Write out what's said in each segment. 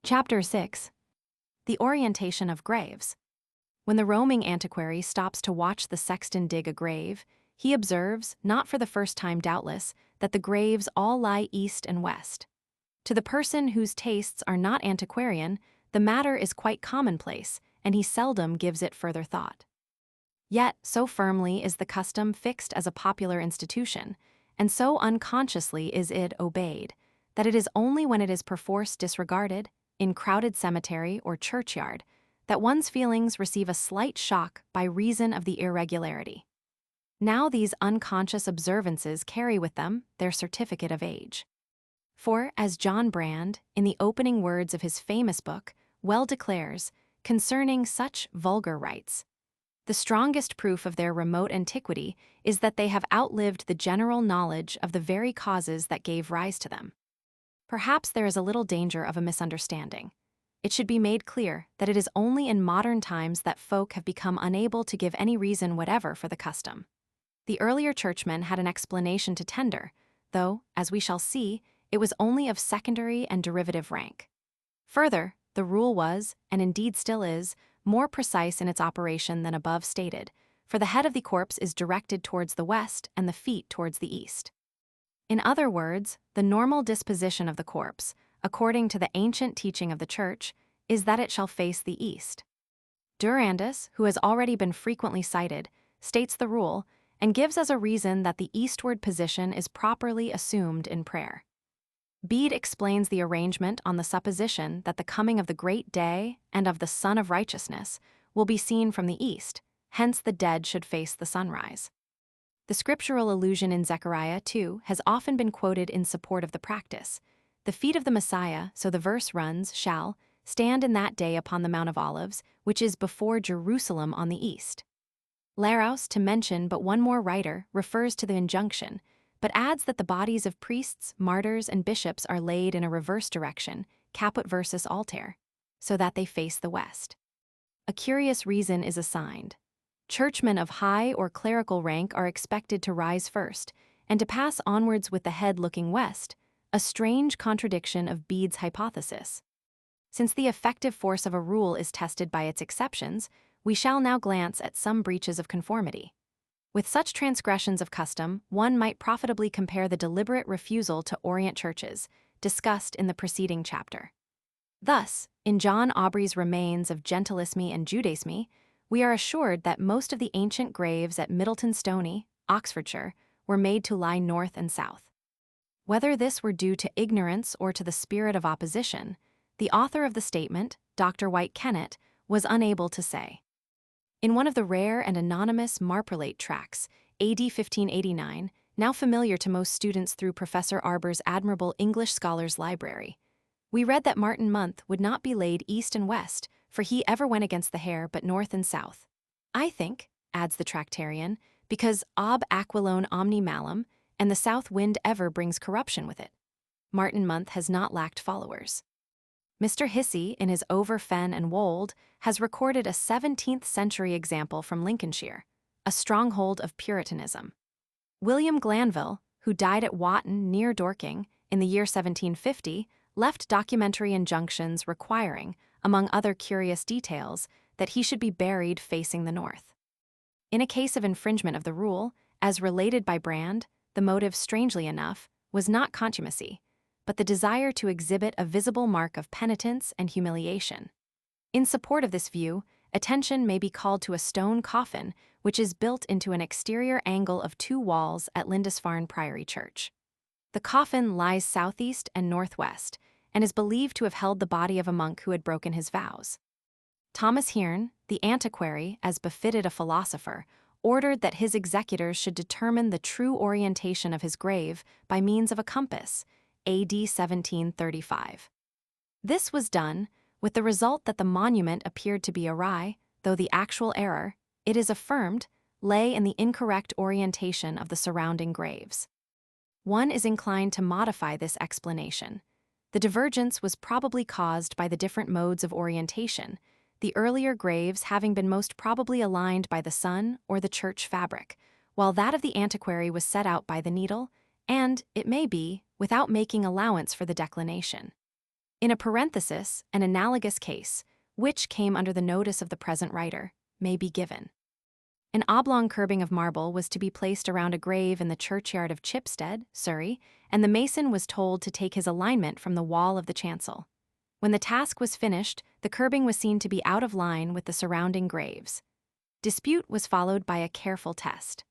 Chapter 6. The Orientation of Graves. When the roaming antiquary stops to watch the sexton dig a grave, he observes, not for the first time doubtless, that the graves all lie east and west. To the person whose tastes are not antiquarian, the matter is quite commonplace, and he seldom gives it further thought. Yet, so firmly is the custom fixed as a popular institution, and so unconsciously is it obeyed, that it is only when it is perforce disregarded, in crowded cemetery or churchyard, that one's feelings receive a slight shock by reason of the irregularity. Now these unconscious observances carry with them their certificate of age. For, as John Brand, in the opening words of his famous book, well declares, concerning such vulgar rites, the strongest proof of their remote antiquity is that they have outlived the general knowledge of the very causes that gave rise to them. Perhaps there is a little danger of a misunderstanding. It should be made clear that it is only in modern times that folk have become unable to give any reason whatever for the custom. The earlier churchmen had an explanation to tender, though, as we shall see, it was only of secondary and derivative rank. Further, the rule was, and indeed still is, more precise in its operation than above stated, for the head of the corpse is directed towards the west and the feet towards the east. In other words, the normal disposition of the corpse, according to the ancient teaching of the Church, is that it shall face the east. Durandus, who has already been frequently cited, states the rule, and gives as a reason that the eastward position is properly assumed in prayer. Bede explains the arrangement on the supposition that the coming of the great day and of the Sun of Righteousness will be seen from the east, hence the dead should face the sunrise. The scriptural allusion in Zechariah 2 has often been quoted in support of the practice. The feet of the Messiah, so the verse runs, shall stand in that day upon the Mount of Olives, which is before Jerusalem on the east. Laraus, to mention but one more writer, refers to the injunction, but adds that the bodies of priests, martyrs, and bishops are laid in a reverse direction, caput versus alter, so that they face the west. A curious reason is assigned. Churchmen of high or clerical rank are expected to rise first, and to pass onwards with the head looking west, a strange contradiction of Bede's hypothesis. Since the effective force of a rule is tested by its exceptions, we shall now glance at some breaches of conformity. With such transgressions of custom, one might profitably compare the deliberate refusal to orient churches, discussed in the preceding chapter. Thus, in John Aubrey's Remains of Gentilisme and Judaisme, we are assured that most of the ancient graves at Middleton Stony, Oxfordshire, were made to lie north and south. Whether this were due to ignorance or to the spirit of opposition, the author of the statement, Dr. White Kennett, was unable to say. In one of the rare and anonymous Marprelate tracts, AD 1589, now familiar to most students through Professor Arber's admirable English Scholars Library, we read that Martin Month would not be laid east and west, for he ever went against the hair but north and south. I think, adds the tractarian, because ob aquilone omni malum, and the south wind ever brings corruption with it. Martin Month has not lacked followers. Mr. Hissey, in his Over Fen and Wold, has recorded a 17th century example from Lincolnshire, a stronghold of Puritanism. William Glanville, who died at Wotton near Dorking in the year 1750, left documentary injunctions requiring, among other curious details, that he should be buried facing the north. In a case of infringement of the rule, as related by Brand, the motive, strangely enough, was not contumacy, but the desire to exhibit a visible mark of penitence and humiliation. In support of this view, attention may be called to a stone coffin which is built into an exterior angle of 2 walls at Lindisfarne Priory Church. The coffin lies southeast and northwest, and is believed to have held the body of a monk who had broken his vows. Thomas Hearne, the antiquary, as befitted a philosopher, ordered that his executors should determine the true orientation of his grave by means of a compass, AD 1735. This was done, with the result that the monument appeared to be awry, though the actual error, it is affirmed, lay in the incorrect orientation of the surrounding graves. One is inclined to modify this explanation. The divergence was probably caused by the different modes of orientation, the earlier graves having been most probably aligned by the sun or the church fabric, while that of the antiquary was set out by the needle, and, it may be, without making allowance for the declination. In a parenthesis, an analogous case, which came under the notice of the present writer, may be given. An oblong curbing of marble was to be placed around a grave in the churchyard of Chipstead, Surrey, and the mason was told to take his alignment from the wall of the chancel. When the task was finished, the curbing was seen to be out of line with the surrounding graves. Dispute was followed by a careful test.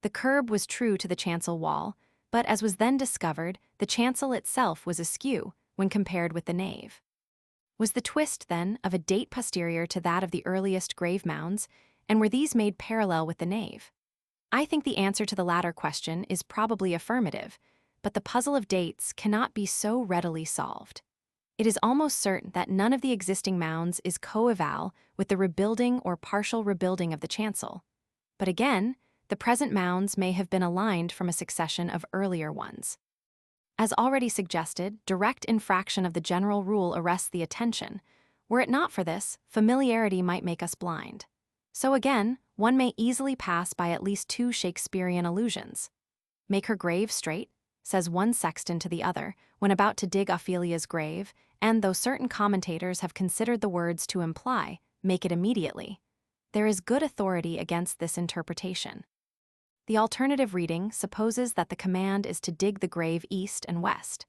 The curb was true to the chancel wall, but as was then discovered, the chancel itself was askew when compared with the nave. Was the twist, then, of a date posterior to that of the earliest grave mounds, and were these made parallel with the nave? I think the answer to the latter question is probably affirmative, but the puzzle of dates cannot be so readily solved. It is almost certain that none of the existing mounds is coeval with the rebuilding or partial rebuilding of the chancel. But again, the present mounds may have been aligned from a succession of earlier ones. As already suggested, direct infraction of the general rule arrests the attention. Were it not for this, familiarity might make us blind. So again, one may easily pass by at least two Shakespearean allusions. Make her grave straight, says one sexton to the other, when about to dig Ophelia's grave, and though certain commentators have considered the words to imply, make it immediately, there is good authority against this interpretation. The alternative reading supposes that the command is to dig the grave east and west.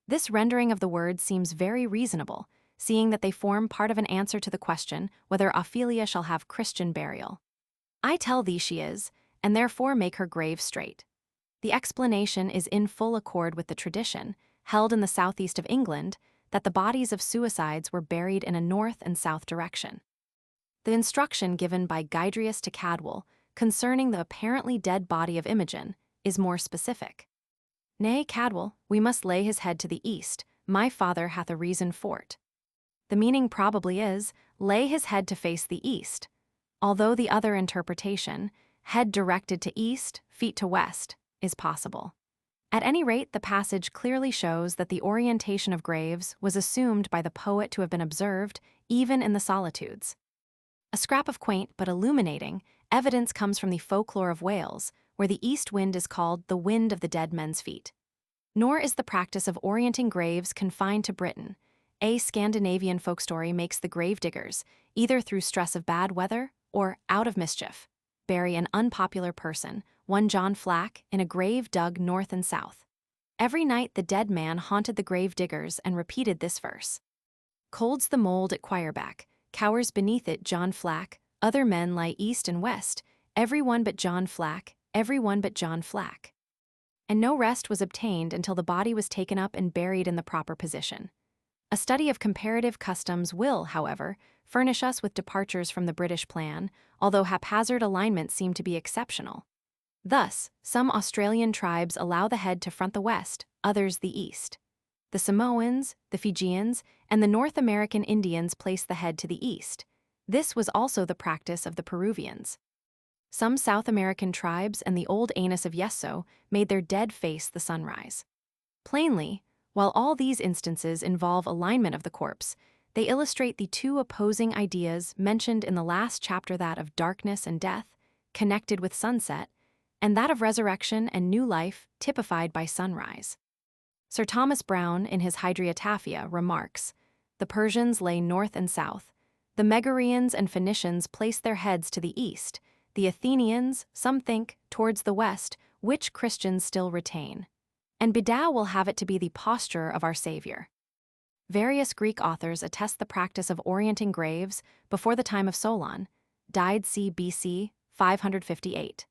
This rendering of the words seems very reasonable, seeing that they form part of an answer to the question whether Ophelia shall have Christian burial. I tell thee she is, and therefore make her grave straight. The explanation is in full accord with the tradition, held in the southeast of England, that the bodies of suicides were buried in a north and south direction. The instruction given by Gydrius to Cadwal concerning the apparently dead body of Imogen is more specific. Nay, Cadwal, we must lay his head to the east, my father hath a reason for't. The meaning probably is, lay his head to face the east, although the other interpretation, head directed to east, feet to west, is possible. At any rate, the passage clearly shows that the orientation of graves was assumed by the poet to have been observed even in the solitudes. A scrap of quaint but illuminating evidence comes from the folklore of Wales, where the east wind is called the wind of the dead men's feet. Nor is the practice of orienting graves confined to Britain. A Scandinavian folk story makes the grave diggers, either through stress of bad weather or out of mischief, bury an unpopular person, one John Flack, in a grave dug north and south. Every night the dead man haunted the grave diggers and repeated this verse. Colds the mold at Quireback, cowers beneath it John Flack, other men lie east and west, every one but John Flack, every one but John Flack. And no rest was obtained until the body was taken up and buried in the proper position. A study of comparative customs will, however, furnish us with departures from the British plan, although haphazard alignments seem to be exceptional. Thus, some Australian tribes allow the head to front the west, others the east. The Samoans, the Fijians, and the North American Indians place the head to the east. This was also the practice of the Peruvians. Some South American tribes and the old Anus of Yesso made their dead face the sunrise. Plainly, while all these instances involve alignment of the corpse, they illustrate the two opposing ideas mentioned in the last chapter, that of darkness and death, connected with sunset, and that of resurrection and new life, typified by sunrise. Sir Thomas Browne, in his Hydriotaphia, remarks, "The Persians lay north and south. The Megarians and Phoenicians place their heads to the east. The Athenians, some think, towards the west, which Christians still retain. And Bedow will have it to be the posture of our Savior." Various Greek authors attest the practice of orienting graves before the time of Solon, died c. BC 558.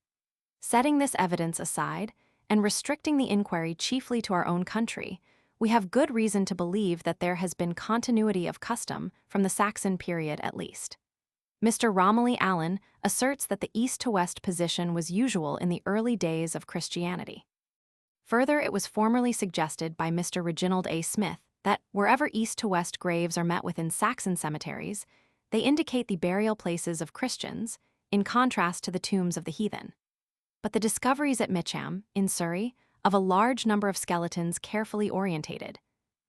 Setting this evidence aside, and restricting the inquiry chiefly to our own country, we have good reason to believe that there has been continuity of custom from the Saxon period at least. Mr. Romilly Allen asserts that the east-to-west position was usual in the early days of Christianity. Further, it was formerly suggested by Mr. Reginald A. Smith that wherever east-to-west graves are met with in Saxon cemeteries, they indicate the burial places of Christians, in contrast to the tombs of the heathen. But the discoveries at Mitcham, in Surrey, of a large number of skeletons carefully orientated,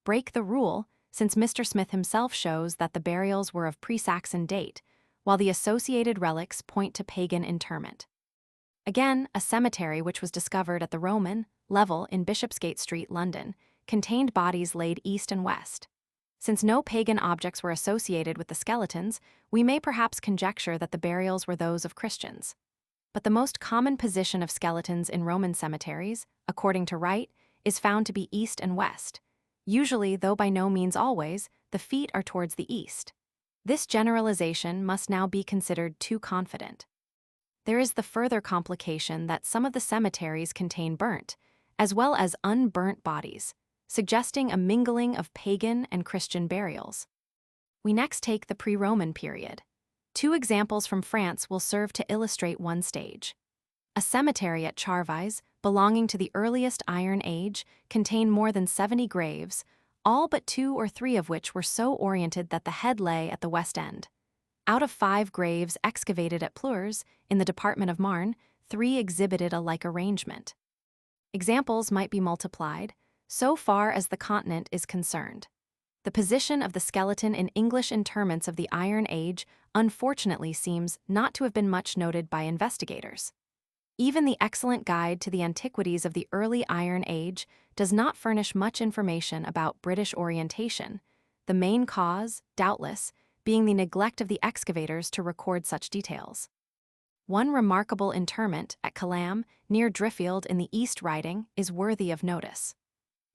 break the rule, since Mr. Smith himself shows that the burials were of pre-Saxon date, while the associated relics point to pagan interment. Again, a cemetery which was discovered at the Roman level in Bishopsgate Street, London, contained bodies laid east and west. Since no pagan objects were associated with the skeletons, we may perhaps conjecture that the burials were those of Christians. But the most common position of skeletons in Roman cemeteries, according to Wright, is found to be east and west. Usually, though by no means always, the feet are towards the east. This generalization must now be considered too confident. There is the further complication that some of the cemeteries contain burnt, as well as unburnt bodies, suggesting a mingling of pagan and Christian burials. We next take the pre-Roman period. Two examples from France will serve to illustrate one stage. A cemetery at Charvise, belonging to the earliest Iron Age, contained more than 70 graves, all but 2 or 3 of which were so oriented that the head lay at the west end. Out of 5 graves excavated at Pleurs, in the department of Marne, 3 exhibited a like arrangement. Examples might be multiplied, so far as the continent is concerned. The position of the skeleton in English interments of the Iron Age unfortunately seems not to have been much noted by investigators. Even the excellent guide to the antiquities of the early Iron Age does not furnish much information about British orientation, the main cause, doubtless, being the neglect of the excavators to record such details. One remarkable interment at Calam, near Driffield in the East Riding, is worthy of notice.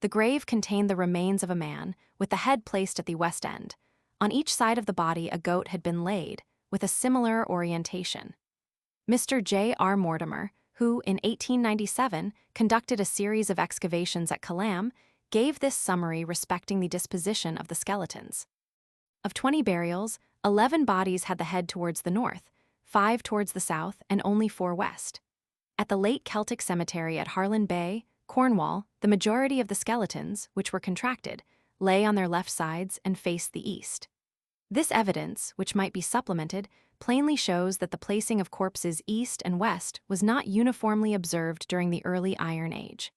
The grave contained the remains of a man, with the head placed at the west end. On each side of the body a goat had been laid, with a similar orientation. Mr. J. R. Mortimer, who, in 1897, conducted a series of excavations at Calam, gave this summary respecting the disposition of the skeletons. Of 20 burials, 11 bodies had the head towards the north, 5 towards the south, and only 4 west. At the late Celtic cemetery at Harlan Bay, Cornwall, the majority of the skeletons, which were contracted, lay on their left sides and faced the east. This evidence, which might be supplemented, plainly shows that the placing of corpses east and west was not uniformly observed during the early Iron Age.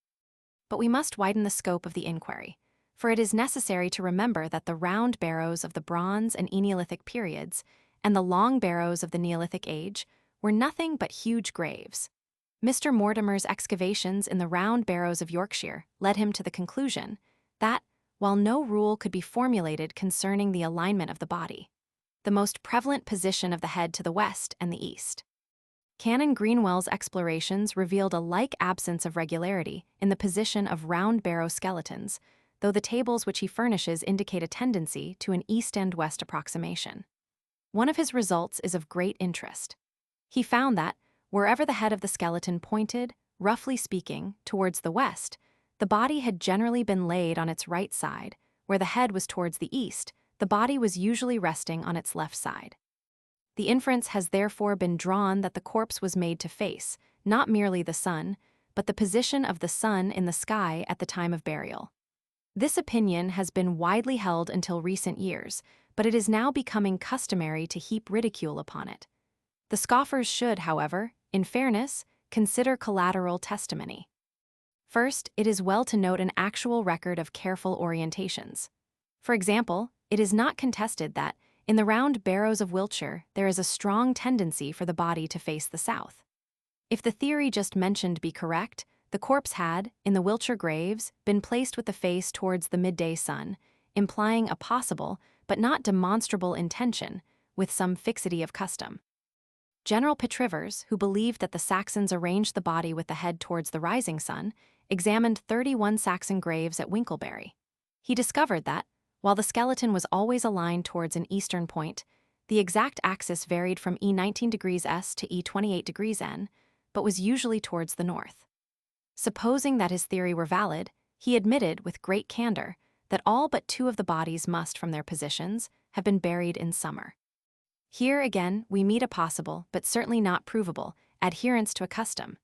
But we must widen the scope of the inquiry, for it is necessary to remember that the round barrows of the Bronze and Eneolithic periods and the long barrows of the Neolithic Age were nothing but huge graves. Mr. Mortimer's excavations in the round barrows of Yorkshire led him to the conclusion that, while no rule could be formulated concerning the alignment of the body, the most prevalent position of the head to the west and the east. Canon Greenwell's explorations revealed a like absence of regularity in the position of round barrow skeletons, though the tables which he furnishes indicate a tendency to an east and west approximation. One of his results is of great interest. He found that, wherever the head of the skeleton pointed, roughly speaking, towards the west, the body had generally been laid on its right side. Where the head was towards the east, the body was usually resting on its left side. The inference has therefore been drawn that the corpse was made to face, not merely the sun, but the position of the sun in the sky at the time of burial. This opinion has been widely held until recent years, but it is now becoming customary to heap ridicule upon it. The scoffers should, however, in fairness, consider collateral testimony. First, it is well to note an actual record of careful orientations. For example, it is not contested that, in the round barrows of Wiltshire, there is a strong tendency for the body to face the south. If the theory just mentioned be correct, the corpse had, in the Wiltshire graves, been placed with the face towards the midday sun, implying a possible, but not demonstrable intention, with some fixity of custom. General Petrivers, who believed that the Saxons arranged the body with the head towards the rising sun, examined 31 Saxon graves at Winkleberry. He discovered that, while the skeleton was always aligned towards an eastern point, the exact axis varied from E19° S to E28° N, but was usually towards the north. Supposing that his theory were valid, he admitted with great candor that all but 2 of the bodies must, from their positions, have been buried in summer. Here again we meet a possible, but certainly not provable, adherence to a custom.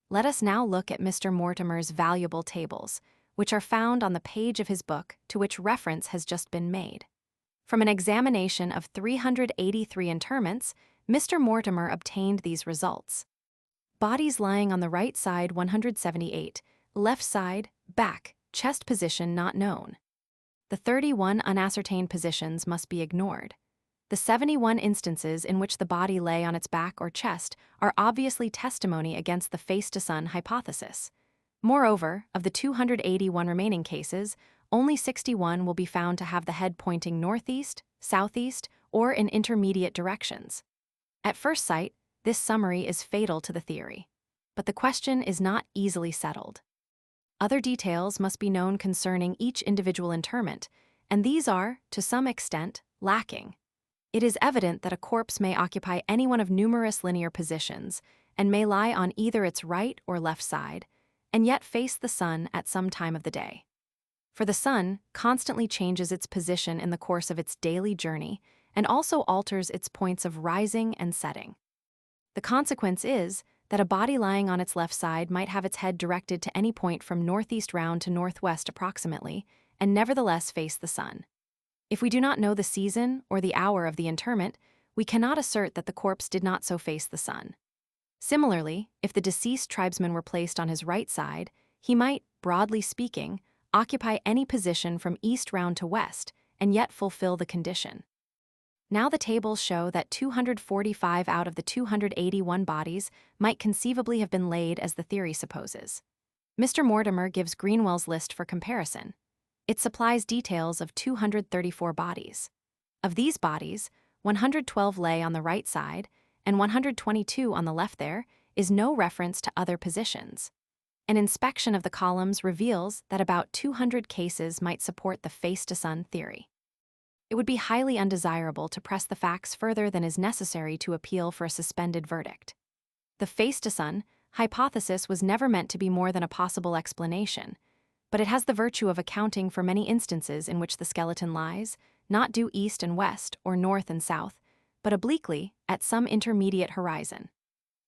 Let us now look at Mr. Mortimer's valuable tables, which are found on the page of his book to which reference has just been made. From an examination of 383 interments, Mr. Mortimer obtained these results. Bodies lying on the right side 178, left side, back, chest position not known. The 31 unascertained positions must be ignored. The 71 instances in which the body lay on its back or chest are obviously testimony against the face-to-sun hypothesis. Moreover, of the 281 remaining cases, only 61 will be found to have the head pointing northeast, southeast, or in intermediate directions. At first sight, this summary is fatal to the theory. But the question is not easily settled. Other details must be known concerning each individual interment, and these are, to some extent, lacking. It is evident that a corpse may occupy any one of numerous linear positions and may lie on either its right or left side, and yet face the sun at some time of the day. For the sun constantly changes its position in the course of its daily journey and also alters its points of rising and setting. The consequence is that a body lying on its left side might have its head directed to any point from northeast round to northwest approximately, and nevertheless face the sun. If we do not know the season or the hour of the interment, we cannot assert that the corpse did not so face the sun. Similarly, if the deceased tribesman were placed on his right side, he might, broadly speaking, occupy any position from east round to west and yet fulfill the condition. Now the tables show that 245 out of the 281 bodies might conceivably have been laid as the theory supposes. Mr. Mortimer gives Greenwell's list for comparison. It supplies details of 234 bodies. Of these bodies, 112 lay on the right side, and 122 on the left. There is no reference to other positions. An inspection of the columns reveals that about 200 cases might support the face-to-sun theory. It would be highly undesirable to press the facts further than is necessary to appeal for a suspended verdict. The face-to-sun hypothesis was never meant to be more than a possible explanation, but it has the virtue of accounting for many instances in which the skeleton lies, not due east and west or north and south, but obliquely at some intermediate horizon.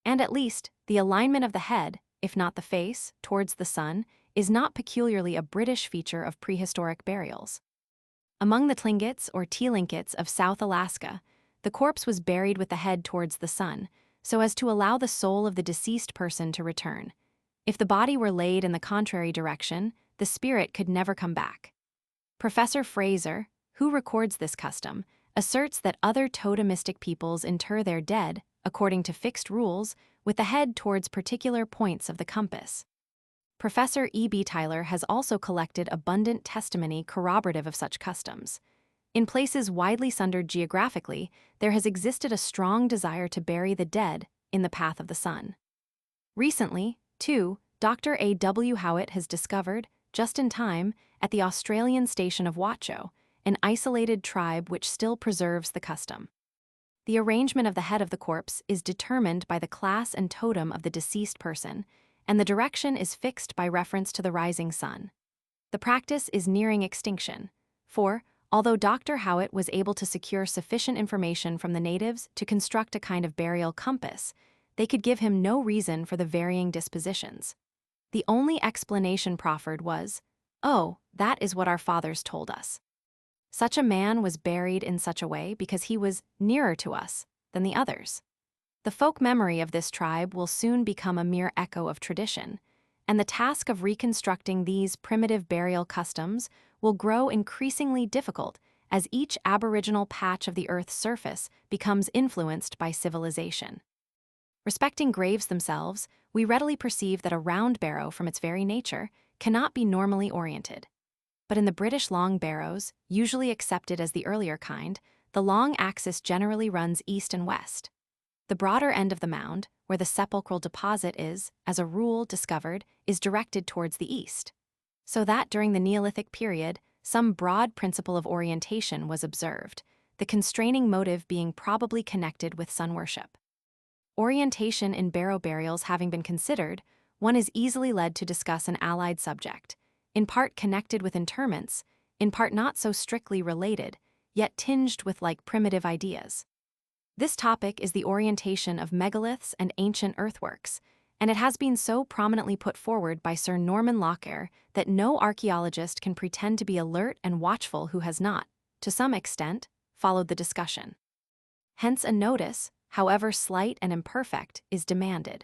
And at least, the alignment of the head, if not the face, towards the sun, is not peculiarly a British feature of prehistoric burials. Among the Tlingits or Tlinkits of South Alaska, the corpse was buried with the head towards the sun, so as to allow the soul of the deceased person to return. If the body were laid in the contrary direction, the spirit could never come back. Professor Fraser, who records this custom, asserts that other totemistic peoples inter their dead, according to fixed rules, with the head towards particular points of the compass. Professor E.B. Tyler has also collected abundant testimony corroborative of such customs. In places widely sundered geographically, there has existed a strong desire to bury the dead in the path of the sun. Recently, too, Dr. A. W. Howitt has discovered, just in time, at the Australian station of Watcho, an isolated tribe which still preserves the custom. The arrangement of the head of the corpse is determined by the class and totem of the deceased person, and the direction is fixed by reference to the rising sun. The practice is nearing extinction, for, although Dr. Howitt was able to secure sufficient information from the natives to construct a kind of burial compass, they could give him no reason for the varying dispositions. The only explanation proffered was, "Oh, that is what our fathers told us." Such a man was buried in such a way because he was nearer to us than the others. The folk memory of this tribe will soon become a mere echo of tradition, and the task of reconstructing these primitive burial customs will grow increasingly difficult as each aboriginal patch of the Earth's surface becomes influenced by civilization. Respecting graves themselves, we readily perceive that a round barrow, from its very nature, cannot be normally oriented. But in the British long barrows, usually accepted as the earlier kind, the long axis generally runs east and west. The broader end of the mound, where the sepulchral deposit is, as a rule, discovered, is directed towards the east. So that during the Neolithic period, some broad principle of orientation was observed, the constraining motive being probably connected with sun worship. Orientation in barrow burials having been considered, one is easily led to discuss an allied subject, in part connected with interments, in part not so strictly related, yet tinged with like primitive ideas. This topic is the orientation of megaliths and ancient earthworks, and it has been so prominently put forward by Sir Norman Lockyer that no archaeologist can pretend to be alert and watchful who has not, to some extent, followed the discussion. Hence a notice, however slight and imperfect, is demanded.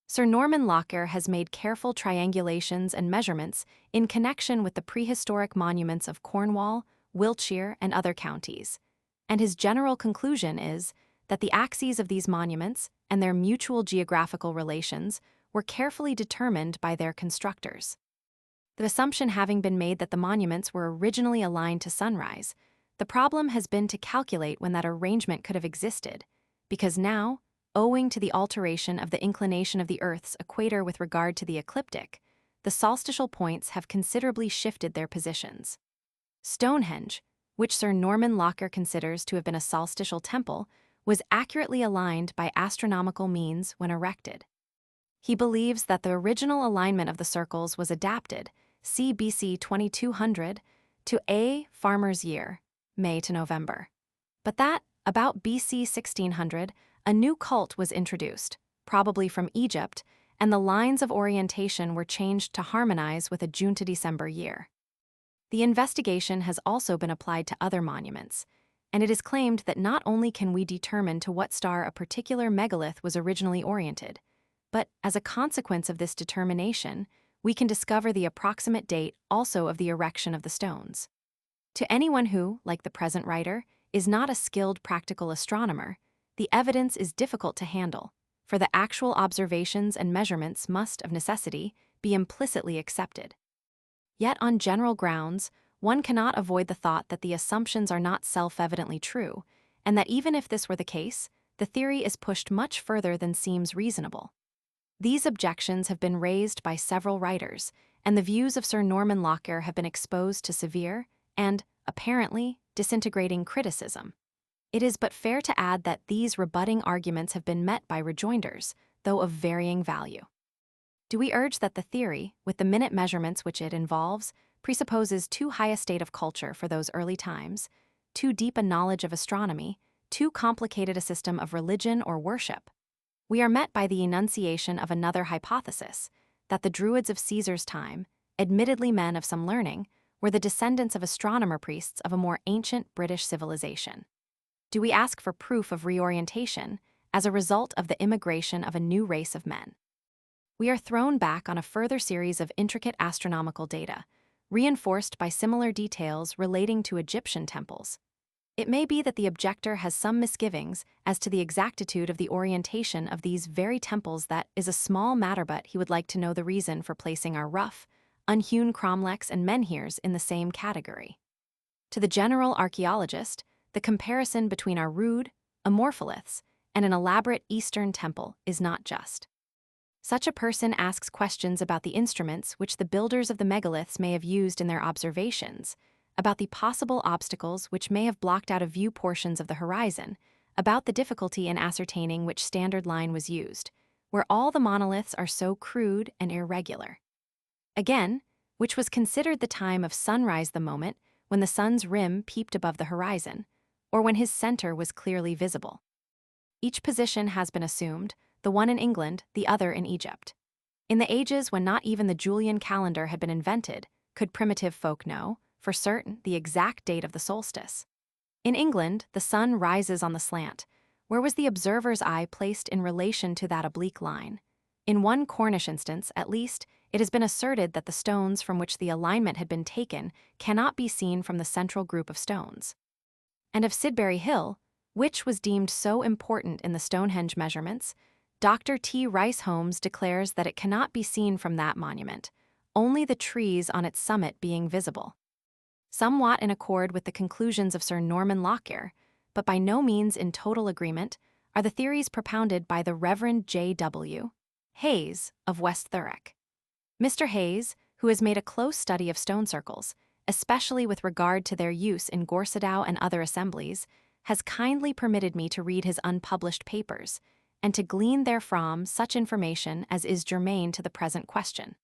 Sir Norman Lockyer has made careful triangulations and measurements in connection with the prehistoric monuments of Cornwall, Wiltshire, and other counties, and his general conclusion is that the axes of these monuments and their mutual geographical relations were carefully determined by their constructors. the assumption having been made that the monuments were originally aligned to sunrise. The problem has been to calculate when that arrangement could have existed, because now, owing to the alteration of the inclination of the Earth's equator with regard to the ecliptic, the solstitial points have considerably shifted their positions. Stonehenge, which Sir Norman Lockyer considers to have been a solstitial temple, was accurately aligned by astronomical means when erected. He believes that the original alignment of the circles was adapted, c. BC 2200, to a farmer's year, May to November. But that, about BC 1600, a new cult was introduced, probably from Egypt, and the lines of orientation were changed to harmonize with a June to December year. The investigation has also been applied to other monuments, and it is claimed that not only can we determine to what star a particular megalith was originally oriented, but as a consequence of this determination, we can discover the approximate date also of the erection of the stones. To anyone who, like the present writer, is not a skilled practical astronomer, the evidence is difficult to handle, for the actual observations and measurements must, of necessity, be implicitly accepted. Yet on general grounds, one cannot avoid the thought that the assumptions are not self-evidently true, and that even if this were the case, the theory is pushed much further than seems reasonable. These objections have been raised by several writers, and the views of Sir Norman Lockyer have been exposed to severe and, apparently, disintegrating criticism. It is but fair to add that these rebutting arguments have been met by rejoinders, though of varying value. Do we urge that the theory, with the minute measurements which it involves, presupposes too high a state of culture for those early times, too deep a knowledge of astronomy, too complicated a system of religion or worship? We are met by the enunciation of another hypothesis, that the Druids of Caesar's time, admittedly men of some learning, were the descendants of astronomer priests of a more ancient British civilization. Do we ask for proof of reorientation as a result of the immigration of a new race of men? We are thrown back on a further series of intricate astronomical data, reinforced by similar details relating to Egyptian temples. It may be that the objector has some misgivings as to the exactitude of the orientation of these very temples. That is a small matter, but he would like to know the reason for placing our rough, unhewn cromlechs and menhirs in the same category. To the general archaeologist, the comparison between our rude amorpholiths and an elaborate Eastern temple is not just. Such a person asks questions about the instruments which the builders of the megaliths may have used in their observations, about the possible obstacles which may have blocked out of view portions of the horizon, about the difficulty in ascertaining which standard line was used, where all the monoliths are so crude and irregular. Again, which was considered the time of sunrise, the moment when the sun's rim peeped above the horizon, or when his center was clearly visible. Each position has been assumed, the one in England, the other in Egypt. In the ages when not even the Julian calendar had been invented, could primitive folk know, for certain, the exact date of the solstice. In England, the sun rises on the slant. Where was the observer's eye placed in relation to that oblique line? In one Cornish instance, at least, it has been asserted that the stones from which the alignment had been taken cannot be seen from the central group of stones. And of Sidbury Hill, which was deemed so important in the Stonehenge measurements, Dr. T. Rice Holmes declares that it cannot be seen from that monument, only the trees on its summit being visible. Somewhat in accord with the conclusions of Sir Norman Lockyer, but by no means in total agreement, are the theories propounded by the Reverend J.W. Hayes of West Thurrock. Mr. Hayes, who has made a close study of stone circles, especially with regard to their use in Gorsedow and other assemblies, has kindly permitted me to read his unpublished papers, and to glean therefrom such information as is germane to the present question.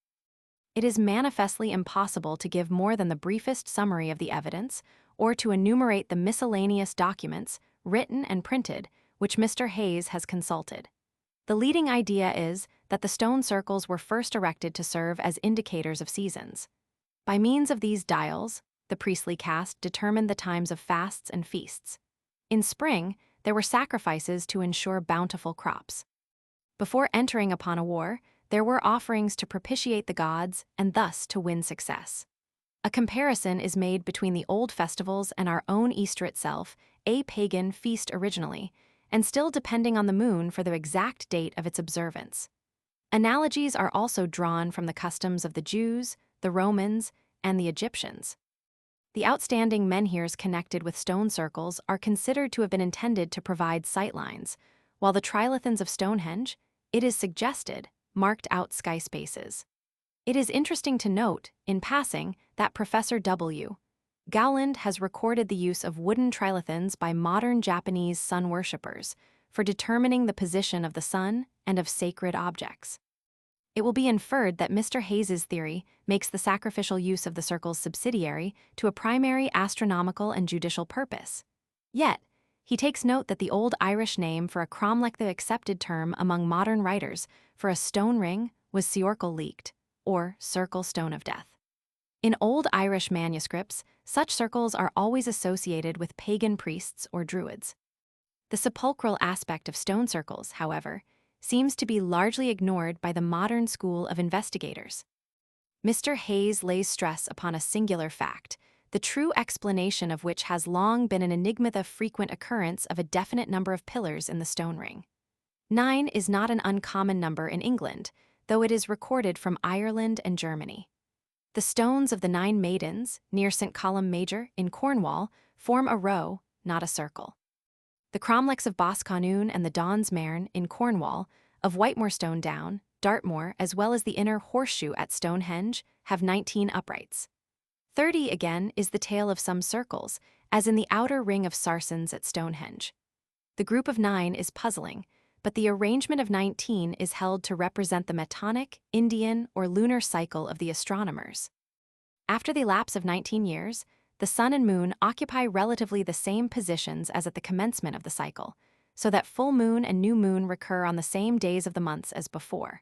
It is manifestly impossible to give more than the briefest summary of the evidence, or to enumerate the miscellaneous documents, written and printed, which Mr. Hayes has consulted. The leading idea is that the stone circles were first erected to serve as indicators of seasons. By means of these dials, the priestly caste determined the times of fasts and feasts. In spring, there were sacrifices to ensure bountiful crops. Before entering upon a war, there were offerings to propitiate the gods and thus to win success. A comparison is made between the old festivals and our own Easter itself, a pagan feast originally, and still depending on the moon for the exact date of its observance. Analogies are also drawn from the customs of the Jews, the Romans, and the Egyptians. The outstanding menhirs connected with stone circles are considered to have been intended to provide sightlines, while the trilithons of Stonehenge, it is suggested, marked out sky spaces. It is interesting to note, in passing, that Professor W. Gowland has recorded the use of wooden trilithons by modern Japanese sun worshippers for determining the position of the sun and of sacred objects. It will be inferred that Mr. Hayes's theory makes the sacrificial use of the circles subsidiary to a primary astronomical and judicial purpose. Yet, he takes note that the old Irish name for a cromlech, the accepted term among modern writers for a stone ring, was siorcal leaked, or circle stone of death. In old Irish manuscripts, such circles are always associated with pagan priests or druids. The sepulchral aspect of stone circles, however, seems to be largely ignored by the modern school of investigators. Mr. Hayes lays stress upon a singular fact, the true explanation of which has long been an enigma: the frequent occurrence of a definite number of pillars in the stone ring. 9 is not an uncommon number in England, though it is recorded from Ireland and Germany. The stones of the 9 Maidens, near St. Columb Major in Cornwall, form a row, not a circle. The cromlechs of Boscawen and the Dons Mairn in Cornwall, of Whitemoorstone Down, Dartmoor, as well as the inner horseshoe at Stonehenge, have 19 uprights. 30 again is the tale of some circles, as in the outer ring of Sarsens at Stonehenge. The group of 9 is puzzling, but the arrangement of 19 is held to represent the Metonic, Indian, or lunar cycle of the astronomers. After the lapse of 19 years, the sun and moon occupy relatively the same positions as at the commencement of the cycle, so that full moon and new moon recur on the same days of the months as before.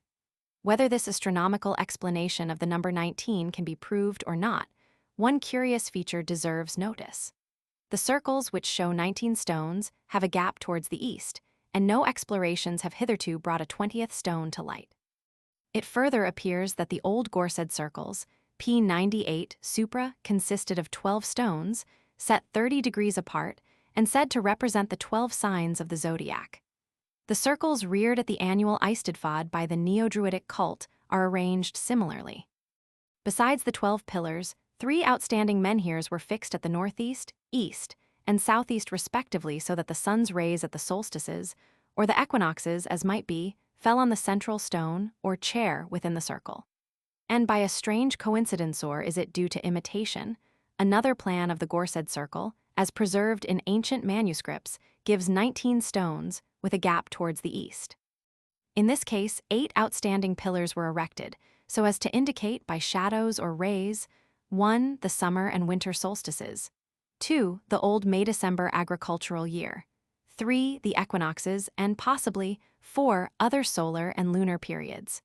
Whether this astronomical explanation of the number 19 can be proved or not, one curious feature deserves notice. The circles, which show 19 stones, have a gap towards the east, and no explorations have hitherto brought a 20th stone to light. It further appears that the old Gorsedd circles, P98 supra, consisted of 12 stones, set 30 degrees apart, and said to represent the 12 signs of the zodiac. The circles reared at the annual Eisteddfod by the Neo-Druidic cult are arranged similarly. Besides the 12 pillars, 3 outstanding menhirs were fixed at the northeast, east, and southeast respectively, so that the sun's rays at the solstices, or the equinoxes as might be, fell on the central stone or chair within the circle. And by a strange coincidence, or is it due to imitation, another plan of the Gorsedd circle, as preserved in ancient manuscripts, gives 19 stones with a gap towards the east. In this case, 8 outstanding pillars were erected, so as to indicate by shadows or rays 1. The summer and winter solstices, 2. The old May-December agricultural year, 3. The equinoxes, and possibly 4. Other solar and lunar periods.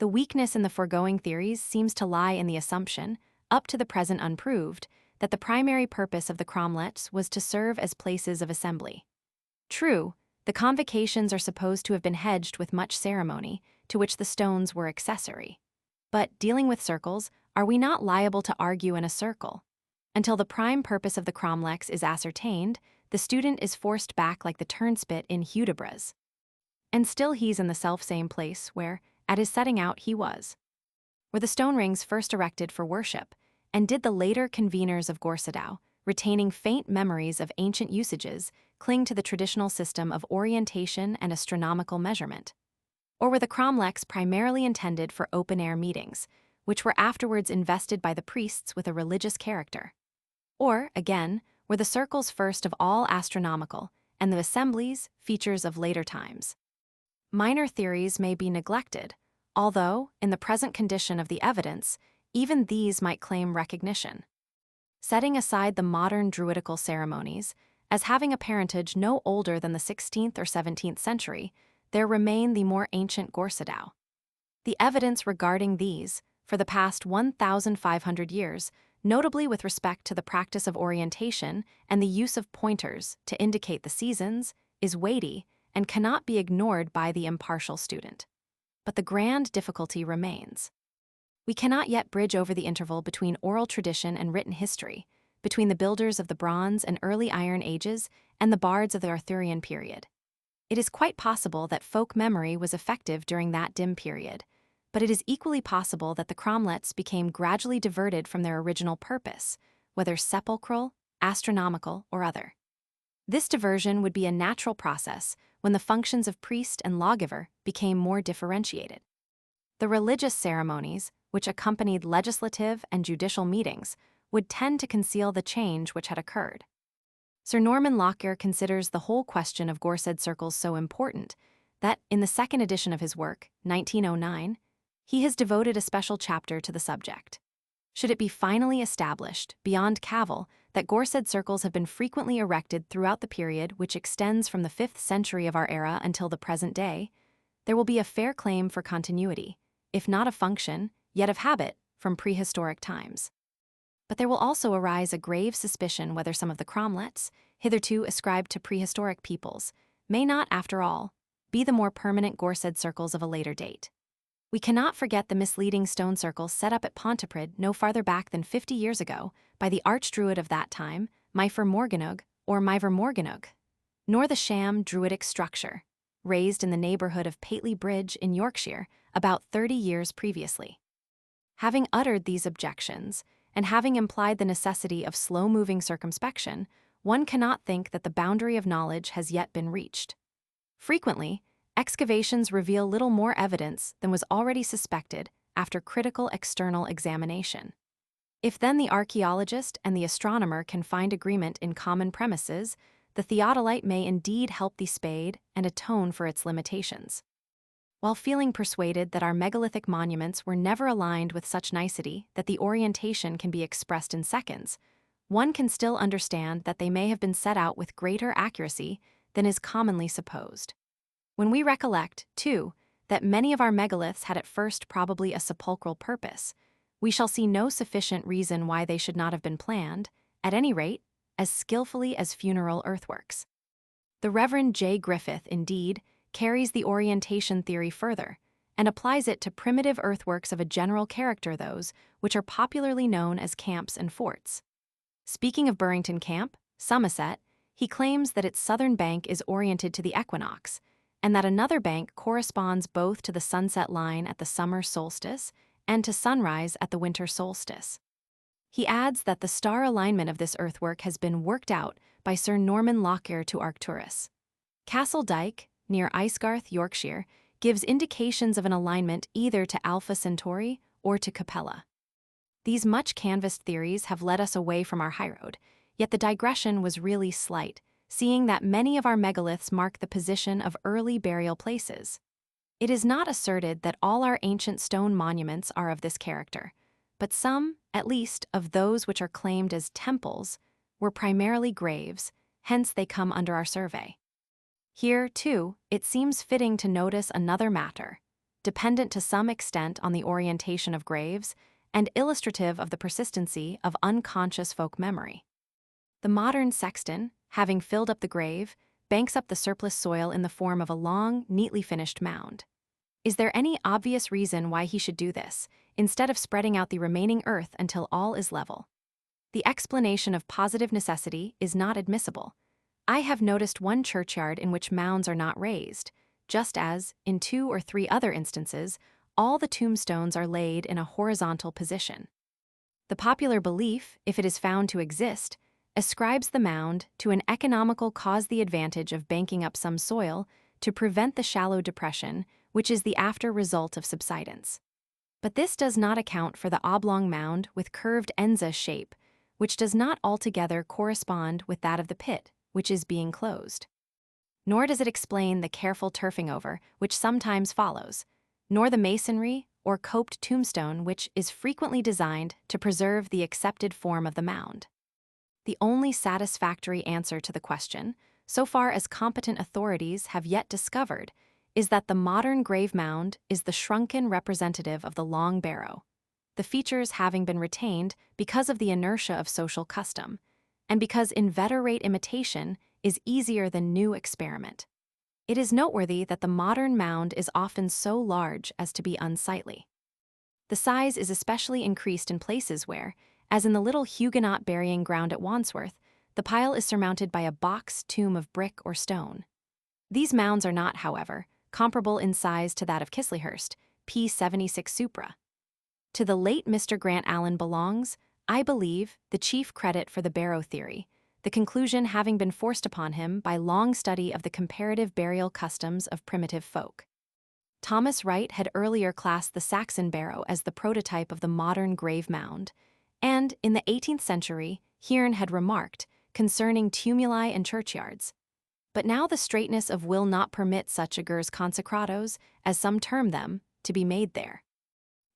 The weakness in the foregoing theories seems to lie in the assumption, up to the present unproved, that the primary purpose of the cromlechs was to serve as places of assembly. True, the convocations are supposed to have been hedged with much ceremony, to which the stones were accessory. But, dealing with circles, are we not liable to argue in a circle? Until the prime purpose of the cromlechs is ascertained, the student is forced back like the turnspit in Hudibras. And still he's in the self-same place where, at his setting out, he was. Were the stone rings first erected for worship, and did the later conveners of Gorsedow, retaining faint memories of ancient usages, cling to the traditional system of orientation and astronomical measurement? Or were the cromlechs primarily intended for open-air meetings, which were afterwards invested by the priests with a religious character? Or, again, were the circles first of all astronomical, and the assemblies features of later times? Minor theories may be neglected, although, in the present condition of the evidence, even these might claim recognition. Setting aside the modern druidical ceremonies, as having a parentage no older than the 16th or 17th century, there remain the more ancient Gorsedow. The evidence regarding these, for the past 1,500 years, notably with respect to the practice of orientation and the use of pointers to indicate the seasons, is weighty and cannot be ignored by the impartial student. But the grand difficulty remains. We cannot yet bridge over the interval between oral tradition and written history, between the builders of the Bronze and Early Iron Ages and the bards of the Arthurian period. It is quite possible that folk memory was effective during that dim period, but it is equally possible that the cromlechs became gradually diverted from their original purpose, whether sepulchral, astronomical, or other. This diversion would be a natural process when the functions of priest and lawgiver became more differentiated. The religious ceremonies, which accompanied legislative and judicial meetings, would tend to conceal the change which had occurred. Sir Norman Lockyer considers the whole question of Gorsedd circles so important that, in the second edition of his work, 1909, he has devoted a special chapter to the subject. Should it be finally established, beyond cavil, that Gorsedd circles have been frequently erected throughout the period which extends from the 5th century of our era until the present day, there will be a fair claim for continuity, if not of function, yet of habit, from prehistoric times. But there will also arise a grave suspicion whether some of the cromlechs, hitherto ascribed to prehistoric peoples, may not, after all, be the more permanent Gorsedd circles of a later date. We cannot forget the misleading stone circles set up at Pontypridd no farther back than 50 years ago by the archdruid of that time, Maefr Morganwg, or Maefr Morganwg, nor the sham druidic structure, raised in the neighborhood of Pateley Bridge in Yorkshire about 30 years previously. Having uttered these objections, and having implied the necessity of slow-moving circumspection, one cannot think that the boundary of knowledge has yet been reached. Frequently, excavations reveal little more evidence than was already suspected after critical external examination. If then the archaeologist and the astronomer can find agreement in common premises, the theodolite may indeed help the spade and atone for its limitations. While feeling persuaded that our megalithic monuments were never aligned with such nicety that the orientation can be expressed in seconds, one can still understand that they may have been set out with greater accuracy than is commonly supposed. When we recollect, too, that many of our megaliths had at first probably a sepulchral purpose, we shall see no sufficient reason why they should not have been planned, at any rate, as skillfully as funeral earthworks. The Reverend J. Griffith, indeed, carries the orientation theory further, and applies it to primitive earthworks of a general character, those which are popularly known as camps and forts. Speaking of Burrington Camp, Somerset, he claims that its southern bank is oriented to the equinox, and that another bank corresponds both to the sunset line at the summer solstice and to sunrise at the winter solstice. He adds that the star alignment of this earthwork has been worked out by Sir Norman Lockyer to Arcturus. Castle Dyke, near Icegarth, Yorkshire, gives indications of an alignment either to Alpha Centauri or to Capella. These much-canvassed theories have led us away from our highroad, yet the digression was really slight, seeing that many of our megaliths mark the position of early burial places. It is not asserted that all our ancient stone monuments are of this character, but some, at least, of those which are claimed as temples, were primarily graves, hence they come under our survey. Here, too, it seems fitting to notice another matter, dependent to some extent on the orientation of graves, and illustrative of the persistency of unconscious folk memory. The modern sexton, having filled up the grave, banks up the surplus soil in the form of a long, neatly finished mound. Is there any obvious reason why he should do this, instead of spreading out the remaining earth until all is level? The explanation of positive necessity is not admissible. I have noticed one churchyard in which mounds are not raised, just as, in 2 or 3 other instances, all the tombstones are laid in a horizontal position. The popular belief, if it is found to exist, ascribes the mound to an economical cause, the advantage of banking up some soil to prevent the shallow depression, which is the after result of subsidence. But this does not account for the oblong mound with curved enza shape, which does not altogether correspond with that of the pit, which is being closed. Nor does it explain the careful turfing over which sometimes follows, nor the masonry or coped tombstone which is frequently designed to preserve the accepted form of the mound. The only satisfactory answer to the question, so far as competent authorities have yet discovered, is that the modern grave mound is the shrunken representative of the long barrow, the features having been retained because of the inertia of social custom, and because inveterate imitation is easier than new experiment. It is noteworthy that the modern mound is often so large as to be unsightly. The size is especially increased in places where, as in the little Huguenot burying ground at Wandsworth, the pile is surmounted by a box tomb of brick or stone. These mounds are not, however, comparable in size to that of Chisleyhurst, p. 76 Supra. To the late Mr. Grant Allen belongs, I believe, the chief credit for the barrow theory, the conclusion having been forced upon him by long study of the comparative burial customs of primitive folk. Thomas Wright had earlier classed the Saxon barrow as the prototype of the modern grave mound, and, in the 18th century, Hearn had remarked, concerning tumuli and churchyards, "But now the straightness of will not permit such augurs consecratos, as some term them, to be made there."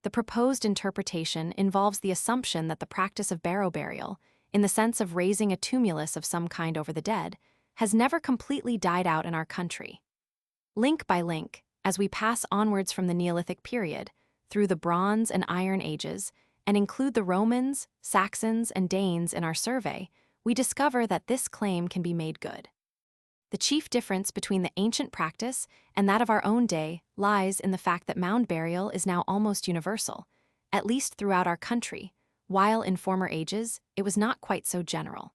The proposed interpretation involves the assumption that the practice of barrow burial, in the sense of raising a tumulus of some kind over the dead, has never completely died out in our country. Link by link, as we pass onwards from the Neolithic period, through the Bronze and Iron Ages, and include the Romans, Saxons, and Danes in our survey, we discover that this claim can be made good. The chief difference between the ancient practice and that of our own day lies in the fact that mound burial is now almost universal, at least throughout our country, while in former ages it was not quite so general.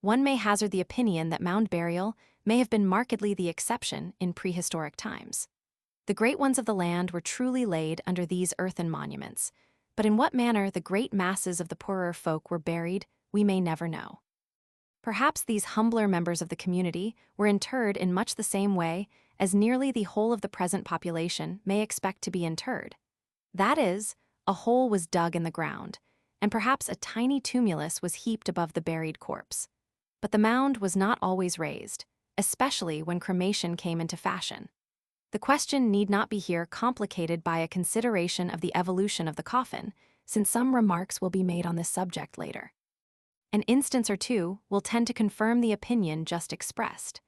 One may hazard the opinion that mound burial may have been markedly the exception in prehistoric times. The great ones of the land were truly laid under these earthen monuments, but in what manner the great masses of the poorer folk were buried, we may never know. Perhaps these humbler members of the community were interred in much the same way as nearly the whole of the present population may expect to be interred. That is, a hole was dug in the ground, and perhaps a tiny tumulus was heaped above the buried corpse. But the mound was not always raised, especially when cremation came into fashion. The question need not be here complicated by a consideration of the evolution of the coffin, since some remarks will be made on this subject later. An instance or two will tend to confirm the opinion just expressed.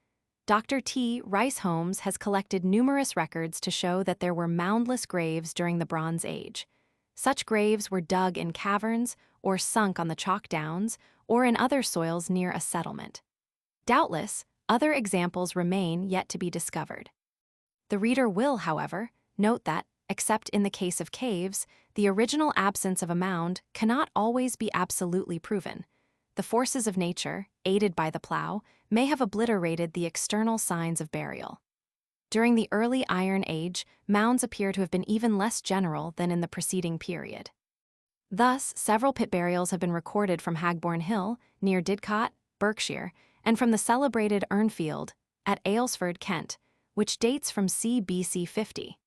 Dr. T. Rice Holmes has collected numerous records to show that there were moundless graves during the Bronze Age. Such graves were dug in caverns or sunk on the chalk downs or in other soils near a settlement. Doubtless, other examples remain yet to be discovered. The reader will, however, note that, except in the case of caves, the original absence of a mound cannot always be absolutely proven. The forces of nature, aided by the plow, may have obliterated the external signs of burial. During the early Iron Age, mounds appear to have been even less general than in the preceding period. Thus, several pit burials have been recorded from Hagborn Hill, near Didcot, Berkshire, and from the celebrated Urnfield, at Aylesford, Kent, which dates from c. 50.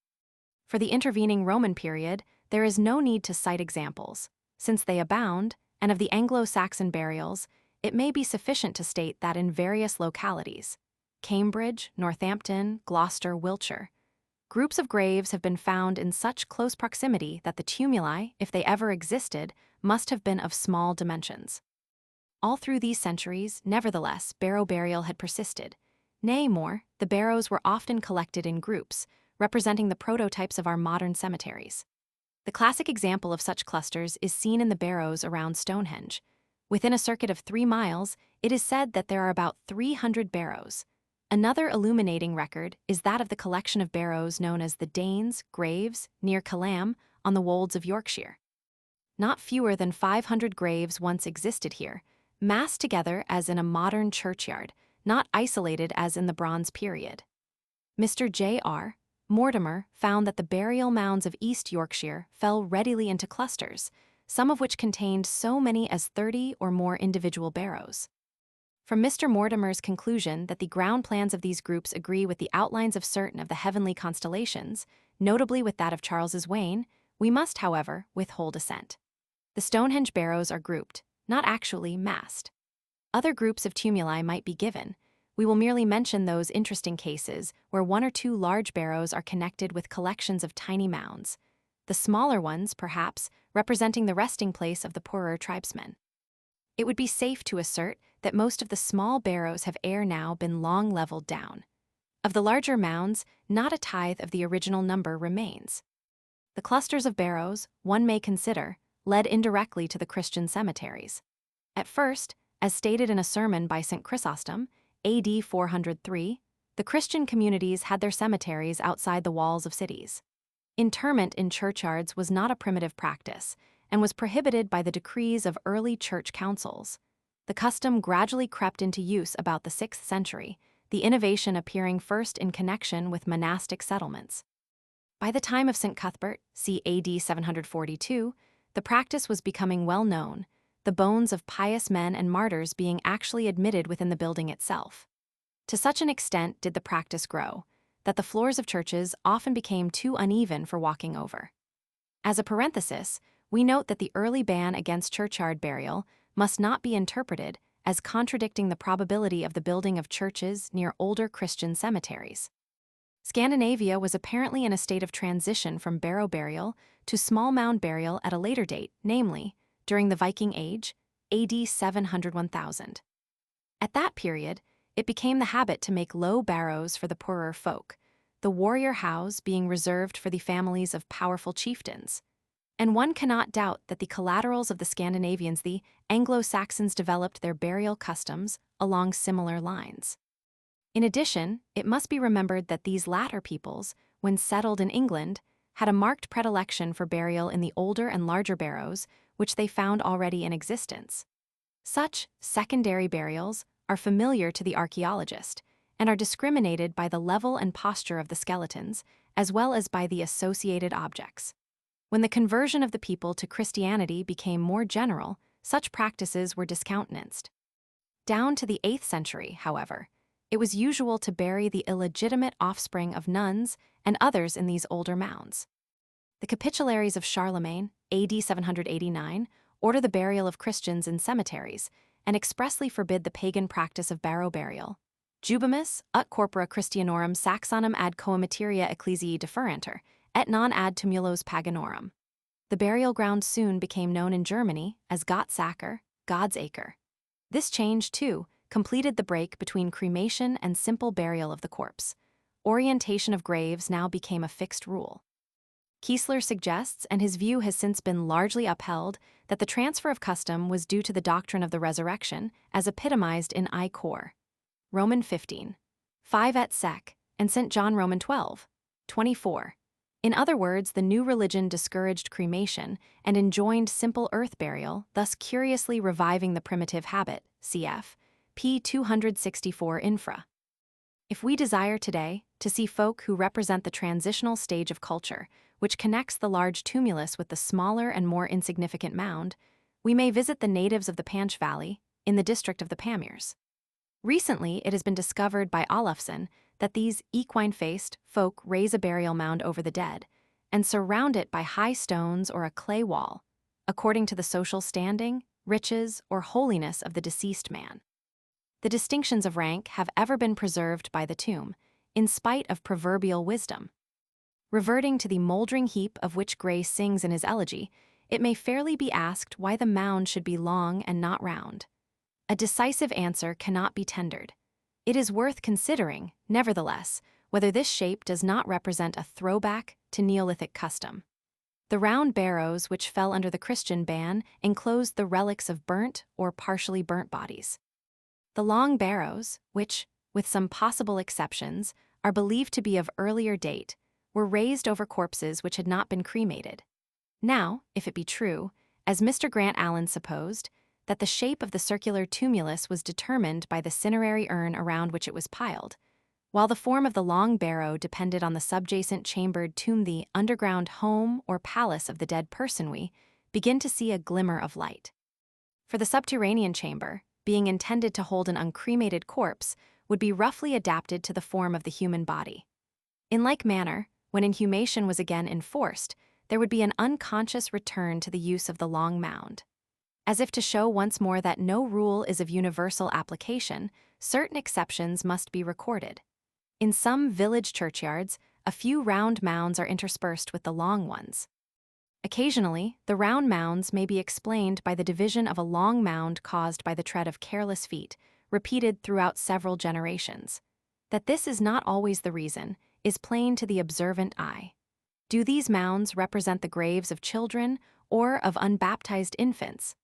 For the intervening Roman period, there is no need to cite examples, since they abound, and of the Anglo-Saxon burials, it may be sufficient to state that in various localities, Cambridge, Northampton, Gloucester, Wiltshire, groups of graves have been found in such close proximity that the tumuli, if they ever existed, must have been of small dimensions. All through these centuries, nevertheless, barrow burial had persisted. Nay, more, the barrows were often collected in groups, representing the prototypes of our modern cemeteries. The classic example of such clusters is seen in the barrows around Stonehenge. Within a circuit of 3 miles, it is said that there are about 300 barrows. Another illuminating record is that of the collection of barrows known as the Danes' graves near Callam on the wolds of Yorkshire. Not fewer than 500 graves once existed here, massed together as in a modern churchyard, not isolated as in the Bronze period. Mr. J.R. Mortimer found that the burial mounds of East Yorkshire fell readily into clusters, some of which contained so many as 30 or more individual barrows. From Mr. Mortimer's conclusion that the ground plans of these groups agree with the outlines of certain of the heavenly constellations, notably with that of Charles's Wain, we must, however, withhold assent. The Stonehenge barrows are grouped, not actually massed. Other groups of tumuli might be given. We will merely mention those interesting cases where 1 or 2 large barrows are connected with collections of tiny mounds, the smaller ones, perhaps, representing the resting place of the poorer tribesmen. It would be safe to assert that most of the small barrows have ere now been long leveled down. Of the larger mounds, not a tithe of the original number remains. The clusters of barrows, one may consider, led indirectly to the Christian cemeteries. At first, as stated in a sermon by St. Chrysostom, AD 403, the Christian communities had their cemeteries outside the walls of cities. Interment in churchyards was not a primitive practice, and was prohibited by the decrees of early church councils. The custom gradually crept into use about the 6th century, the innovation appearing first in connection with monastic settlements. By the time of St. Cuthbert, c. AD 742, the practice was becoming well known, the bones of pious men and martyrs being actually admitted within the building itself. To such an extent did the practice grow, that the floors of churches often became too uneven for walking over. As a parenthesis, we note that the early ban against churchyard burial must not be interpreted as contradicting the probability of the building of churches near older Christian cemeteries. Scandinavia was apparently in a state of transition from barrow burial to small mound burial at a later date, namely, during the Viking Age, AD 700–1000. At that period, it became the habit to make low barrows for the poorer folk, the warrior house being reserved for the families of powerful chieftains. And one cannot doubt that the collaterals of the Scandinavians, the Anglo-Saxons, developed their burial customs along similar lines. In addition, it must be remembered that these latter peoples, when settled in England, had a marked predilection for burial in the older and larger barrows, which they found already in existence. Such secondary burials are familiar to the archaeologist and are discriminated by the level and posture of the skeletons, as well as by the associated objects. When the conversion of the people to Christianity became more general, such practices were discountenanced. Down to the 8th century, however, it was usual to bury the illegitimate offspring of nuns and others in these older mounds. The Capitularies of Charlemagne, AD 789, order the burial of Christians in cemeteries and expressly forbid the pagan practice of barrow burial. Jubimus, ut corpora Christianorum Saxonum ad coimateria ecclesiae deferantur, et non ad tumulos paganorum. The burial ground soon became known in Germany as Gottsacker, God's Acre. This change, too, completed the break between cremation and simple burial of the corpse. Orientation of graves now became a fixed rule. Kiesler suggests, and his view has since been largely upheld, that the transfer of custom was due to the doctrine of the resurrection, as epitomized in I Cor. Roman 15, 5 et sec, and St. John Roman 12, 24. In other words, the new religion discouraged cremation and enjoined simple earth burial, thus curiously reviving the primitive habit, cf. p. 264 infra. If we desire today to see folk who represent the transitional stage of culture, which connects the large tumulus with the smaller and more insignificant mound, we may visit the natives of the Panch Valley, in the district of the Pamirs. Recently, it has been discovered by Olafsson that these equine-faced folk raise a burial mound over the dead and surround it by high stones or a clay wall, according to the social standing, riches, or holiness of the deceased man. The distinctions of rank have ever been preserved by the tomb, in spite of proverbial wisdom. Reverting to the mouldering heap of which Gray sings in his elegy, it may fairly be asked why the mound should be long and not round. A decisive answer cannot be tendered. It is worth considering, nevertheless, whether this shape does not represent a throwback to Neolithic custom. The round barrows which fell under the Christian ban enclosed the relics of burnt or partially burnt bodies. The long barrows, which, with some possible exceptions, are believed to be of earlier date, were raised over corpses which had not been cremated. Now, if it be true, as Mr. Grant Allen supposed, that the shape of the circular tumulus was determined by the cinerary urn around which it was piled, while the form of the long barrow depended on the subjacent chambered tomb, the underground home or palace of the dead person, we begin to see a glimmer of light. For the subterranean chamber, being intended to hold an uncremated corpse, would be roughly adapted to the form of the human body. In like manner, when inhumation was again enforced, there would be an unconscious return to the use of the long mound. As if to show once more that no rule is of universal application, certain exceptions must be recorded. In some village churchyards, a few round mounds are interspersed with the long ones. Occasionally, the round mounds may be explained by the division of a long mound caused by the tread of careless feet, repeated throughout several generations. That this is not always the reason is plain to the observant eye. Do these mounds represent the graves of children or of unbaptized infants?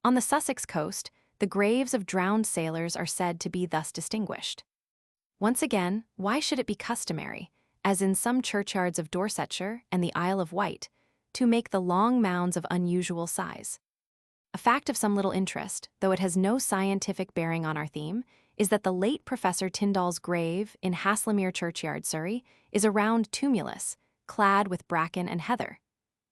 On the Sussex coast, the graves of drowned sailors are said to be thus distinguished. Once again, why should it be customary, as in some churchyards of Dorsetshire and the Isle of Wight, to make the long mounds of unusual size? A fact of some little interest, though it has no scientific bearing on our theme, is that the late Professor Tyndall's grave in Haslemere Churchyard, Surrey, is a round tumulus, clad with bracken and heather.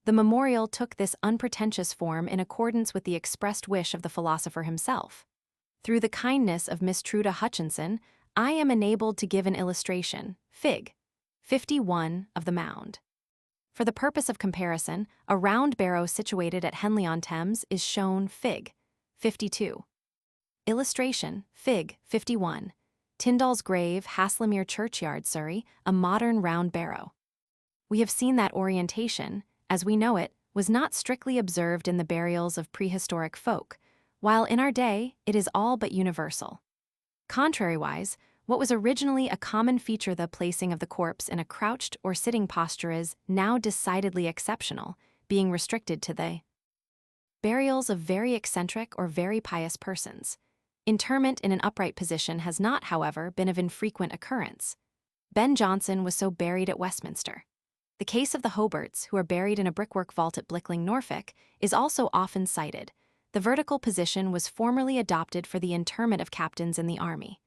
The memorial took this unpretentious form in accordance with the expressed wish of the philosopher himself. Through the kindness of Miss Truda Hutchinson, I am enabled to give an illustration, Fig. 51, of the mound. For the purpose of comparison, a round barrow situated at Henley-on-Thames is shown Fig. 52. Illustration, Fig. 51. Tyndall's grave, Haslemere Churchyard, Surrey, a modern round barrow. We have seen that orientation, as we know it, was not strictly observed in the burials of prehistoric folk, while in our day it is all but universal. Contrariwise, what was originally a common feature, the placing of the corpse in a crouched or sitting posture, is now decidedly exceptional, being restricted to the burials of very eccentric or very pious persons. Interment in an upright position has not, however, been of infrequent occurrence. Ben Jonson was so buried at Westminster. The case of the Hobarts, who are buried in a brickwork vault at Blickling, Norfolk, is also often cited. The vertical position was formerly adopted for the interment of captains in the army.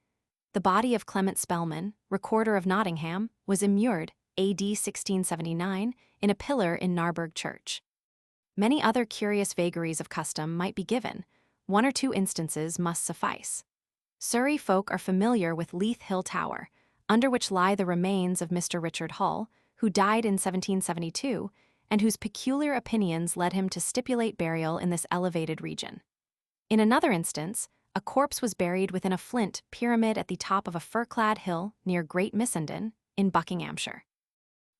The body of Clement Spelman, recorder of Nottingham, was immured, A.D. 1679, in a pillar in Narberg Church. Many other curious vagaries of custom might be given. One or two instances must suffice. Surrey folk are familiar with Leith Hill Tower, under which lie the remains of Mr. Richard Hull, who died in 1772, and whose peculiar opinions led him to stipulate burial in this elevated region. In another instance, a corpse was buried within a flint pyramid at the top of a fir-clad hill near Great Missenden, in Buckinghamshire.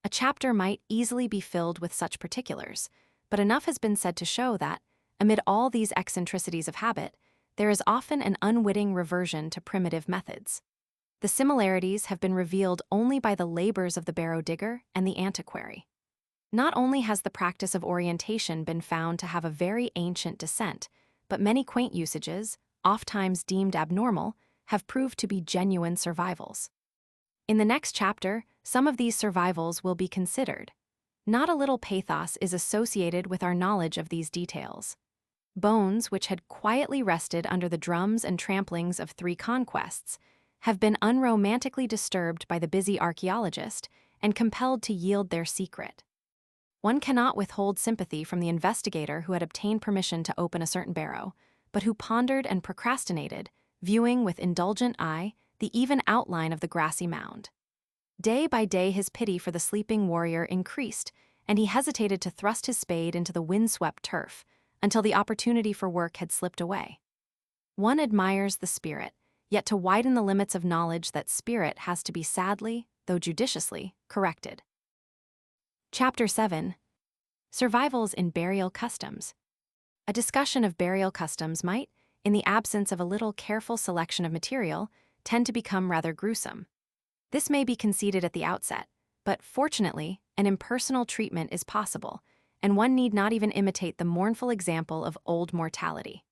A chapter might easily be filled with such particulars, but enough has been said to show that, amid all these eccentricities of habit, there is often an unwitting reversion to primitive methods. The similarities have been revealed only by the labors of the barrow digger and the antiquary. Not only has the practice of orientation been found to have a very ancient descent, but many quaint usages, ofttimes deemed abnormal, have proved to be genuine survivals. In the next chapter, some of these survivals will be considered. Not a little pathos is associated with our knowledge of these details. Bones which had quietly rested under the drums and tramplings of 3 conquests have been unromantically disturbed by the busy archaeologist and compelled to yield their secret. One cannot withhold sympathy from the investigator who had obtained permission to open a certain barrow, but who pondered and procrastinated, viewing with indulgent eye the even outline of the grassy mound. Day by day his pity for the sleeping warrior increased, and he hesitated to thrust his spade into the wind-swept turf until the opportunity for work had slipped away. One admires the spirit, yet to widen the limits of knowledge, that spirit has to be sadly, though judiciously, corrected. Chapter 7. Survivals in Burial Customs. A discussion of burial customs might, in the absence of a little careful selection of material, tend to become rather gruesome. This may be conceded at the outset, but fortunately, an impersonal treatment is possible, and one need not even imitate the mournful example of old mortality.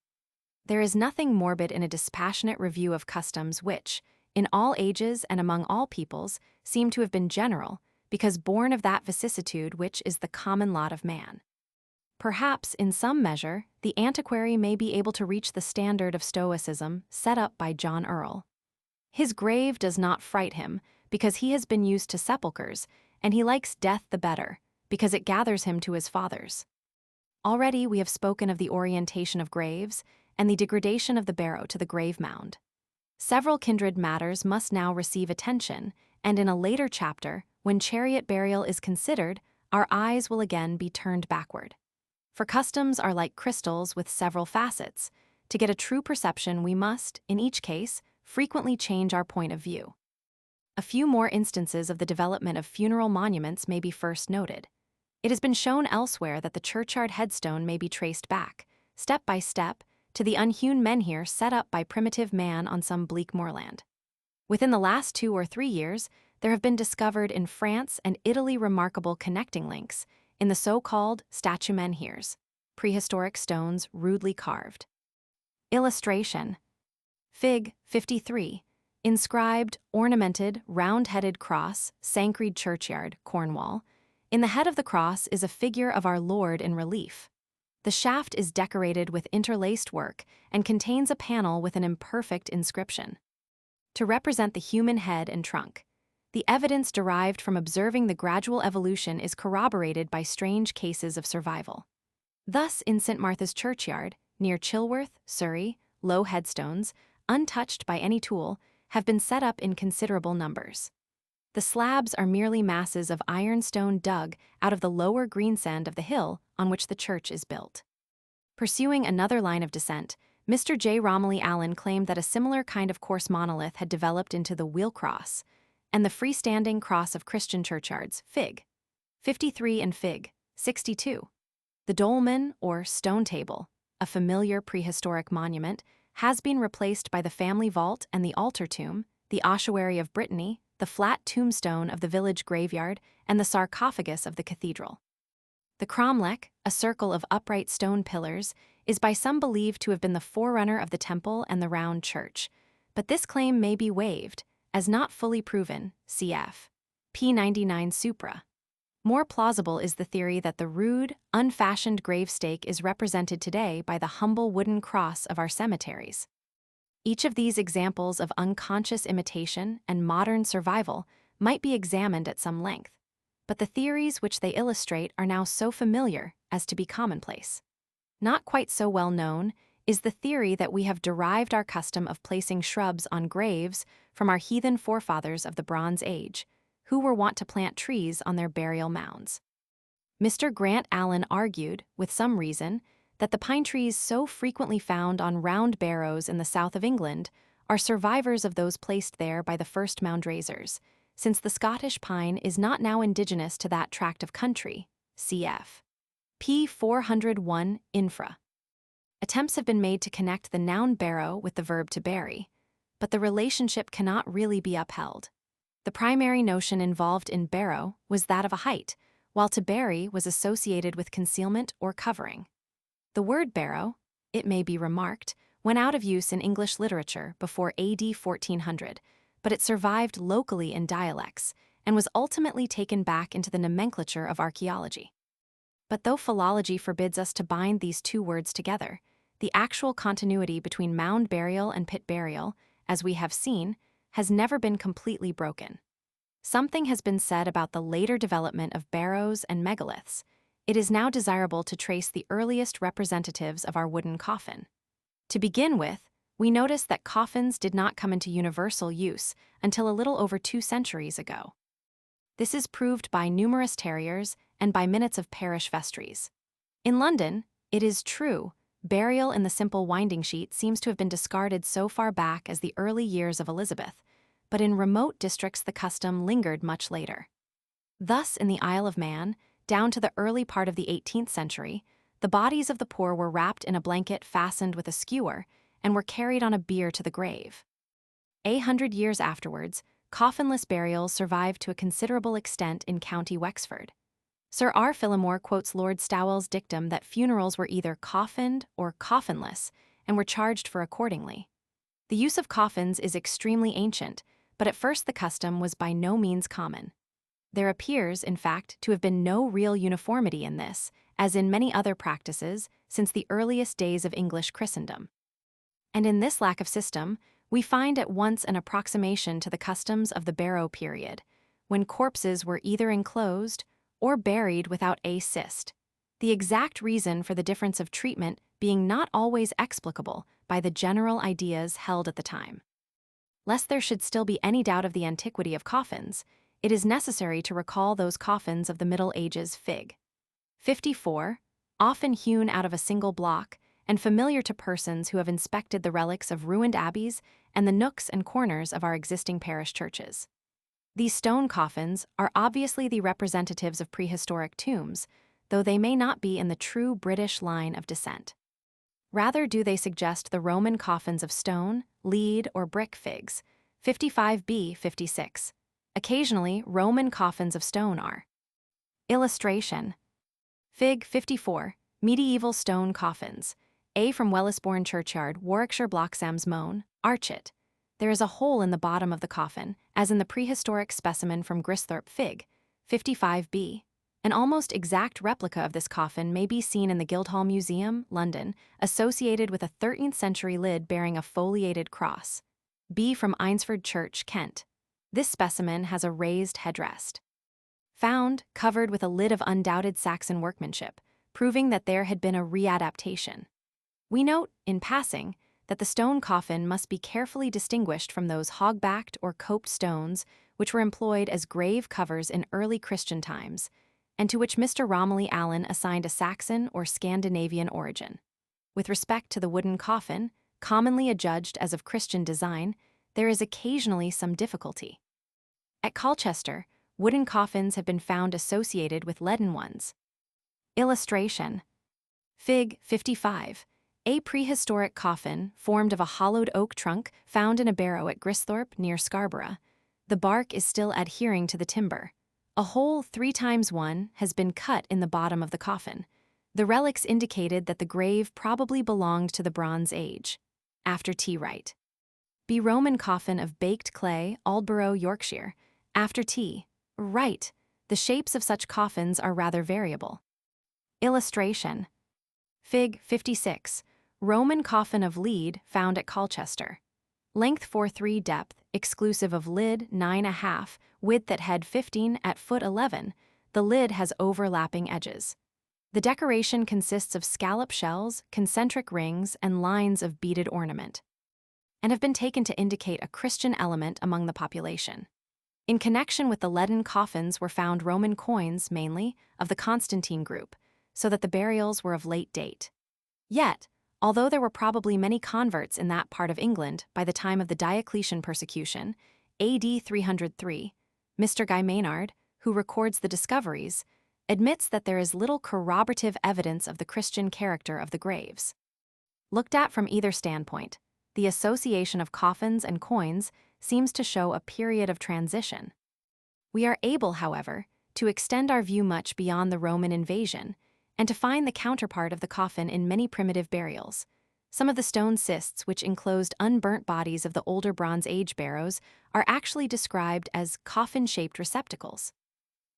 There is nothing morbid in a dispassionate review of customs which, in all ages and among all peoples, seem to have been general, because born of that vicissitude which is the common lot of man. Perhaps, in some measure, the antiquary may be able to reach the standard of Stoicism set up by John Earle. His grave does not fright him, because he has been used to sepulchres, and he likes death the better, because it gathers him to his fathers. Already we have spoken of the orientation of graves, and the degradation of the barrow to the grave mound. Several kindred matters must now receive attention, and in a later chapter, when chariot burial is considered, our eyes will again be turned backward. For customs are like crystals with several facets. To get a true perception, we must, in each case, frequently change our point of view. A few more instances of the development of funeral monuments may be first noted. It has been shown elsewhere that the churchyard headstone may be traced back, step by step, to the unhewn menhir set up by primitive man on some bleak moorland. Within the last 2 or 3 years, there have been discovered in France and Italy remarkable connecting links in the so-called statue menhirs, prehistoric stones rudely carved. Illustration. Fig. 53. Inscribed, ornamented, round-headed cross, Sancreed Churchyard, Cornwall. In the head of the cross is a figure of our Lord in relief. The shaft is decorated with interlaced work and contains a panel with an imperfect inscription to represent the human head and trunk. The evidence derived from observing the gradual evolution is corroborated by strange cases of survival. Thus, in St. Martha's Churchyard, near Chilworth, Surrey, low headstones, untouched by any tool, have been set up in considerable numbers. The slabs are merely masses of ironstone dug out of the lower greensand of the hill on which the church is built. Pursuing another line of descent, Mr. J. Romilly Allen claimed that a similar kind of coarse monolith had developed into the wheel cross and the freestanding cross of Christian churchyards, Fig. 53 and Fig. 62. The dolmen, or stone table, a familiar prehistoric monument, has been replaced by the family vault and the altar tomb, the ossuary of Brittany, the flat tombstone of the village graveyard, and the sarcophagus of the cathedral. The cromlech, a circle of upright stone pillars, is by some believed to have been the forerunner of the temple and the round church, but this claim may be waived, as not fully proven, cf. p99 supra. More plausible is the theory that the rude, unfashioned gravestake is represented today by the humble wooden cross of our cemeteries. Each of these examples of unconscious imitation and modern survival might be examined at some length, but the theories which they illustrate are now so familiar as to be commonplace. Not quite so well known is the theory that we have derived our custom of placing shrubs on graves from our heathen forefathers of the Bronze Age, who were wont to plant trees on their burial mounds. Mr. Grant Allen argued, with some reason, that the pine trees so frequently found on round barrows in the south of England are survivors of those placed there by the first mound raisers, since the Scottish pine is not now indigenous to that tract of country, cf. p. 401 infra. Attempts have been made to connect the noun barrow with the verb to bury, but the relationship cannot really be upheld. The primary notion involved in barrow was that of a height, while to bury was associated with concealment or covering. The word barrow, it may be remarked, went out of use in English literature before AD 1400, but it survived locally in dialects and was ultimately taken back into the nomenclature of archaeology. But though philology forbids us to bind these two words together, the actual continuity between mound burial and pit burial, as we have seen, has never been completely broken. Something has been said about the later development of barrows and megaliths. It is now desirable to trace the earliest representatives of our wooden coffin. To begin with, we notice that coffins did not come into universal use until a little over 2 centuries ago. This is proved by numerous terriers and by minutes of parish vestries. In London, it is true, burial in the simple winding sheet seems to have been discarded so far back as the early years of Elizabeth, but in remote districts the custom lingered much later. Thus, in the Isle of Man, down to the early part of the 18th century, the bodies of the poor were wrapped in a blanket fastened with a skewer and were carried on a bier to the grave. 100 years afterwards, coffinless burials survived to a considerable extent in County Wexford. Sir R. Phillimore quotes Lord Stowell's dictum that funerals were either coffined or coffinless and were charged for accordingly. The use of coffins is extremely ancient, but at first the custom was by no means common. There appears, in fact, to have been no real uniformity in this, as in many other practices, since the earliest days of English Christendom. And in this lack of system, we find at once an approximation to the customs of the barrow period, when corpses were either enclosed or buried without a cyst, the exact reason for the difference of treatment being not always explicable by the general ideas held at the time. Lest there should still be any doubt of the antiquity of coffins, it is necessary to recall those coffins of the Middle Ages Fig. 54, often hewn out of a single block, and familiar to persons who have inspected the relics of ruined abbeys and the nooks and corners of our existing parish churches. These stone coffins are obviously the representatives of prehistoric tombs, though they may not be in the true British line of descent. Rather do they suggest the Roman coffins of stone, lead, or brick figs, 55b, 56. Occasionally, Roman coffins of stone are. Illustration. Fig. 54, medieval stone coffins. A from Wellisbourne Churchyard, Warwickshire Bloxham's Moan, Archet. There is a hole in the bottom of the coffin, as in the prehistoric specimen from Gristhorpe Fig. 55b. An almost exact replica of this coffin may be seen in the Guildhall Museum, London, associated with a 13th century lid bearing a foliated cross. B from Eynsford Church, Kent. This specimen has a raised headrest. Found covered with a lid of undoubted Saxon workmanship, proving that there had been a readaptation. We note, in passing, that the stone coffin must be carefully distinguished from those hog-backed or coped stones which were employed as grave covers in early Christian times, and to which Mr. Romilly Allen assigned a Saxon or Scandinavian origin. With respect to the wooden coffin, commonly adjudged as of Christian design, there is occasionally some difficulty. At Colchester, wooden coffins have been found associated with leaden ones. Illustration. Fig. 55. A prehistoric coffin formed of a hollowed oak trunk found in a barrow at Gristhorpe near Scarborough. The bark is still adhering to the timber. A hole 3 times 1 has been cut in the bottom of the coffin. The relics indicated that the grave probably belonged to the Bronze Age. After T. Wright. B. Roman coffin of baked clay, Aldborough, Yorkshire. After T. Wright. The shapes of such coffins are rather variable. Illustration. Fig. 56. Roman coffin of lead found at Colchester. Length 4.3, depth, exclusive of lid 9.5, width at head 15 at foot 11. The lid has overlapping edges. The decoration consists of scallop shells, concentric rings, and lines of beaded ornament, and have been taken to indicate a Christian element among the population. In connection with the leaden coffins were found Roman coins, mainly, of the Constantine group, so that the burials were of late date. Yet, although there were probably many converts in that part of England by the time of the Diocletian persecution, AD 303, Mr. Guy Maynard, who records the discoveries, admits that there is little corroborative evidence of the Christian character of the graves. Looked at from either standpoint, the association of coffins and coins seems to show a period of transition. We are able, however, to extend our view much beyond the Roman invasion, and to find the counterpart of the coffin in many primitive burials. Some of the stone cists which enclosed unburnt bodies of the older Bronze Age barrows are actually described as coffin-shaped receptacles.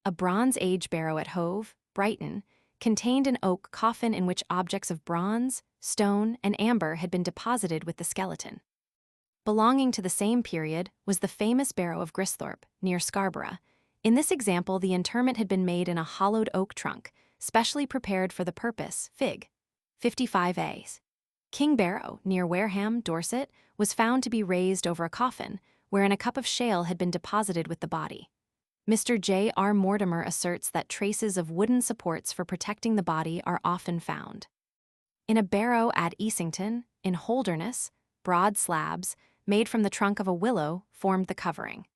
A Bronze Age barrow at Hove, Brighton, contained an oak coffin in which objects of bronze, stone, and amber had been deposited with the skeleton. Belonging to the same period was the famous barrow of Gristhorpe, near Scarborough. In this example, the interment had been made in a hollowed oak trunk, specially prepared for the purpose. Fig. 55a. King Barrow, near Wareham, Dorset, was found to be raised over a coffin, wherein a cup of shale had been deposited with the body. Mr. J. R. Mortimer asserts that traces of wooden supports for protecting the body are often found. In a barrow at Easington, in Holderness, broad slabs, made from the trunk of a willow, formed the covering.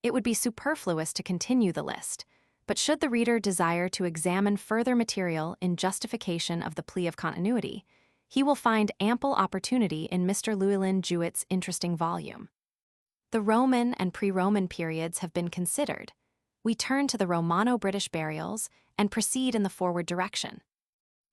It would be superfluous to continue the list, but should the reader desire to examine further material in justification of the plea of continuity, he will find ample opportunity in Mr. Llewellyn Jewett's interesting volume. The Roman and pre-Roman periods have been considered. We turn to the Romano-British burials and proceed in the forward direction.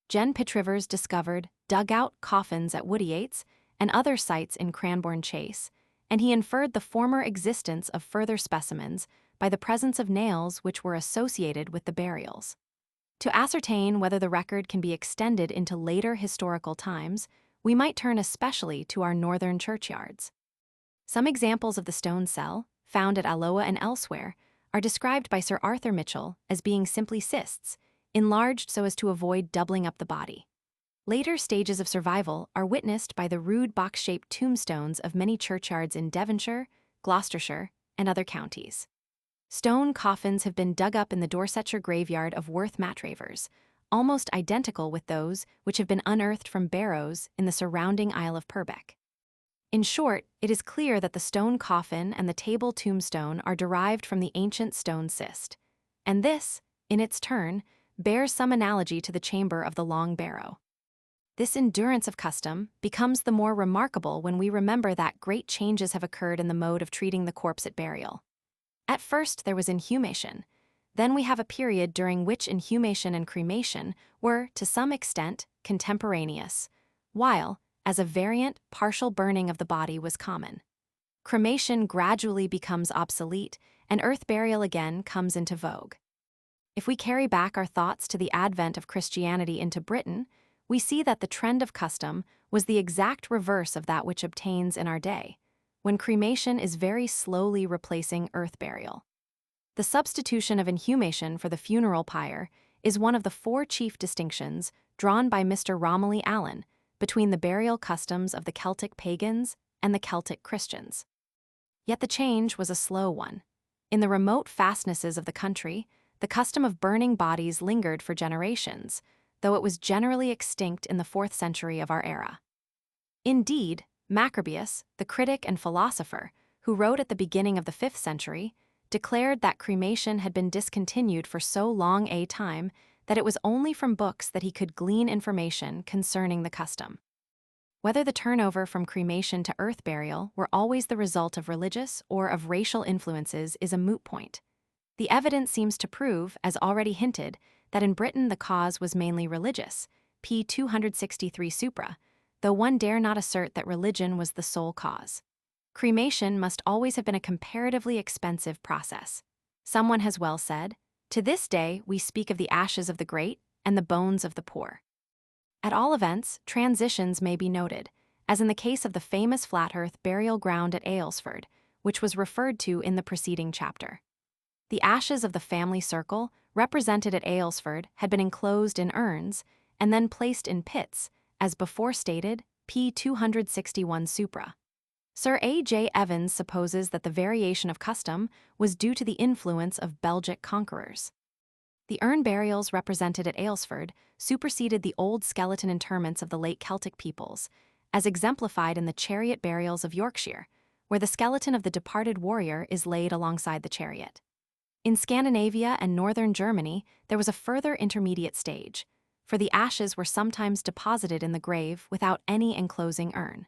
Gen Pitrivers discovered dug-out coffins at Woodyates and other sites in Cranbourne Chase, and he inferred the former existence of further specimens by the presence of nails which were associated with the burials. To ascertain whether the record can be extended into later historical times, we might turn especially to our northern churchyards. Some examples of the stone cell, found at Alloa and elsewhere, are described by Sir Arthur Mitchell as being simply cysts, enlarged so as to avoid doubling up the body. Later stages of survival are witnessed by the rude box-shaped tombstones of many churchyards in Devonshire, Gloucestershire, and other counties. Stone coffins have been dug up in the Dorsetshire graveyard of Worth Matravers, almost identical with those which have been unearthed from barrows in the surrounding Isle of Purbeck. In short, it is clear that the stone coffin and the table tombstone are derived from the ancient stone cist, and this, in its turn, bears some analogy to the chamber of the long barrow. This endurance of custom becomes the more remarkable when we remember that great changes have occurred in the mode of treating the corpse at burial. At first there was inhumation. Then we have a period during which inhumation and cremation were, to some extent, contemporaneous, while, as a variant, partial burning of the body was common. Cremation gradually becomes obsolete, and earth burial again comes into vogue. If we carry back our thoughts to the advent of Christianity into Britain, we see that the trend of custom was the exact reverse of that which obtains in our day. when cremation is very slowly replacing earth burial. The substitution of inhumation for the funeral pyre is one of the four chief distinctions drawn by Mr. Romilly Allen between the burial customs of the Celtic pagans and the Celtic Christians. Yet the change was a slow one. In the remote fastnesses of the country, the custom of burning bodies lingered for generations, though it was generally extinct in the 4th century of our era. Indeed, Macrobius, the critic and philosopher, who wrote at the beginning of the 5th century, declared that cremation had been discontinued for so long a time that it was only from books that he could glean information concerning the custom. Whether the turnover from cremation to earth burial were always the result of religious or of racial influences is a moot point. The evidence seems to prove, as already hinted, that in Britain the cause was mainly religious, p. 263 supra, though one dare not assert that religion was the sole cause. Cremation must always have been a comparatively expensive process. Someone has well said, "To this day we speak of the ashes of the great and the bones of the poor." At all events, transitions may be noted, as in the case of the famous flat earth burial ground at Aylesford, which was referred to in the preceding chapter. The ashes of the family circle, represented at Aylesford, had been enclosed in urns and then placed in pits, as before stated, p. 261 supra. Sir A. J. Evans supposes that the variation of custom was due to the influence of Belgic conquerors. The urn burials represented at Aylesford superseded the old skeleton interments of the late Celtic peoples, as exemplified in the chariot burials of Yorkshire, where the skeleton of the departed warrior is laid alongside the chariot. In Scandinavia and northern Germany, there was a further intermediate stage, for the ashes were sometimes deposited in the grave without any enclosing urn.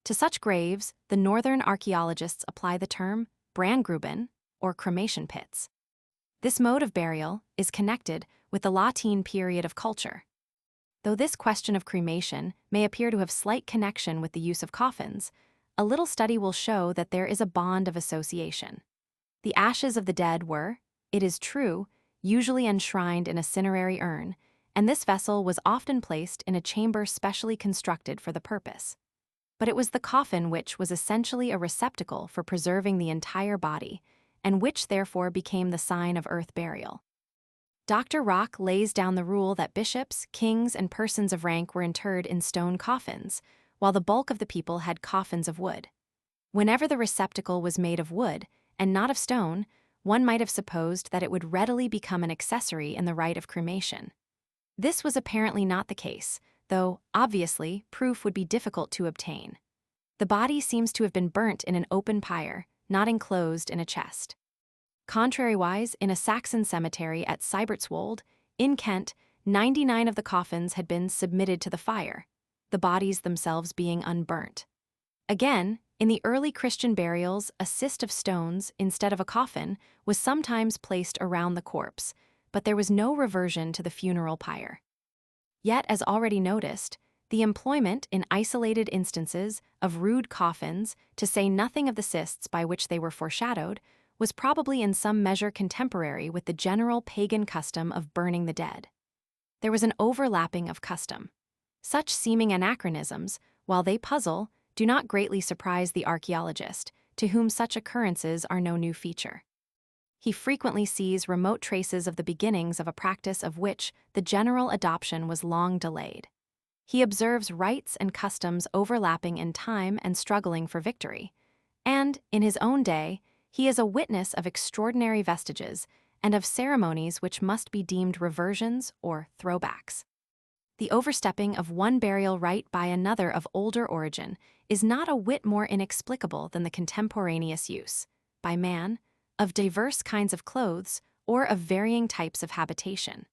To such graves, the northern archaeologists apply the term brandgruben, or cremation pits. This mode of burial is connected with the Latine period of culture. Though this question of cremation may appear to have slight connection with the use of coffins, a little study will show that there is a bond of association. The ashes of the dead were, it is true, usually enshrined in a cinerary urn, and this vessel was often placed in a chamber specially constructed for the purpose. But it was the coffin which was essentially a receptacle for preserving the entire body, and which therefore became the sign of earth burial. Dr. Rock lays down the rule that bishops, kings, and persons of rank were interred in stone coffins, while the bulk of the people had coffins of wood. Whenever the receptacle was made of wood, and not of stone, one might have supposed that it would readily become an accessory in the rite of cremation. This was apparently not the case, though, obviously, proof would be difficult to obtain. The body seems to have been burnt in an open pyre, not enclosed in a chest. Contrariwise, in a Saxon cemetery at Seibertswold, in Kent, 99 of the coffins had been submitted to the fire, the bodies themselves being unburnt. Again, in the early Christian burials, a cist of stones, instead of a coffin, was sometimes placed around the corpse, but there was no reversion to the funeral pyre. Yet, as already noticed, the employment in isolated instances of rude coffins, to say nothing of the cists by which they were foreshadowed, was probably in some measure contemporary with the general pagan custom of burning the dead. There was an overlapping of custom. Such seeming anachronisms, while they puzzle, do not greatly surprise the archaeologist, to whom such occurrences are no new feature. He frequently sees remote traces of the beginnings of a practice of which the general adoption was long delayed. He observes rites and customs overlapping in time and struggling for victory, and, in his own day, he is a witness of extraordinary vestiges and of ceremonies which must be deemed reversions or throwbacks. The overstepping of one burial rite by another of older origin is not a whit more inexplicable than the contemporaneous use, by man, of diverse kinds of clothes or of varying types of habitation.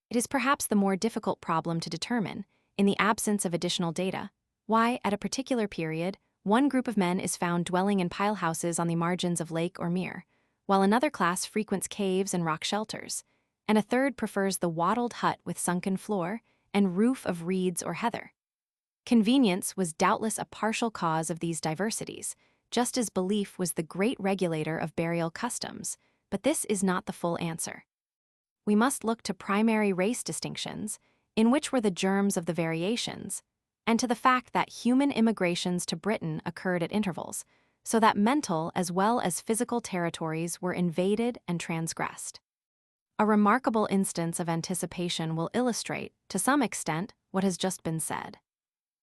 It is perhaps the more difficult problem to determine, in the absence of additional data, why, at a particular period, one group of men is found dwelling in pile houses on the margins of lake or mere, while another class frequents caves and rock shelters, and a third prefers the wattled hut with sunken floor and roof of reeds or heather. Convenience was doubtless a partial cause of these diversities, just as belief was the great regulator of burial customs, but this is not the full answer. We must look to primary race distinctions, in which were the germs of the variations, and to the fact that human immigrations to Britain occurred at intervals, so that mental as well as physical territories were invaded and transgressed. A remarkable instance of anticipation will illustrate, to some extent, what has just been said.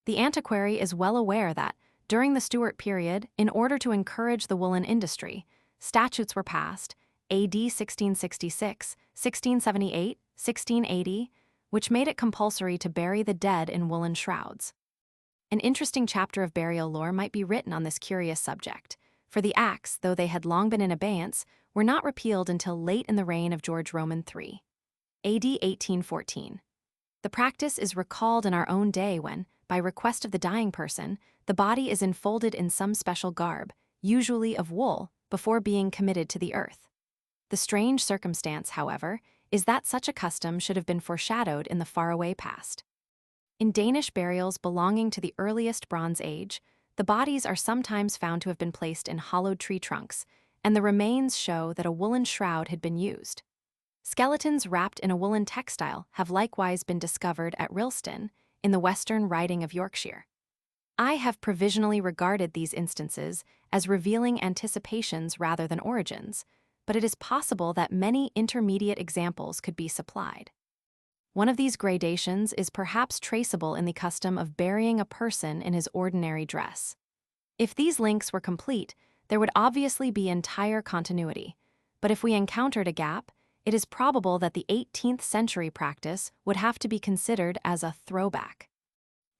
The antiquary is well aware that, during the Stuart period, in order to encourage the woolen industry, statutes were passed, AD 1666, 1678, 1680, which made it compulsory to bury the dead in woolen shrouds. An interesting chapter of burial lore might be written on this curious subject, for the acts, though they had long been in abeyance, were not repealed until late in the reign of George Roman III, AD 1814. The practice is recalled in our own day when, by request of the dying person, the body is enfolded in some special garb, usually of wool, before being committed to the earth. The strange circumstance, however, is that such a custom should have been foreshadowed in the faraway past. In Danish burials belonging to the earliest Bronze Age, the bodies are sometimes found to have been placed in hollowed tree trunks, and the remains show that a woolen shroud had been used. Skeletons wrapped in a woolen textile have likewise been discovered at Rilston, in the Western Riding of Yorkshire. I have provisionally regarded these instances as revealing anticipations rather than origins, but it is possible that many intermediate examples could be supplied. One of these gradations is perhaps traceable in the custom of burying a person in his ordinary dress. If these links were complete, there would obviously be entire continuity, but if we encountered a gap, it is probable that the 18th century practice would have to be considered as a throwback.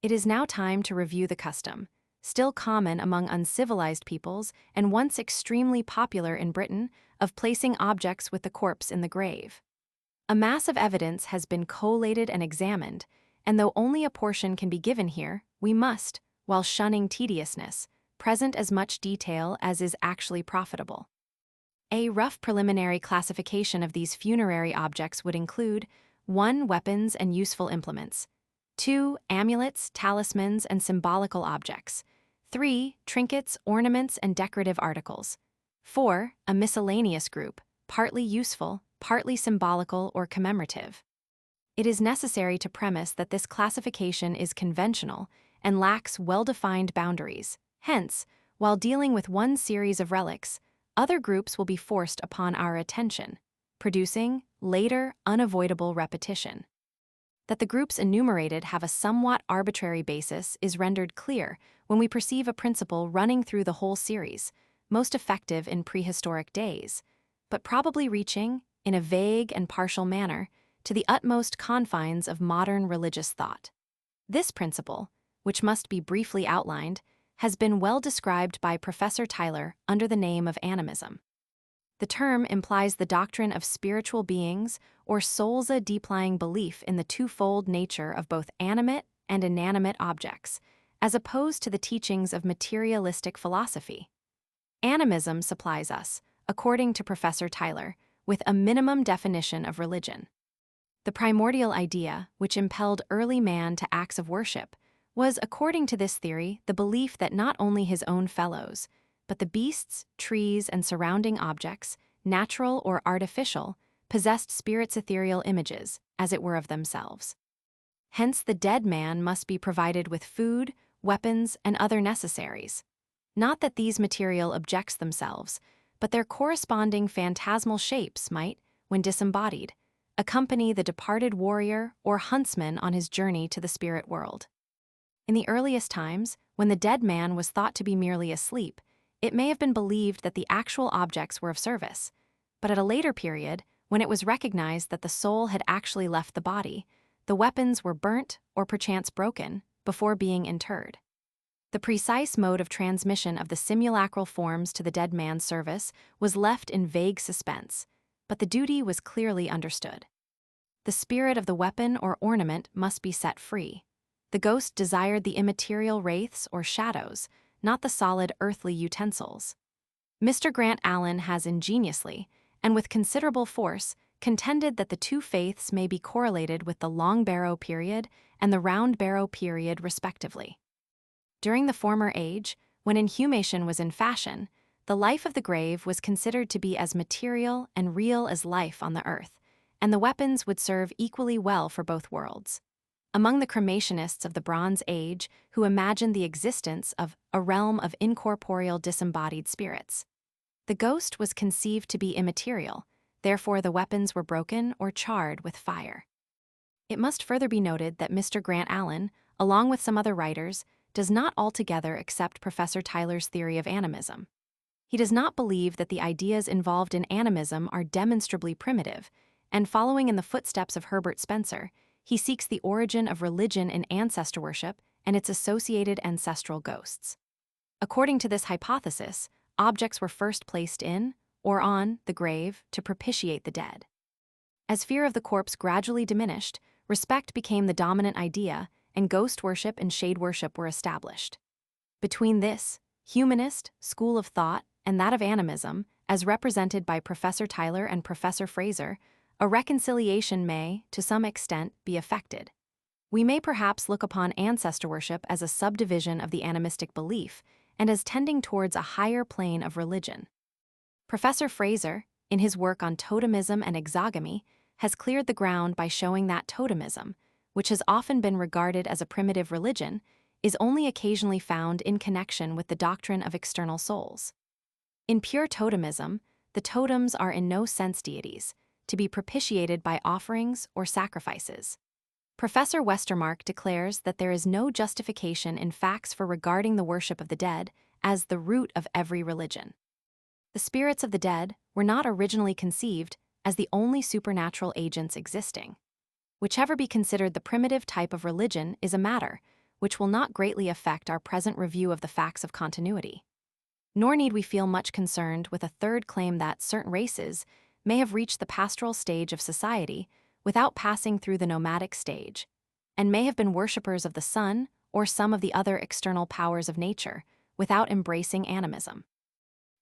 It is now time to review the custom, still common among uncivilized peoples and once extremely popular in Britain, of placing objects with the corpse in the grave. A mass of evidence has been collated and examined, and though only a portion can be given here, we must, while shunning tediousness, present as much detail as is actually profitable. A rough preliminary classification of these funerary objects would include 1. Weapons and useful implements, 2. Amulets, talismans, and symbolical objects, 3. Trinkets, ornaments, and decorative articles, 4. A miscellaneous group, partly useful, partly symbolical or commemorative. It is necessary to premise that this classification is conventional and lacks well-defined boundaries. Hence, while dealing with one series of relics, other groups will be forced upon our attention, producing, later, unavoidable repetition. That the groups enumerated have a somewhat arbitrary basis is rendered clear when we perceive a principle running through the whole series, most effective in prehistoric days, but probably reaching, in a vague and partial manner, to the utmost confines of modern religious thought. This principle, which must be briefly outlined, has been well described by Professor Tyler under the name of animism. The term implies the doctrine of spiritual beings or souls, a deeplying belief in the twofold nature of both animate and inanimate objects, as opposed to the teachings of materialistic philosophy. Animism supplies us, according to Professor Tyler, with a minimum definition of religion. The primordial idea, which impelled early man to acts of worship, was, according to this theory, the belief that not only his own fellows, but the beasts, trees, and surrounding objects, natural or artificial, possessed spirits' ethereal images, as it were of themselves. Hence, the dead man must be provided with food, weapons, and other necessaries. Not that these material objects themselves, but their corresponding phantasmal shapes might, when disembodied, accompany the departed warrior or huntsman on his journey to the spirit world. In the earliest times, when the dead man was thought to be merely asleep, it may have been believed that the actual objects were of service, but at a later period, when it was recognized that the soul had actually left the body, the weapons were burnt or perchance broken before being interred. The precise mode of transmission of the simulacral forms to the dead man's service was left in vague suspense, but the duty was clearly understood. The spirit of the weapon or ornament must be set free. The ghost desired the immaterial wraiths or shadows, not the solid earthly utensils. Mr. Grant Allen has ingeniously, and with considerable force, contended that the two faiths may be correlated with the long barrow period and the round barrow period respectively. During the former age, when inhumation was in fashion, the life of the grave was considered to be as material and real as life on the earth, and the weapons would serve equally well for both worlds. among the cremationists of the Bronze Age who imagined the existence of a realm of incorporeal disembodied spirits. The ghost was conceived to be immaterial, therefore the weapons were broken or charred with fire. It must further be noted that Mr. Grant Allen, along with some other writers, does not altogether accept Professor Tyler's theory of animism. He does not believe that the ideas involved in animism are demonstrably primitive, and following in the footsteps of Herbert Spencer, he seeks the origin of religion in ancestor worship and its associated ancestral ghosts. According to this hypothesis, objects were first placed in, or on, the grave to propitiate the dead. As fear of the corpse gradually diminished, respect became the dominant idea, and ghost worship and shade worship were established. Between this humanist school of thought and that of animism, as represented by Professor Tyler and Professor Fraser, a reconciliation may, to some extent, be effected. We may perhaps look upon ancestor worship as a subdivision of the animistic belief and as tending towards a higher plane of religion. Professor Fraser, in his work on totemism and exogamy, has cleared the ground by showing that totemism, which has often been regarded as a primitive religion, is only occasionally found in connection with the doctrine of external souls. In pure totemism, the totems are in no sense deities, to be propitiated by offerings or sacrifices. Professor Westermarck declares that there is no justification in facts for regarding the worship of the dead as the root of every religion. The spirits of the dead were not originally conceived as the only supernatural agents existing. Whichever be considered the primitive type of religion is a matter which will not greatly affect our present review of the facts of continuity. Nor need we feel much concerned with a third claim that certain races may have reached the pastoral stage of society without passing through the nomadic stage, and may have been worshippers of the sun or some of the other external powers of nature without embracing animism.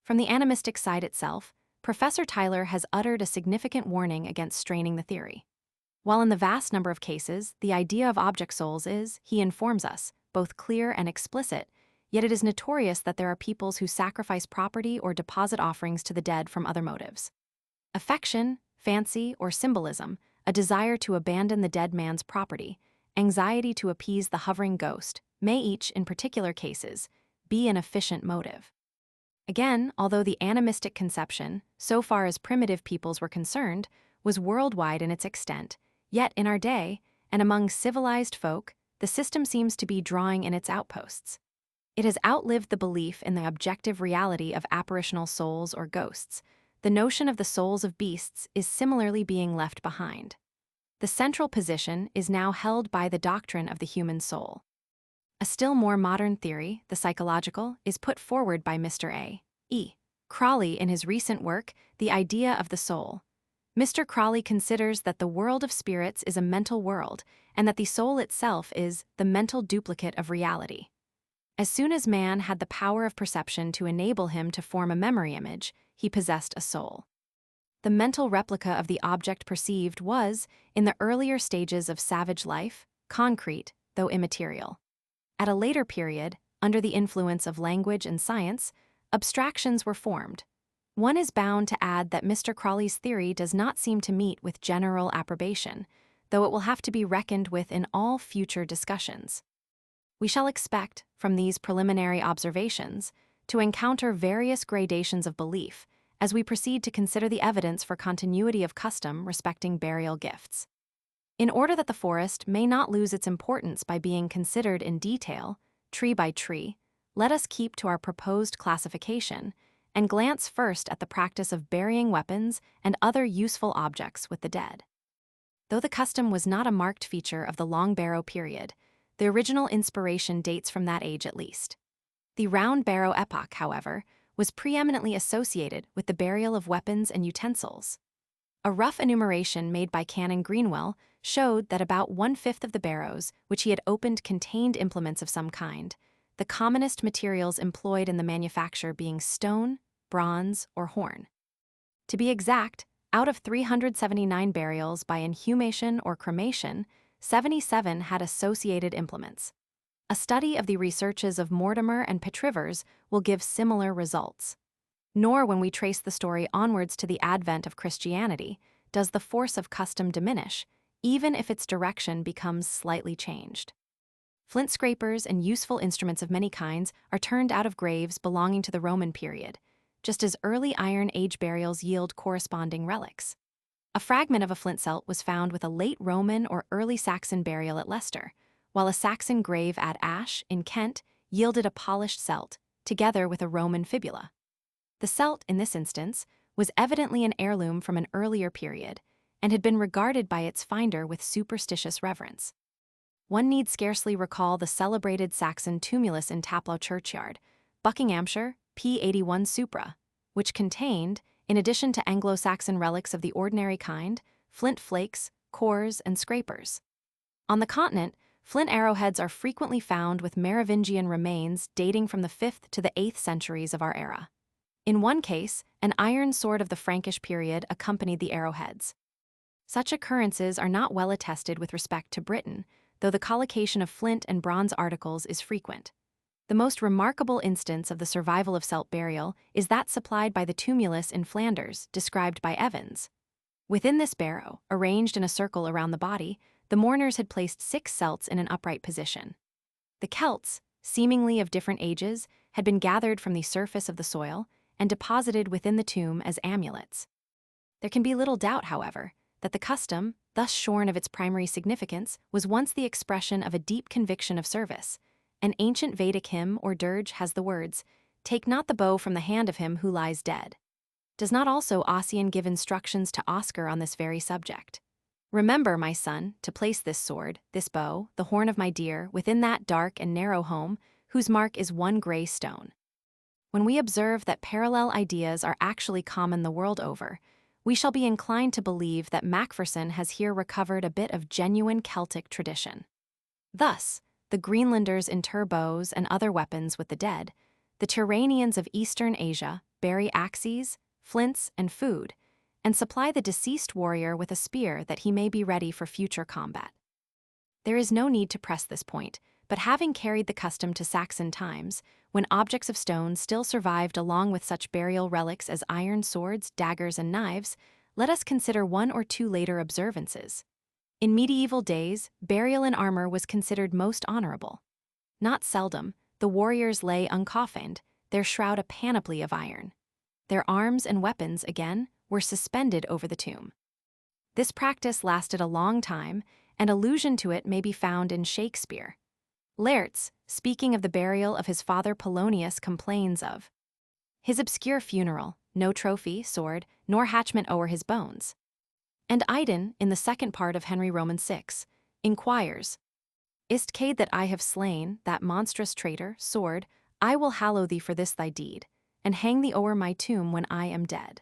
From the animistic side itself, Professor Tyler has uttered a significant warning against straining the theory. While in the vast number of cases, the idea of object souls is, he informs us, both clear and explicit, yet it is notorious that there are peoples who sacrifice property or deposit offerings to the dead from other motives. Affection, fancy, or symbolism, a desire to abandon the dead man's property, anxiety to appease the hovering ghost, may each, in particular cases, be an efficient motive. Again, although the animistic conception, so far as primitive peoples were concerned, was worldwide in its extent, yet in our day, and among civilized folk, the system seems to be drawing in its outposts. It has outlived the belief in the objective reality of apparitional souls or ghosts. The notion of the souls of beasts is similarly being left behind. The central position is now held by the doctrine of the human soul. A still more modern theory, the psychological, is put forward by Mr. A. E. Crawley in his recent work, The Idea of the Soul. Mr. Crawley considers that the world of spirits is a mental world, and that the soul itself is the mental duplicate of reality. As soon as man had the power of perception to enable him to form a memory image, he possessed a soul. The mental replica of the object perceived was, in the earlier stages of savage life, concrete, though immaterial. At a later period, under the influence of language and science, abstractions were formed. One is bound to add that Mr. Crawley's theory does not seem to meet with general approbation, though it will have to be reckoned with in all future discussions. We shall expect, from these preliminary observations, to encounter various gradations of belief as we proceed to consider the evidence for continuity of custom respecting burial gifts. In order that the forest may not lose its importance by being considered in detail, tree by tree, let us keep to our proposed classification and glance first at the practice of burying weapons and other useful objects with the dead. Though the custom was not a marked feature of the Long Barrow period, the original inspiration dates from that age at least. The Round Barrow epoch, however, was preeminently associated with the burial of weapons and utensils. A rough enumeration made by Canon Greenwell showed that about 1/5 of the barrows which he had opened contained implements of some kind, the commonest materials employed in the manufacture being stone, bronze, or horn. To be exact, out of 379 burials by inhumation or cremation, 77 had associated implements. A study of the researches of Mortimer and Petrivers will give similar results. Nor when we trace the story onwards to the advent of Christianity does the force of custom diminish, even if its direction becomes slightly changed. Flint scrapers and useful instruments of many kinds are turned out of graves belonging to the Roman period, just as early Iron Age burials yield corresponding relics. A fragment of a flint celt was found with a late Roman or early Saxon burial at Leicester, while a Saxon grave at Ash, in Kent, yielded a polished celt, together with a Roman fibula. The celt, in this instance, was evidently an heirloom from an earlier period, and had been regarded by its finder with superstitious reverence. One need scarcely recall the celebrated Saxon tumulus in Taplow churchyard, Buckinghamshire, P81 Supra, which contained, in addition to Anglo-Saxon relics of the ordinary kind, flint flakes, cores, and scrapers. On the continent, flint arrowheads are frequently found with Merovingian remains dating from the 5th to the 8th centuries of our era. In one case, an iron sword of the Frankish period accompanied the arrowheads. Such occurrences are not well attested with respect to Britain, though the collocation of flint and bronze articles is frequent. The most remarkable instance of the survival of celt burial is that supplied by the tumulus in Flanders, described by Evans. Within this barrow, arranged in a circle around the body, the mourners had placed 6 celts in an upright position. The celts, seemingly of different ages, had been gathered from the surface of the soil and deposited within the tomb as amulets. There can be little doubt, however, that the custom, thus shorn of its primary significance, was once the expression of a deep conviction of service. An ancient Vedic hymn or dirge has the words, "Take not the bow from the hand of him who lies dead." Does not also Ossian give instructions to Oscar on this very subject? "Remember, my son, to place this sword, this bow, the horn of my deer, within that dark and narrow home, whose mark is one grey stone." When we observe that parallel ideas are actually common the world over, we shall be inclined to believe that Macpherson has here recovered a bit of genuine Celtic tradition. Thus, the Greenlanders inter bows and other weapons with the dead, the Turanians of Eastern Asia bury axes, flints, and food, and supply the deceased warrior with a spear that he may be ready for future combat. There is no need to press this point, but having carried the custom to Saxon times, when objects of stone still survived along with such burial relics as iron swords, daggers, and knives, let us consider one or two later observances. In medieval days, burial in armor was considered most honorable. Not seldom, the warriors lay uncoffined, their shroud a panoply of iron. Their arms and weapons, again, were suspended over the tomb. This practice lasted a long time, and allusion to it may be found in Shakespeare. Laertes, speaking of the burial of his father Polonius, complains of his obscure funeral, no trophy, sword, nor hatchment o'er his bones. And Aiden, in the second part of Henry Roman 6, inquires, "Is't cade that I have slain, that monstrous traitor, sword, I will hallow thee for this thy deed, and hang thee o'er my tomb when I am dead."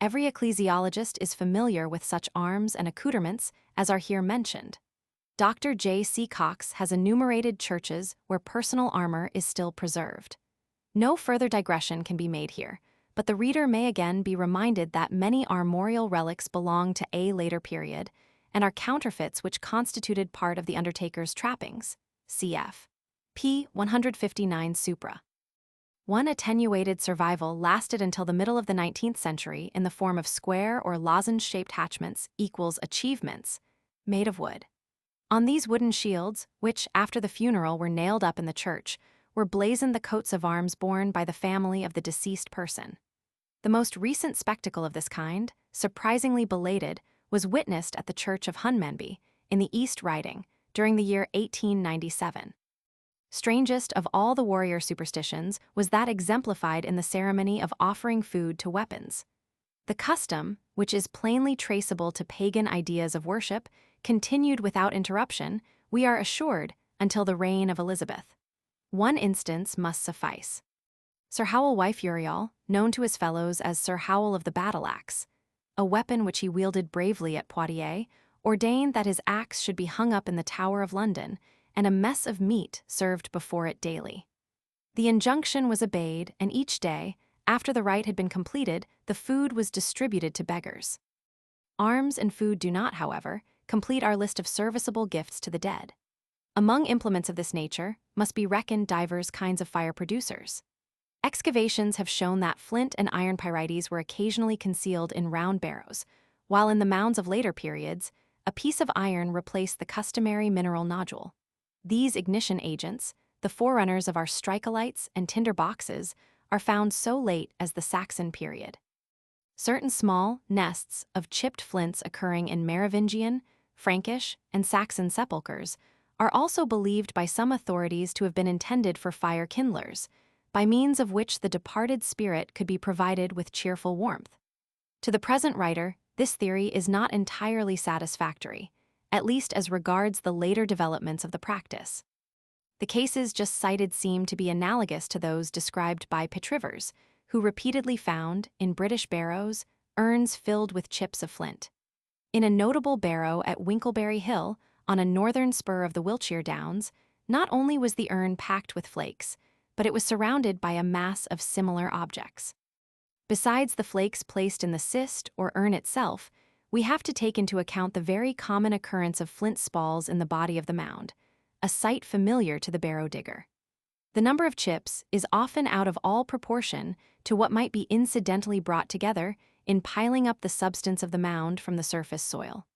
Every ecclesiologist is familiar with such arms and accoutrements as are here mentioned. Dr. J. C. Cox has enumerated churches where personal armor is still preserved. No further digression can be made here, but the reader may again be reminded that many armorial relics belong to a later period and are counterfeits which constituted part of the undertaker's trappings. Cf. p. 159 Supra. One attenuated survival lasted until the middle of the 19th century in the form of square or lozenge-shaped hatchments equals achievements, made of wood. On these wooden shields, which after the funeral were nailed up in the church, were blazoned the coats of arms borne by the family of the deceased person. The most recent spectacle of this kind, surprisingly belated, was witnessed at the church of Hunmanby, in the East Riding, during the year 1897. Strangest of all the warrior superstitions was that exemplified in the ceremony of offering food to weapons. The custom, which is plainly traceable to pagan ideas of worship, continued without interruption, we are assured, until the reign of Elizabeth. One instance must suffice. Sir Howell Wife Uriol, known to his fellows as Sir Howell of the battle-axe, a weapon which he wielded bravely at Poitiers, ordained that his axe should be hung up in the Tower of London, and a mess of meat served before it daily. The injunction was obeyed, and each day, after the rite had been completed, the food was distributed to beggars. Arms and food do not, however, complete our list of serviceable gifts to the dead. Among implements of this nature must be reckoned divers kinds of fire producers. Excavations have shown that flint and iron pyrites were occasionally concealed in round barrows, while in the mounds of later periods, a piece of iron replaced the customary mineral nodule. These ignition agents, the forerunners of our strikolites and tinder boxes, are found so late as the Saxon period. Certain small nests of chipped flints occurring in Merovingian, Frankish, and Saxon sepulchres are also believed by some authorities to have been intended for fire kindlers, by means of which the departed spirit could be provided with cheerful warmth. To the present writer, this theory is not entirely satisfactory, at least as regards the later developments of the practice. The cases just cited seem to be analogous to those described by petrivers, who repeatedly found, in British barrows, urns filled with chips of flint. In a notable barrow at Winkleberry Hill, on a northern spur of the Wiltshire Downs, not only was the urn packed with flakes, but it was surrounded by a mass of similar objects. Besides the flakes placed in the cist or urn itself, we have to take into account the very common occurrence of flint spalls in the body of the mound, a sight familiar to the barrow digger. The number of chips is often out of all proportion to what might be incidentally brought together in piling up the substance of the mound from the surface soil.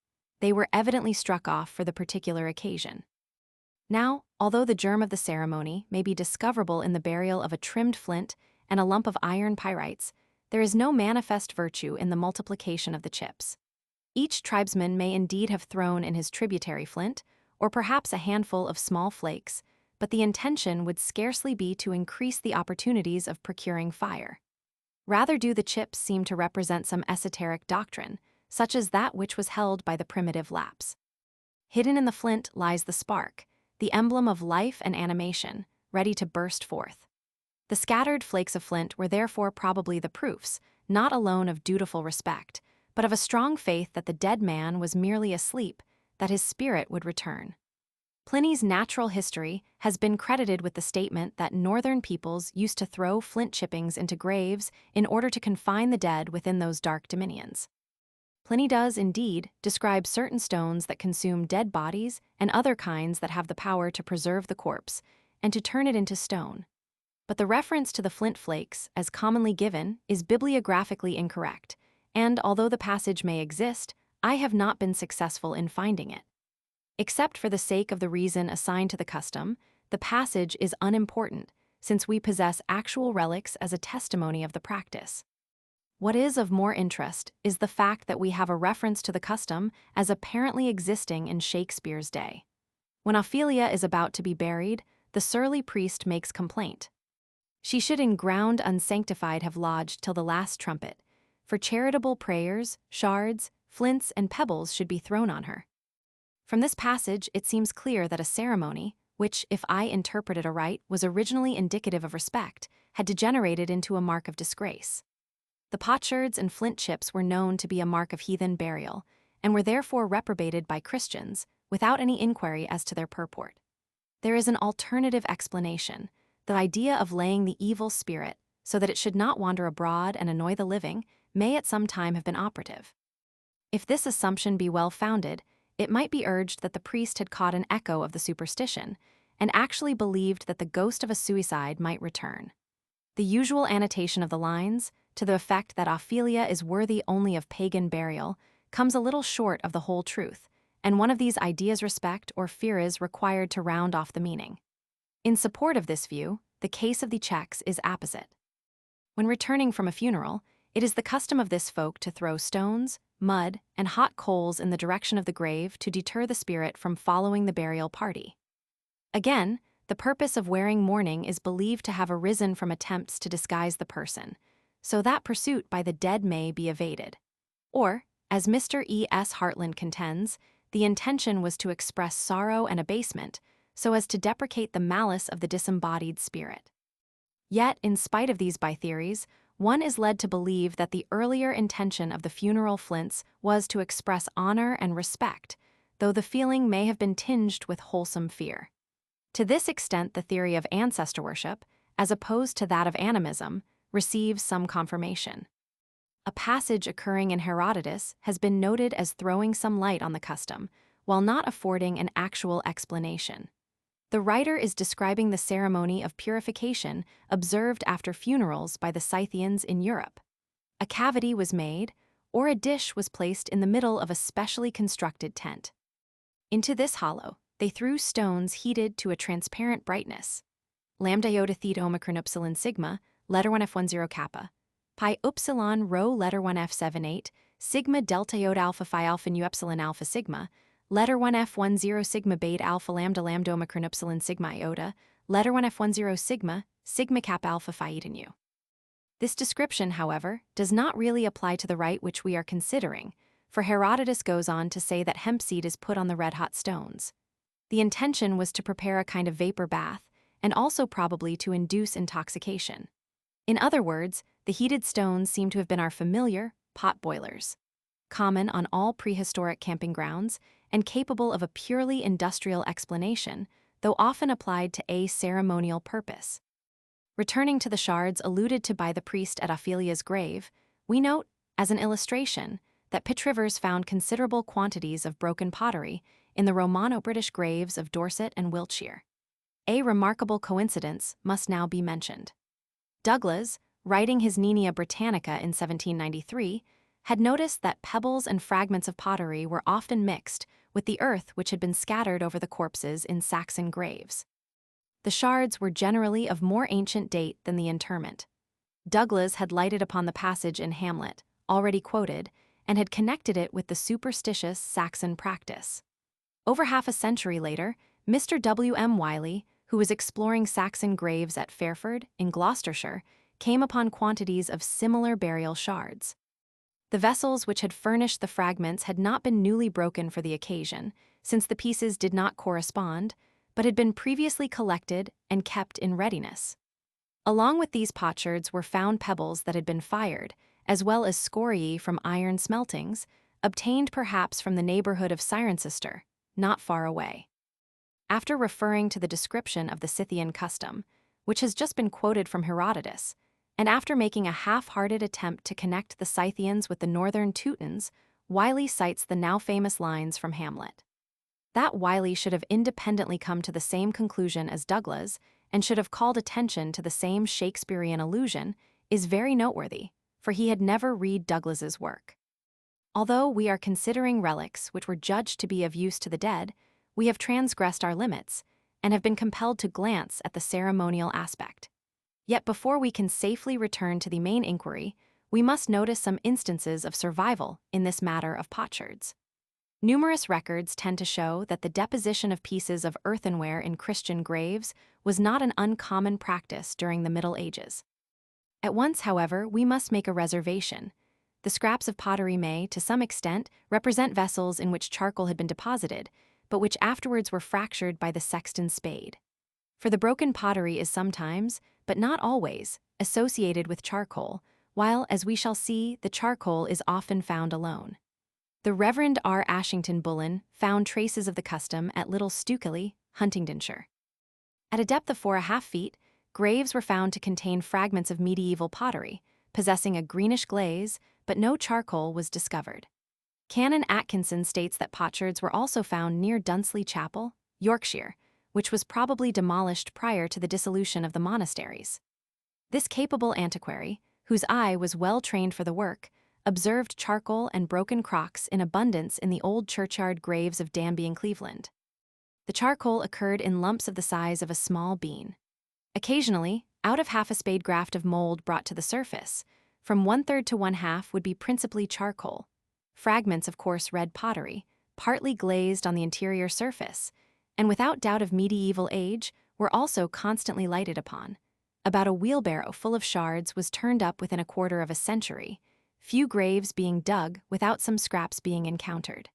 They were evidently struck off for the particular occasion. Now, although the germ of the ceremony may be discoverable in the burial of a trimmed flint and a lump of iron pyrites, there is no manifest virtue in the multiplication of the chips. Each tribesman may indeed have thrown in his tributary flint, or perhaps a handful of small flakes, but the intention would scarcely be to increase the opportunities of procuring fire. Rather do the chips seem to represent some esoteric doctrine, such as that which was held by the primitive Lapps. Hidden in the flint lies the spark, the emblem of life and animation, ready to burst forth. The scattered flakes of flint were therefore probably the proofs, not alone of dutiful respect, but of a strong faith that the dead man was merely asleep, that his spirit would return. Pliny's Natural History has been credited with the statement that northern peoples used to throw flint chippings into graves in order to confine the dead within those dark dominions. Pliny does, indeed, describe certain stones that consume dead bodies and other kinds that have the power to preserve the corpse and to turn it into stone. But the reference to the flint flakes, as commonly given, is bibliographically incorrect, and although the passage may exist, I have not been successful in finding it. Except for the sake of the reason assigned to the custom, the passage is unimportant, since we possess actual relics as a testimony of the practice. What is of more interest is the fact that we have a reference to the custom as apparently existing in Shakespeare's day. When Ophelia is about to be buried, the surly priest makes complaint. She should in ground unsanctified have lodged till the last trumpet. For charitable prayers, shards, flints, and pebbles should be thrown on her. From this passage, it seems clear that a ceremony, which, if I interpret it aright, was originally indicative of respect, had degenerated into a mark of disgrace. The potsherds and flint chips were known to be a mark of heathen burial, and were therefore reprobated by Christians, without any inquiry as to their purport. There is an alternative explanation. The idea of laying the evil spirit, so that it should not wander abroad and annoy the living, may at some time have been operative. If this assumption be well founded, it might be urged that the priest had caught an echo of the superstition, and actually believed that the ghost of a suicide might return. The usual annotation of the lines, to the effect that Ophelia is worthy only of pagan burial, comes a little short of the whole truth, and one of these ideas respect or fear is required to round off the meaning. In support of this view, the case of the Czechs is apposite. When returning from a funeral, it is the custom of this folk to throw stones, mud, and hot coals in the direction of the grave to deter the spirit from following the burial party. Again, the purpose of wearing mourning is believed to have arisen from attempts to disguise the person, so that pursuit by the dead may be evaded. Or, as Mr. E. S. Hartland contends, the intention was to express sorrow and abasement, so as to deprecate the malice of the disembodied spirit. Yet, in spite of these by-theories, one is led to believe that the earlier intention of the funeral flints was to express honor and respect, though the feeling may have been tinged with wholesome fear. To this extent, the theory of ancestor worship, as opposed to that of animism, receives some confirmation. A passage occurring in Herodotus has been noted as throwing some light on the custom, while not affording an actual explanation. The writer is describing the ceremony of purification observed after funerals by the Scythians in Europe. A cavity was made, or a dish was placed in the middle of a specially constructed tent. Into this hollow, they threw stones heated to a transparent brightness. Lambda iota theta omicron upsilon sigma, letter 1F10 kappa. Pi upsilon rho letter 1F78, sigma delta iota alpha phi alpha nu epsilon alpha sigma, letter 1F10 sigma beta alpha lambda lambda omicron upsilon sigma iota, letter 1F10 sigma, sigma kappa alpha phi eta nu. This description, however, does not really apply to the rite which we are considering, for Herodotus goes on to say that hemp seed is put on the red-hot stones. The intention was to prepare a kind of vapor bath, and also probably to induce intoxication. In other words, the heated stones seem to have been our familiar pot boilers, common on all prehistoric camping grounds and capable of a purely industrial explanation, though often applied to a ceremonial purpose. Returning to the shards alluded to by the priest at Ophelia's grave, we note, as an illustration, that Pitt Rivers found considerable quantities of broken pottery in the Romano-British graves of Dorset and Wiltshire. A remarkable coincidence must now be mentioned. Douglas, writing his Nenia Britannica in 1793, had noticed that pebbles and fragments of pottery were often mixed with the earth which had been scattered over the corpses in Saxon graves. The shards were generally of more ancient date than the interment. Douglas had lighted upon the passage in Hamlet, already quoted, and had connected it with the superstitious Saxon practice. Over half a century later, Mr. W. M. Wiley, who was exploring Saxon graves at Fairford, in Gloucestershire, came upon quantities of similar burial shards. The vessels which had furnished the fragments had not been newly broken for the occasion, since the pieces did not correspond, but had been previously collected and kept in readiness. Along with these potsherds were found pebbles that had been fired, as well as scoriae from iron smeltings, obtained perhaps from the neighborhood of Cirencester, not far away. After referring to the description of the Scythian custom, which has just been quoted from Herodotus, and after making a half-hearted attempt to connect the Scythians with the northern Teutons, Wiley cites the now famous lines from Hamlet. That Wiley should have independently come to the same conclusion as Douglas and should have called attention to the same Shakespearean allusion is very noteworthy, for he had never read Douglas's work. Although we are considering relics which were judged to be of use to the dead, we have transgressed our limits and have been compelled to glance at the ceremonial aspect. Yet before we can safely return to the main inquiry, we must notice some instances of survival in this matter of potsherds. Numerous records tend to show that the deposition of pieces of earthenware in Christian graves was not an uncommon practice during the Middle Ages. At once, however, we must make a reservation. The scraps of pottery may, to some extent, represent vessels in which charcoal had been deposited, but which afterwards were fractured by the sexton's spade. For the broken pottery is sometimes, but not always, associated with charcoal, while, as we shall see, the charcoal is often found alone. The Reverend R. Ashington Bullen found traces of the custom at Little Stukeley, Huntingdonshire. At a depth of 4½ feet, graves were found to contain fragments of medieval pottery, possessing a greenish glaze, but no charcoal was discovered. Canon Atkinson states that potsherds were also found near Dunsley Chapel, Yorkshire, which was probably demolished prior to the dissolution of the monasteries. This capable antiquary, whose eye was well trained for the work, observed charcoal and broken crocks in abundance in the old churchyard graves of Danby and Cleveland. The charcoal occurred in lumps of the size of a small bean. Occasionally, out of half a spade graft of mold brought to the surface, from 1/3 to 1/2 would be principally charcoal. Fragments of coarse red pottery, partly glazed on the interior surface, and without doubt of medieval age, were also constantly lighted upon. About a wheelbarrow full of shards was turned up within a quarter of a century, few graves being dug without some scraps being encountered.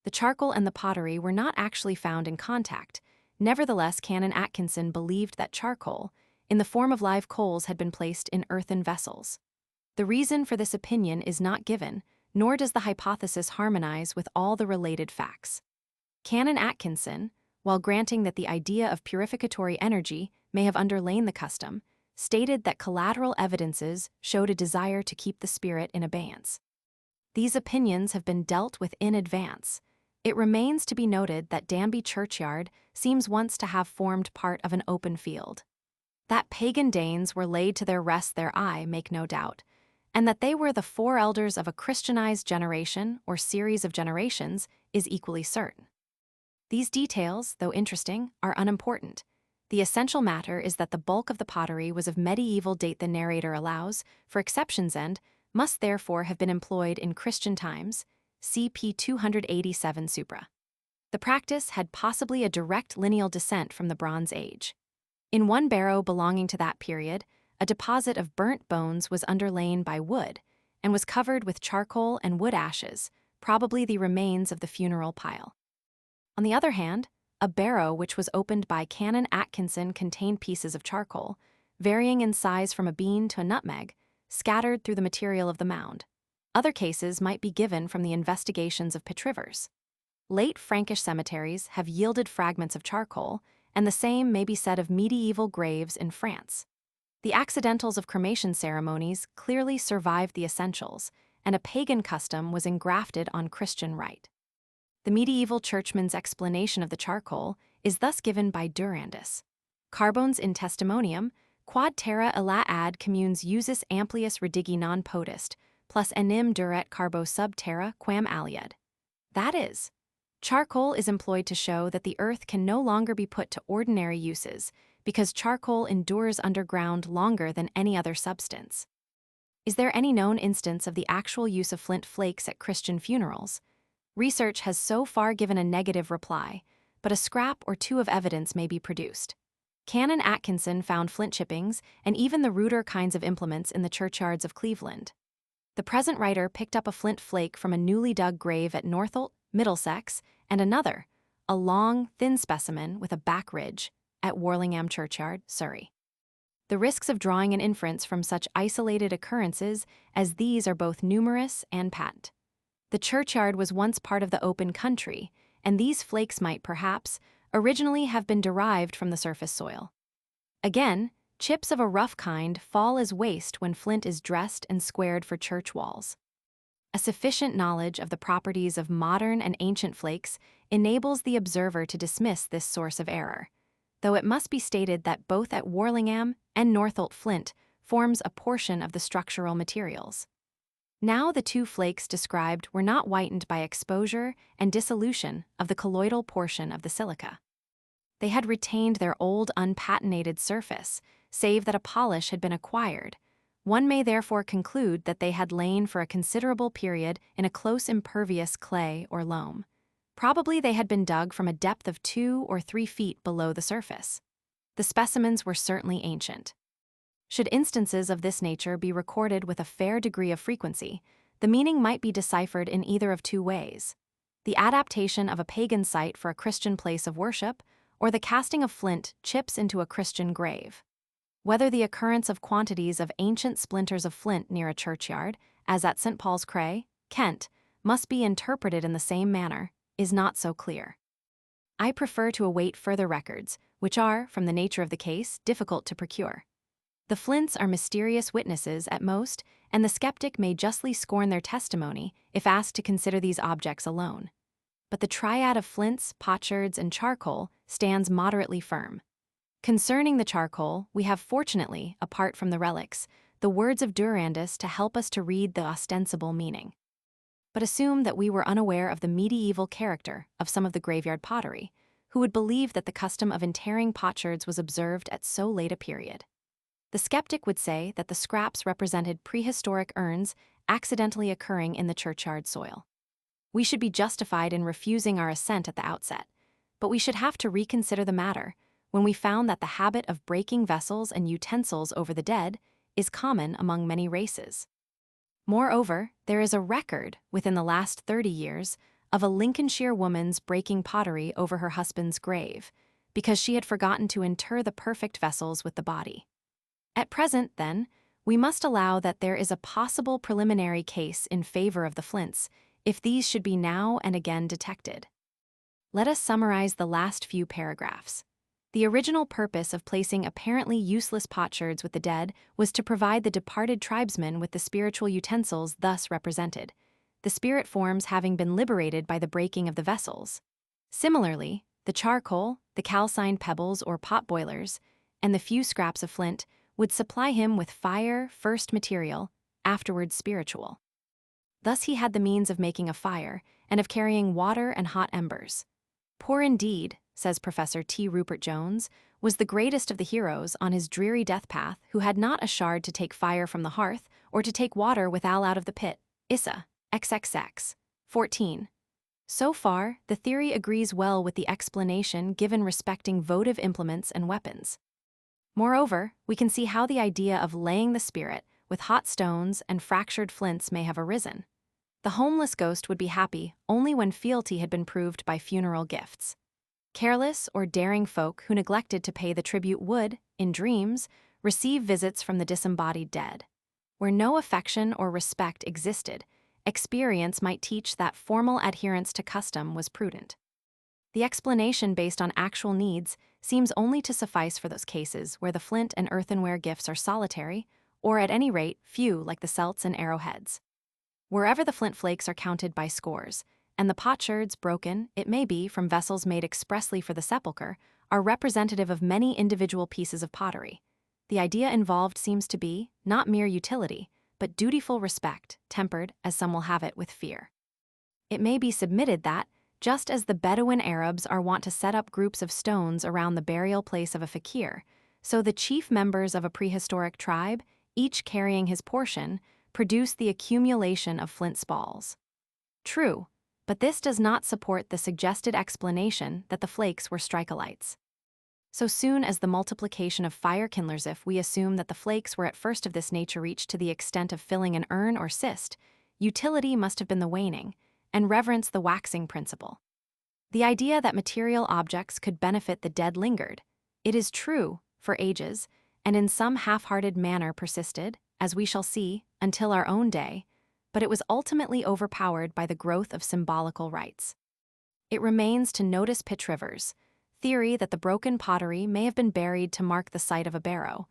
The charcoal and the pottery were not actually found in contact. Nevertheless, Canon Atkinson believed that charcoal, in the form of live coals, had been placed in earthen vessels. The reason for this opinion is not given, nor does the hypothesis harmonize with all the related facts. Canon Atkinson, while granting that the idea of purificatory energy may have underlain the custom, stated that collateral evidences showed a desire to keep the spirit in abeyance. These opinions have been dealt with in advance. It remains to be noted that Danby churchyard seems once to have formed part of an open field. That pagan Danes were laid to their rest there I make no doubt, and that they were the four elders of a Christianized generation or series of generations is equally certain. These details, though interesting, are unimportant. The essential matter is that the bulk of the pottery was of medieval date the narrator allows, for exceptions and, must therefore have been employed in Christian times, CP 287 Supra. The practice had possibly a direct lineal descent from the Bronze Age. In one barrow belonging to that period, a deposit of burnt bones was underlain by wood and was covered with charcoal and wood ashes, probably the remains of the funeral pile. On the other hand, a barrow which was opened by Canon Atkinson contained pieces of charcoal, varying in size from a bean to a nutmeg, scattered through the material of the mound. Other cases might be given from the investigations of petrivers. Late Frankish cemeteries have yielded fragments of charcoal, and the same may be said of medieval graves in France. The accidentals of cremation ceremonies clearly survived the essentials, and a pagan custom was engrafted on Christian rite. The medieval churchman's explanation of the charcoal is thus given by Durandus. Carbones in testimonium, quod terra illa ad communes usus amplius redigi non potest, plus enim duret carbo sub terra quam aliud. That is, charcoal is employed to show that the earth can no longer be put to ordinary uses, because charcoal endures underground longer than any other substance. Is there any known instance of the actual use of flint flakes at Christian funerals? Research has so far given a negative reply, but a scrap or two of evidence may be produced. Canon Atkinson found flint chippings and even the ruder kinds of implements in the churchyards of Cleveland. The present writer picked up a flint flake from a newly dug grave at Northolt, Middlesex, and another, a long, thin specimen with a back ridge, at Warlingham Churchyard, Surrey. The risks of drawing an inference from such isolated occurrences as these are both numerous and patent. The churchyard was once part of the open country, and these flakes might perhaps originally have been derived from the surface soil. Again, chips of a rough kind fall as waste when flint is dressed and squared for church walls. A sufficient knowledge of the properties of modern and ancient flakes enables the observer to dismiss this source of error, though it must be stated that both at Warlingham and Northolt flint forms a portion of the structural materials. Now the two flakes described were not whitened by exposure and dissolution of the colloidal portion of the silica. They had retained their old unpatinated surface, save that a polish had been acquired. One may therefore conclude that they had lain for a considerable period in a close impervious clay or loam. Probably they had been dug from a depth of 2 or 3 feet below the surface. The specimens were certainly ancient. Should instances of this nature be recorded with a fair degree of frequency, the meaning might be deciphered in either of two ways: the adaptation of a pagan site for a Christian place of worship, or the casting of flint chips into a Christian grave. Whether the occurrence of quantities of ancient splinters of flint near a churchyard, as at St. Paul's Cray, Kent, must be interpreted in the same manner, is not so clear. I prefer to await further records, which are, from the nature of the case, difficult to procure. The flints are mysterious witnesses at most, and the skeptic may justly scorn their testimony if asked to consider these objects alone. But the triad of flints, potsherds, and charcoal stands moderately firm. Concerning the charcoal, we have fortunately, apart from the relics, the words of Durandus to help us to read the ostensible meaning. But assume that we were unaware of the medieval character of some of the graveyard pottery, who would believe that the custom of interring potsherds was observed at so late a period. The skeptic would say that the scraps represented prehistoric urns accidentally occurring in the churchyard soil. We should be justified in refusing our assent at the outset, but we should have to reconsider the matter when we found that the habit of breaking vessels and utensils over the dead is common among many races. Moreover, there is a record within the last 30 years of a Lincolnshire woman's breaking pottery over her husband's grave, because she had forgotten to inter the perfect vessels with the body. At present, then, we must allow that there is a possible preliminary case in favor of the flints, if these should be now and again detected. Let us summarize the last few paragraphs. The original purpose of placing apparently useless potsherds with the dead was to provide the departed tribesmen with the spiritual utensils thus represented, the spirit forms having been liberated by the breaking of the vessels. Similarly, the charcoal, the calcined pebbles or pot boilers, and the few scraps of flint would supply him with fire, first material, afterwards spiritual. Thus he had the means of making a fire and of carrying water and hot embers. Poor indeed, says Professor T. Rupert Jones, was the greatest of the heroes on his dreary death path who had not a shard to take fire from the hearth or to take water withal out of the pit. Issa, XXX. 14. So far, the theory agrees well with the explanation given respecting votive implements and weapons. Moreover, we can see how the idea of laying the spirit with hot stones and fractured flints may have arisen. The homeless ghost would be happy only when fealty had been proved by funeral gifts. Careless or daring folk who neglected to pay the tribute would, in dreams, receive visits from the disembodied dead. Where no affection or respect existed, experience might teach that formal adherence to custom was prudent. The explanation based on actual needs seems only to suffice for those cases where the flint and earthenware gifts are solitary, or at any rate, few like the celts and arrowheads. Wherever the flint flakes are counted by scores, and the potsherds broken, it may be, from vessels made expressly for the sepulchre, are representative of many individual pieces of pottery. The idea involved seems to be, not mere utility, but dutiful respect, tempered, as some will have it, with fear. It may be submitted that, just as the Bedouin Arabs are wont to set up groups of stones around the burial place of a fakir, so the chief members of a prehistoric tribe, each carrying his portion, produce the accumulation of flint spalls. True, but this does not support the suggested explanation that the flakes were strikolites. So soon as the multiplication of fire kindlers, if we assume that the flakes were at first of this nature reached to the extent of filling an urn or cist, utility must have been the waning, and reverence the waxing principle. The idea that material objects could benefit the dead lingered, it is true, for ages, and in some half-hearted manner persisted, as we shall see, until our own day, but it was ultimately overpowered by the growth of symbolical rites. It remains to notice Pitch River's theory that the broken pottery may have been buried to mark the site of a barrow,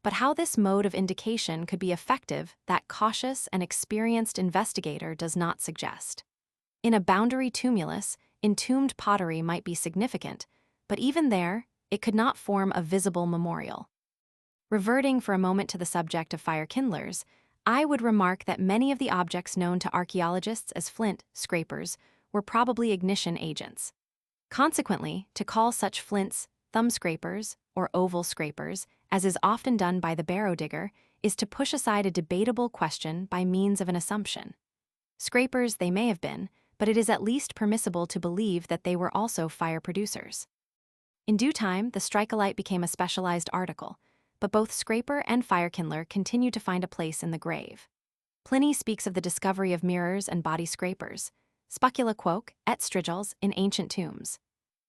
but how this mode of indication could be effective that cautious and experienced investigator does not suggest. In a boundary tumulus, entombed pottery might be significant, but even there, it could not form a visible memorial. Reverting for a moment to the subject of fire kindlers, I would remark that many of the objects known to archaeologists as flint scrapers were probably ignition agents. Consequently, to call such flints thumb scrapers or oval scrapers, as is often done by the barrow digger, is to push aside a debatable question by means of an assumption. Scrapers they may have been, but it is at least permissible to believe that they were also fire producers. In due time, the strikolite became a specialized article, but both scraper and firekindler continue to find a place in the grave. Pliny speaks of the discovery of mirrors and body scrapers, spocula quoque, et strigils, in ancient tombs.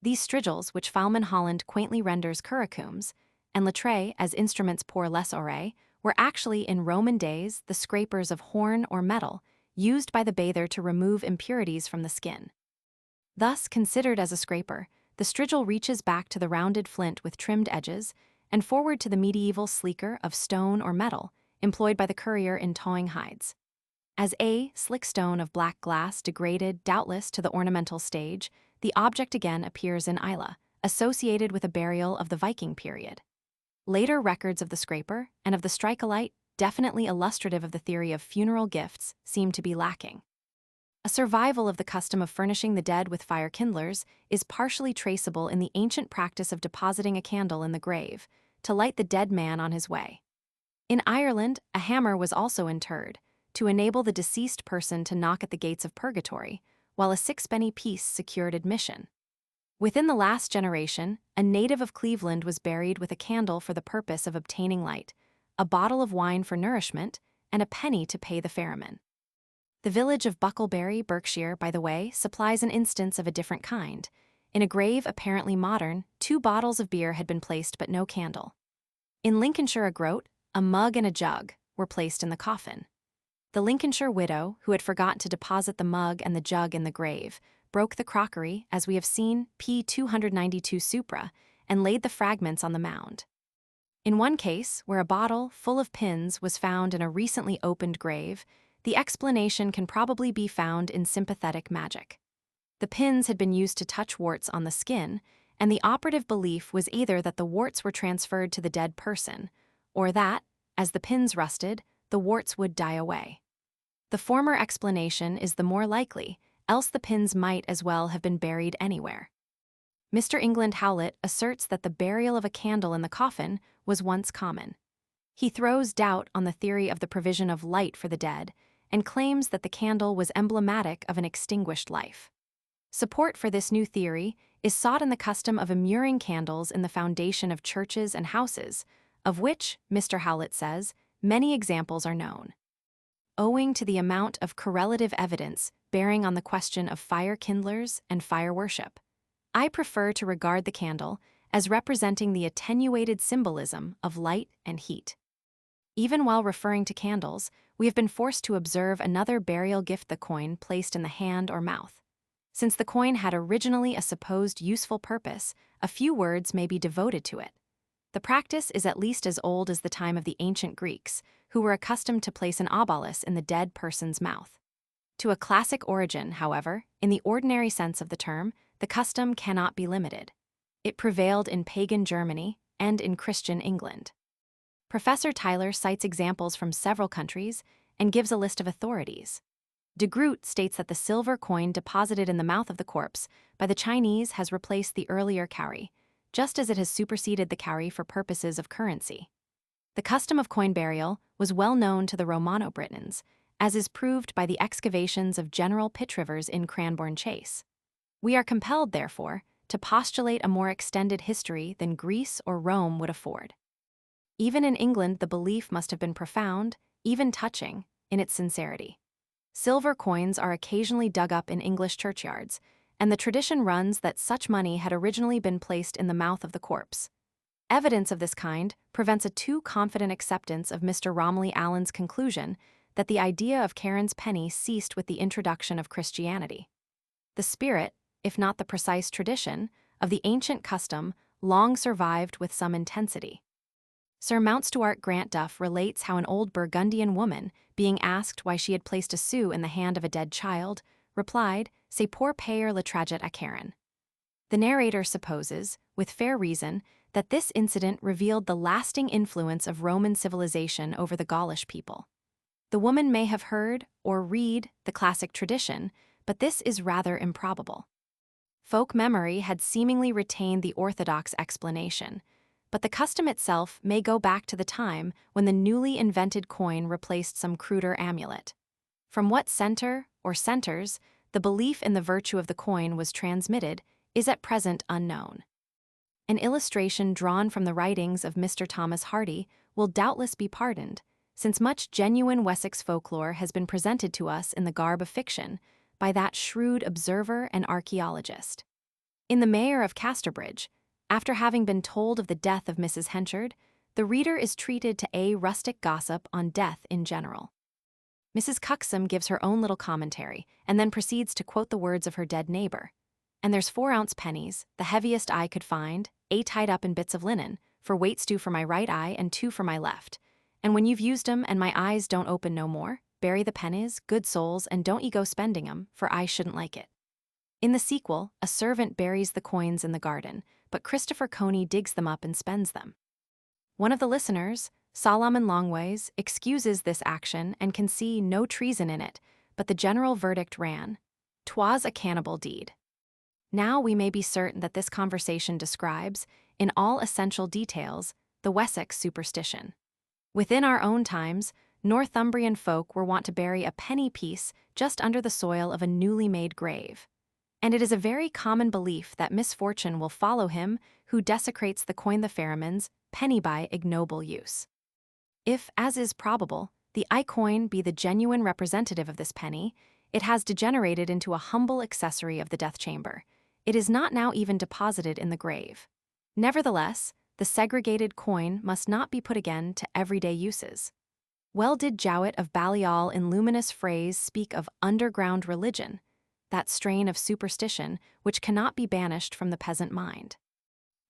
These strigils, which Falman Holland quaintly renders curriculums, and Latreille as instruments pour lesore, were actually in Roman days the scrapers of horn or metal, used by the bather to remove impurities from the skin. Thus, considered as a scraper, the strigil reaches back to the rounded flint with trimmed edges, and forward to the medieval sleeker of stone or metal, employed by the currier in tawing hides. As a slick stone of black glass degraded, doubtless, to the ornamental stage, the object again appears in Isla, associated with a burial of the Viking period. Later records of the scraper and of the strikolite, definitely illustrative of the theory of funeral gifts, seem to be lacking. A survival of the custom of furnishing the dead with fire kindlers is partially traceable in the ancient practice of depositing a candle in the grave, to light the dead man on his way. In Ireland, a hammer was also interred, to enable the deceased person to knock at the gates of purgatory, while a sixpenny piece secured admission. Within the last generation, a native of Cleveland was buried with a candle for the purpose of obtaining light, a bottle of wine for nourishment, and a penny to pay the ferryman. The village of Bucklebury, Berkshire, by the way, supplies an instance of a different kind. In a grave apparently modern, 2 bottles of beer had been placed but no candle. In Lincolnshire a groat, a mug and a jug, were placed in the coffin. The Lincolnshire widow, who had forgotten to deposit the mug and the jug in the grave, broke the crockery, as we have seen, p. 292 supra, and laid the fragments on the mound. In one case, where a bottle full of pins was found in a recently opened grave, the explanation can probably be found in sympathetic magic. The pins had been used to touch warts on the skin, and the operative belief was either that the warts were transferred to the dead person, or that, as the pins rusted, the warts would die away. The former explanation is the more likely, else the pins might as well have been buried anywhere. Mr. England Howlett asserts that the burial of a candle in the coffin was once common. He throws doubt on the theory of the provision of light for the dead and claims that the candle was emblematic of an extinguished life. Support for this new theory is sought in the custom of immuring candles in the foundation of churches and houses, of which, Mr. Howlett says, many examples are known. Owing to the amount of correlative evidence bearing on the question of fire kindlers and fire worship, I prefer to regard the candle as representing the attenuated symbolism of light and heat. Even while referring to candles, we have been forced to observe another burial gift, the coin placed in the hand or mouth. Since the coin had originally a supposed useful purpose, a few words may be devoted to it. The practice is at least as old as the time of the ancient Greeks, who were accustomed to place an obol in the dead person's mouth. To a classic origin, however, in the ordinary sense of the term, the custom cannot be limited. It prevailed in pagan Germany and in Christian England. Professor Tyler cites examples from several countries and gives a list of authorities. De Groot states that the silver coin deposited in the mouth of the corpse by the Chinese has replaced the earlier cowrie, just as it has superseded the cowrie for purposes of currency. The custom of coin burial was well known to the Romano-Britons, as is proved by the excavations of general pit rivers in Cranbourne Chase. We are compelled, therefore, to postulate a more extended history than Greece or Rome would afford. Even in England, the belief must have been profound, even touching, in its sincerity. Silver coins are occasionally dug up in English churchyards, and the tradition runs that such money had originally been placed in the mouth of the corpse. Evidence of this kind prevents a too confident acceptance of Mr. Romilly Allen's conclusion that the idea of Charon's penny ceased with the introduction of Christianity. The spirit, if not the precise tradition, of the ancient custom long survived with some intensity. Sir Mountstuart Grant Duff relates how an old Burgundian woman, being asked why she had placed a sou in the hand of a dead child, replied, "C'est pour payer le trajet à Charon." The narrator supposes, with fair reason, that this incident revealed the lasting influence of Roman civilization over the Gaulish people. The woman may have heard or read the classic tradition, but this is rather improbable. Folk memory had seemingly retained the orthodox explanation, but the custom itself may go back to the time when the newly invented coin replaced some cruder amulet. From what center or centers the belief in the virtue of the coin was transmitted is at present unknown. An illustration drawn from the writings of Mr. Thomas Hardy will doubtless be pardoned, since much genuine Wessex folklore has been presented to us in the garb of fiction by that shrewd observer and archaeologist. In The Mayor of Casterbridge, after having been told of the death of Mrs. Henchard, the reader is treated to a rustic gossip on death in general. Mrs. Cuxsom gives her own little commentary and then proceeds to quote the words of her dead neighbor. "And there's 4-ounce pennies, the heaviest I could find, tied up in bits of linen, for weights due for my right eye and 2 for my left. And when you've used 'em and my eyes don't open no more, bury the pennies, good souls, and don't ye go spending 'em, for I shouldn't like it." In the sequel, a servant buries the coins in the garden, but Christopher Coney digs them up and spends them. One of the listeners, Solomon Longways, excuses this action and can see no treason in it, but the general verdict ran, "'Twas a cannibal deed." Now we may be certain that this conversation describes, in all essential details, the Wessex superstition. Within our own times, Northumbrian folk were wont to bury a penny piece just under the soil of a newly made grave. And it is a very common belief that misfortune will follow him who desecrates the coin the Pharamond's penny by ignoble use. If, as is probable, the coin be the genuine representative of this penny, it has degenerated into a humble accessory of the death chamber. It is not now even deposited in the grave. Nevertheless, the segregated coin must not be put again to everyday uses. Well did Jowett of Balliol in luminous phrase speak of underground religion, that strain of superstition which cannot be banished from the peasant mind.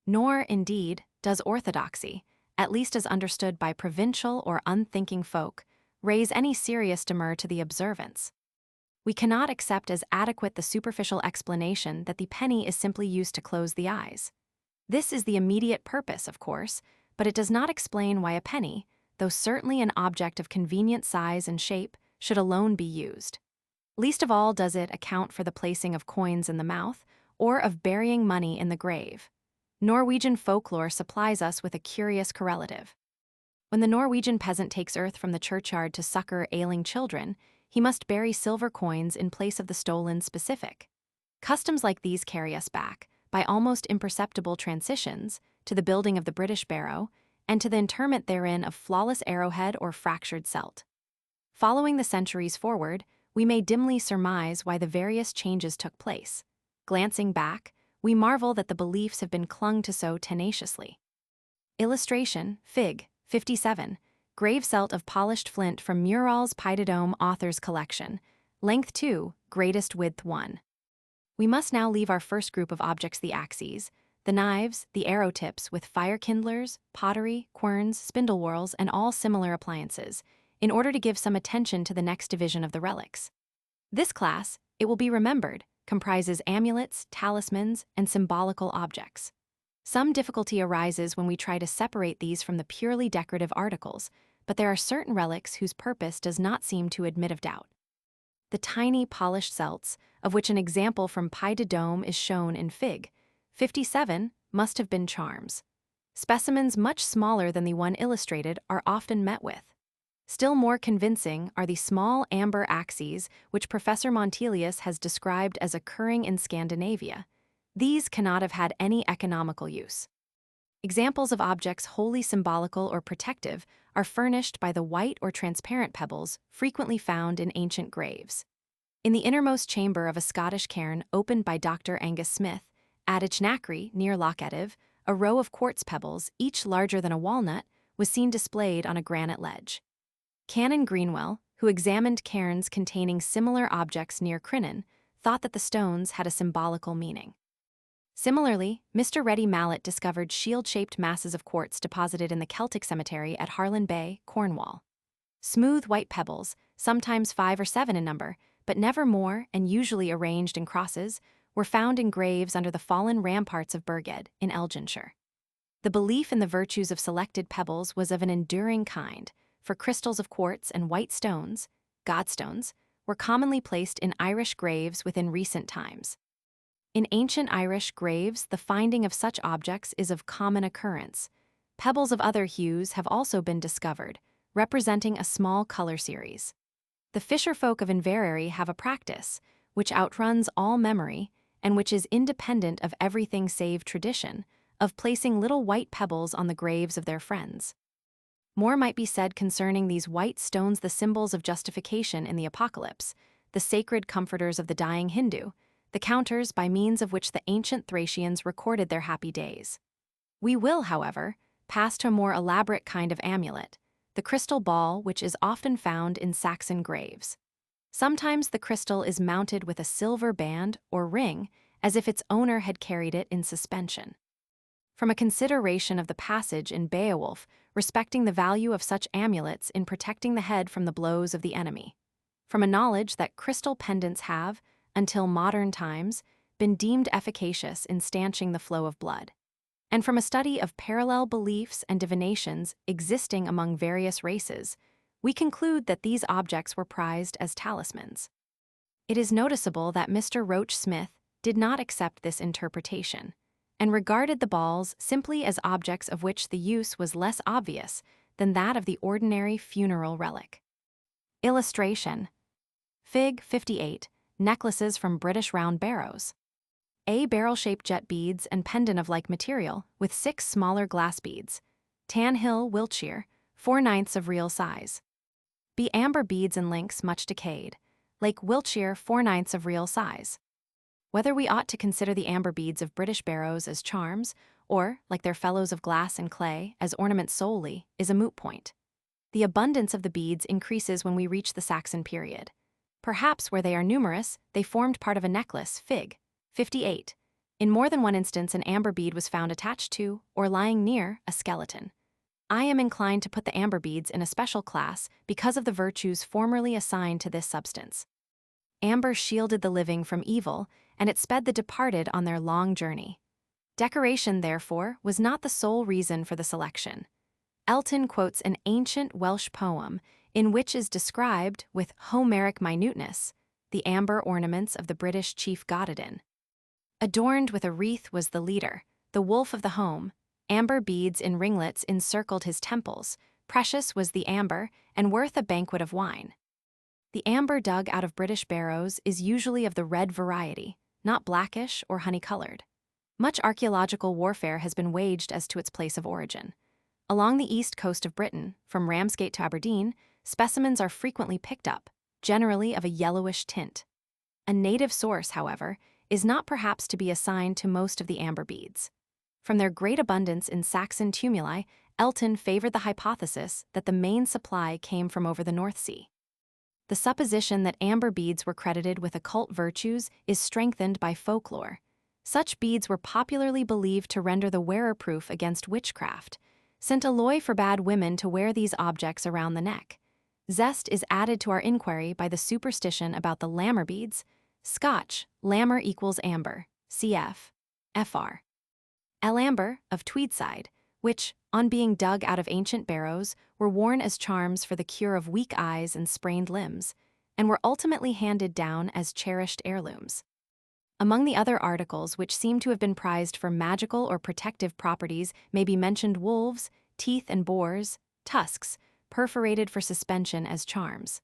Nor, indeed, does orthodoxy, at least as understood by provincial or unthinking folk, raise any serious demur to the observance. We cannot accept as adequate the superficial explanation that the penny is simply used to close the eyes. This is the immediate purpose, of course, but it does not explain why a penny, though certainly an object of convenient size and shape, should alone be used. Least of all does it account for the placing of coins in the mouth or of burying money in the grave. Norwegian folklore supplies us with a curious correlative. When the Norwegian peasant takes earth from the churchyard to succor ailing children, he must bury silver coins in place of the stolen specific. Customs like these carry us back, by almost imperceptible transitions, to the building of the British barrow, and to the interment therein of flawless arrowhead or fractured celt. Following the centuries forward, we may dimly surmise why the various changes took place. Glancing back, we marvel that the beliefs have been clung to so tenaciously. Illustration, Fig. 57, grave celt of polished flint from Mural's Pydidome Authors Collection, length 2, greatest width 1. We must now leave our first group of objects, the axes, the knives, the arrow tips with fire kindlers, pottery, querns, spindle whorls, and all similar appliances, in order to give some attention to the next division of the relics. This class, it will be remembered, comprises amulets, talismans, and symbolical objects. Some difficulty arises when we try to separate these from the purely decorative articles, but there are certain relics whose purpose does not seem to admit of doubt. The tiny polished celts, of which an example from Pydidome is shown in Fig. 57, must have been charms. Specimens much smaller than the one illustrated are often met with. Still more convincing are the small amber axes which Professor Montelius has described as occurring in Scandinavia. These cannot have had any economical use. Examples of objects wholly symbolical or protective are furnished by the white or transparent pebbles frequently found in ancient graves. In the innermost chamber of a Scottish cairn opened by Dr. Angus Smith, at Inchnackry, near Loch Etive, a row of quartz pebbles, each larger than a walnut, was seen displayed on a granite ledge. Canon Greenwell, who examined cairns containing similar objects near Crinan, thought that the stones had a symbolical meaning. Similarly, Mr. Reddy Mallet discovered shield-shaped masses of quartz deposited in the Celtic cemetery at Harlan Bay, Cornwall. Smooth white pebbles, sometimes 5 or 7 in number, but never more and usually arranged in crosses, were found in graves under the fallen ramparts of Burghead, in Elginshire. The belief in the virtues of selected pebbles was of an enduring kind, for crystals of quartz and white stones, godstones, were commonly placed in Irish graves within recent times. In ancient Irish graves, the finding of such objects is of common occurrence. Pebbles of other hues have also been discovered, representing a small color series. The fisherfolk of Inverary have a practice, which outruns all memory, and which is independent of everything save tradition, of placing little white pebbles on the graves of their friends. More might be said concerning these white stones, the symbols of justification in the Apocalypse, the sacred comforters of the dying Hindu, the counters by means of which the ancient Thracians recorded their happy days. We will, however, pass to a more elaborate kind of amulet, the crystal ball, which is often found in Saxon graves. Sometimes the crystal is mounted with a silver band or ring, as if its owner had carried it in suspension. From a consideration of the passage in Beowulf respecting the value of such amulets in protecting the head from the blows of the enemy. From a knowledge that crystal pendants have, until modern times, been deemed efficacious in stanching the flow of blood. And from a study of parallel beliefs and divinations existing among various races, we conclude that these objects were prized as talismans. It is noticeable that Mr. Roach Smith did not accept this interpretation, and regarded the balls simply as objects of which the use was less obvious than that of the ordinary funeral relic. Illustration. Fig. 58, necklaces from British round barrows. A barrel-shaped jet beads and pendant of like material, with 6 smaller glass beads. Tan Hill, Wiltshire, 4/9 of real size. B. Amber beads and links much decayed. Lake Wiltshire, 4/9 of real size. Whether we ought to consider the amber beads of British barrows as charms, or, like their fellows of glass and clay, as ornaments solely, is a moot point. The abundance of the beads increases when we reach the Saxon period. Perhaps where they are numerous, they formed part of a necklace, Fig. 58. In more than one instance, an amber bead was found attached to, or lying near, a skeleton. I am inclined to put the amber beads in a special class because of the virtues formerly assigned to this substance. Amber shielded the living from evil, and it sped the departed on their long journey. Decoration, therefore, was not the sole reason for the selection. Elton quotes an ancient Welsh poem in which is described, with Homeric minuteness, the amber ornaments of the British chief Gododin. Adorned with a wreath was the leader, the wolf of the home. Amber beads in ringlets encircled his temples. Precious was the amber, and worth a banquet of wine. The amber dug out of British barrows is usually of the red variety, not blackish or honey-colored. Much archaeological warfare has been waged as to its place of origin. Along the east coast of Britain, from Ramsgate to Aberdeen, specimens are frequently picked up, generally of a yellowish tint. A native source, however, is not perhaps to be assigned to most of the amber beads. From their great abundance in Saxon tumuli, Elton favored the hypothesis that the main supply came from over the North Sea. The supposition that amber beads were credited with occult virtues is strengthened by folklore. Such beads were popularly believed to render the wearer proof against witchcraft. St. Eloi forbade women to wear these objects around the neck. Zest is added to our inquiry by the superstition about the lammer beads. Scotch, lammer equals amber, cf. fr. Elamber, of Tweedside, which, on being dug out of ancient barrows, were worn as charms for the cure of weak eyes and sprained limbs, and were ultimately handed down as cherished heirlooms. Among the other articles which seem to have been prized for magical or protective properties may be mentioned wolves, teeth and boars, tusks, perforated for suspension as charms.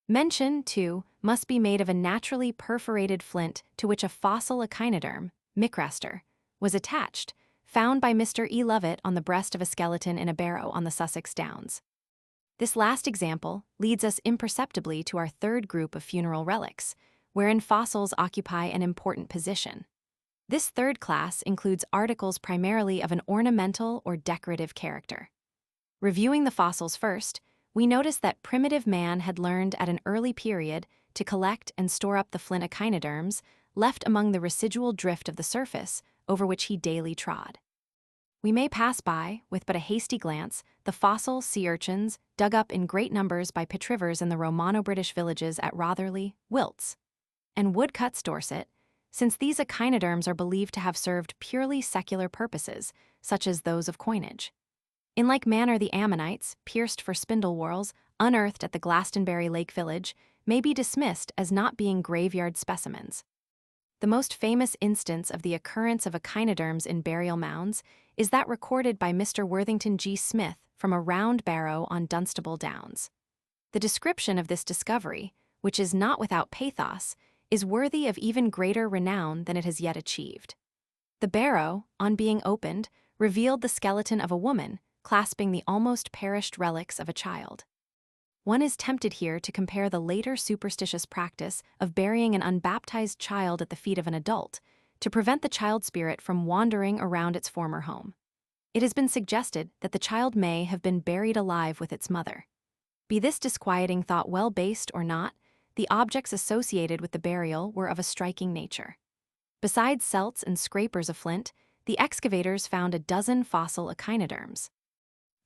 Mention, too, must be made of a naturally perforated flint to which a fossil echinoderm, micraster, was attached, found by Mr. E. Lovett on the breast of a skeleton in a barrow on the Sussex Downs. This last example leads us imperceptibly to our third group of funeral relics, wherein fossils occupy an important position. This third class includes articles primarily of an ornamental or decorative character. Reviewing the fossils first, we notice that primitive man had learned at an early period to collect and store up the flint echinoderms left among the residual drift of the surface over which he daily trod. We may pass by, with but a hasty glance, the fossil sea urchins dug up in great numbers by petrivers in the Romano-British villages at Rotherley, Wilts, and woodcuts, Dorset, since these echinoderms are believed to have served purely secular purposes, such as those of coinage. In like manner, the ammonites, pierced for spindle whorls, unearthed at the Glastonbury Lake Village, may be dismissed as not being graveyard specimens. The most famous instance of the occurrence of echinoderms in burial mounds is that recorded by Mr. Worthington G. Smith from a round barrow on Dunstable Downs. The description of this discovery, which is not without pathos, is worthy of even greater renown than it has yet achieved. The barrow, on being opened, revealed the skeleton of a woman clasping the almost perished relics of a child. One is tempted here to compare the later superstitious practice of burying an unbaptized child at the feet of an adult to prevent the child spirit from wandering around its former home. It has been suggested that the child may have been buried alive with its mother. Be this disquieting thought well based or not, the objects associated with the burial were of a striking nature. Besides celts and scrapers of flint, the excavators found a dozen fossil echinoderms.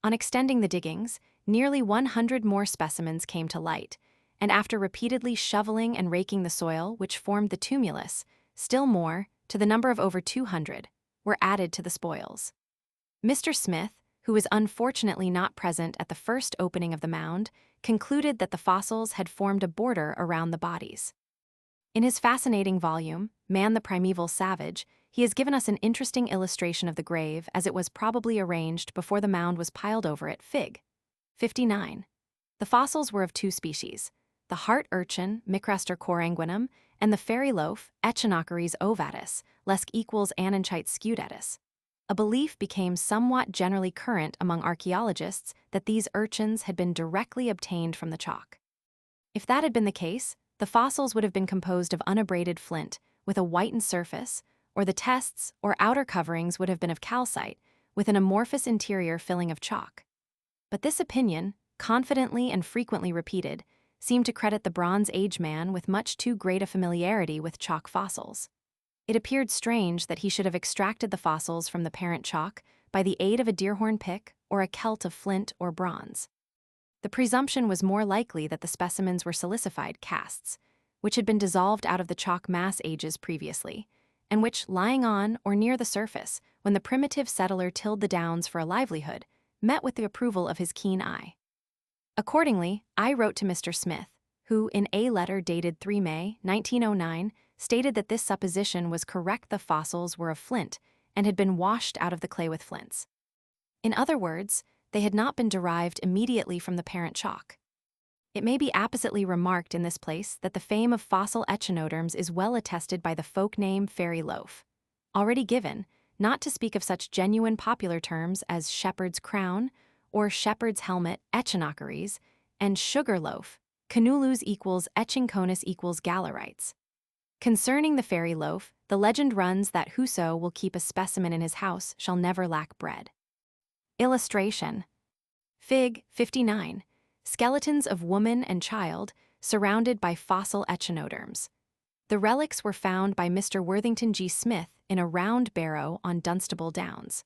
On extending the diggings, nearly 100 more specimens came to light, and after repeatedly shoveling and raking the soil which formed the tumulus, still more, to the number of over 200, were added to the spoils. Mr. Smith, who was unfortunately not present at the first opening of the mound, concluded that the fossils had formed a border around the bodies. In his fascinating volume, Man the Primeval Savage, he has given us an interesting illustration of the grave as it was probably arranged before the mound was piled over it. Fig. 59. The fossils were of two species, the heart urchin, Micraster coranguinum, and the fairy loaf, Echinocories ovatus, lesc equals Annenchite scudatus. A belief became somewhat generally current among archaeologists that these urchins had been directly obtained from the chalk. If that had been the case, the fossils would have been composed of unabraded flint, with a whitened surface, or the tests or outer coverings would have been of calcite, with an amorphous interior filling of chalk. But this opinion, confidently and frequently repeated, seemed to credit the Bronze Age man with much too great a familiarity with chalk fossils. It appeared strange that he should have extracted the fossils from the parent chalk by the aid of a deerhorn pick or a celt of flint or bronze. The presumption was more likely that the specimens were silicified casts, which had been dissolved out of the chalk mass ages previously, and which, lying on or near the surface, when the primitive settler tilled the downs for a livelihood, met with the approval of his keen eye. Accordingly, I wrote to Mr. Smith, who, in a letter dated 3 May 1909, stated that this supposition was correct. The fossils were of flint and had been washed out of the clay with flints. In other words, they had not been derived immediately from the parent chalk. It may be appositely remarked in this place that the fame of fossil echinoderms is well attested by the folk name fairy loaf, already given, not to speak of such genuine popular terms as shepherd's crown or shepherd's helmet echinocaries and sugar loaf, canulus equals echinconus equals gallerites. Concerning the fairy loaf, the legend runs that whoso will keep a specimen in his house shall never lack bread. Illustration. Fig. 59. Skeletons of woman and child surrounded by fossil echinoderms. The relics were found by Mr. Worthington G. Smith in a round barrow on Dunstable Downs.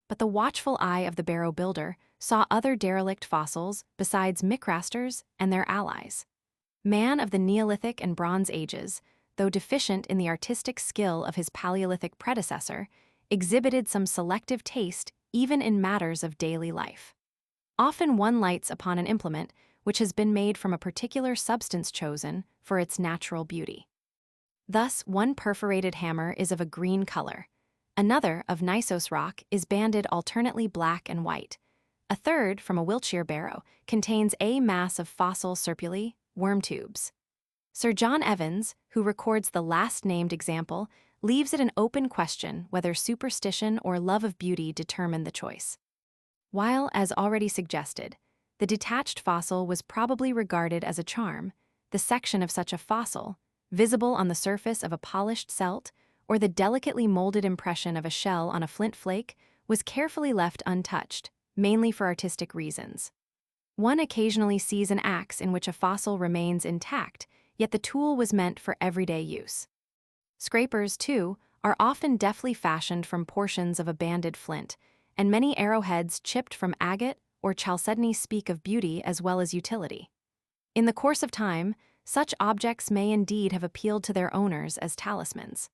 But the watchful eye of the barrow builder saw other derelict fossils besides Micrasters and their allies. Man of the Neolithic and Bronze Ages, though deficient in the artistic skill of his Paleolithic predecessor, exhibited some selective taste even in matters of daily life. Often one lights upon an implement which has been made from a particular substance chosen for its natural beauty. Thus, one perforated hammer is of a green color. Another, of Nisos rock, is banded alternately black and white. A third, from a Wiltshire barrow, contains a mass of fossil serpulae, worm tubes. Sir John Evans, who records the last-named example, leaves it an open question whether superstition or love of beauty determine the choice. While, as already suggested, the detached fossil was probably regarded as a charm, the section of such a fossil, visible on the surface of a polished celt, or the delicately molded impression of a shell on a flint flake, was carefully left untouched, mainly for artistic reasons. One occasionally sees an axe in which a fossil remains intact, yet the tool was meant for everyday use. Scrapers, too, are often deftly fashioned from portions of a banded flint, and many arrowheads chipped from agate or chalcedony speak of beauty as well as utility. In the course of time, such objects may indeed have appealed to their owners as talismans.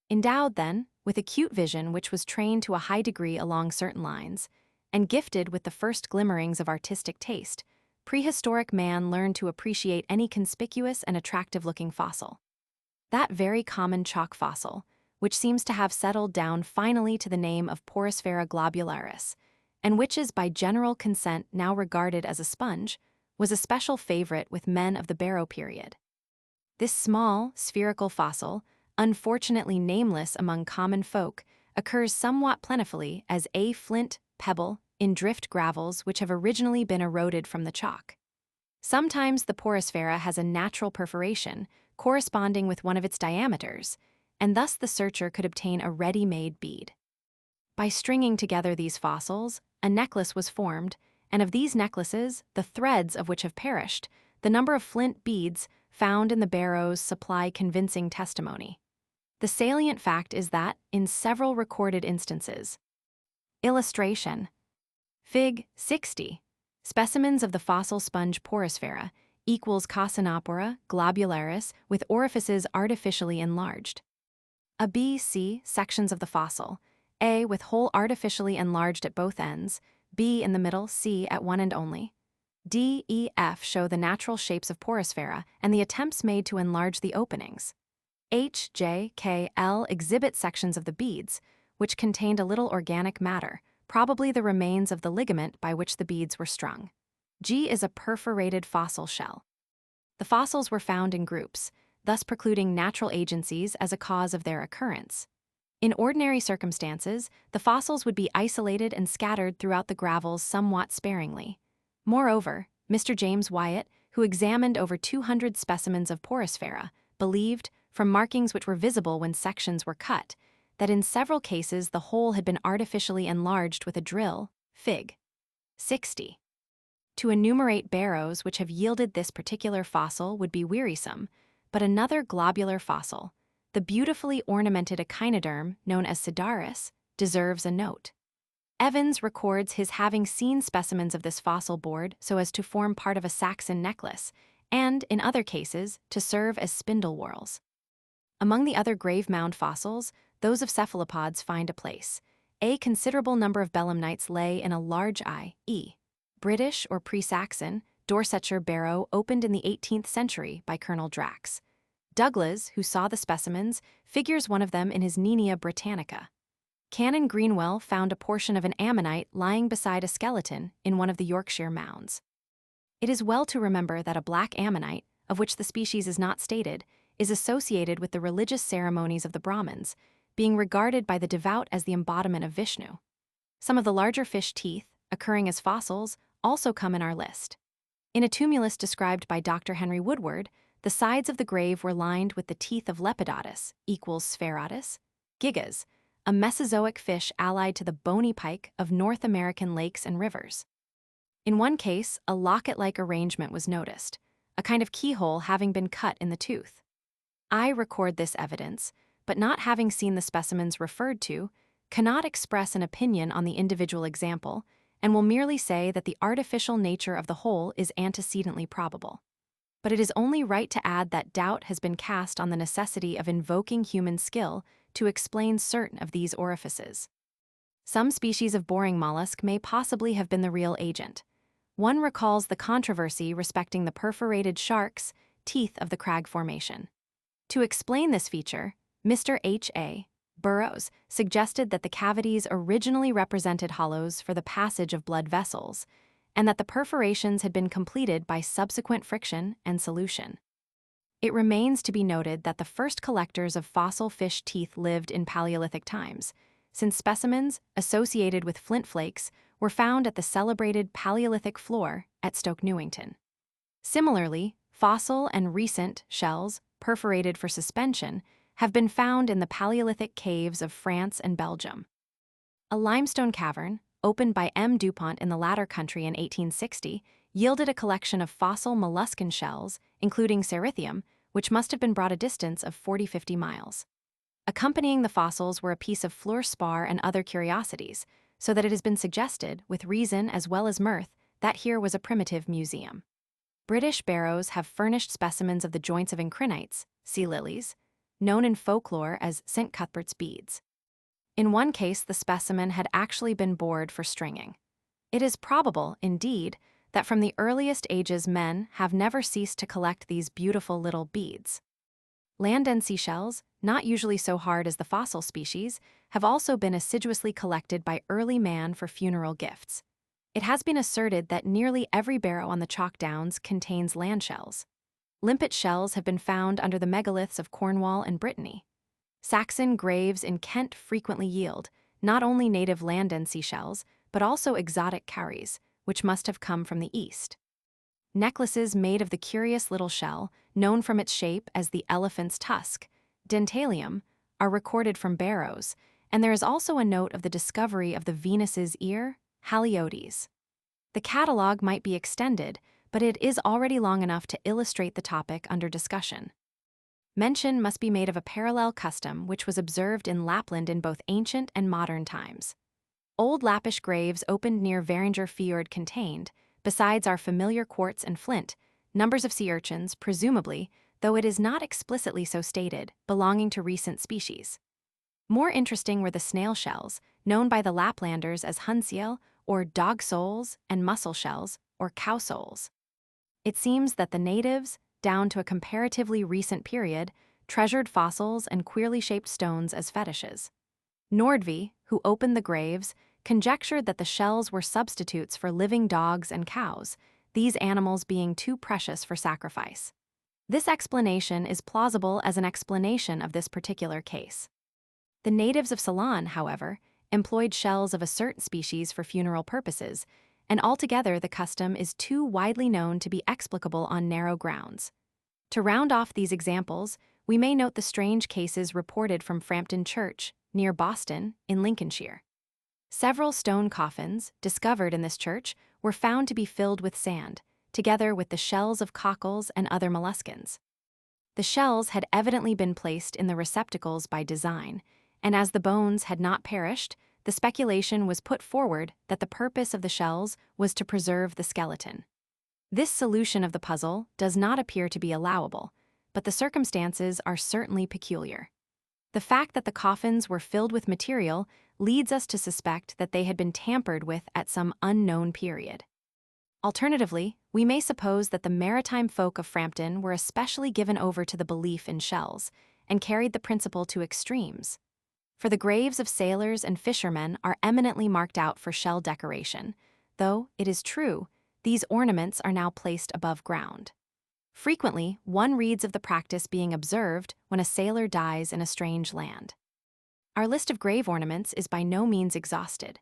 Endowed, then, with acute vision which was trained to a high degree along certain lines, and gifted with the first glimmerings of artistic taste, prehistoric man learned to appreciate any conspicuous and attractive-looking fossil. That very common chalk fossil, which seems to have settled down finally to the name of Porosphera globularis, and which is by general consent now regarded as a sponge, was a special favorite with men of the barrow period. This small, spherical fossil, unfortunately nameless among common folk, occurs somewhat plentifully as a flint pebble in drift gravels which have originally been eroded from the chalk. Sometimes the porosphera has a natural perforation corresponding with one of its diameters, and thus the searcher could obtain a ready-made bead. By stringing together these fossils, a necklace was formed, and of these necklaces, the threads of which have perished, the number of flint beads found in the barrows supply convincing testimony. The salient fact is that, in several recorded instances, illustration. Fig. 60. Specimens of the fossil sponge porosphera equals Casinopora globularis with orifices artificially enlarged. A B, C sections of the fossil, A with hole artificially enlarged at both ends, B in the middle, C at one end only. D, E, F show the natural shapes of porosphera and the attempts made to enlarge the openings. H, J, K, L exhibit sections of the beads, which contained a little organic matter, probably the remains of the ligament by which the beads were strung. G is a perforated fossil shell. The fossils were found in groups, thus precluding natural agencies as a cause of their occurrence. In ordinary circumstances, the fossils would be isolated and scattered throughout the gravels somewhat sparingly. Moreover, Mr. James Wyatt, who examined over 200 specimens of porosphera, believed, from markings which were visible when sections were cut, that in several cases the hole had been artificially enlarged with a drill. Fig. 60. To enumerate barrows which have yielded this particular fossil would be wearisome, but another globular fossil, the beautifully ornamented echinoderm known as Sidaris, deserves a note. Evans records his having seen specimens of this fossil bored so as to form part of a Saxon necklace, and, in other cases, to serve as spindle whorls. Among the other grave mound fossils, those of cephalopods find a place. A considerable number of belemnites lay in a large i.e. British or pre-Saxon, Dorsetshire barrow opened in the 18th century by Colonel Drax. Douglas, who saw the specimens, figures one of them in his Nenia Britannica. Canon Greenwell found a portion of an ammonite lying beside a skeleton in one of the Yorkshire mounds. It is well to remember that a black ammonite, of which the species is not stated, is associated with the religious ceremonies of the Brahmins, being regarded by the devout as the embodiment of Vishnu. Some of the larger fish teeth, occurring as fossils, also come in our list. In a tumulus described by Dr. Henry Woodward, the sides of the grave were lined with the teeth of Lepidotus, equals Spherotus, gigas, a Mesozoic fish allied to the bony pike of North American lakes and rivers. In one case, a locket-like arrangement was noticed, a kind of keyhole having been cut in the tooth. I record this evidence, but not having seen the specimens referred to, cannot express an opinion on the individual example, and will merely say that the artificial nature of the whole is antecedently probable. But it is only right to add that doubt has been cast on the necessity of invoking human skill to explain certain of these orifices. Some species of boring mollusk may possibly have been the real agent. One recalls the controversy respecting the perforated shark's teeth of the crag formation. To explain this feature, Mr. H.A. Burroughs suggested that the cavities originally represented hollows for the passage of blood vessels, and that the perforations had been completed by subsequent friction and solution. It remains to be noted that the first collectors of fossil fish teeth lived in Paleolithic times, since specimens associated with flint flakes were found at the celebrated Paleolithic floor at Stoke Newington. Similarly, fossil and recent shells, perforated for suspension, have been found in the Paleolithic caves of France and Belgium. A limestone cavern, opened by M. DuPont in the latter country in 1860, yielded a collection of fossil molluscan shells, including Cerithium, which must have been brought a distance of 40–50 miles. Accompanying the fossils were a piece of fluorspar and other curiosities, so that it has been suggested, with reason as well as mirth, that here was a primitive museum. British barrows have furnished specimens of the joints of encrinites, sea lilies, known in folklore as St. Cuthbert's beads. In one case, the specimen had actually been bored for stringing. It is probable, indeed, that from the earliest ages men have never ceased to collect these beautiful little beads. Land and seashells, not usually so hard as the fossil species, have also been assiduously collected by early man for funeral gifts. It has been asserted that nearly every barrow on the Chalk Downs contains land shells. Limpet shells have been found under the megaliths of Cornwall and Brittany. Saxon graves in Kent frequently yield not only native land and seashells, but also exotic cowries, which must have come from the east. Necklaces made of the curious little shell, known from its shape as the elephant's tusk, dentalium, are recorded from barrows, and there is also a note of the discovery of the Venus's ear, Haliodes. The catalogue might be extended, but it is already long enough to illustrate the topic under discussion. Mention must be made of a parallel custom which was observed in Lapland in both ancient and modern times. Old Lappish graves opened near Varinger Fjord contained, besides our familiar quartz and flint, numbers of sea urchins, presumably, though it is not explicitly so stated, belonging to recent species. More interesting were the snail shells, known by the Laplanders as hunsiel, or dog soles, and mussel shells, or cow soles. It seems that the natives, down to a comparatively recent period, treasured fossils and queerly shaped stones as fetishes. Nordvi, who opened the graves, conjectured that the shells were substitutes for living dogs and cows, these animals being too precious for sacrifice. This explanation is plausible as an explanation of this particular case. The natives of Ceylon, however, employed shells of a certain species for funeral purposes, and altogether the custom is too widely known to be explicable on narrow grounds. To round off these examples, we may note the strange cases reported from Frampton Church, near Boston, in Lincolnshire. Several stone coffins, discovered in this church, were found to be filled with sand, together with the shells of cockles and other molluscans. The shells had evidently been placed in the receptacles by design, and as the bones had not perished, the speculation was put forward that the purpose of the shells was to preserve the skeleton. This solution of the puzzle does not appear to be allowable, but the circumstances are certainly peculiar. The fact that the coffins were filled with material leads us to suspect that they had been tampered with at some unknown period. Alternatively, we may suppose that the maritime folk of Frampton were especially given over to the belief in shells and carried the principle to extremes. For the graves of sailors and fishermen are eminently marked out for shell decoration, though, it is true, these ornaments are now placed above ground. Frequently, one reads of the practice being observed when a sailor dies in a strange land. Our list of grave ornaments is by no means exhausted.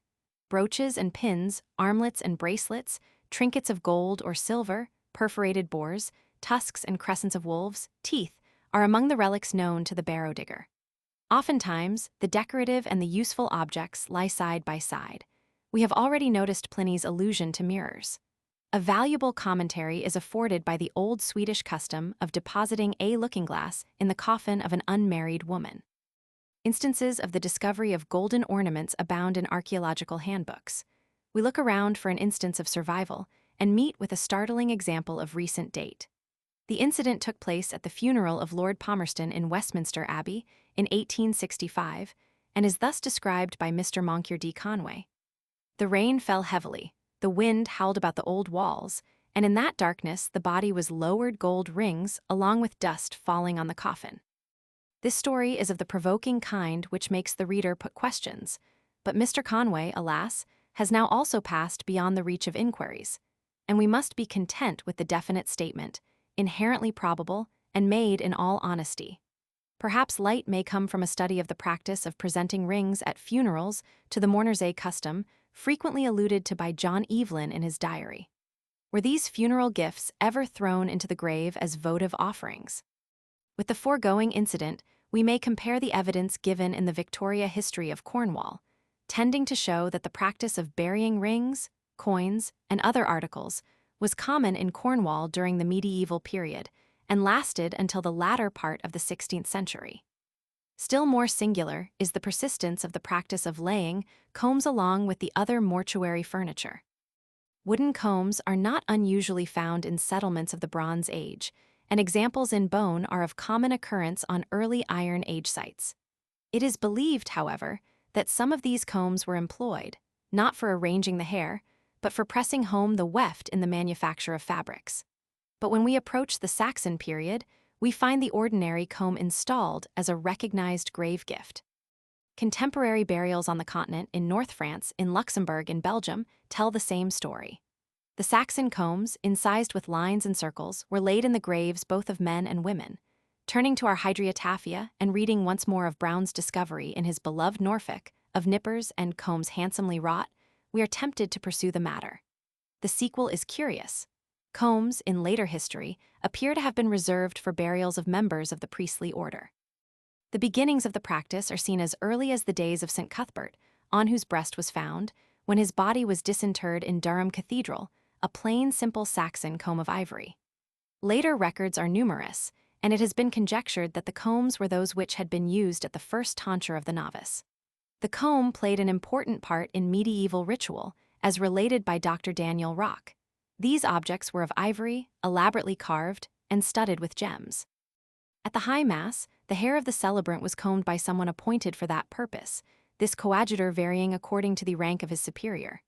Brooches and pins, armlets and bracelets, trinkets of gold or silver, perforated boars, tusks and crescents of wolves' teeth are among the relics known to the barrow digger. Oftentimes, the decorative and the useful objects lie side by side. We have already noticed Pliny's allusion to mirrors. A valuable commentary is afforded by the old Swedish custom of depositing a looking-glass in the coffin of an unmarried woman. Instances of the discovery of golden ornaments abound in archaeological handbooks. We look around for an instance of survival and meet with a startling example of recent date. The incident took place at the funeral of Lord Palmerston in Westminster Abbey in 1865 and is thus described by Mr. Moncure D. Conway. The rain fell heavily, the wind howled about the old walls, and in that darkness the body was lowered gold rings along with dust falling on the coffin. This story is of the provoking kind which makes the reader put questions, but Mr. Conway, alas, has now also passed beyond the reach of inquiries, and we must be content with the definite statement, inherently probable and made in all honesty. Perhaps light may come from a study of the practice of presenting rings at funerals to the mourner's aid custom frequently alluded to by John Evelyn in his diary. Were these funeral gifts ever thrown into the grave as votive offerings? With the foregoing incident, we may compare the evidence given in the Victoria History of Cornwall, tending to show that the practice of burying rings, coins, and other articles was common in Cornwall during the medieval period and lasted until the latter part of the 16th century. Still more singular is the persistence of the practice of laying combs along with the other mortuary furniture. Wooden combs are not unusually found in settlements of the Bronze Age, and examples in bone are of common occurrence on early Iron Age sites. It is believed, however, that some of these combs were employed, not for arranging the hair, but for pressing home the weft in the manufacture of fabrics. But when we approach the Saxon period, we find the ordinary comb installed as a recognized grave gift. Contemporary burials on the continent in North France, in Luxembourg, and Belgium tell the same story. The Saxon combs, incised with lines and circles, were laid in the graves both of men and women. Turning to our Hydriotaphia and reading once more of Browne's discovery in his beloved Norfolk of nippers and combs handsomely wrought, we are tempted to pursue the matter. The sequel is curious. Combs, in later history, appear to have been reserved for burials of members of the priestly order. The beginnings of the practice are seen as early as the days of St. Cuthbert, on whose breast was found, when his body was disinterred in Durham Cathedral, a plain, simple Saxon comb of ivory. Later records are numerous, and it has been conjectured that the combs were those which had been used at the first tonsure of the novice. The comb played an important part in medieval ritual, as related by Dr. Daniel Rock. These objects were of ivory, elaborately carved, and studded with gems. At the High Mass, the hair of the celebrant was combed by someone appointed for that purpose, this coadjutor varying according to the rank of his superior.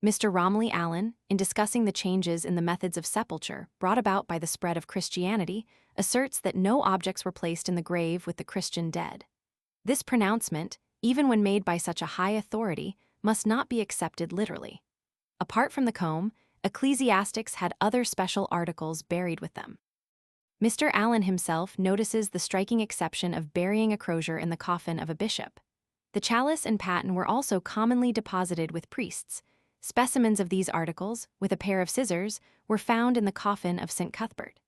Mr. Romilly Allen, in discussing the changes in the methods of sepulture brought about by the spread of Christianity, asserts that no objects were placed in the grave with the Christian dead. This pronouncement, even when made by such a high authority, must not be accepted literally. Apart from the comb, ecclesiastics had other special articles buried with them. Mr. Allen himself notices the striking exception of burying a crozier in the coffin of a bishop. The chalice and paten were also commonly deposited with priests. Specimens of these articles, with a pair of scissors, were found in the coffin of St. Cuthbert.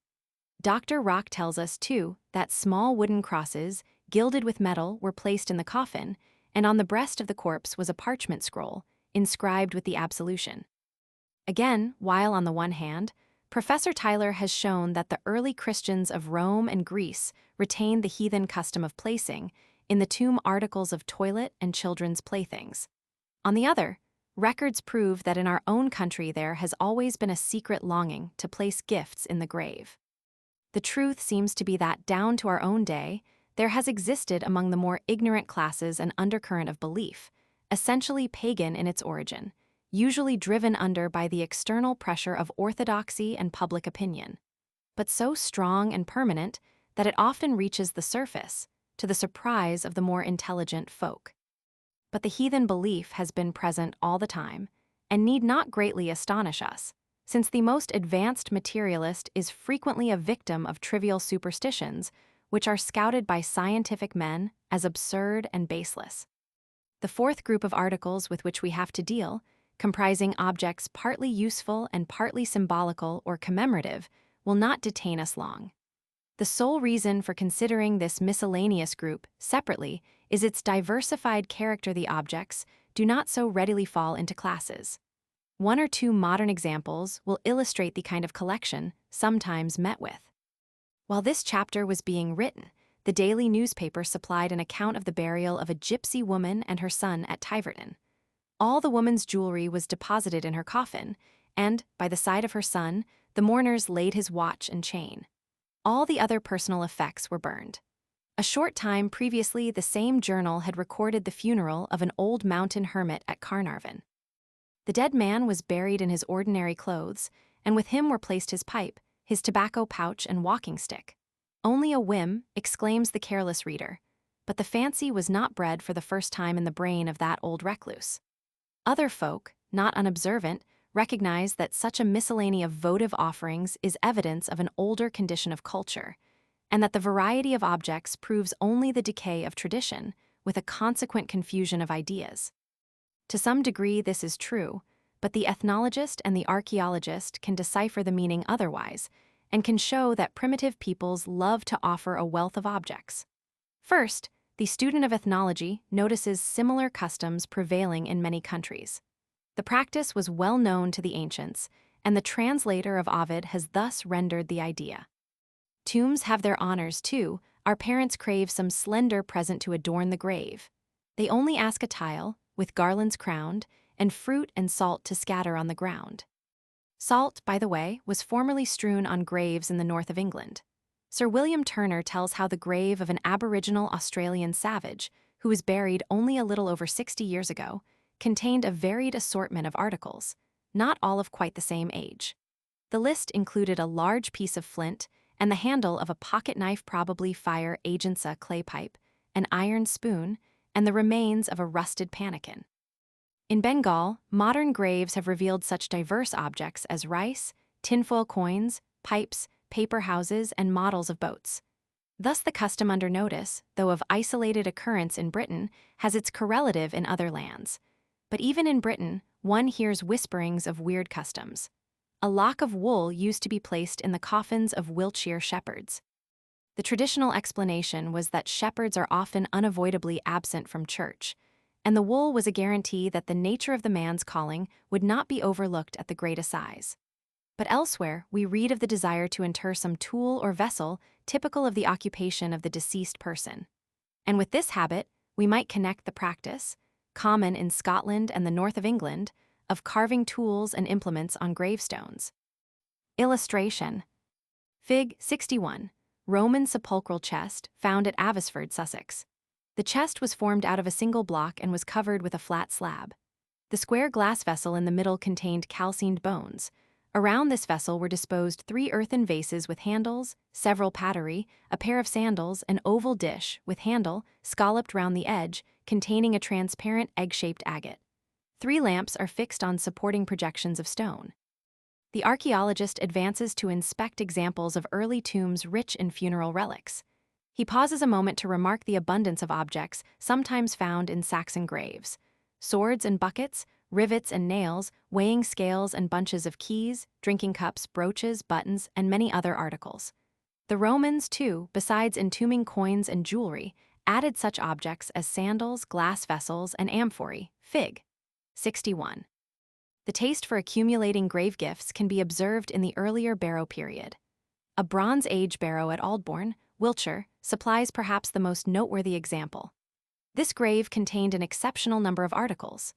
Dr. Rock tells us, too, that small wooden crosses, gilded with metal, were placed in the coffin, and on the breast of the corpse was a parchment scroll, inscribed with the absolution. Again, while on the one hand, Professor Tyler has shown that the early Christians of Rome and Greece retained the heathen custom of placing in the tomb articles of toilet and children's playthings. On the other, records prove that in our own country there has always been a secret longing to place gifts in the grave. The truth seems to be that down to our own day, there has existed among the more ignorant classes an undercurrent of belief, essentially pagan in its origin, usually driven under by the external pressure of orthodoxy and public opinion, but so strong and permanent that it often reaches the surface, to the surprise of the more intelligent folk. But the heathen belief has been present all the time, and need not greatly astonish us, since the most advanced materialist is frequently a victim of trivial superstitions which are scouted by scientific men as absurd and baseless. The fourth group of articles with which we have to deal, comprising objects partly useful and partly symbolical or commemorative, will not detain us long. The sole reason for considering this miscellaneous group separately is its diversified character. The objects do not so readily fall into classes. One or two modern examples will illustrate the kind of collection sometimes met with. While this chapter was being written, the daily newspaper supplied an account of the burial of a gypsy woman and her son at Tiverton. All the woman's jewelry was deposited in her coffin, and, by the side of her son, the mourners laid his watch and chain. All the other personal effects were burned. A short time previously, the same journal had recorded the funeral of an old mountain hermit at Carnarvon. The dead man was buried in his ordinary clothes, and with him were placed his pipe, his tobacco pouch, and walking stick. Only a whim, exclaims the careless reader, but the fancy was not bred for the first time in the brain of that old recluse. Other folk, not unobservant, recognize that such a miscellany of votive offerings is evidence of an older condition of culture, and that the variety of objects proves only the decay of tradition, with a consequent confusion of ideas. To some degree this is true, but the ethnologist and the archaeologist can decipher the meaning otherwise, and can show that primitive peoples love to offer a wealth of objects. First, the student of ethnology notices similar customs prevailing in many countries. The practice was well known to the ancients, and the translator of Ovid has thus rendered the idea. Tombs have their honors too. Our parents crave some slender present to adorn the grave. They only ask a tile, with garlands crowned, and fruit and salt to scatter on the ground. Salt, by the way, was formerly strewn on graves in the north of England. Sir William Turner tells how the grave of an Aboriginal Australian savage, who was buried only a little over 60 years ago, contained a varied assortment of articles, not all of quite the same age. The list included a large piece of flint and the handle of a pocket knife, probably fire agency clay pipe, an iron spoon, and the remains of a rusted pannikin. In Bengal, modern graves have revealed such diverse objects as rice, tinfoil coins, pipes, paper houses, and models of boats. Thus the custom under notice, though of isolated occurrence in Britain, has its correlative in other lands. But even in Britain, one hears whisperings of weird customs. A lock of wool used to be placed in the coffins of Wiltshire shepherds. The traditional explanation was that shepherds are often unavoidably absent from church, and the wool was a guarantee that the nature of the man's calling would not be overlooked at the great assize. But elsewhere, we read of the desire to inter some tool or vessel typical of the occupation of the deceased person. And with this habit, we might connect the practice, common in Scotland and the north of England, of carving tools and implements on gravestones. Illustration. Fig. 61. Roman sepulchral chest found at Avesford, Sussex. The chest was formed out of a single block and was covered with a flat slab. The square glass vessel in the middle contained calcined bones. Around this vessel were disposed 3 earthen vases with handles, several paterae, a pair of sandals, an oval dish with handle, scalloped round the edge, containing a transparent egg-shaped agate. 3 lamps are fixed on supporting projections of stone. The archaeologist advances to inspect examples of early tombs rich in funeral relics. He pauses a moment to remark the abundance of objects sometimes found in Saxon graves: swords and buckets, rivets and nails, weighing scales and bunches of keys, drinking cups, brooches, buttons, and many other articles. The Romans, too, besides entombing coins and jewelry, added such objects as sandals, glass vessels, and amphorae. Fig. 61. The taste for accumulating grave gifts can be observed in the earlier barrow period. A Bronze Age barrow at Aldbourne, Wiltshire, supplies perhaps the most noteworthy example. This grave contained an exceptional number of articles.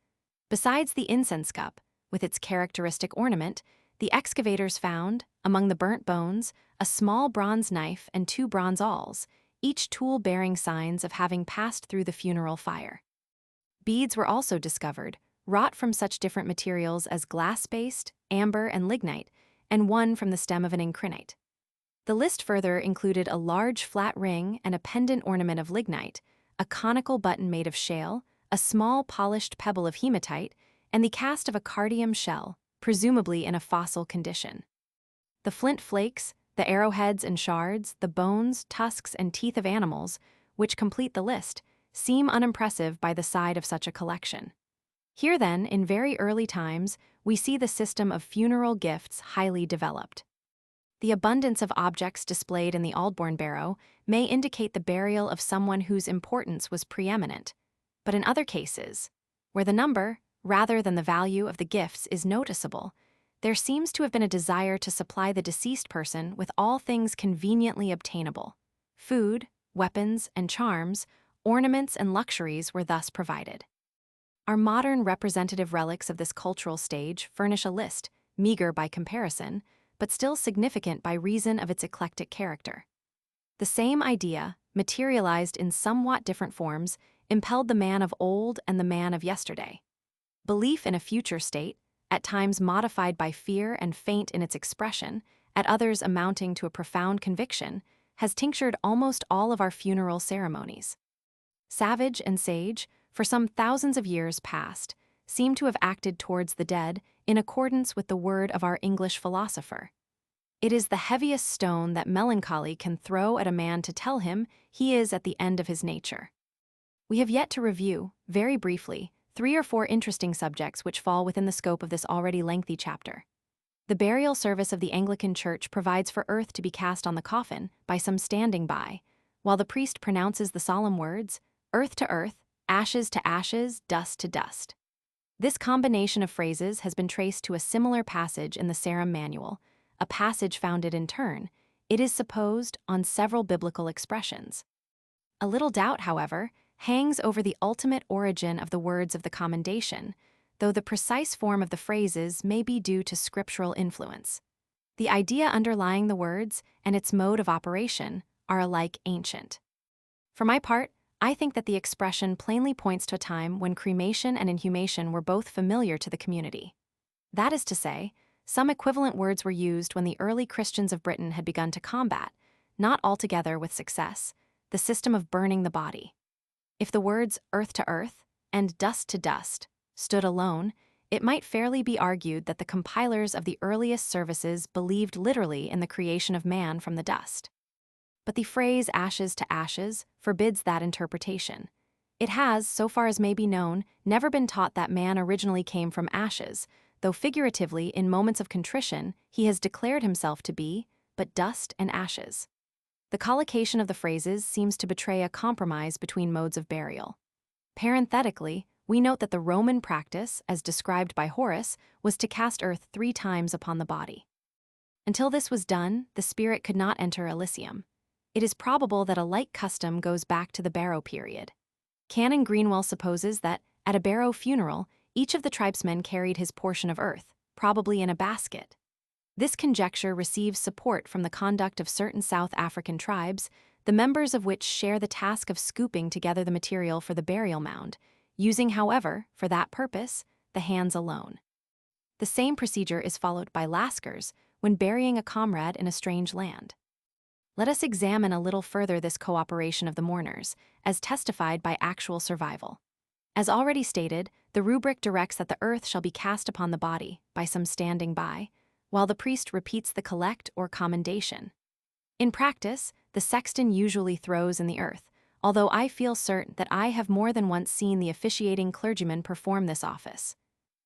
Besides the incense cup, with its characteristic ornament, the excavators found, among the burnt bones, a small bronze knife and 2 bronze awls, each tool bearing signs of having passed through the funeral fire. Beads were also discovered, wrought from such different materials as glass-based, amber, and lignite, and one from the stem of an incrinate. The list further included a large flat ring and a pendant ornament of lignite, a conical button made of shale, a small polished pebble of hematite, and the cast of a cardium shell, presumably in a fossil condition. The flint flakes, the arrowheads and shards, the bones, tusks, and teeth of animals, which complete the list, seem unimpressive by the side of such a collection. Here then, in very early times, we see the system of funeral gifts highly developed. The abundance of objects displayed in the Aldbourne barrow may indicate the burial of someone whose importance was preeminent, but in other cases, where the number, rather than the value of the gifts is noticeable, there seems to have been a desire to supply the deceased person with all things conveniently obtainable. Food, weapons, and charms, ornaments and luxuries were thus provided. Our modern representative relics of this cultural stage furnish a list, meager by comparison, but still significant by reason of its eclectic character. The same idea, materialized in somewhat different forms, impelled the man of old and the man of yesterday. Belief in a future state, at times modified by fear and faint in its expression, at others amounting to a profound conviction, has tinctured almost all of our funeral ceremonies. Savage and sage, for some thousands of years past, seem to have acted towards the dead in accordance with the word of our English philosopher. It is the heaviest stone that melancholy can throw at a man to tell him he is at the end of his nature. We have yet to review, very briefly, 3 or 4 interesting subjects which fall within the scope of this already lengthy chapter. The burial service of the Anglican Church provides for earth to be cast on the coffin by some standing by, while the priest pronounces the solemn words, earth to earth, ashes to ashes, dust to dust. This combination of phrases has been traced to a similar passage in the Sarum Manual, a passage founded in turn, it is supposed, on several biblical expressions. A little doubt, however, hangs over the ultimate origin of the words of the commendation, though the precise form of the phrases may be due to scriptural influence. The idea underlying the words and its mode of operation are alike ancient. For my part, I think that the expression plainly points to a time when cremation and inhumation were both familiar to the community. That is to say, some equivalent words were used when the early Christians of Britain had begun to combat, not altogether with success, the system of burning the body. If the words earth to earth and dust to dust stood alone, it might fairly be argued that the compilers of the earliest services believed literally in the creation of man from the dust. But the phrase ashes to ashes forbids that interpretation. It has, so far as may be known, never been taught that man originally came from ashes, though figuratively, in moments of contrition, he has declared himself to be but dust and ashes. The collocation of the phrases seems to betray a compromise between modes of burial. Parenthetically, we note that the Roman practice, as described by Horace, was to cast earth 3 times upon the body. Until this was done, the spirit could not enter Elysium. It is probable that a like custom goes back to the barrow period. Canon Greenwell supposes that, at a barrow funeral, each of the tribesmen carried his portion of earth, probably in a basket. This conjecture receives support from the conduct of certain South African tribes, the members of which share the task of scooping together the material for the burial mound, using, however, for that purpose, the hands alone. The same procedure is followed by Lascars when burying a comrade in a strange land. Let us examine a little further this cooperation of the mourners, as testified by actual survival. As already stated, the rubric directs that the earth shall be cast upon the body by some standing by, while the priest repeats the collect or commendation. In practice, the sexton usually throws in the earth, although I feel certain that I have more than once seen the officiating clergyman perform this office.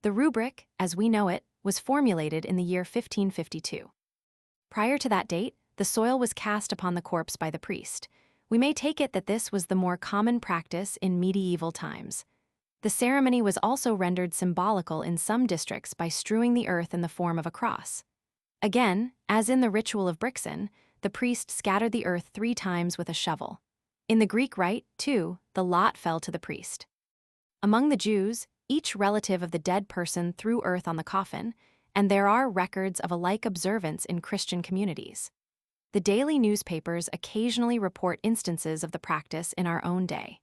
The rubric, as we know it, was formulated in the year 1552. Prior to that date, the soil was cast upon the corpse by the priest. We may take it that this was the more common practice in medieval times. The ceremony was also rendered symbolical in some districts by strewing the earth in the form of a cross. Again, as in the ritual of Brixen, the priest scattered the earth 3 times with a shovel. In the Greek rite, too, the lot fell to the priest. Among the Jews, each relative of the dead person threw earth on the coffin, and there are records of a like observance in Christian communities. The daily newspapers occasionally report instances of the practice in our own day.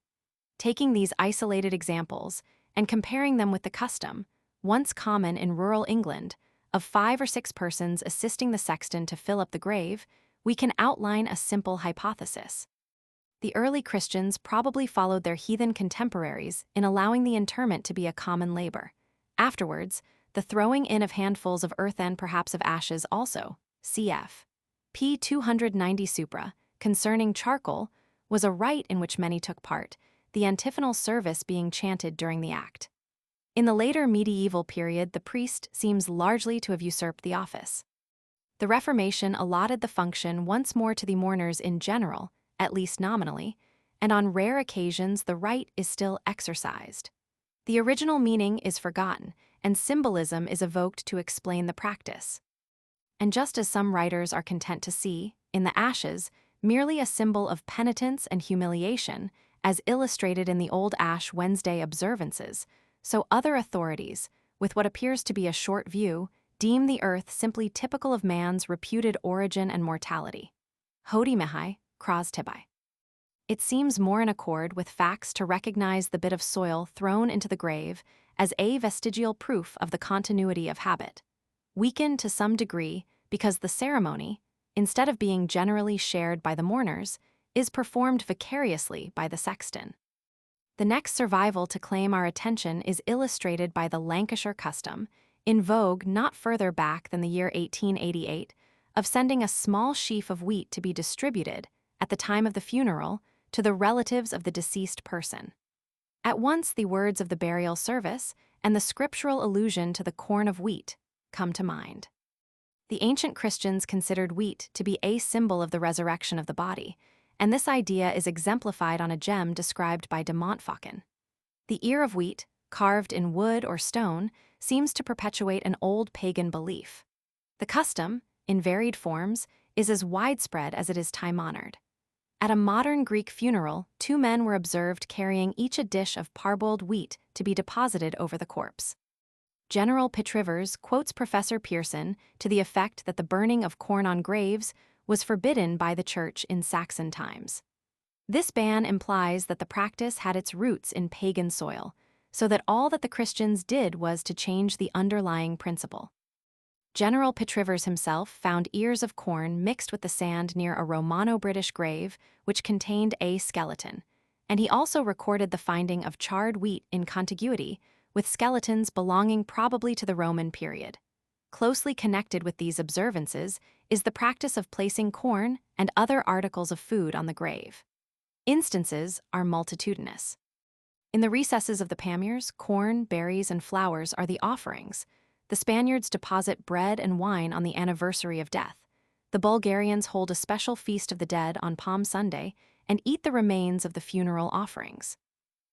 Taking these isolated examples and comparing them with the custom, once common in rural England, of 5 or 6 persons assisting the sexton to fill up the grave, we can outline a simple hypothesis. The early Christians probably followed their heathen contemporaries in allowing the interment to be a common labor. Afterwards, the throwing in of handfuls of earth and perhaps of ashes also, cf. p. 290 supra, concerning charcoal, was a rite in which many took part, the antiphonal service being chanted during the act. In the later medieval period, the priest seems largely to have usurped the office. The Reformation allotted the function once more to the mourners in general, at least nominally, and on rare occasions the rite is still exercised. The original meaning is forgotten, and symbolism is evoked to explain the practice. And just as some writers are content to see, in the ashes, merely a symbol of penitence and humiliation, as illustrated in the old Ash Wednesday observances, so other authorities, with what appears to be a short view, deem the earth simply typical of man's reputed origin and mortality. Hodi mihai, kras tibai. It seems more in accord with facts to recognize the bit of soil thrown into the grave as a vestigial proof of the continuity of habit, weakened to some degree because the ceremony, instead of being generally shared by the mourners, is performed vicariously by the sexton. The next survival to claim our attention is illustrated by the Lancashire custom, in vogue not further back than the year 1888, of sending a small sheaf of wheat to be distributed, at the time of the funeral, to the relatives of the deceased person. At once the words of the burial service and the scriptural allusion to the corn of wheat come to mind. The ancient Christians considered wheat to be a symbol of the resurrection of the body, and this idea is exemplified on a gem described by de Montfaucon. The ear of wheat, carved in wood or stone, seems to perpetuate an old pagan belief. The custom, in varied forms, is as widespread as it is time-honored. At a modern Greek funeral, 2 men were observed carrying each a dish of parboiled wheat to be deposited over the corpse. General Pitt-Rivers quotes Professor Pearson to the effect that the burning of corn on graves was forbidden by the Church in Saxon times. This ban implies that the practice had its roots in pagan soil, so that all that the Christians did was to change the underlying principle. General Pitt-Rivers himself found ears of corn mixed with the sand near a Romano-British grave which contained a skeleton, and he also recorded the finding of charred wheat in contiguity with skeletons belonging probably to the Roman period. Closely connected with these observances is the practice of placing corn and other articles of food on the grave. Instances are multitudinous. In the recesses of the Pamirs, corn, berries, and flowers are the offerings. The Spaniards deposit bread and wine on the anniversary of death. The Bulgarians hold a special feast of the dead on Palm Sunday and eat the remains of the funeral offerings.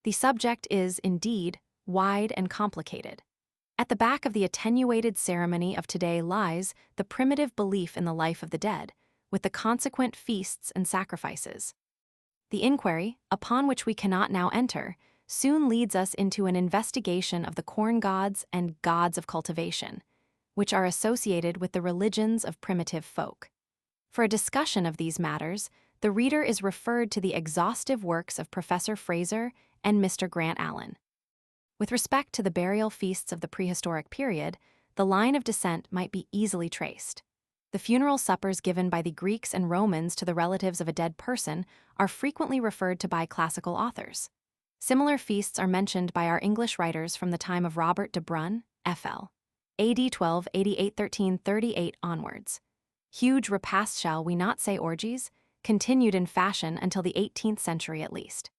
The subject is, indeed, wide and complicated. At the back of the attenuated ceremony of today lies the primitive belief in the life of the dead, with the consequent feasts and sacrifices. The inquiry, upon which we cannot now enter, soon leads us into an investigation of the corn gods and gods of cultivation, which are associated with the religions of primitive folk. For a discussion of these matters, the reader is referred to the exhaustive works of Professor Fraser and Mr. Grant Allen. With respect to the burial feasts of the prehistoric period, the line of descent might be easily traced. The funeral suppers given by the Greeks and Romans to the relatives of a dead person are frequently referred to by classical authors. Similar feasts are mentioned by our English writers from the time of Robert de Brun, F.L. A.D. 1288-1338 onwards. Huge repasts, shall we not say orgies, continued in fashion until the 18th century at least.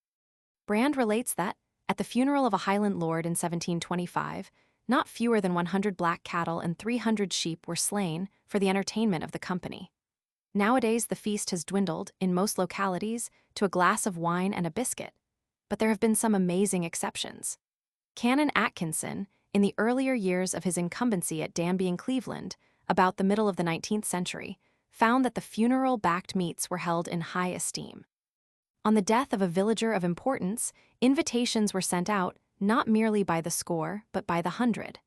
Brand relates that, at the funeral of a Highland lord in 1725, not fewer than 100 black cattle and 300 sheep were slain for the entertainment of the company. Nowadays the feast has dwindled, in most localities, to a glass of wine and a biscuit, but there have been some amazing exceptions. Canon Atkinson, in the earlier years of his incumbency at Danby in Cleveland, about the middle of the 19th century, found that the funeral-backed meats were held in high esteem. On the death of a villager of importance, invitations were sent out, not merely by the score, but by the 100.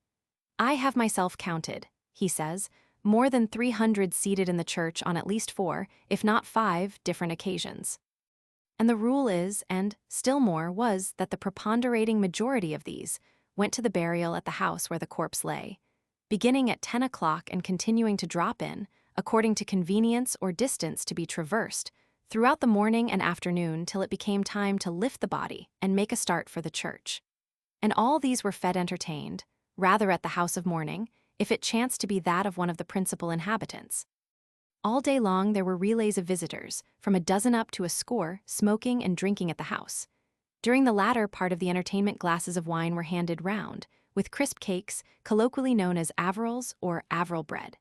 I have myself counted, he says, more than 300 seated in the church on at least 4, if not 5, different occasions. And the rule is, and still more was, that the preponderating majority of these went to the burial at the house where the corpse lay, beginning at 10 o'clock and continuing to drop in, according to convenience or distance to be traversed, throughout the morning and afternoon till it became time to lift the body and make a start for the church. And all these were fed entertained, rather at the house of mourning, if it chanced to be that of one of the principal inhabitants. All day long there were relays of visitors, from a dozen up to a score, smoking and drinking at the house. During the latter part of the entertainment, glasses of wine were handed round, with crisp cakes, colloquially known as averils or averil bread.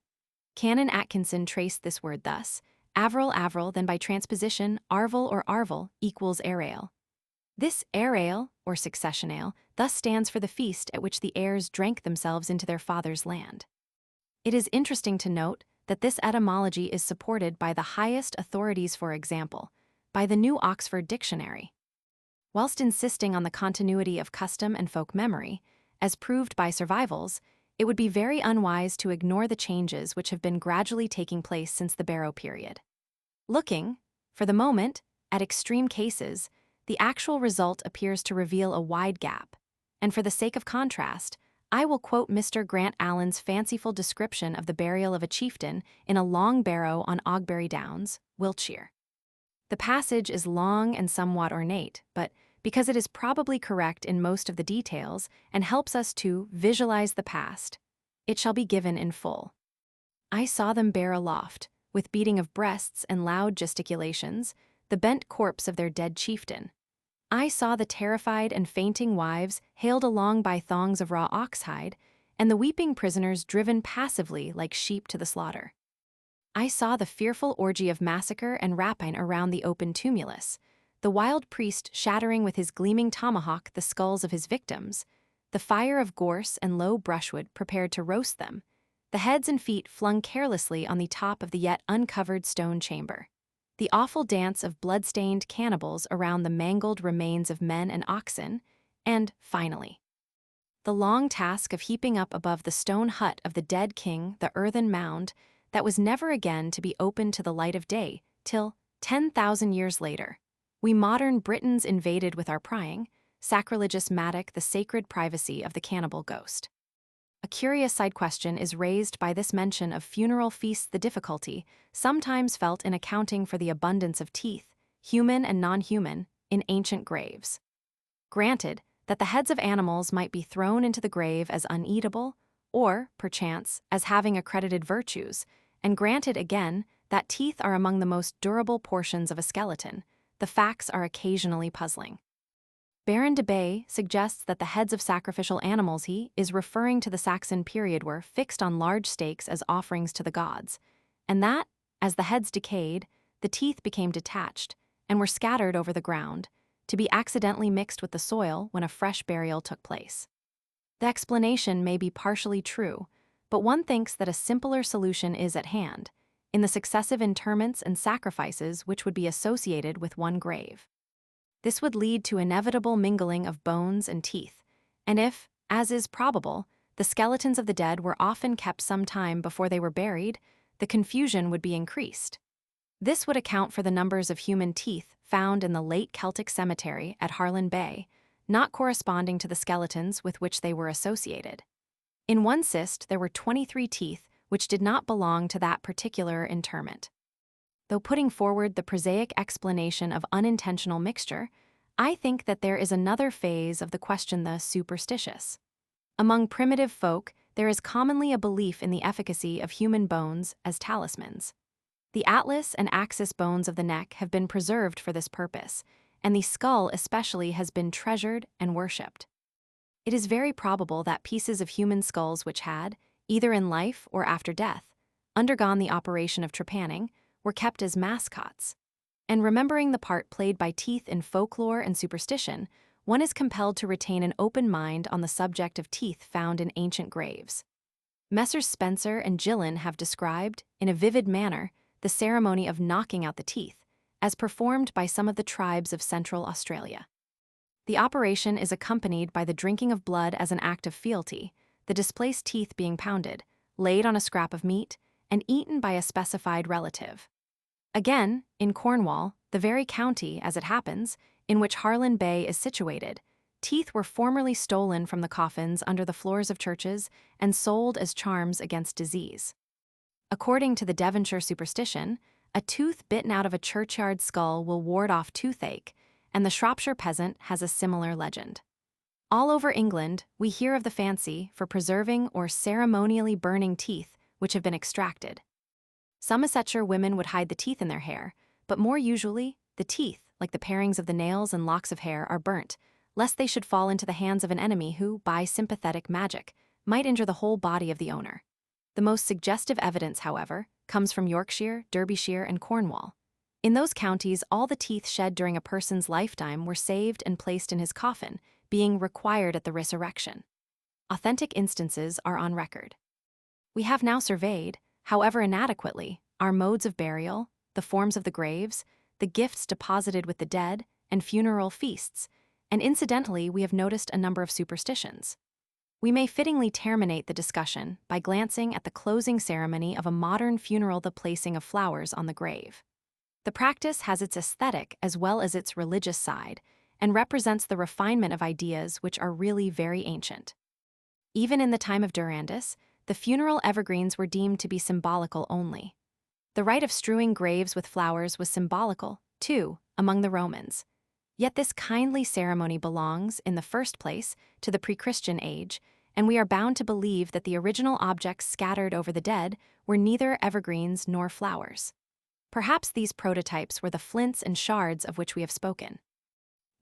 Canon Atkinson traced this word thus: averil, then by transposition, arvel or arvel equals ale. This ale, or succession ale, thus stands for the feast at which the heirs drank themselves into their father's land. It is interesting to note that this etymology is supported by the highest authorities, for example, by the New Oxford Dictionary. Whilst insisting on the continuity of custom and folk memory, as proved by survivals, it would be very unwise to ignore the changes which have been gradually taking place since the Barrow period. Looking, for the moment, at extreme cases, the actual result appears to reveal a wide gap, and for the sake of contrast, I will quote Mr. Grant Allen's fanciful description of the burial of a chieftain in a long barrow on Ogbury Downs, Wiltshire. The passage is long and somewhat ornate, but because it is probably correct in most of the details and helps us to visualize the past, it shall be given in full. I saw them bear aloft, with beating of breasts and loud gesticulations, the bent corpse of their dead chieftain. I saw the terrified and fainting wives haled along by thongs of raw oxhide, and the weeping prisoners driven passively like sheep to the slaughter. I saw the fearful orgy of massacre and rapine around the open tumulus, the wild priest shattering with his gleaming tomahawk the skulls of his victims, the fire of gorse and low brushwood prepared to roast them, the heads and feet flung carelessly on the top of the yet uncovered stone chamber, the awful dance of blood-stained cannibals around the mangled remains of men and oxen, and, finally, the long task of heaping up above the stone hut of the dead king the earthen mound that was never again to be opened to the light of day till, 10,000 years later, we modern Britons invaded with our prying, sacrilegious mattock the sacred privacy of the cannibal ghost. A curious side question is raised by this mention of funeral feasts: the difficulty, sometimes felt in accounting for the abundance of teeth, human and non-human, in ancient graves. Granted that the heads of animals might be thrown into the grave as uneatable, or, perchance, as having accredited virtues, and granted again that teeth are among the most durable portions of a skeleton, the facts are occasionally puzzling. Baron de Bay suggests that the heads of sacrificial animals he is referring to the Saxon period were fixed on large stakes as offerings to the gods, and that, as the heads decayed, the teeth became detached and were scattered over the ground, to be accidentally mixed with the soil when a fresh burial took place. The explanation may be partially true, but one thinks that a simpler solution is at hand, in the successive interments and sacrifices which would be associated with one grave. This would lead to inevitable mingling of bones and teeth, and if, as is probable, the skeletons of the dead were often kept some time before they were buried, the confusion would be increased. This would account for the numbers of human teeth found in the late Celtic cemetery at Harlan Bay, not corresponding to the skeletons with which they were associated. In one cyst there were 23 teeth which did not belong to that particular interment. Though putting forward the prosaic explanation of unintentional mixture, I think that there is another phase of the question: the superstitious. Among primitive folk, there is commonly a belief in the efficacy of human bones as talismans. The atlas and axis bones of the neck have been preserved for this purpose, and the skull especially has been treasured and worshipped. It is very probable that pieces of human skulls which had, either in life or after death, undergone the operation of trepanning, were kept as mascots. And remembering the part played by teeth in folklore and superstition, one is compelled to retain an open mind on the subject of teeth found in ancient graves. Messrs. Spencer and Gillen have described, in a vivid manner, the ceremony of knocking out the teeth, as performed by some of the tribes of Central Australia. The operation is accompanied by the drinking of blood as an act of fealty, the displaced teeth being pounded, laid on a scrap of meat, and eaten by a specified relative. Again, in Cornwall, the very county, as it happens, in which Harlan Bay is situated. Teeth were formerly stolen from the coffins under the floors of churches and sold as charms against disease. According to the Devonshire superstition, a tooth bitten out of a churchyard skull will ward off toothache, and the Shropshire peasant has a similar legend. All over England, we hear of the fancy for preserving or ceremonially burning teeth which have been extracted. Somersetshire women would hide the teeth in their hair, but more usually, the teeth, like the parings of the nails and locks of hair, are burnt, lest they should fall into the hands of an enemy who, by sympathetic magic, might injure the whole body of the owner. The most suggestive evidence, however, comes from Yorkshire, Derbyshire, and Cornwall. In those counties, all the teeth shed during a person's lifetime were saved and placed in his coffin, being required at the resurrection. Authentic instances are on record. We have now surveyed, however inadequately, our modes of burial, the forms of the graves, the gifts deposited with the dead, and funeral feasts, and incidentally we have noticed a number of superstitions. We may fittingly terminate the discussion by glancing at the closing ceremony of a modern funeral, the placing of flowers on the grave. The practice has its aesthetic as well as its religious side, and represents the refinement of ideas which are really very ancient. Even in the time of Durandus, the funeral evergreens were deemed to be symbolical only. The rite of strewing graves with flowers was symbolical, too, among the Romans. Yet this kindly ceremony belongs, in the first place, to the pre-Christian age, and we are bound to believe that the original objects scattered over the dead were neither evergreens nor flowers. Perhaps these prototypes were the flints and shards of which we have spoken.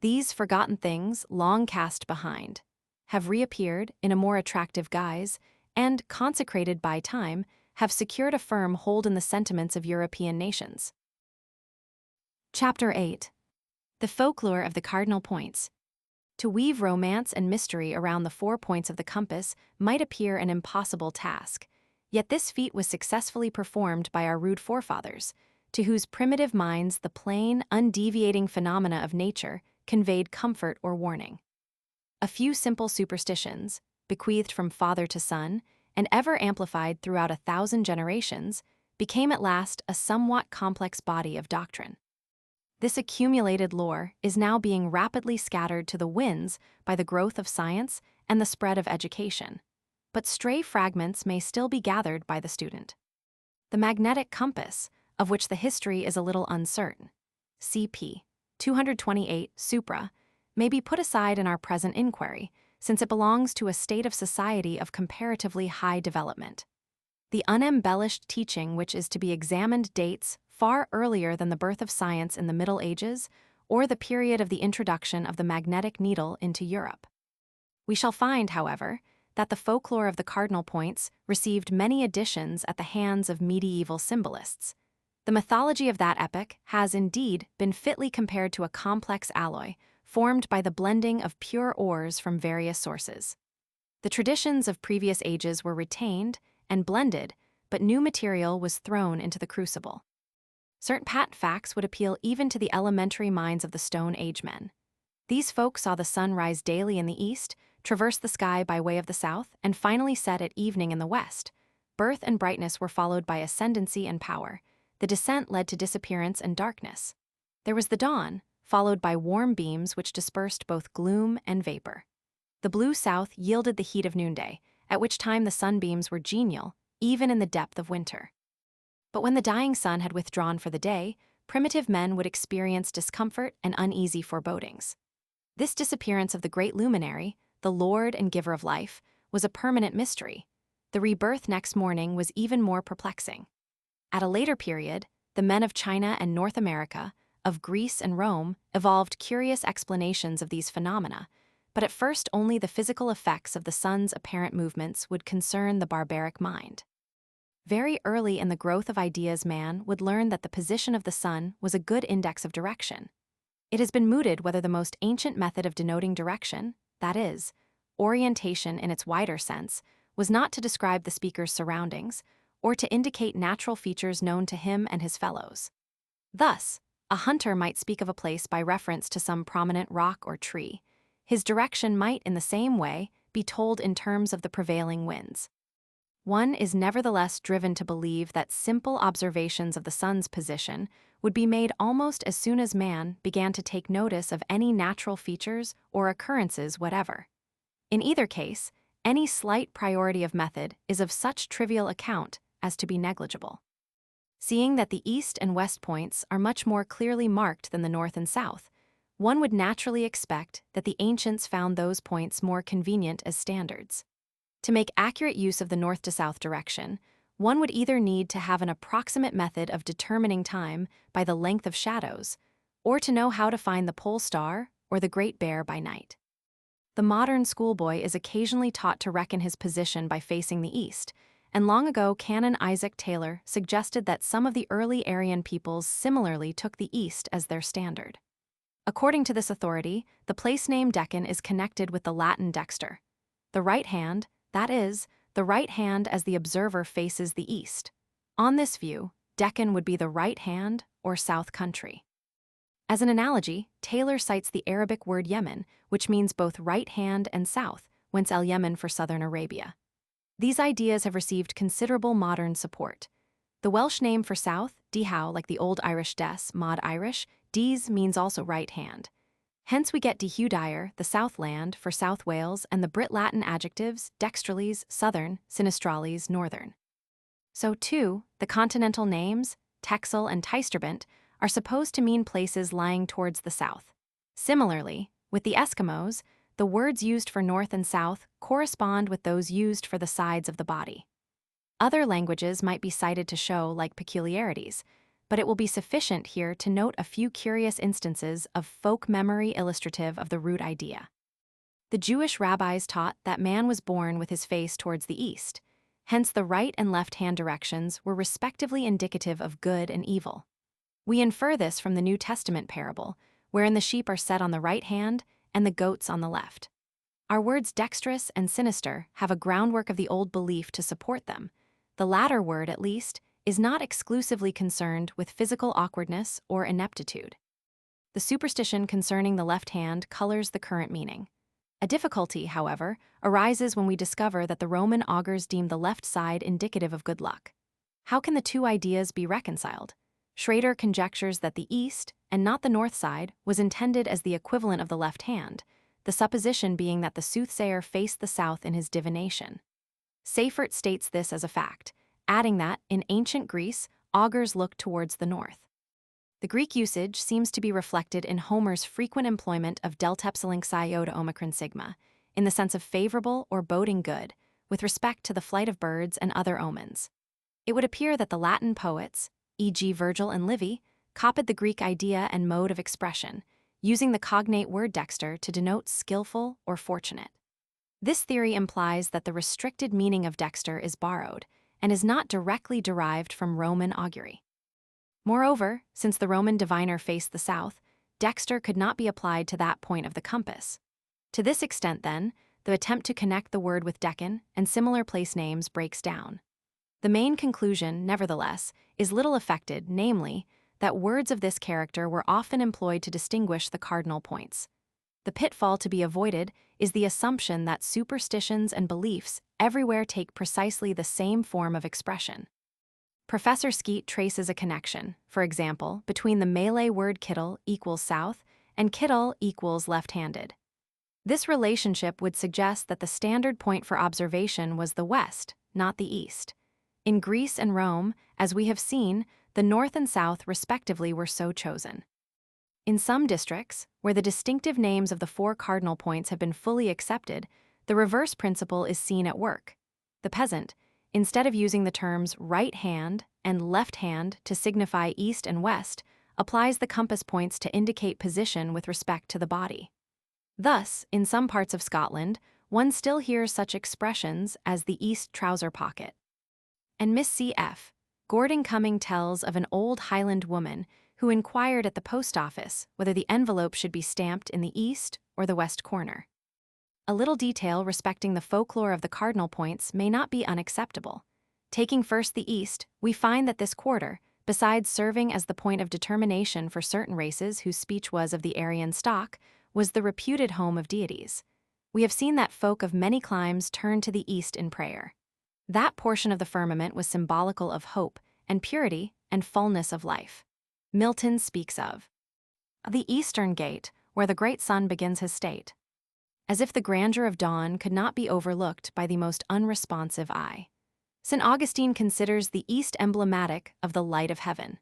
These forgotten things, long cast behind, have reappeared in a more attractive guise, and, consecrated by time, have secured a firm hold in the sentiments of European nations. Chapter 8. The folklore of the cardinal points. To weave romance and mystery around the 4 points of the compass might appear an impossible task, yet this feat was successfully performed by our rude forefathers, to whose primitive minds the plain, undeviating phenomena of nature conveyed comfort or warning. A few simple superstitions, bequeathed from father to son, and ever amplified throughout 1,000 generations, became at last a somewhat complex body of doctrine. This accumulated lore is now being rapidly scattered to the winds by the growth of science and the spread of education, but stray fragments may still be gathered by the student. The magnetic compass, of which the history is a little uncertain, CP 228 Supra, may be put aside in our present inquiry, since it belongs to a state of society of comparatively high development. The unembellished teaching which is to be examined dates far earlier than the birth of science in the Middle Ages or the period of the introduction of the magnetic needle into Europe. We shall find, however, that the folklore of the cardinal points received many additions at the hands of medieval symbolists. The mythology of that epoch has indeed been fitly compared to a complex alloy formed by the blending of pure ores from various sources. The traditions of previous ages were retained and blended, but new material was thrown into the crucible. Certain patent facts would appeal even to the elementary minds of the Stone Age men. These folk saw the sun rise daily in the east, traverse the sky by way of the south, and finally set at evening in the west. Birth and brightness were followed by ascendancy and power. The descent led to disappearance and darkness. There was the dawn, followed by warm beams which dispersed both gloom and vapor. The blue south yielded the heat of noonday, at which time the sunbeams were genial, even in the depth of winter. But when the dying sun had withdrawn for the day, primitive men would experience discomfort and uneasy forebodings. This disappearance of the great luminary, the Lord and giver of life, was a permanent mystery. The rebirth next morning was even more perplexing. At a later period, the men of China and North America, of Greece and Rome, evolved curious explanations of these phenomena, but at first only the physical effects of the sun's apparent movements would concern the barbaric mind. Very early in the growth of ideas, man would learn that the position of the sun was a good index of direction. It has been mooted whether the most ancient method of denoting direction, that is, orientation in its wider sense, was not to describe the speaker's surroundings, or to indicate natural features known to him and his fellows. Thus, a hunter might speak of a place by reference to some prominent rock or tree. His direction might, in the same way, be told in terms of the prevailing winds. One is nevertheless driven to believe that simple observations of the sun's position would be made almost as soon as man began to take notice of any natural features or occurrences whatever. In either case, any slight priority of method is of such trivial account as to be negligible. Seeing that the east and west points are much more clearly marked than the north and south, one would naturally expect that the ancients found those points more convenient as standards. To make accurate use of the north to south direction, one would either need to have an approximate method of determining time by the length of shadows, or to know how to find the pole star or the Great Bear by night. The modern schoolboy is occasionally taught to reckon his position by facing the east, and long ago Canon Isaac Taylor suggested that some of the early Aryan peoples similarly took the east as their standard. According to this authority, the place name Deccan is connected with the Latin dexter, the right hand, that is, the right hand as the observer faces the east. On this view, Deccan would be the right hand or south country. As an analogy, Taylor cites the Arabic word Yemen, which means both right hand and south, whence el-Yemen for southern Arabia. These ideas have received considerable modern support. The Welsh name for south, Dehau, like the Old Irish des, mod Irish, Dees means also right hand. Hence we get Dehudire, the Southland, for South Wales, and the Brit Latin adjectives dextralis, southern, sinistralis, northern. So too, the continental names, Texel and Teisterbent, are supposed to mean places lying towards the south. Similarly, with the Eskimos, the words used for north and south correspond with those used for the sides of the body. Other languages might be cited to show like peculiarities, but it will be sufficient here to note a few curious instances of folk memory illustrative of the root idea. The Jewish rabbis taught that man was born with his face towards the east, hence the right and left hand directions were respectively indicative of good and evil. We infer this from the New Testament parable, wherein the sheep are set on the right hand and the goats on the left. Our words dexterous and sinister have a groundwork of the old belief to support them. The latter word, at least, is not exclusively concerned with physical awkwardness or ineptitude. The superstition concerning the left hand colors the current meaning. A difficulty, however, arises when we discover that the Roman augurs deem the left side indicative of good luck. How can the two ideas be reconciled? Schrader conjectures that the east, and not the north side, was intended as the equivalent of the left hand, the supposition being that the soothsayer faced the south in his divination. Seifert states this as a fact, adding that, in ancient Greece, augurs looked towards the north. The Greek usage seems to be reflected in Homer's frequent employment of deltepsilink psi iota omicron sigma, in the sense of favorable or boding good, with respect to the flight of birds and other omens. It would appear that the Latin poets, e.g. Virgil and Livy, copied the Greek idea and mode of expression, using the cognate word dexter to denote skillful or fortunate. This theory implies that the restricted meaning of dexter is borrowed, and is not directly derived from Roman augury. Moreover, since the Roman diviner faced the south, dexter could not be applied to that point of the compass. To this extent, then, the attempt to connect the word with Deccan and similar place names breaks down. The main conclusion, nevertheless, is little affected, namely, that words of this character were often employed to distinguish the cardinal points. The pitfall to be avoided is the assumption that superstitions and beliefs everywhere take precisely the same form of expression. Professor Skeet traces a connection, for example, between the Malay word kittle equals south and kittle equals left-handed. This relationship would suggest that the standard point for observation was the west, not the east. In Greece and Rome, as we have seen, the north and south respectively were so chosen. In some districts, where the distinctive names of the four cardinal points have been fully accepted, the reverse principle is seen at work. The peasant, instead of using the terms right hand and left hand to signify east and west, applies the compass points to indicate position with respect to the body. Thus, in some parts of Scotland, one still hears such expressions as the east trouser pocket. And Miss C.F. Gordon Cumming tells of an old Highland woman who inquired at the post office whether the envelope should be stamped in the east or the west corner. A little detail respecting the folklore of the cardinal points may not be unacceptable. Taking first the east, we find that this quarter, besides serving as the point of determination for certain races whose speech was of the Aryan stock, was the reputed home of deities. We have seen that folk of many climes turned to the east in prayer. That portion of the firmament was symbolical of hope and purity and fullness of life. Milton speaks of the eastern gate, where the great sun begins his state, as if the grandeur of dawn could not be overlooked by the most unresponsive eye. St. Augustine considers the east emblematic of the light of heaven.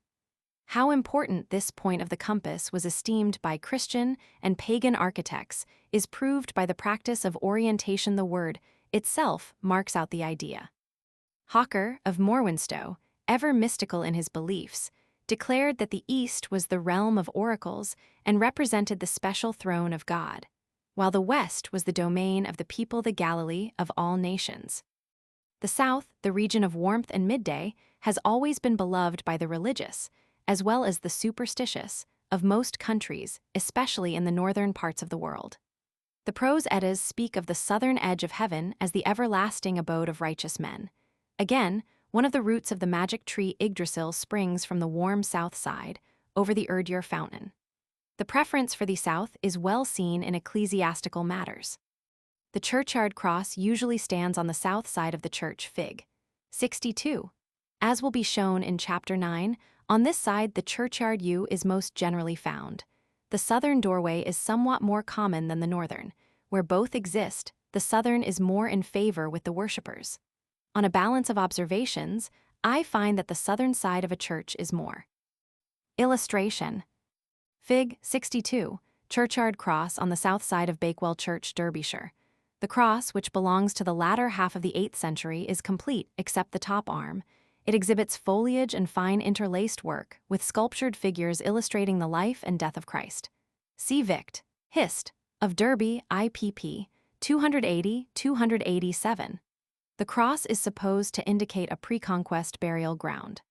How important this point of the compass was esteemed by Christian and pagan architects is proved by the practice of orientation. The word itself marks out the idea. Hawker of Morwenstow, ever mystical in his beliefs, declared that the east was the realm of oracles and represented the special throne of God, while the west was the domain of the people, the Galilee of all nations. The south, the region of warmth and midday, has always been beloved by the religious, as well as the superstitious, of most countries, especially in the northern parts of the world. The prose Eddas speak of the southern edge of heaven as the everlasting abode of righteous men. Again, one of the roots of the magic tree Yggdrasil springs from the warm south side, over the Urdir fountain. The preference for the south is well seen in ecclesiastical matters. The churchyard cross usually stands on the south side of the church. Fig. 62. As will be shown in Chapter 9, on this side the churchyard yew is most generally found. The southern doorway is somewhat more common than the northern. Where both exist, the southern is more in favor with the worshippers. On a balance of observations, I find that the southern side of a church is more. Illustration. Fig. 62. Churchyard cross on the south side of Bakewell Church, Derbyshire. The cross, which belongs to the latter half of the 8th century, is complete except the top arm. It exhibits foliage and fine interlaced work, with sculptured figures illustrating the life and death of Christ. See Vict. Hist. of Derby, IPP. 280-287. The cross is supposed to indicate a pre-conquest burial ground.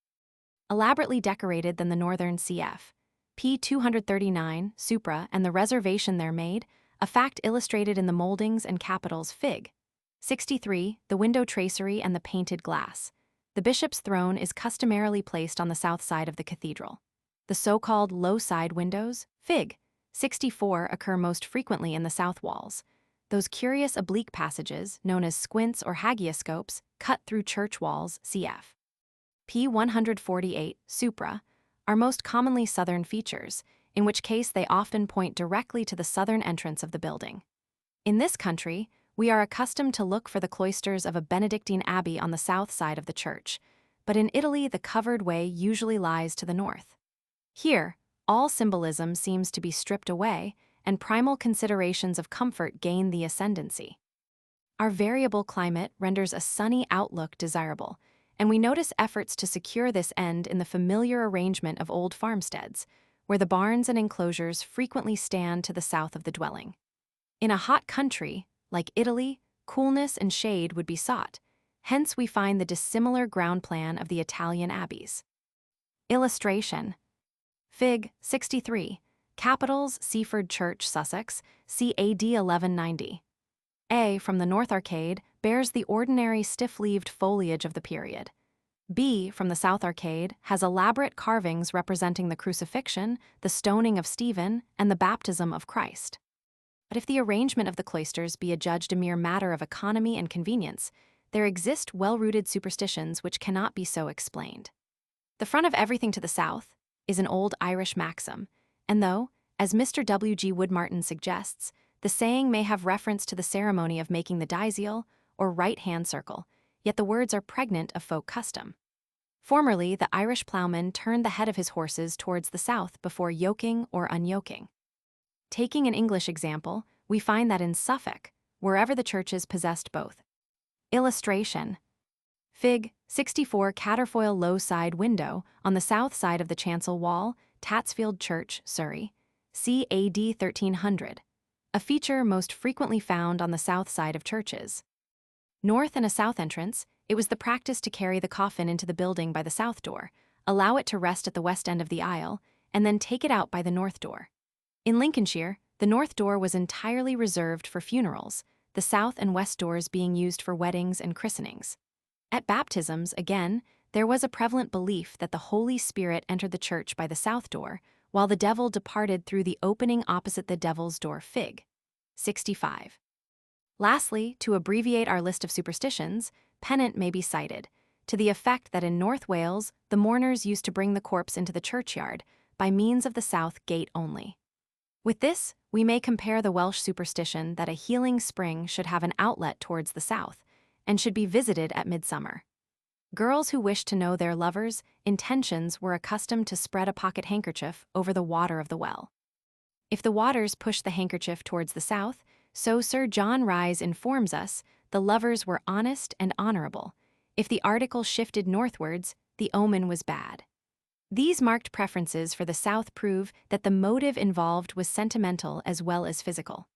Elaborately decorated than the northern cf. p. 239, Supra, and the reservation there made, a fact illustrated in the moldings and capitals. Fig. 63, the window tracery and the painted glass. The bishop's throne is customarily placed on the south side of the cathedral. The so-called low side windows, Fig. 64, occur most frequently in the south walls. Those curious oblique passages, known as squints or hagioscopes, cut through church walls, cf. p. 148, Supra, are most commonly southern features, in which case they often point directly to the southern entrance of the building. In this country, we are accustomed to look for the cloisters of a Benedictine abbey on the south side of the church, but in Italy the covered way usually lies to the north. Here, all symbolism seems to be stripped away, and primal considerations of comfort gain the ascendancy. Our variable climate renders a sunny outlook desirable, and we notice efforts to secure this end in the familiar arrangement of old farmsteads, where the barns and enclosures frequently stand to the south of the dwelling. In a hot country, like Italy, coolness and shade would be sought, hence we find the dissimilar ground plan of the Italian abbeys. Illustration. Fig. 63. Capitals, Seaford Church, Sussex, c. AD 1190. A, from the north arcade, bears the ordinary stiff-leaved foliage of the period. B, from the south arcade, has elaborate carvings representing the crucifixion, the stoning of Stephen, and the baptism of Christ. But if the arrangement of the cloisters be adjudged a mere matter of economy and convenience, there exist well-rooted superstitions which cannot be so explained. The front of everything to the south is an old Irish maxim, and though, as Mr. W. G. Woodmartin suggests, the saying may have reference to the ceremony of making the diziel, or right-hand circle, yet the words are pregnant of folk custom. Formerly, the Irish ploughman turned the head of his horses towards the south before yoking or unyoking. Taking an English example, we find that in Suffolk, wherever the churches possessed both. Illustration. Fig. 64 Caterfoil low side window on the south side of the chancel wall, Tatsfield Church, Surrey, c. AD 1300, a feature most frequently found on the south side of churches. North and a south entrance, it was the practice to carry the coffin into the building by the south door, allow it to rest at the west end of the aisle, and then take it out by the north door. In Lincolnshire, the north door was entirely reserved for funerals, the south and west doors being used for weddings and christenings. At baptisms, again, there was a prevalent belief that the Holy Spirit entered the church by the south door, while the devil departed through the opening opposite the devil's door. Fig. 65. Lastly, to abbreviate our list of superstitions, pennant may be cited, to the effect that in North Wales, the mourners used to bring the corpse into the churchyard, by means of the south gate only. With this, we may compare the Welsh superstition that a healing spring should have an outlet towards the south and should be visited at midsummer. Girls who wished to know their lovers' intentions were accustomed to spread a pocket handkerchief over the water of the well. If the waters pushed the handkerchief towards the south, so Sir John Rhys informs us, the lovers were honest and honorable. If the article shifted northwards, the omen was bad. These marked preferences for the south prove that the motive involved was sentimental as well as physical.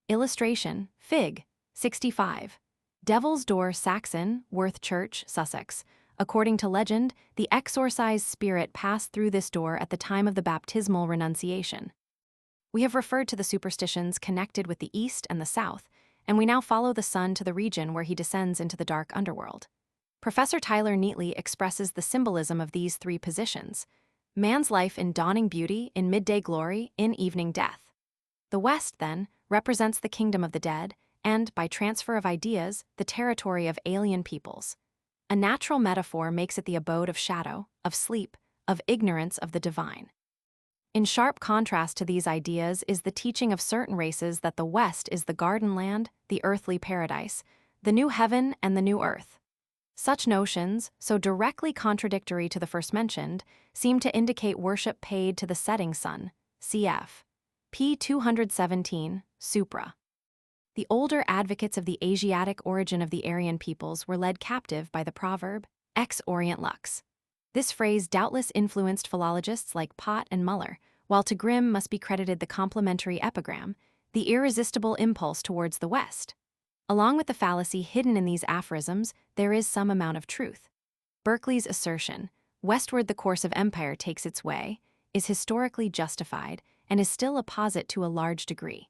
Illustration, Fig. 65. Devil's Door, Saxon, Worth Church, Sussex. According to legend, the exorcised spirit passed through this door at the time of the baptismal renunciation. We have referred to the superstitions connected with the east and the south, and we now follow the sun to the region where he descends into the dark underworld. Professor Tyler neatly expresses the symbolism of these three positions: man's life in dawning beauty, in midday glory, in evening death. The West, then, represents the kingdom of the dead, and, by transfer of ideas, the territory of alien peoples. A natural metaphor makes it the abode of shadow, of sleep, of ignorance of the divine. In sharp contrast to these ideas is the teaching of certain races that the West is the garden land, the earthly paradise, the new heaven and the new earth. Such notions, so directly contradictory to the first mentioned, seem to indicate worship paid to the setting sun, cf. p. 217, Supra. The older advocates of the Asiatic origin of the Aryan peoples were led captive by the proverb, ex orient lux. This phrase doubtless influenced philologists like Pott and Muller, while to Grimm must be credited the complementary epigram, the irresistible impulse towards the West. Along with the fallacy hidden in these aphorisms, there is some amount of truth. Berkeley's assertion, "Westward the course of empire takes its way," is historically justified and is still a posit to a large degree.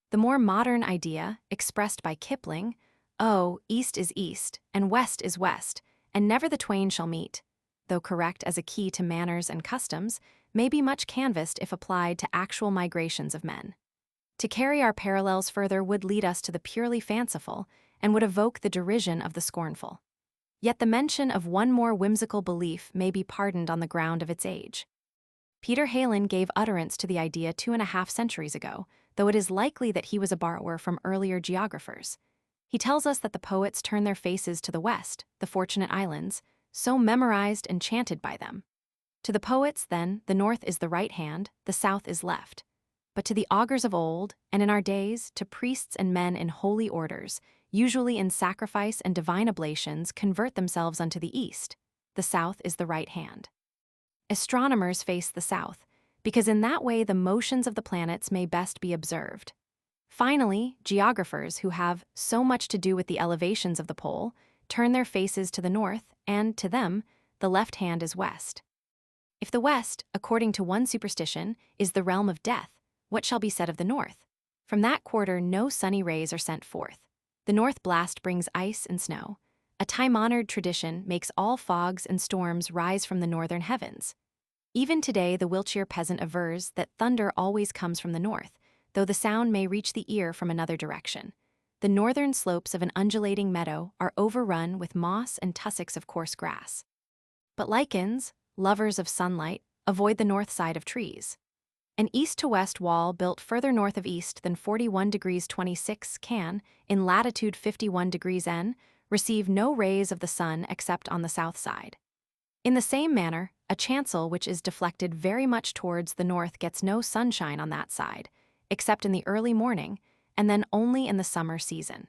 The more modern idea, expressed by Kipling, "Oh, east is east, and west is west, and never the twain shall meet," though correct as a key to manners and customs, may be much canvassed if applied to actual migrations of men. To carry our parallels further would lead us to the purely fanciful and would evoke the derision of the scornful. Yet the mention of one more whimsical belief may be pardoned on the ground of its age. Peter Heylin gave utterance to the idea 2.5 centuries ago, though it is likely that he was a borrower from earlier geographers. He tells us that the poets turn their faces to the west, the Fortunate Islands, so memorized and chanted by them. To the poets, then, the north is the right hand, the south is left. But to the augurs of old, and in our days, to priests and men in holy orders, usually in sacrifice and divine oblations, convert themselves unto the east. The south is the right hand. Astronomers face the south, because in that way the motions of the planets may best be observed. Finally, geographers who have so much to do with the elevations of the pole turn their faces to the north, and, to them, the left hand is west. If the west, according to one superstition, is the realm of death, what shall be said of the north? From that quarter no sunny rays are sent forth. The north blast brings ice and snow. A time-honored tradition makes all fogs and storms rise from the northern heavens. Even today the Wiltshire peasant avers that thunder always comes from the north, though the sound may reach the ear from another direction. The northern slopes of an undulating meadow are overrun with moss and tussocks of coarse grass. But lichens, lovers of sunlight, avoid the north side of trees. An east-to-west wall built further north of east than 41 degrees 26 can, in latitude 51 degrees N, receive no rays of the sun except on the south side. In the same manner, a chancel which is deflected very much towards the north gets no sunshine on that side, except in the early morning, and then only in the summer season.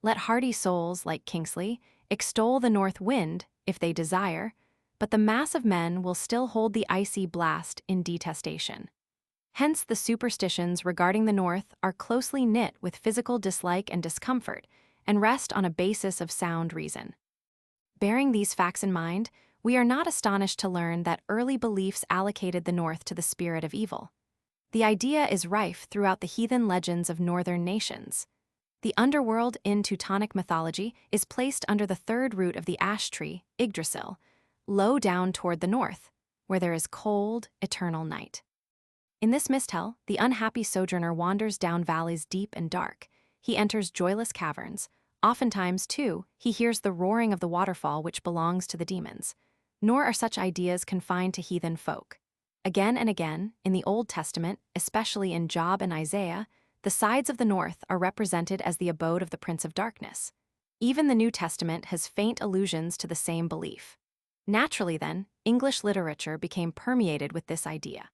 Let hardy souls, like Kingsley, extol the north wind, if they desire, but the mass of men will still hold the icy blast in detestation. Hence the superstitions regarding the north are closely knit with physical dislike and discomfort, and rest on a basis of sound reason. Bearing these facts in mind, we are not astonished to learn that early beliefs allocated the north to the spirit of evil. The idea is rife throughout the heathen legends of northern nations. The underworld in Teutonic mythology is placed under the third root of the ash tree, Yggdrasil, low down toward the north, where there is cold, eternal night. In this mistel, the unhappy sojourner wanders down valleys deep and dark. He enters joyless caverns. Oftentimes, too, he hears the roaring of the waterfall which belongs to the demons. Nor are such ideas confined to heathen folk. Again and again, in the Old Testament, especially in Job and Isaiah, the sides of the north are represented as the abode of the Prince of Darkness. Even the New Testament has faint allusions to the same belief. Naturally, then, English literature became permeated with this idea.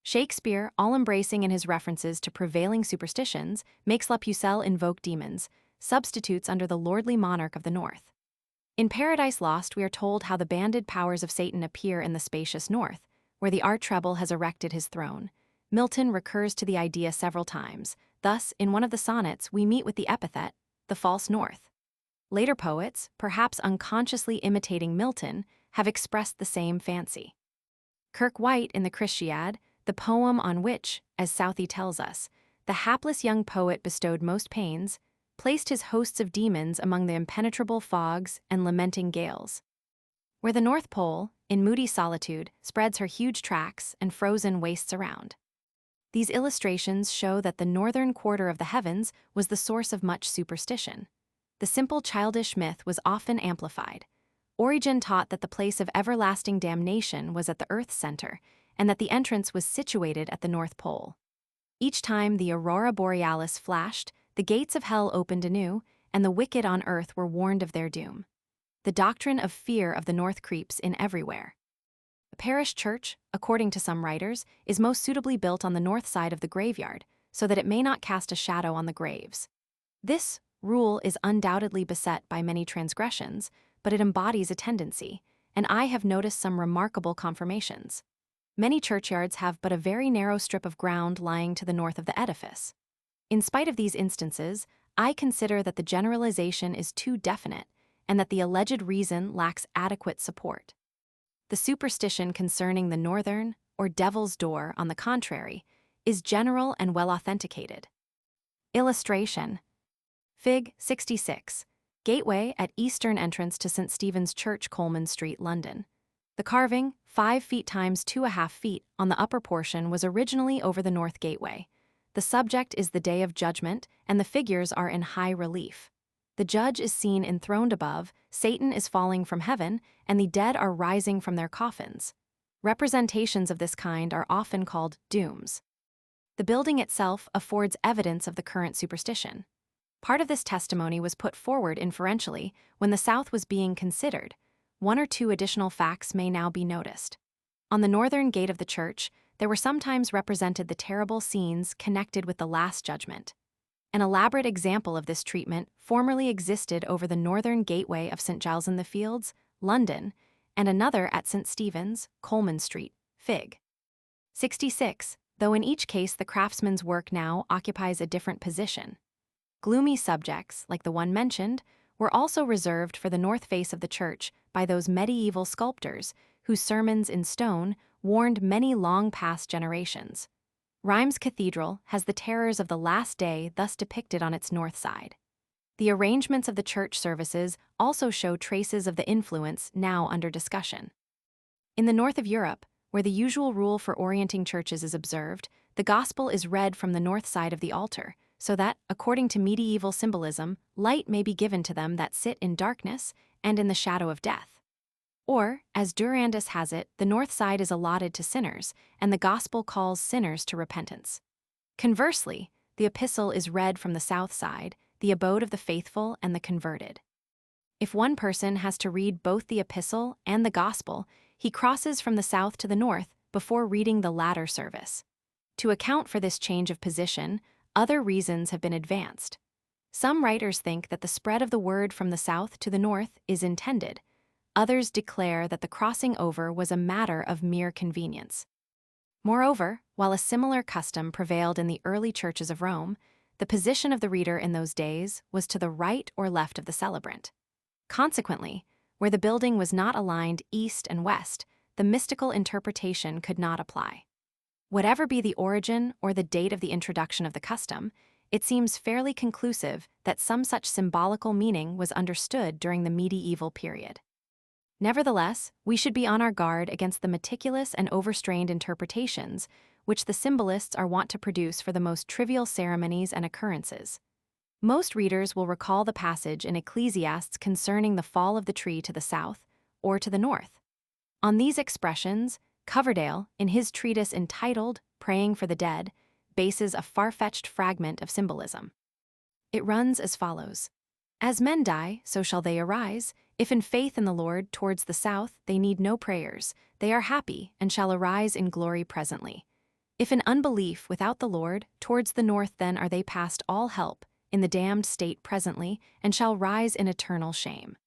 Shakespeare, all-embracing in his references to prevailing superstitions, makes La Pucelle invoke demons, substitutes under the lordly monarch of the north. In Paradise Lost, we are told how the banded powers of Satan appear in the spacious north, where the archtreble has erected his throne. Milton recurs to the idea several times. Thus, in one of the sonnets, we meet with the epithet, the false north. Later poets, perhaps unconsciously imitating Milton, have expressed the same fancy. Kirke White in the Christiad, the poem on which, as Southey tells us, the hapless young poet bestowed most pains, placed his hosts of demons among the impenetrable fogs and lamenting gales. Where the North Pole, in moody solitude, spreads her huge tracks and frozen wastes around. These illustrations show that the northern quarter of the heavens was the source of much superstition. The simple childish myth was often amplified. Origen taught that the place of everlasting damnation was at the Earth's center, and that the entrance was situated at the North Pole. Each time the aurora borealis flashed, the gates of hell opened anew, and the wicked on earth were warned of their doom. The doctrine of fear of the north creeps in everywhere. A parish church, according to some writers, is most suitably built on the north side of the graveyard, so that it may not cast a shadow on the graves. This rule is undoubtedly beset by many transgressions, but it embodies a tendency, and I have noticed some remarkable confirmations. Many churchyards have but a very narrow strip of ground lying to the north of the edifice. In spite of these instances, I consider that the generalization is too definite and that the alleged reason lacks adequate support. The superstition concerning the northern, or devil's door, on the contrary, is general and well authenticated. Illustration. Fig. 66. Gateway at eastern entrance to St. Stephen's Church, Coleman Street, London. The carving, 5 feet times 2.5 feet, on the upper portion was originally over the north gateway. The subject is the Day of Judgment, and the figures are in high relief. The judge is seen enthroned above, Satan is falling from heaven, and the dead are rising from their coffins. Representations of this kind are often called dooms. The building itself affords evidence of the current superstition. Part of this testimony was put forward inferentially when the South was being considered. 1 or 2 additional facts may now be noticed. On the northern gate of the church, there were sometimes represented the terrible scenes connected with the Last Judgment. An elaborate example of this treatment formerly existed over the northern gateway of St. Giles in the Fields, London, and another at St. Stephen's, Coleman Street, Fig. 66, though in each case the craftsman's work now occupies a different position. Gloomy subjects, like the one mentioned, were also reserved for the north face of the church by those medieval sculptors whose sermons in stone warned many long-past generations. Rheims Cathedral has the terrors of the last day thus depicted on its north side. The arrangements of the church services also show traces of the influence now under discussion. In the north of Europe, where the usual rule for orienting churches is observed, the gospel is read from the north side of the altar, so that, according to medieval symbolism, light may be given to them that sit in darkness and in the shadow of death. Or, as Durandus has it, the north side is allotted to sinners, and the gospel calls sinners to repentance. Conversely, the epistle is read from the south side, the abode of the faithful and the converted. If one person has to read both the epistle and the gospel, he crosses from the south to the north before reading the latter service. To account for this change of position, other reasons have been advanced. Some writers think that the spread of the word from the south to the north is intended. Others declare that the crossing over was a matter of mere convenience. Moreover, while a similar custom prevailed in the early churches of Rome, the position of the reader in those days was to the right or left of the celebrant. Consequently, where the building was not aligned east and west, the mystical interpretation could not apply. Whatever be the origin or the date of the introduction of the custom, it seems fairly conclusive that some such symbolical meaning was understood during the medieval period. Nevertheless, we should be on our guard against the meticulous and overstrained interpretations which the symbolists are wont to produce for the most trivial ceremonies and occurrences. Most readers will recall the passage in Ecclesiastes concerning the fall of the tree to the south or to the north. On these expressions, Coverdale, in his treatise entitled Praying for the Dead, bases a far-fetched fragment of symbolism. It runs as follows. As men die, so shall they arise. If in faith in the Lord towards the south they need no prayers, they are happy and shall arise in glory presently. If in unbelief without the Lord towards the north, then are they past all help, in the damned state presently, and shall rise in eternal shame.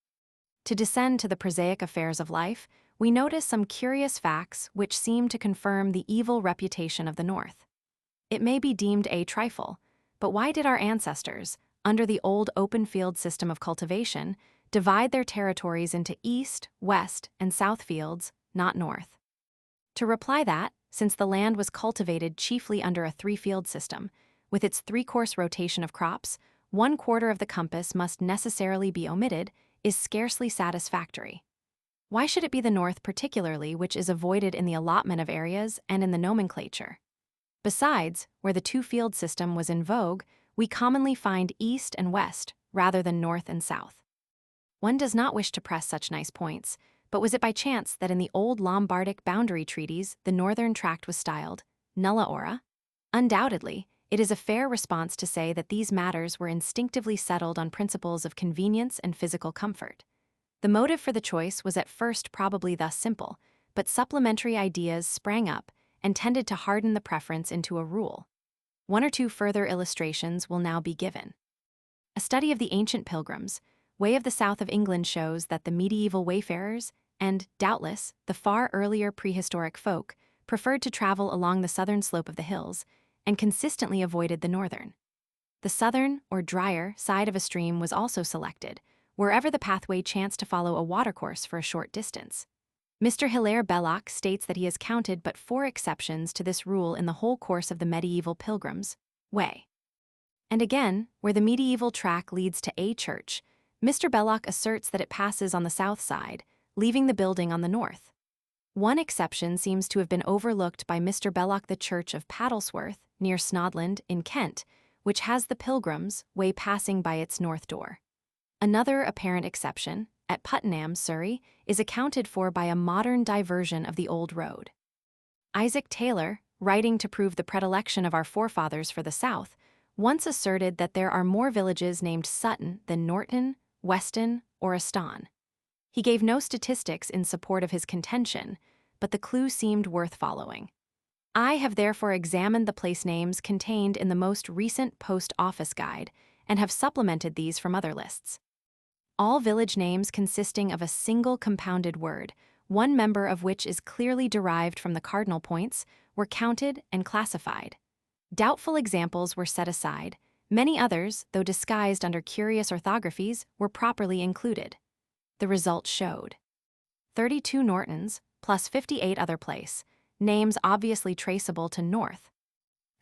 To descend to the prosaic affairs of life, we notice some curious facts which seem to confirm the evil reputation of the north. It may be deemed a trifle, but why did our ancestors, under the old open field system of cultivation, divide their territories into east, west, and south fields, not north? To reply that, since the land was cultivated chiefly under a three-field system, with its three-course rotation of crops, 1/4 of the compass must necessarily be omitted, is scarcely satisfactory. Why should it be the north particularly which is avoided in the allotment of areas and in the nomenclature? Besides, where the two-field system was in vogue, we commonly find east and west rather than north and south. One does not wish to press such nice points, but was it by chance that in the old Lombardic boundary treaties the northern tract was styled nulla ora? Undoubtedly, it is a fair response to say that these matters were instinctively settled on principles of convenience and physical comfort. The motive for the choice was at first probably thus simple, but supplementary ideas sprang up and tended to harden the preference into a rule. One or two further illustrations will now be given. A study of the ancient pilgrims, way of the south of England, shows that the medieval wayfarers, and, doubtless, the far earlier prehistoric folk, preferred to travel along the southern slope of the hills, and consistently avoided the northern. The southern, or drier, side of a stream was also selected, wherever the pathway chanced to follow a watercourse for a short distance. Mr. Hilaire Belloc states that he has counted but 4 exceptions to this rule in the whole course of the medieval pilgrims' way. And again, where the medieval track leads to a church, Mr. Belloc asserts that it passes on the south side, leaving the building on the north. One exception seems to have been overlooked by Mr. Belloc: the church of Paddlesworth, near Snodland, in Kent, which has the pilgrims' way passing by its north door. Another apparent exception, at Puttenham, Surrey, is accounted for by a modern diversion of the old road. Isaac Taylor, writing to prove the predilection of our forefathers for the south, once asserted that there are more villages named Sutton than Norton, Weston, or Aston. He gave no statistics in support of his contention, but the clue seemed worth following. I have therefore examined the place names contained in the most recent Post Office Guide and have supplemented these from other lists. All village names consisting of a single compounded word, one member of which is clearly derived from the cardinal points, were counted and classified. Doubtful examples were set aside. Many others, though disguised under curious orthographies, were properly included. The result showed 32 Nortons, plus 58 other place, names obviously traceable to north.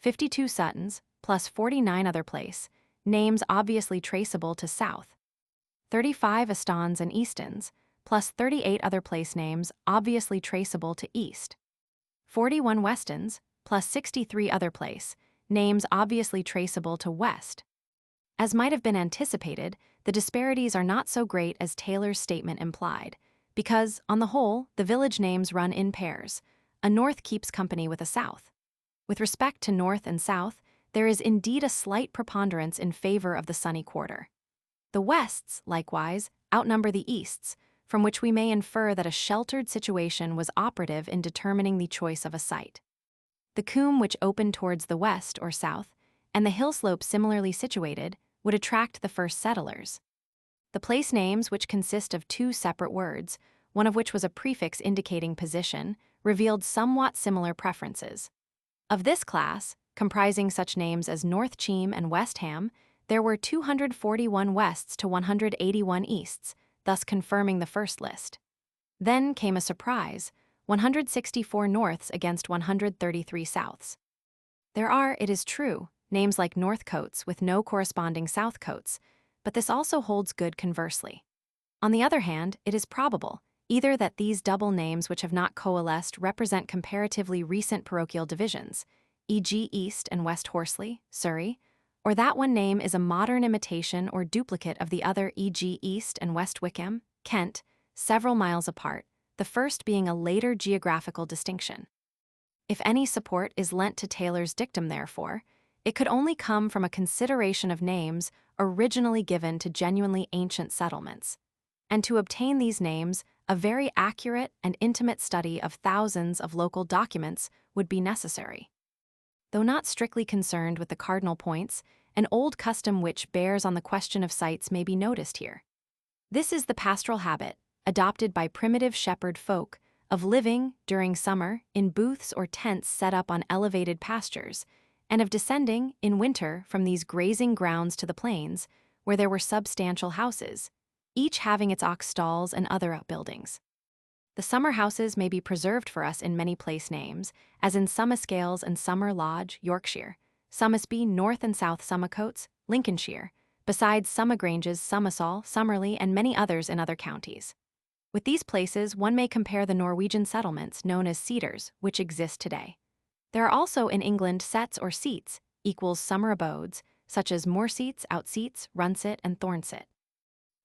52 Suttons, plus 49 other place, names obviously traceable to south. 35 Astons and Eastons, plus 38 other place names obviously traceable to east. 41 Westons, plus 63 other place, names obviously traceable to west. As might have been anticipated, the disparities are not so great as Taylor's statement implied, because, on the whole, the village names run in pairs. A north keeps company with a south. With respect to north and south, there is indeed a slight preponderance in favor of the sunny quarter. The wests, likewise, outnumber the easts, from which we may infer that a sheltered situation was operative in determining the choice of a site. The coombe which opened towards the west or south, and the hill slope similarly situated, would attract the first settlers. The place names, which consist of 2 separate words, one of which was a prefix indicating position, revealed somewhat similar preferences. Of this class, comprising such names as North Cheam and West Ham, there were 241 wests to 181 easts, thus confirming the first list. Then came a surprise: 164 norths against 133 souths. There are, it is true, names like Northcotes with no corresponding Southcotes, but this also holds good conversely. On the other hand, it is probable either that these double names which have not coalesced represent comparatively recent parochial divisions, e.g. East and West Horsley, Surrey, or that one name is a modern imitation or duplicate of the other, e.g. East and West Wickham, Kent, several miles apart, the first being a later geographical distinction. If any support is lent to Taylor's dictum, therefore, it could only come from a consideration of names originally given to genuinely ancient settlements. And to obtain these names, a very accurate and intimate study of thousands of local documents would be necessary. Though not strictly concerned with the cardinal points, an old custom which bears on the question of sites may be noticed here. This is the pastoral habit, adopted by primitive shepherd folk, of living, during summer, in booths or tents set up on elevated pastures, and of descending, in winter, from these grazing grounds to the plains, where there were substantial houses, each having its ox stalls and other outbuildings. The summer houses may be preserved for us in many place names, as in Somascales and Summer Lodge, Yorkshire, Somersby, North and South Somercotes, Lincolnshire, besides Summergranges, Somersall, Summerley, and many others in other counties. With these places, one may compare the Norwegian settlements known as cedars, which exist today. There are also in England sets or seats, equals summer abodes, such as moorseats, outseats, runset, and thornset.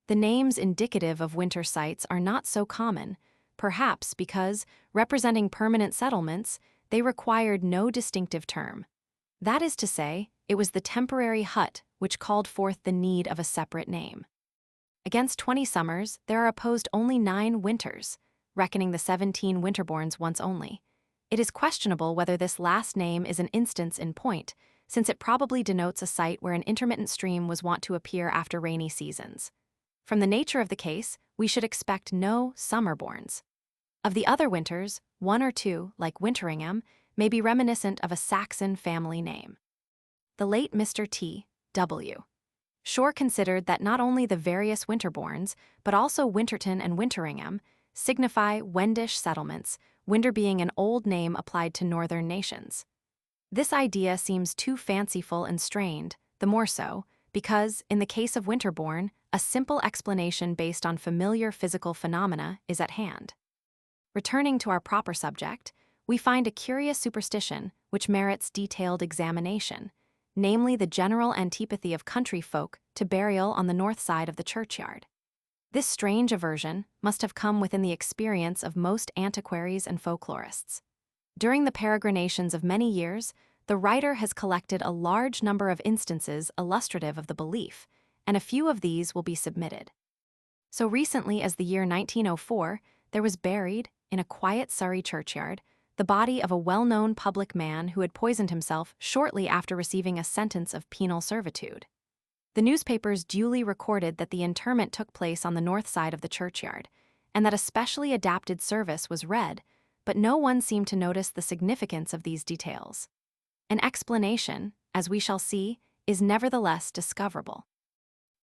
The names indicative of winter sites are not so common, perhaps because, representing permanent settlements, they required no distinctive term. That is to say, it was the temporary hut which called forth the need of a separate name. Against 20 summers, there are opposed only 9 winters, reckoning the 17 winterborns once only. It is questionable whether this last name is an instance in point, since it probably denotes a site where an intermittent stream was wont to appear after rainy seasons. From the nature of the case, we should expect no summerborns. Of the other winters, 1 or 2, like Winteringham, may be reminiscent of a Saxon family name. The late Mr. T. W. Shore considered that not only the various winterborns, but also Winterton and Winteringham, signify Wendish settlements, Winter being an old name applied to northern nations. This idea seems too fanciful and strained, the more so, because, in the case of Winterborn, a simple explanation based on familiar physical phenomena is at hand. Returning to our proper subject, we find a curious superstition which merits detailed examination, namely the general antipathy of country folk to burial on the north side of the churchyard. This strange aversion must have come within the experience of most antiquaries and folklorists. During the peregrinations of many years, the writer has collected a large number of instances illustrative of the belief, and a few of these will be submitted. So recently as the year 1904, there was buried, in a quiet Surrey churchyard, the body of a well-known public man who had poisoned himself shortly after receiving a sentence of penal servitude. The newspapers duly recorded that the interment took place on the north side of the churchyard, and that a specially adapted service was read, but no one seemed to notice the significance of these details. An explanation, as we shall see, is nevertheless discoverable.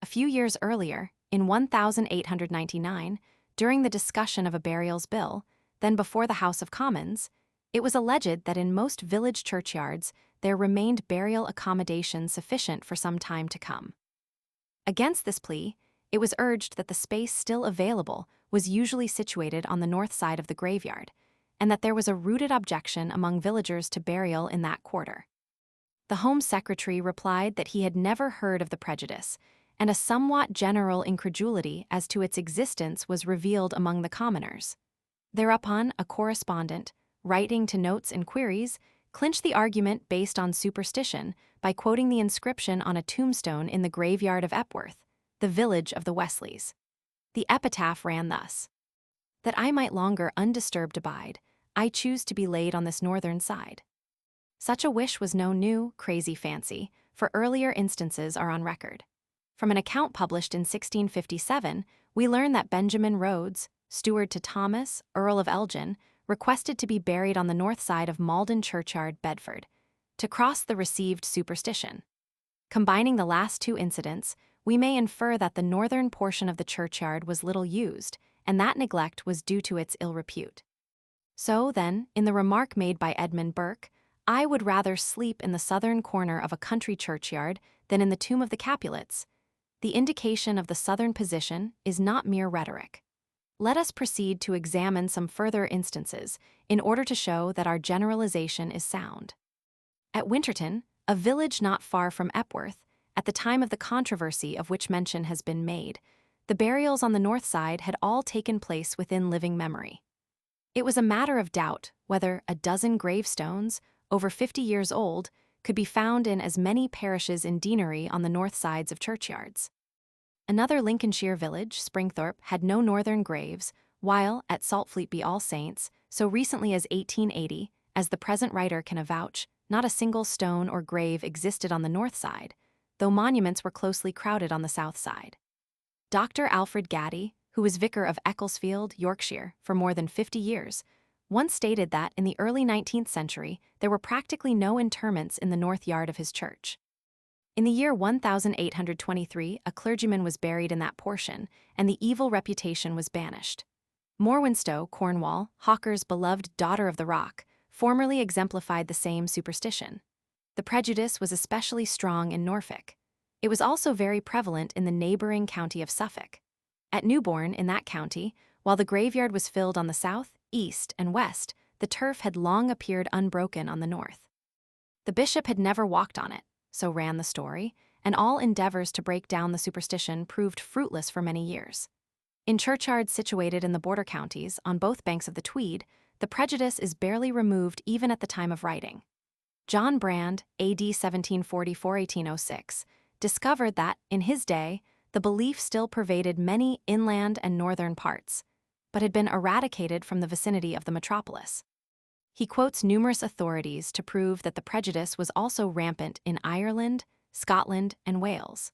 A few years earlier, in 1899, during the discussion of a burials bill, then before the House of Commons, it was alleged that in most village churchyards there remained burial accommodation sufficient for some time to come. Against this plea, it was urged that the space still available was usually situated on the north side of the graveyard, and that there was a rooted objection among villagers to burial in that quarter. The Home Secretary replied that he had never heard of the prejudice, and a somewhat general incredulity as to its existence was revealed among the commoners. Thereupon, a correspondent, writing to Notes and Queries, clinched the argument based on superstition by quoting the inscription on a tombstone in the graveyard of Epworth, the village of the Wesleys. The epitaph ran thus: "That I might longer undisturbed abide, I choose to be laid on this northern side." Such a wish was no new, crazy fancy, for earlier instances are on record. From an account published in 1657, we learn that Benjamin Rhodes, steward to Thomas, Earl of Elgin, requested to be buried on the north side of Malden Churchyard, Bedford, to cross the received superstition. Combining the last 2 incidents, we may infer that the northern portion of the churchyard was little used, and that neglect was due to its ill repute. So, then, in the remark made by Edmund Burke, "I would rather sleep in the southern corner of a country churchyard than in the tomb of the Capulets," the indication of the southern position is not mere rhetoric. Let us proceed to examine some further instances in order to show that our generalization is sound. At Winterton, a village not far from Epworth, at the time of the controversy of which mention has been made, the burials on the north side had all taken place within living memory. It was a matter of doubt whether a dozen gravestones, over 50 years old, could be found in as many parishes in deanery on the north sides of churchyards. Another Lincolnshire village, Springthorpe, had no northern graves, while at Saltfleetby All Saints, so recently as 1880, as the present writer can avouch, not a single stone or grave existed on the north side, though monuments were closely crowded on the south side. Dr. Alfred Gaddy, who was vicar of Ecclesfield, Yorkshire, for more than 50 years, once stated that in the early 19th century there were practically no interments in the north yard of his church. In the year 1823, a clergyman was buried in that portion, and the evil reputation was banished. Morwenstow, Cornwall, Hawker's beloved Daughter of the Rock, formerly exemplified the same superstition. The prejudice was especially strong in Norfolk. It was also very prevalent in the neighboring county of Suffolk. At Newbourne, in that county, while the graveyard was filled on the south, east, and west, the turf had long appeared unbroken on the north. The bishop had never walked on it, so ran the story, and all endeavors to break down the superstition proved fruitless for many years. In churchyards situated in the border counties, on both banks of the Tweed, the prejudice is barely removed even at the time of writing. John Brand, A.D. 1744–1806, discovered that, in his day, the belief still pervaded many inland and northern parts, but had been eradicated from the vicinity of the metropolis. He quotes numerous authorities to prove that the prejudice was also rampant in Ireland, Scotland, and Wales.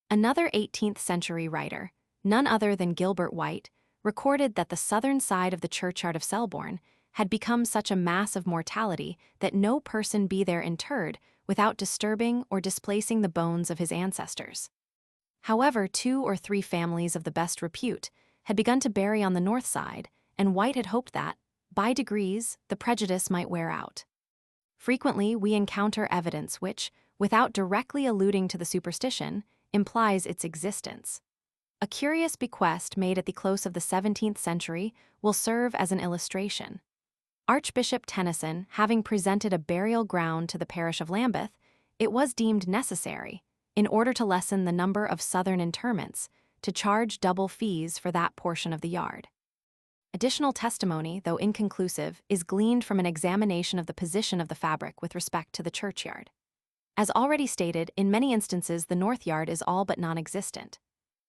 Another 18th-century writer, none other than Gilbert White, recorded that the southern side of the churchyard of Selborne had become such a mass of mortality that no person be there interred without disturbing or displacing the bones of his ancestors. However, 2 or 3 families of the best repute had begun to bury on the north side, and White had hoped that, by degrees, the prejudice might wear out. Frequently, we encounter evidence which, without directly alluding to the superstition, implies its existence. A curious bequest made at the close of the 17th century will serve as an illustration. Archbishop Tennyson, having presented a burial ground to the parish of Lambeth, it was deemed necessary, in order to lessen the number of southern interments, to charge double fees for that portion of the yard. Additional testimony, though inconclusive, is gleaned from an examination of the position of the fabric with respect to the churchyard. As already stated, in many instances the north yard is all but non-existent.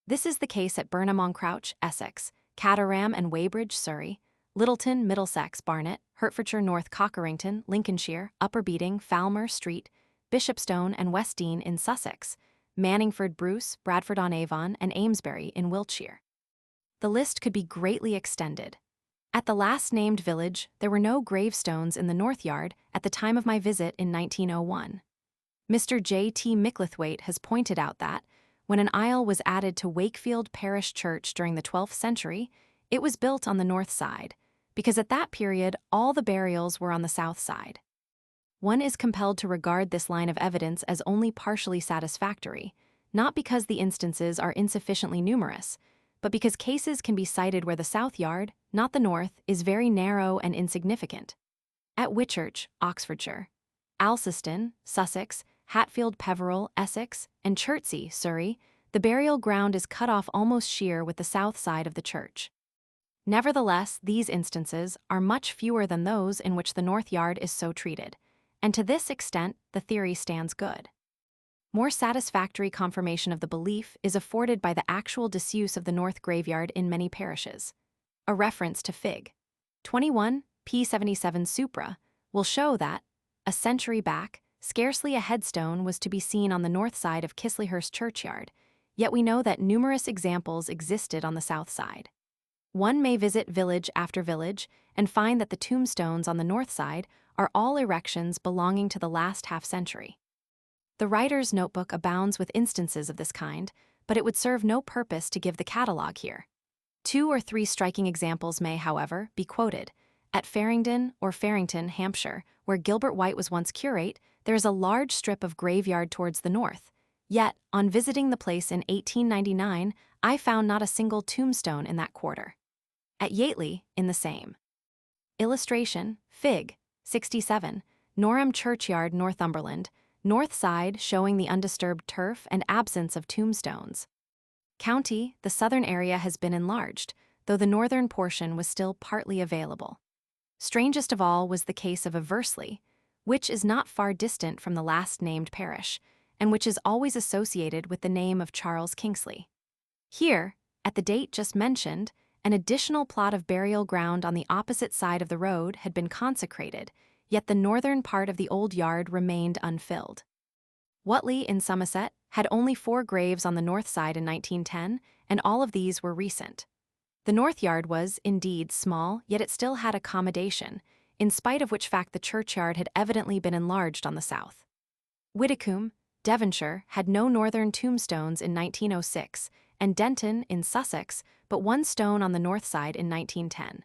This is the case at Burnham-on-Crouch, Essex, Caterham and Weybridge, Surrey, Littleton, Middlesex, Barnet, Hertfordshire, North Cockerington, Lincolnshire, Upper Beeding, Falmer Street, Bishopstone and West Dean in Sussex, Manningford, Bruce, Bradford-on-Avon, and Amesbury in Wiltshire. The list could be greatly extended. At the last named village, there were no gravestones in the north yard at the time of my visit in 1901. Mr. J.T. Micklethwaite has pointed out that, when an aisle was added to Wakefield Parish Church during the 12th century, it was built on the north side, because at that period all the burials were on the south side. One is compelled to regard this line of evidence as only partially satisfactory, not because the instances are insufficiently numerous, but because cases can be cited where the south yard, not the north, is very narrow and insignificant. At Whitchurch, Oxfordshire, Alceston, Sussex, Hatfield Peveril, Essex, and Chertsey, Surrey, the burial ground is cut off almost sheer with the south side of the church. Nevertheless, these instances are much fewer than those in which the north yard is so treated, and to this extent the theory stands good. More satisfactory confirmation of the belief is afforded by the actual disuse of the north graveyard in many parishes. A reference to Fig. 21, p. 77 Supra, will show that, a century back, scarcely a headstone was to be seen on the north side of Chisleyhurst churchyard, yet we know that numerous examples existed on the south side. One may visit village after village and find that the tombstones on the north side are all erections belonging to the last half-century. The writer's notebook abounds with instances of this kind, but it would serve no purpose to give the catalogue here. 2 or 3 striking examples may, however, be quoted. At Farringdon or Farrington, Hampshire, where Gilbert White was once curate, there is a large strip of graveyard towards the north. Yet, on visiting the place in 1899, I found not a single tombstone in that quarter. At Yateley, in the same. Illustration, Fig. 67, Norham Churchyard, Northumberland, north side showing the undisturbed turf and absence of tombstones. County, the southern area has been enlarged, though the northern portion was still partly available. Strangest of all was the case of Eversley, which is not far distant from the last named parish, and which is always associated with the name of Charles Kingsley. Here, at the date just mentioned, an additional plot of burial ground on the opposite side of the road had been consecrated, yet the northern part of the old yard remained unfilled. Whatley in Somerset had only 4 graves on the north side in 1910, and all of these were recent. The north yard was, indeed, small, yet it still had accommodation, in spite of which fact the churchyard had evidently been enlarged on the south. Widdicombe, Devonshire, had no northern tombstones in 1906, and Denton, in Sussex, but 1 stone on the north side in 1910.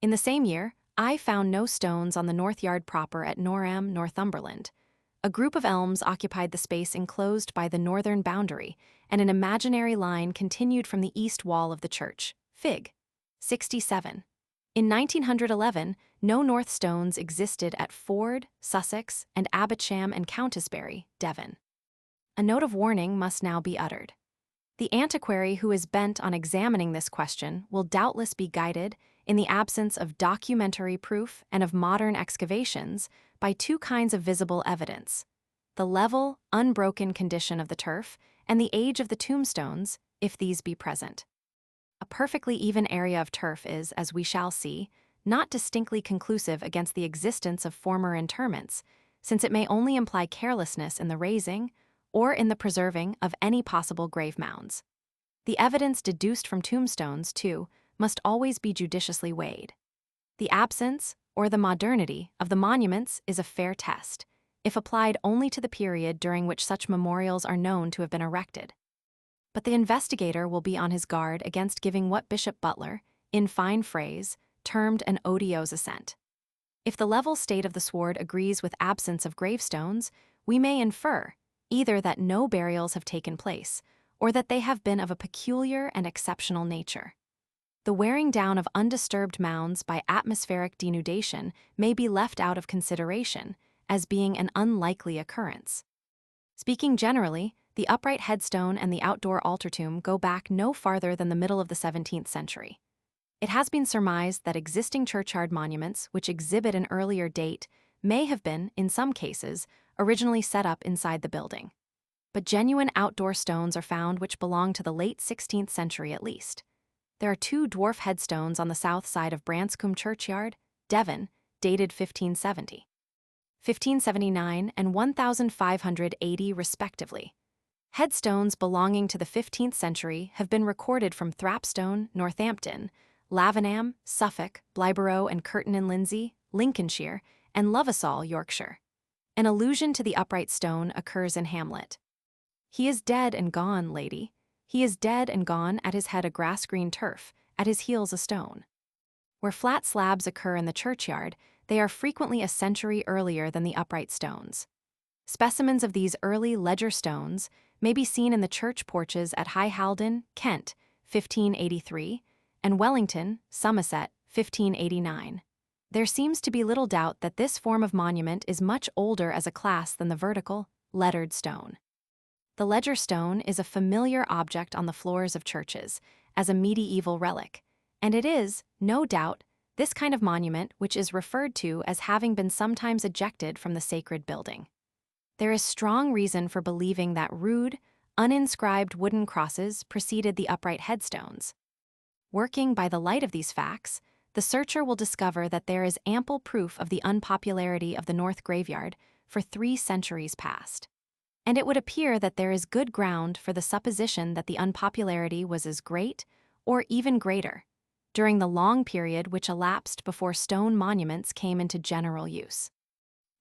In the same year, I found no stones on the north yard proper at Norham, Northumberland. A group of elms occupied the space enclosed by the northern boundary, and an imaginary line continued from the east wall of the church. Fig. 67. In 1911, no north stones existed at Ford, Sussex, and Abbotsham and Countisbury, Devon. A note of warning must now be uttered. The antiquary who is bent on examining this question will doubtless be guided, in the absence of documentary proof and of modern excavations, by 2 kinds of visible evidence: the level, unbroken condition of the turf, and the age of the tombstones, if these be present. A perfectly even area of turf is, as we shall see, not distinctly conclusive against the existence of former interments, since it may only imply carelessness in the raising, or in the preserving, of any possible grave mounds. The evidence deduced from tombstones, too, must always be judiciously weighed. The absence, or the modernity, of the monuments is a fair test, if applied only to the period during which such memorials are known to have been erected. But the investigator will be on his guard against giving what Bishop Butler, in fine phrase, termed an odious assent. If the level state of the sward agrees with absence of gravestones, we may infer either that no burials have taken place, or that they have been of a peculiar and exceptional nature. The wearing down of undisturbed mounds by atmospheric denudation may be left out of consideration, as being an unlikely occurrence. Speaking generally, the upright headstone and the outdoor altar tomb go back no farther than the middle of the 17th century. It has been surmised that existing churchyard monuments, which exhibit an earlier date, may have been, in some cases, originally set up inside the building. But genuine outdoor stones are found which belong to the late 16th century at least. There are 2 dwarf headstones on the south side of Branscombe Churchyard, Devon, dated 1570, 1579, and 1580 respectively. Headstones belonging to the 15th century have been recorded from Thrapstone, Northampton, Lavenham, Suffolk, Blythborough and Curtin and Lindsey, Lincolnshire, and Lovasol, Yorkshire. An allusion to the upright stone occurs in Hamlet. "He is dead and gone, lady. He is dead and gone, at his head a grass-green turf, at his heels a stone." Where flat slabs occur in the churchyard, they are frequently a century earlier than the upright stones. Specimens of these early ledger stones may be seen in the church porches at High Haldon, Kent, 1583, and Wellington, Somerset, 1589. There seems to be little doubt that this form of monument is much older as a class than the vertical, lettered stone. The ledger stone is a familiar object on the floors of churches, as a medieval relic, and it is, no doubt, this kind of monument which is referred to as having been sometimes ejected from the sacred building. There is strong reason for believing that rude, uninscribed wooden crosses preceded the upright headstones. Working by the light of these facts, the searcher will discover that there is ample proof of the unpopularity of the North Graveyard for 3 centuries past. And it would appear that there is good ground for the supposition that the unpopularity was as great, or even greater, during the long period which elapsed before stone monuments came into general use.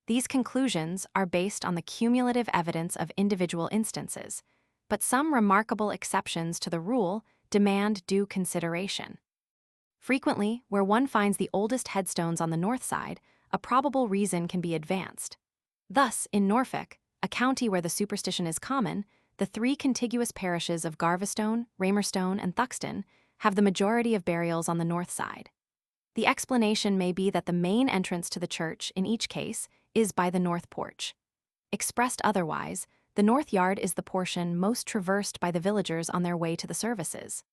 These conclusions are based on the cumulative evidence of individual instances, but some remarkable exceptions to the rule demand due consideration. Frequently, where one finds the oldest headstones on the north side, a probable reason can be advanced. Thus, in Norfolk, a county where the superstition is common, the 3 contiguous parishes of Garvestone, Ramerstone, and Thuxton have the majority of burials on the north side. The explanation may be that the main entrance to the church, in each case, is by the north porch. Expressed otherwise, the north yard is the portion most traversed by the villagers on their way to the services.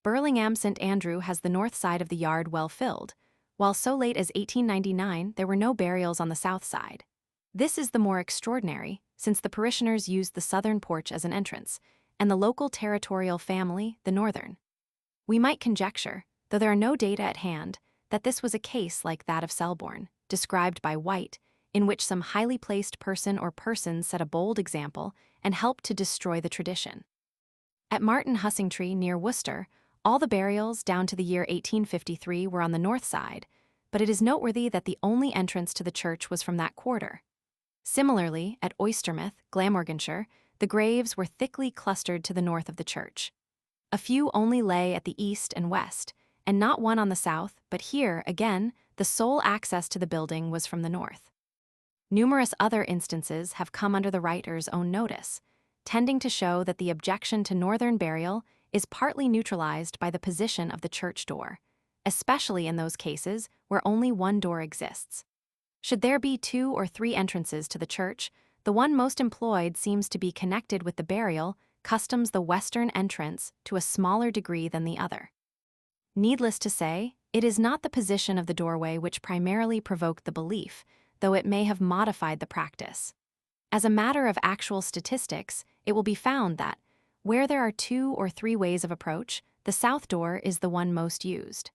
Burlingham St. Andrew has the north side of the yard well filled, while so late as 1899 there were no burials on the south side. This is the more extraordinary, since the parishioners used the southern porch as an entrance, and the local territorial family the northern. We might conjecture, though there are no data at hand, that this was a case like that of Selborne, described by White, in which some highly placed person or persons set a bold example and helped to destroy the tradition. At Martin Hussingtree near Worcester, all the burials down to the year 1853 were on the north side, but it is noteworthy that the only entrance to the church was from that quarter. Similarly, at Oystermouth, Glamorganshire, the graves were thickly clustered to the north of the church. A few only lay at the east and west, and not one on the south, but here, again, the sole access to the building was from the north. Numerous other instances have come under the writer's own notice, tending to show that the objection to northern burial is partly neutralized by the position of the church door, especially in those cases where only one door exists. Should there be 2 or 3 entrances to the church, the one most employed seems to be connected with the burial, customs the western entrance to a smaller degree than the other. Needless to say, it is not the position of the doorway which primarily provoked the belief, though it may have modified the practice. As a matter of actual statistics, it will be found that, where there are 2 or 3 ways of approach, the south door is the one most used.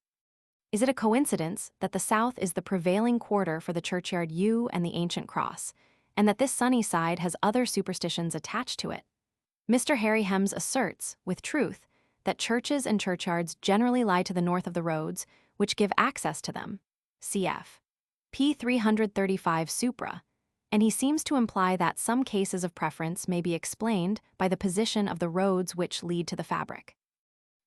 Is it a coincidence that the south is the prevailing quarter for the churchyard yew and the ancient cross, and that this sunny side has other superstitions attached to it? Mr. Harry Hems asserts, with truth, that churches and churchyards generally lie to the north of the roads, which give access to them. Cf. p. 335 supra, and he seems to imply that some cases of preference may be explained by the position of the roads which lead to the fabric.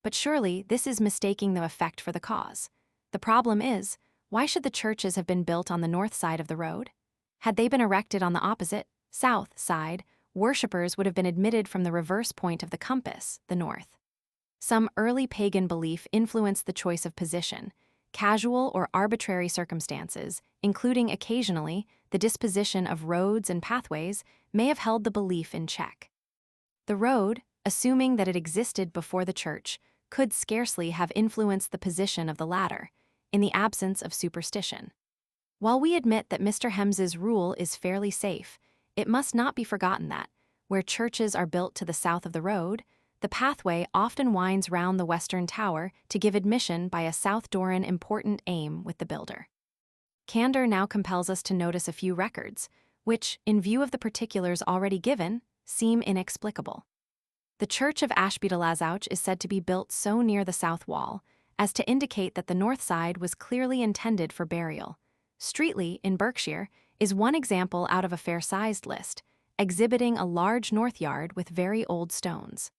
But surely this is mistaking the effect for the cause. The problem is, why should the churches have been built on the north side of the road? Had they been erected on the opposite, south side, worshippers would have been admitted from the reverse point of the compass, the north. Some early pagan belief influenced the choice of position. Casual or arbitrary circumstances, including occasionally the disposition of roads and pathways, may have held the belief in check. The road, assuming that it existed before the church, could scarcely have influenced the position of the latter, in the absence of superstition. While we admit that Mr. Hems's rule is fairly safe, it must not be forgotten that, where churches are built to the south of the road, the pathway often winds round the western tower to give admission by a South Doran important aim with the builder. Candor now compels us to notice a few records, which, in view of the particulars already given, seem inexplicable. The church of Ashby-de-Lazouch is said to be built so near the south wall as to indicate that the north side was clearly intended for burial. Streatley, in Berkshire, is one example out of a fair-sized list, exhibiting a large north yard with very old stones.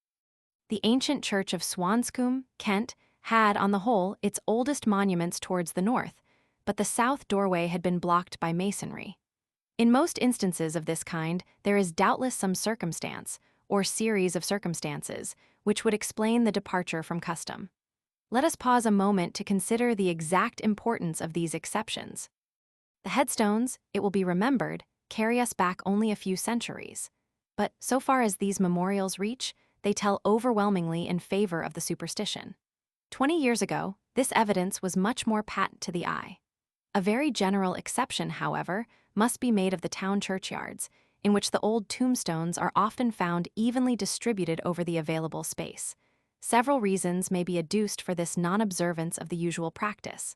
The ancient church of Swanscombe, Kent, had, on the whole, its oldest monuments towards the north, but the south doorway had been blocked by masonry. In most instances of this kind, there is doubtless some circumstance, or series of circumstances, which would explain the departure from custom. Let us pause a moment to consider the exact importance of these exceptions. The headstones, it will be remembered, carry us back only a few centuries. But so far as these memorials reach, they tell overwhelmingly in favor of the superstition. 20 years ago, this evidence was much more patent to the eye. A very general exception, however, must be made of the town churchyards, in which the old tombstones are often found evenly distributed over the available space. Several reasons may be adduced for this non-observance of the usual practice.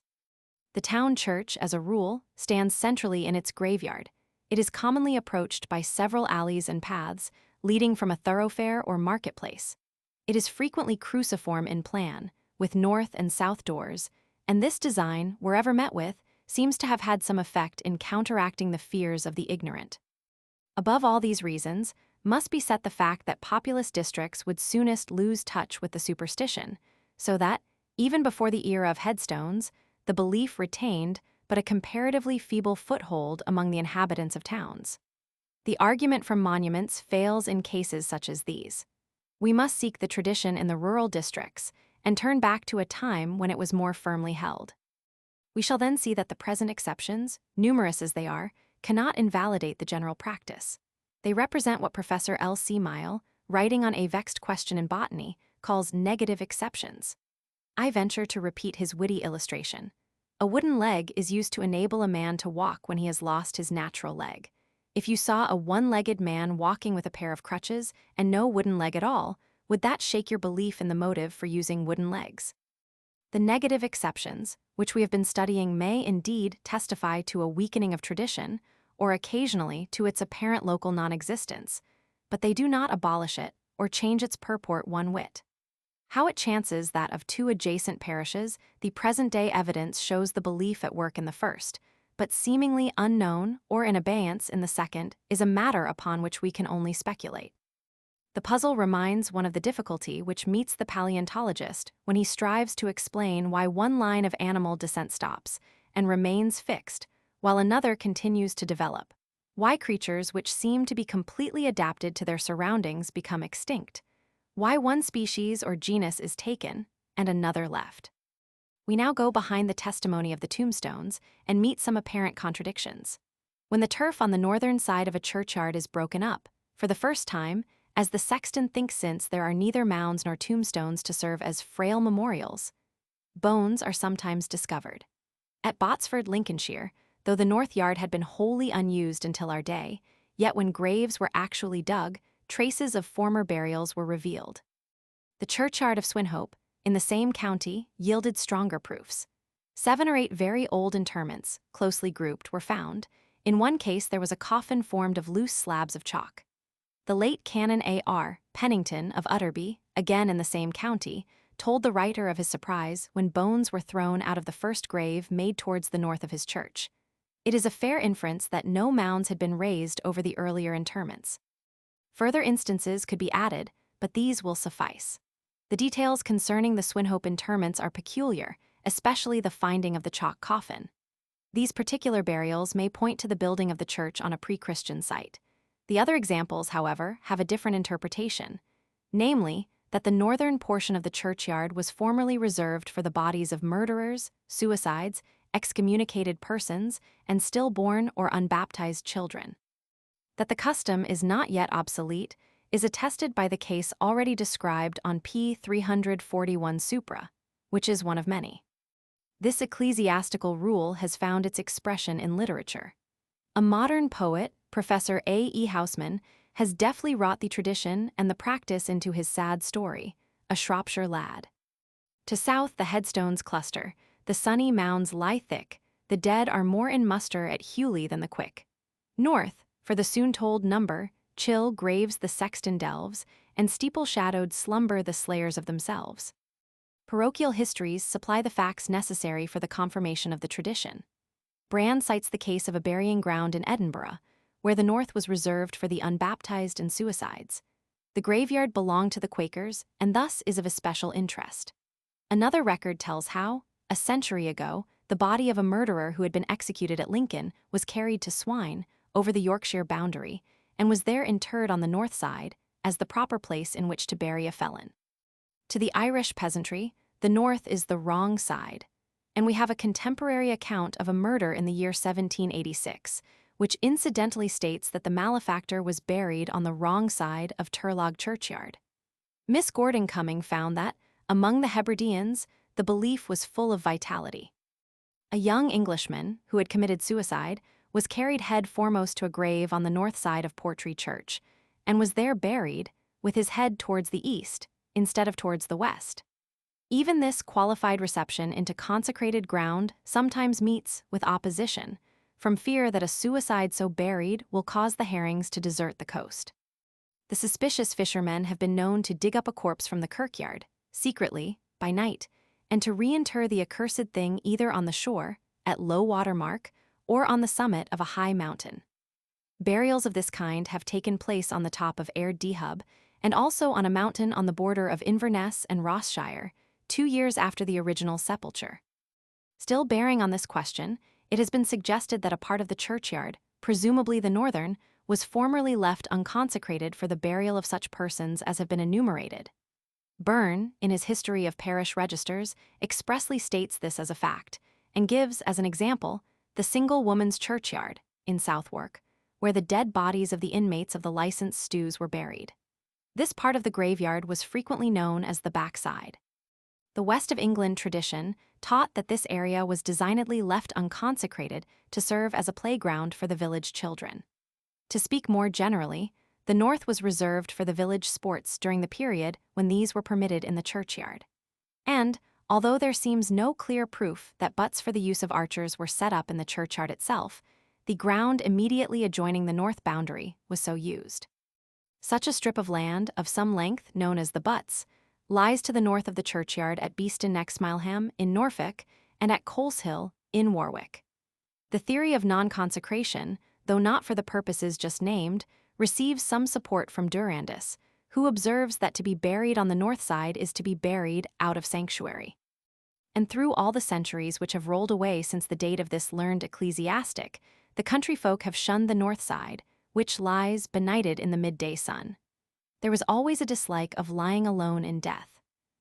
The town church, as a rule, stands centrally in its graveyard. It is commonly approached by several alleys and paths, leading from a thoroughfare or marketplace. It is frequently cruciform in plan, with north and south doors, and this design, wherever met with, seems to have had some effect in counteracting the fears of the ignorant. Above all these reasons, must be set the fact that populous districts would soonest lose touch with the superstition, so that, even before the era of headstones, the belief retained but a comparatively feeble foothold among the inhabitants of towns. The argument from monuments fails in cases such as these. We must seek the tradition in the rural districts and turn back to a time when it was more firmly held. We shall then see that the present exceptions, numerous as they are, cannot invalidate the general practice. They represent what Professor L. C. Myle, writing on A Vexed Question in Botany, calls negative exceptions. I venture to repeat his witty illustration. A wooden leg is used to enable a man to walk when he has lost his natural leg. If you saw a one-legged man walking with a pair of crutches and no wooden leg at all, would that shake your belief in the motive for using wooden legs? The negative exceptions, which we have been studying, may indeed testify to a weakening of tradition, or occasionally to its apparent local non-existence, but they do not abolish it or change its purport one whit. How it chances that of two adjacent parishes, the present-day evidence shows the belief at work in the first, but seemingly unknown or in abeyance in the second, is a matter upon which we can only speculate. The puzzle reminds one of the difficulty which meets the paleontologist when he strives to explain why one line of animal descent stops and remains fixed, while another continues to develop. Why creatures which seem to be completely adapted to their surroundings become extinct. Why one species or genus is taken and another left. We now go behind the testimony of the tombstones and meet some apparent contradictions. When the turf on the northern side of a churchyard is broken up, for the first time, as the sexton thinks, since there are neither mounds nor tombstones to serve as frail memorials, bones are sometimes discovered. At Botsford, Lincolnshire, though the north yard had been wholly unused until our day, yet when graves were actually dug, traces of former burials were revealed. The churchyard of Swinhope, in the same county, yielded stronger proofs. 7 or 8 very old interments, closely grouped, were found. In one case there was a coffin formed of loose slabs of chalk. The late Canon A.R. Pennington of Utterby, again in the same county, told the writer of his surprise when bones were thrown out of the first grave made towards the north of his church. It is a fair inference that no mounds had been raised over the earlier interments. Further instances could be added, but these will suffice. The details concerning the Swinhope interments are peculiar, especially the finding of the chalk coffin. These particular burials may point to the building of the church on a pre-Christian site. The other examples, however, have a different interpretation, namely, that the northern portion of the churchyard was formerly reserved for the bodies of murderers, suicides, excommunicated persons, and stillborn or unbaptized children. That the custom is not yet obsolete is attested by the case already described on p. 341 supra, which is one of many. This ecclesiastical rule has found its expression in literature. A modern poet, Professor A. E. Houseman, has deftly wrought the tradition and the practice into his sad story, A Shropshire Lad. To south the headstones cluster, the sunny mounds lie thick, the dead are more in muster at Hewley than the quick. North, for the soon-told number, chill graves the sexton delves, and steeple-shadowed slumber the slayers of themselves. Parochial histories supply the facts necessary for the confirmation of the tradition. Brand cites the case of a burying ground in Edinburgh, where the north was reserved for the unbaptized and suicides. The graveyard belonged to the Quakers, and thus is of especial interest. Another record tells how, a century ago, the body of a murderer who had been executed at Lincoln was carried to Swine, over the Yorkshire boundary, and was there interred on the north side, as the proper place in which to bury a felon. To the Irish peasantry, the north is the wrong side, and we have a contemporary account of a murder in the year 1786, which incidentally states that the malefactor was buried on the wrong side of Turlog churchyard. Miss Gordon Cumming found that, among the Hebrideans, the belief was full of vitality. A young Englishman, who had committed suicide, was carried head foremost to a grave on the north side of Portree Church, and was there buried, with his head towards the east, instead of towards the west. Even this qualified reception into consecrated ground sometimes meets with opposition, from fear that a suicide so buried will cause the herrings to desert the coast. The suspicious fishermen have been known to dig up a corpse from the kirkyard, secretly, by night, and to reinter the accursed thing either on the shore, at low water mark, or on the summit of a high mountain. Burials of this kind have taken place on the top of Air Dehub, and also on a mountain on the border of Inverness and Rossshire, 2 years after the original sepulture. Still bearing on this question, it has been suggested that a part of the churchyard, presumably the northern, was formerly left unconsecrated for the burial of such persons as have been enumerated. Byrne, in his History of Parish Registers, expressly states this as a fact, and gives, as an example, the Single Woman's Churchyard, in Southwark, where the dead bodies of the inmates of the licensed stews were buried. This part of the graveyard was frequently known as the backside. The West of England tradition taught that this area was designedly left unconsecrated to serve as a playground for the village children. To speak more generally, the north was reserved for the village sports during the period when these were permitted in the churchyard. And, although there seems no clear proof that butts for the use of archers were set up in the churchyard itself, the ground immediately adjoining the north boundary was so used. Such a strip of land, of some length, known as the butts, lies to the north of the churchyard at Beeston next Mileham in Norfolk and at Coleshill in Warwick. The theory of non-consecration, though not for the purposes just named, receives some support from Durandus, who observes that to be buried on the north side is to be buried out of sanctuary. And through all the centuries which have rolled away since the date of this learned ecclesiastic, the country folk have shunned the north side, which lies benighted in the midday sun. There was always a dislike of lying alone in death.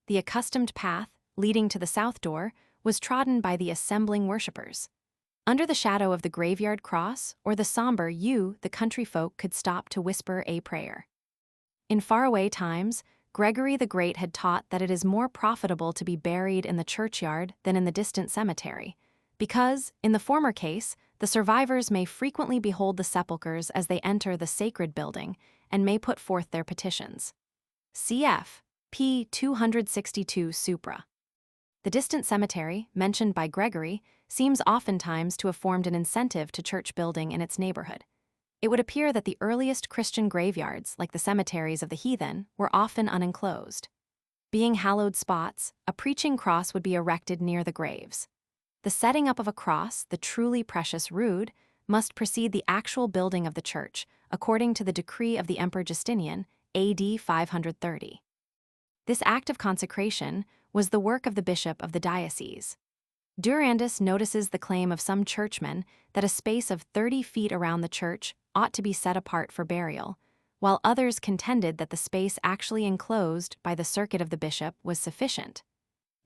The accustomed path, leading to the south door, was trodden by the assembling worshippers. Under the shadow of the graveyard cross or the somber yew, the country folk could stop to whisper a prayer. In faraway times, Gregory the Great had taught that it is more profitable to be buried in the churchyard than in the distant cemetery, because, in the former case, the survivors may frequently behold the sepulchres as they enter the sacred building and may put forth their petitions. Cf. p. 262 supra. The distant cemetery, mentioned by Gregory, seems oftentimes to have formed an incentive to church building in its neighborhood. It would appear that the earliest Christian graveyards, like the cemeteries of the heathen, were often unenclosed. Being hallowed spots, a preaching cross would be erected near the graves. The setting up of a cross, the truly precious rood, must precede the actual building of the church, according to the decree of the Emperor Justinian, AD 530. This act of consecration was the work of the bishop of the diocese. Durandus notices the claim of some churchmen that a space of 30 feet around the church ought to be set apart for burial, while others contended that the space actually enclosed by the circuit of the bishop was sufficient.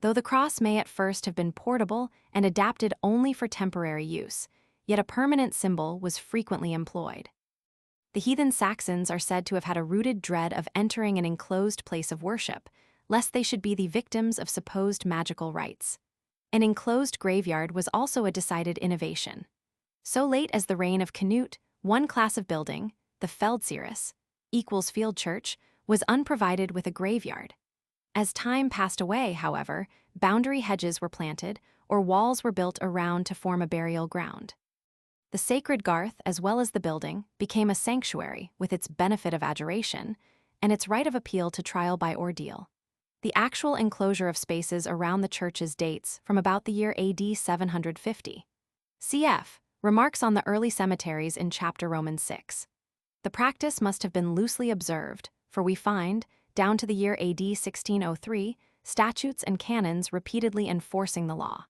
Though the cross may at first have been portable and adapted only for temporary use, yet a permanent symbol was frequently employed. The heathen Saxons are said to have had a rooted dread of entering an enclosed place of worship, lest they should be the victims of supposed magical rites. An enclosed graveyard was also a decided innovation. So late as the reign of Canute, one class of building, the Feldcirus, equals field church, was unprovided with a graveyard. As time passed away, however, boundary hedges were planted or walls were built around to form a burial ground. The sacred garth, as well as the building, became a sanctuary with its benefit of adjuration and its right of appeal to trial by ordeal. The actual enclosure of spaces around the churches dates from about the year AD 750. Cf. Remarks on the early cemeteries in chapter Romans 6. The practice must have been loosely observed, for we find, down to the year AD 1603, statutes and canons repeatedly enforcing the law.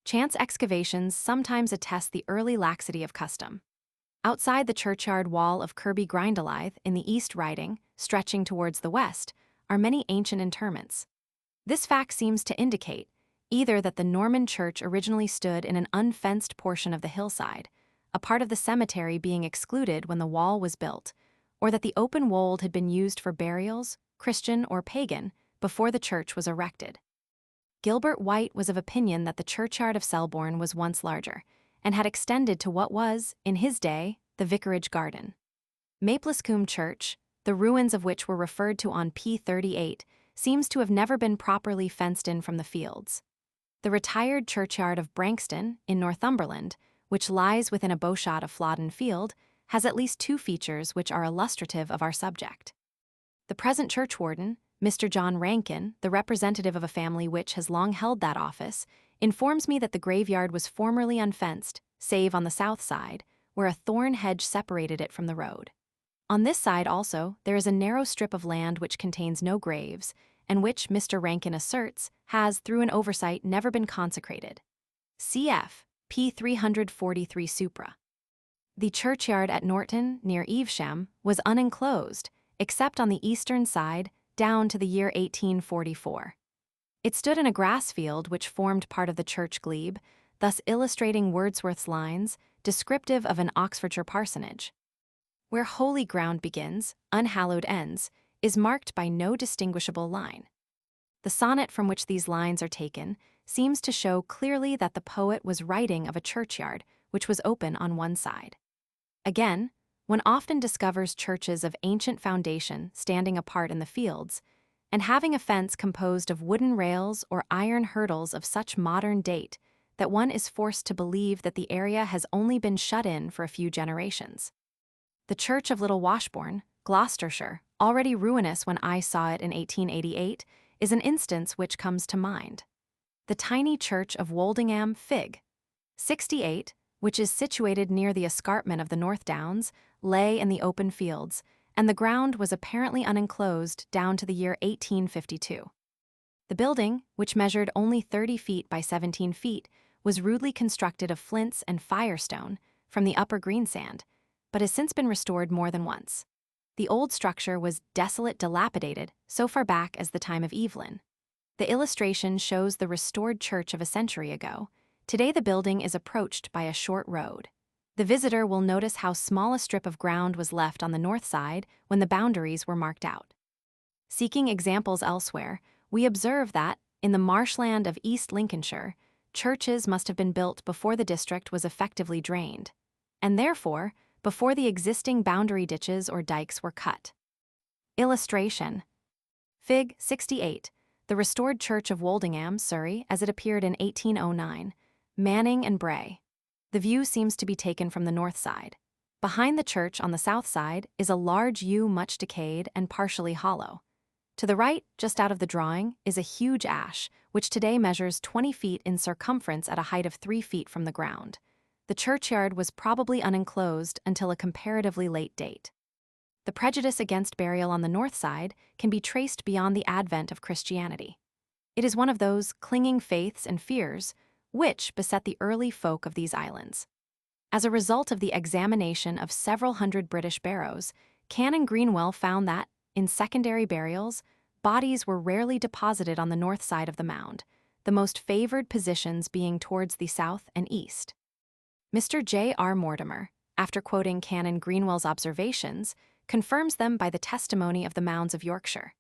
Chance excavations sometimes attest the early laxity of custom. Outside the churchyard wall of Kirby Grindalythe in the East Riding, stretching towards the west, are many ancient interments. This fact seems to indicate either that the Norman church originally stood in an unfenced portion of the hillside, a part of the cemetery being excluded when the wall was built, or that the open wold had been used for burials, Christian or pagan, before the church was erected. Gilbert White was of opinion that the churchyard of Selborne was once larger, and had extended to what was, in his day, the vicarage garden. Maplescombe Church, the ruins of which were referred to on p. 38, seems to have never been properly fenced in from the fields. The retired churchyard of Branxton, in Northumberland, which lies within a bowshot of Flodden Field, has at least two features which are illustrative of our subject. The present churchwarden, Mr. John Rankin, the representative of a family which has long held that office, informs me that the graveyard was formerly unfenced, save on the south side, where a thorn hedge separated it from the road. On this side also, there is a narrow strip of land which contains no graves, and which, Mr. Rankin asserts, has, through an oversight, never been consecrated. Cf. p. 343 supra. The churchyard at Norton, near Evesham, was unenclosed, except on the eastern side, down to the year 1844. It stood in a grass field which formed part of the church glebe, thus illustrating Wordsworth's lines, descriptive of an Oxfordshire parsonage. Where holy ground begins, unhallowed ends, is marked by no distinguishable line. The sonnet from which these lines are taken seems to show clearly that the poet was writing of a churchyard which was open on one side. Again, one often discovers churches of ancient foundation standing apart in the fields, and having a fence composed of wooden rails or iron hurdles of such modern date that one is forced to believe that the area has only been shut in for a few generations. The Church of Little Washbourne, Gloucestershire, already ruinous when I saw it in 1888, is an instance which comes to mind. The tiny church of Woldingham, Fig. 68, which is situated near the escarpment of the North Downs, lay in the open fields, and the ground was apparently unenclosed down to the year 1852. The building, which measured only 30 feet by 17 feet, was rudely constructed of flints and firestone from the upper greensand, but has since been restored more than once. The old structure was desolate, dilapidated, so far back as the time of Evelyn. The illustration shows the restored church of a century ago. Today the building is approached by a short road. The visitor will notice how small a strip of ground was left on the north side when the boundaries were marked out. Seeking examples elsewhere, we observe that, in the marshland of East Lincolnshire, churches must have been built before the district was effectively drained, and therefore, before the existing boundary ditches or dikes were cut. Illustration. Fig. 68, the restored church of Woldingham, Surrey, as it appeared in 1809, Manning and Bray. The view seems to be taken from the north side. Behind the church on the south side is a large yew much decayed and partially hollow. To the right, just out of the drawing, is a huge ash, which today measures 20 feet in circumference at a height of 3 feet from the ground. The churchyard was probably unenclosed until a comparatively late date. The prejudice against burial on the north side can be traced beyond the advent of Christianity. It is one of those clinging faiths and fears which beset the early folk of these islands. As a result of the examination of several hundred British barrows, Canon Greenwell found that, in secondary burials, bodies were rarely deposited on the north side of the mound, the most favored positions being towards the south and east. Mr. J.R. Mortimer, after quoting Canon Greenwell's observations, confirms them by the testimony of the mounds of Yorkshire.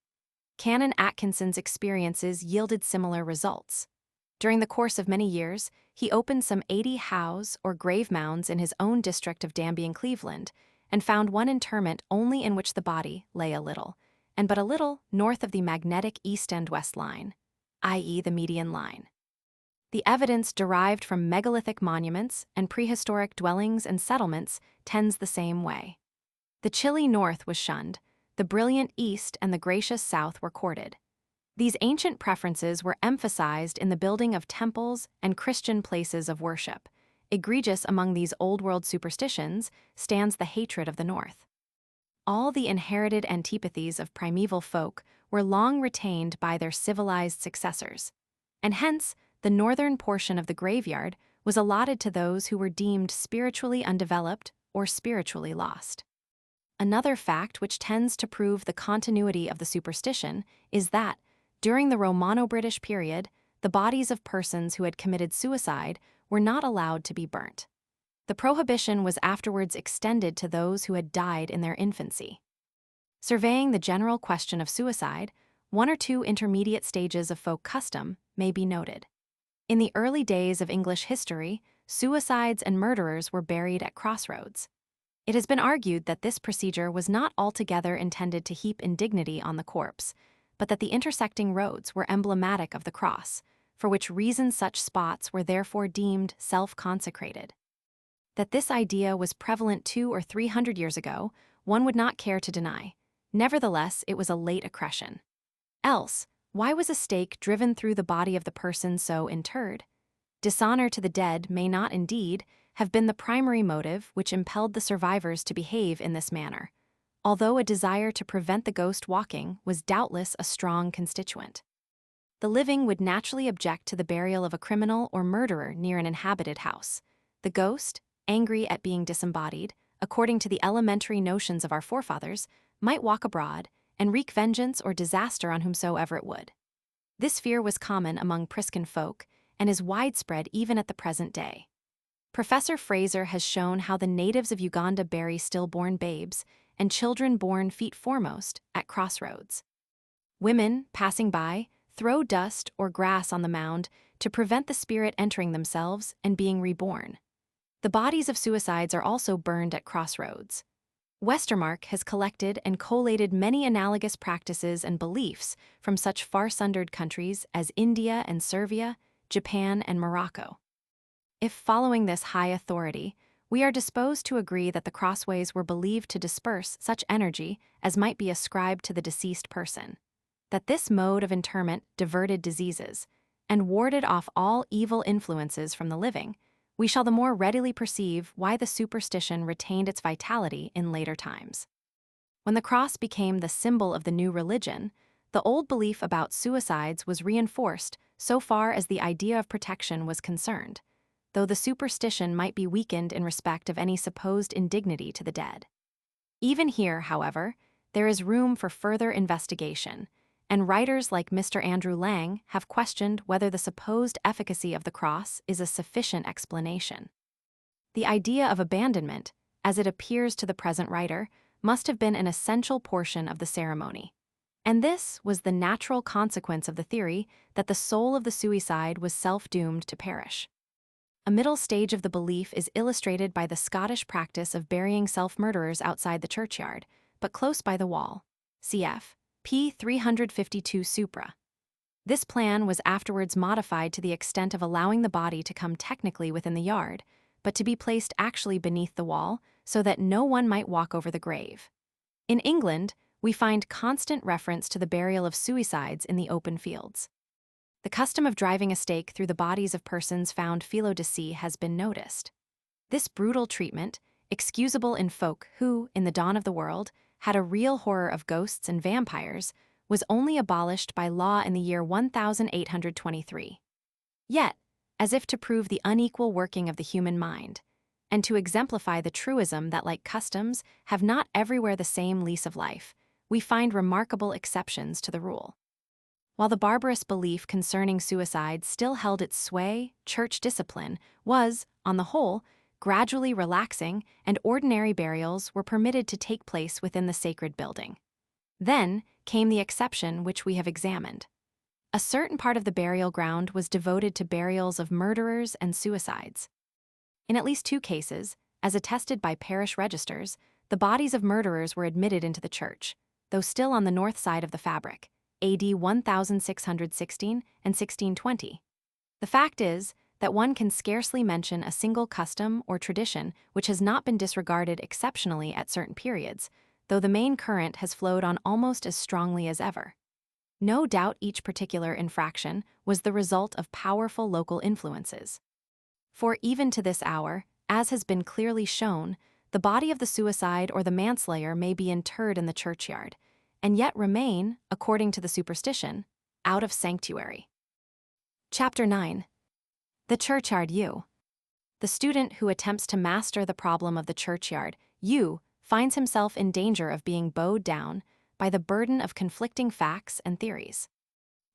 Canon Atkinson's experiences yielded similar results. During the course of many years, he opened some 80 hows or grave mounds in his own district of Danby and Cleveland, and found one interment only in which the body lay a little, and but a little north of the magnetic east and west line, i.e. the median line. The evidence derived from megalithic monuments and prehistoric dwellings and settlements tends the same way. The chilly north was shunned, the brilliant east and the gracious south were courted. These ancient preferences were emphasized in the building of temples and Christian places of worship. Egregious among these old-world superstitions stands the hatred of the north. All the inherited antipathies of primeval folk were long retained by their civilized successors, and hence the northern portion of the graveyard was allotted to those who were deemed spiritually undeveloped or spiritually lost. Another fact which tends to prove the continuity of the superstition is that, during the Romano-British period, the bodies of persons who had committed suicide were not allowed to be burnt. The prohibition was afterwards extended to those who had died in their infancy. Surveying the general question of suicide, one or two intermediate stages of folk custom may be noted. In the early days of English history, suicides and murderers were buried at crossroads. It has been argued that this procedure was not altogether intended to heap indignity on the corpse, but that the intersecting roads were emblematic of the cross, for which reason such spots were therefore deemed self-consecrated. That this idea was prevalent 200 or 300 years ago, one would not care to deny. Nevertheless, it was a late accretion. Else, why was a stake driven through the body of the person so interred? Dishonor to the dead may not, indeed, have been the primary motive which impelled the survivors to behave in this manner, although a desire to prevent the ghost walking was doubtless a strong constituent. The living would naturally object to the burial of a criminal or murderer near an inhabited house. The ghost, angry at being disembodied, according to the elementary notions of our forefathers, might walk abroad and wreak vengeance or disaster on whomsoever it would. This fear was common among Priscan folk and is widespread even at the present day. Professor Fraser has shown how the natives of Uganda bury stillborn babes and children born feet foremost at crossroads. Women, passing by, throw dust or grass on the mound to prevent the spirit entering themselves and being reborn. The bodies of suicides are also burned at crossroads. Westermarck has collected and collated many analogous practices and beliefs from such far-sundered countries as India and Serbia, Japan and Morocco. If following this high authority, we are disposed to agree that the crossways were believed to disperse such energy as might be ascribed to the deceased person, that this mode of interment diverted diseases and warded off all evil influences from the living, we shall the more readily perceive why the superstition retained its vitality in later times. When the cross became the symbol of the new religion, the old belief about suicides was reinforced so far as the idea of protection was concerned, though the superstition might be weakened in respect of any supposed indignity to the dead. Even here, however, there is room for further investigation, and writers like Mr. Andrew Lang have questioned whether the supposed efficacy of the cross is a sufficient explanation. The idea of abandonment, as it appears to the present writer, must have been an essential portion of the ceremony. And this was the natural consequence of the theory that the soul of the suicide was self-doomed to perish. A middle stage of the belief is illustrated by the Scottish practice of burying self-murderers outside the churchyard, but close by the wall. Cf. p. 352 supra. This plan was afterwards modified to the extent of allowing the body to come technically within the yard, but to be placed actually beneath the wall so that no one might walk over the grave. In England, we find constant reference to the burial of suicides in the open fields. The custom of driving a stake through the bodies of persons found felo de se has been noticed. This brutal treatment, excusable in folk who, in the dawn of the world, had a real horror of ghosts and vampires, was only abolished by law in the year 1823. Yet, as if to prove the unequal working of the human mind, and to exemplify the truism that like customs have not everywhere the same lease of life, we find remarkable exceptions to the rule. While the barbarous belief concerning suicide still held its sway, church discipline was, on the whole, gradually relaxing, and ordinary burials were permitted to take place within the sacred building. Then came the exception which we have examined. A certain part of the burial ground was devoted to burials of murderers and suicides. In at least 2 cases, as attested by parish registers, the bodies of murderers were admitted into the church, though still on the north side of the fabric, AD 1616 and 1620. The fact is that one can scarcely mention a single custom or tradition which has not been disregarded exceptionally at certain periods, though the main current has flowed on almost as strongly as ever. No doubt each particular infraction was the result of powerful local influences. For even to this hour, as has been clearly shown, the body of the suicide or the manslayer may be interred in the churchyard, and yet remain, according to the superstition, out of sanctuary. Chapter 9. The Churchyard U. The student who attempts to master the problem of the churchyard U finds himself in danger of being bowed down by the burden of conflicting facts and theories.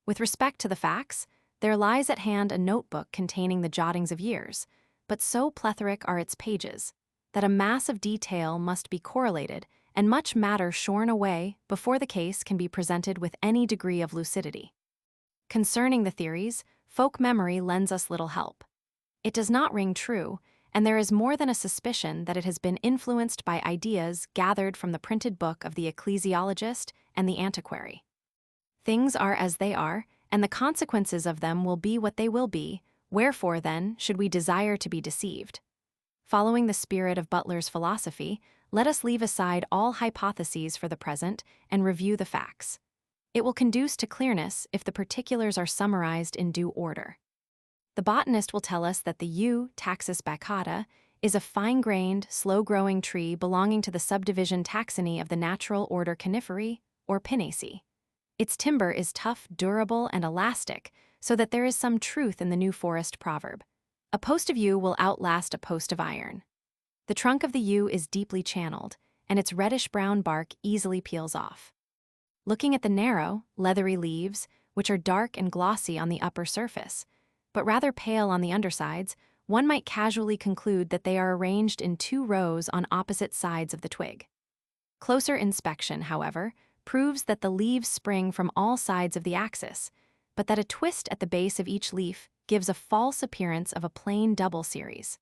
With respect to the facts, there lies at hand a notebook containing the jottings of years, but so plethoric are its pages that a mass of detail must be correlated and much matter shorn away before the case can be presented with any degree of lucidity. Concerning the theories, folk memory lends us little help. It does not ring true, and there is more than a suspicion that it has been influenced by ideas gathered from the printed book of the ecclesiologist and the antiquary. Things are as they are, and the consequences of them will be what they will be, wherefore then should we desire to be deceived? Following the spirit of Butler's philosophy, let us leave aside all hypotheses for the present and review the facts. It will conduce to clearness if the particulars are summarized in due order. The botanist will tell us that the yew, Taxus baccata, is a fine-grained, slow-growing tree belonging to the subdivision taxony of the natural order Coniferae, or Pinaceae. Its timber is tough, durable, and elastic, so that there is some truth in the New Forest proverb. A post of yew will outlast a post of iron. The trunk of the yew is deeply channeled, and its reddish-brown bark easily peels off. Looking at the narrow, leathery leaves, which are dark and glossy on the upper surface, but rather pale on the undersides, one might casually conclude that they are arranged in 2 rows on opposite sides of the twig. Closer inspection, however, proves that the leaves spring from all sides of the axis, but that a twist at the base of each leaf gives a false appearance of a plain double series.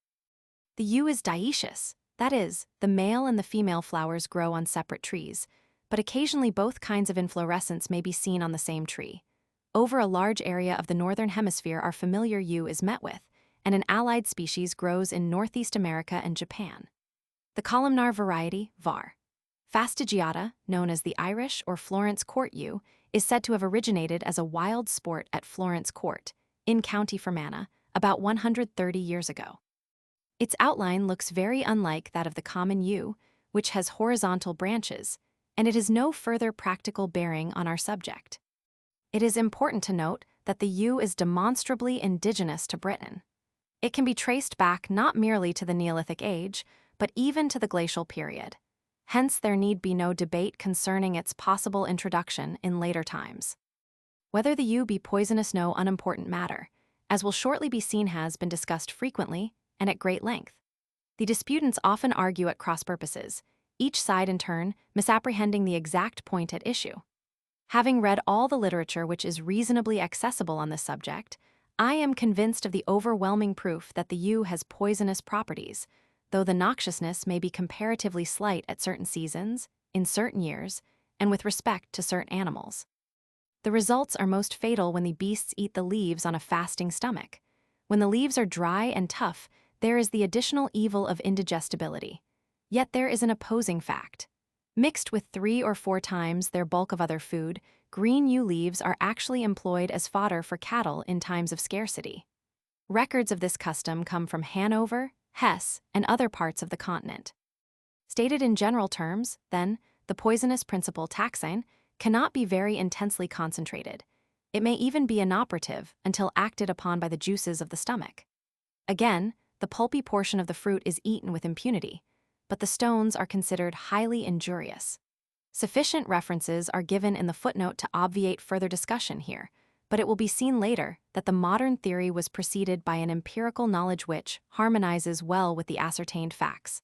The yew is dioecious, that is, the male and the female flowers grow on separate trees, but occasionally both kinds of inflorescence may be seen on the same tree. Over a large area of the northern hemisphere our familiar yew is met with, and an allied species grows in Northeast America and Japan. The columnar variety, var. fastigiata, known as the Irish or Florence Court yew, is said to have originated as a wild sport at Florence Court, in County Fermanagh, about 130 years ago. Its outline looks very unlike that of the common yew, which has horizontal branches, and it has no further practical bearing on our subject. It is important to note that the yew is demonstrably indigenous to Britain. It can be traced back not merely to the Neolithic age, but even to the glacial period. Hence, there need be no debate concerning its possible introduction in later times. Whether the yew be poisonous, no unimportant matter, as will shortly be seen has been discussed frequently and at great length. The disputants often argue at cross purposes, each side in turn misapprehending the exact point at issue. Having read all the literature which is reasonably accessible on this subject, I am convinced of the overwhelming proof that the yew has poisonous properties, though the noxiousness may be comparatively slight at certain seasons, in certain years, and with respect to certain animals. The results are most fatal when the beasts eat the leaves on a fasting stomach. When the leaves are dry and tough, there is the additional evil of indigestibility. Yet there is an opposing fact. Mixed with 3 or 4 times their bulk of other food, green yew leaves are actually employed as fodder for cattle in times of scarcity. Records of this custom come from Hanover, Hesse, and other parts of the continent. Stated in general terms, then, the poisonous principle taxine cannot be very intensely concentrated. It may even be inoperative until acted upon by the juices of the stomach. Again, the pulpy portion of the fruit is eaten with impunity, but the stones are considered highly injurious. Sufficient references are given in the footnote to obviate further discussion here, but it will be seen later that the modern theory was preceded by an empirical knowledge which harmonizes well with the ascertained facts.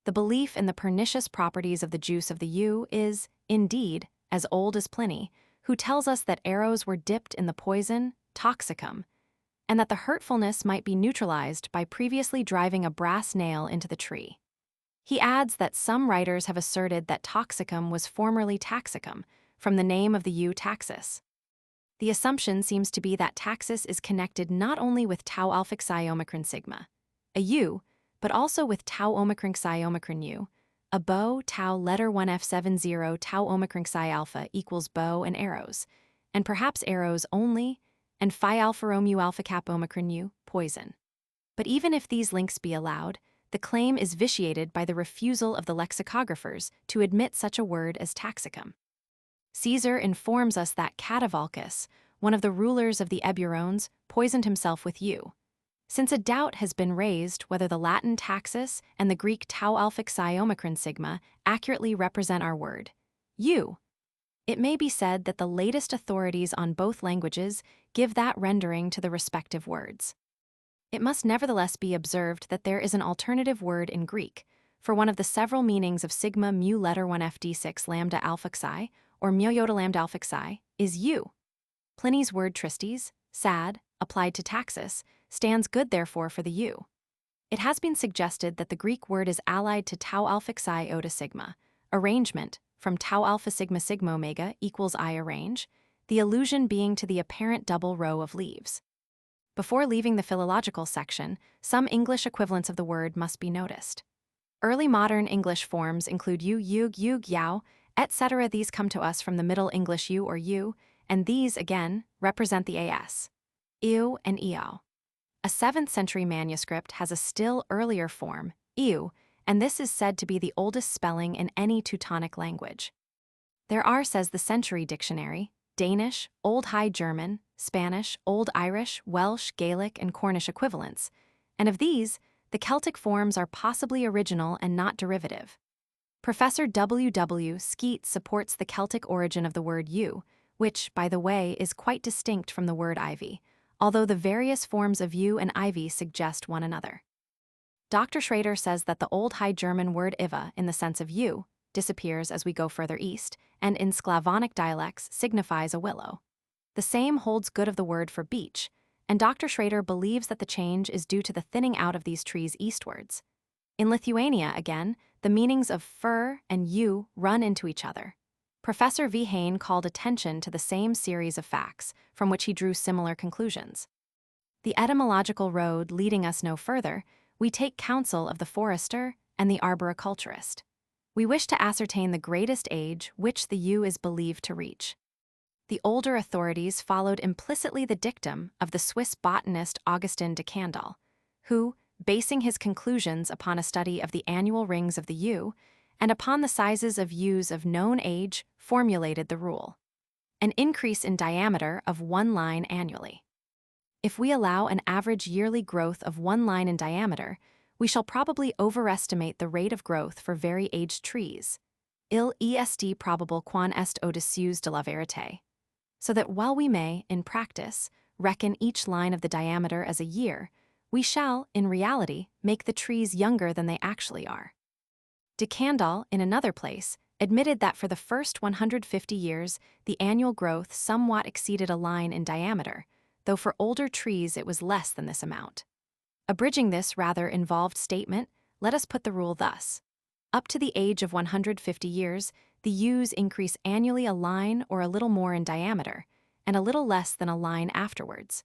The belief in the pernicious properties of the juice of the yew is, indeed, as old as Pliny, who tells us that arrows were dipped in the poison, toxicum, and that the hurtfulness might be neutralized by previously driving a brass nail into the tree. He adds that some writers have asserted that toxicum was formerly taxicum, from the name of the yew taxus. The assumption seems to be that taxus is connected not only with tau alphic psi omicron sigma, a yew, but also with tau omicron psi omicron u, a bow tau letter 1F70 tau omicron psi alpha equals bow and arrows, and perhaps arrows only, and phi alpha Rho alpha cap omicron u, poison. But even if these links be allowed, the claim is vitiated by the refusal of the lexicographers to admit such a word as taxicum. Caesar informs us that Catavalcus, one of the rulers of the Eburones, poisoned himself with yew. Since a doubt has been raised whether the Latin taxus and the Greek tau alphic psi omicron sigma accurately represent our word, yew, it may be said that the latest authorities on both languages give that rendering to the respective words. It must nevertheless be observed that there is an alternative word in Greek for one of the several meanings of sigma mu letter 1fd6 lambda alpha psi, or mu iota lambda alpha psi, is yew. Pliny's word tristes, sad, applied to taxus, stands good therefore for the yew. It has been suggested that the Greek word is allied to tau alpha psi iota sigma, arrangement from tau alpha sigma sigma omega equals I arrange, the allusion being to the apparent double row of leaves. Before leaving the philological section, some English equivalents of the word must be noticed. Early modern English forms include you, yug, yow, etc. These come to us from the Middle English u or you, and these, again, represent the as, ew and eow. A 7th century manuscript has a still earlier form, ew, and this is said to be the oldest spelling in any Teutonic language. There are, says the Century Dictionary, Danish, Old High German, Spanish, Old Irish, Welsh, Gaelic, and Cornish equivalents, and of these, the Celtic forms are possibly original and not derivative. Professor W. W. Skeat supports the Celtic origin of the word yew, which, by the way, is quite distinct from the word ivy, although the various forms of yew and ivy suggest one another. Dr. Schrader says that the Old High German word iva, in the sense of yew, disappears as we go further east, and in Sclavonic dialects signifies a willow. The same holds good of the word for beech, and Dr. Schrader believes that the change is due to the thinning out of these trees eastwards. In Lithuania, again, the meanings of fir and yew run into each other. Professor V. Hain called attention to the same series of facts, from which he drew similar conclusions. The etymological road leading us no further, we take counsel of the forester and the arboriculturist. We wish to ascertain the greatest age which the yew is believed to reach. The older authorities followed implicitly the dictum of the Swiss botanist Augustin de Candolle, who, basing his conclusions upon a study of the annual rings of the yew and upon the sizes of yews of known age, formulated the rule: an increase in diameter of 1 line annually. If we allow an average yearly growth of 1 line in diameter, we shall probably overestimate the rate of growth for very aged trees. Il est probable quan est au-dessus de la vérité. So that while we may, in practice, reckon each line of the diameter as a year, we shall, in reality, make the trees younger than they actually are. De Candolle, in another place, admitted that for the first 150 years, the annual growth somewhat exceeded a line in diameter, though for older trees it was less than this amount. Abridging this rather involved statement, let us put the rule thus. Up to the age of 150 years, the yews increase annually a line or a little more in diameter, and a little less than a line afterwards.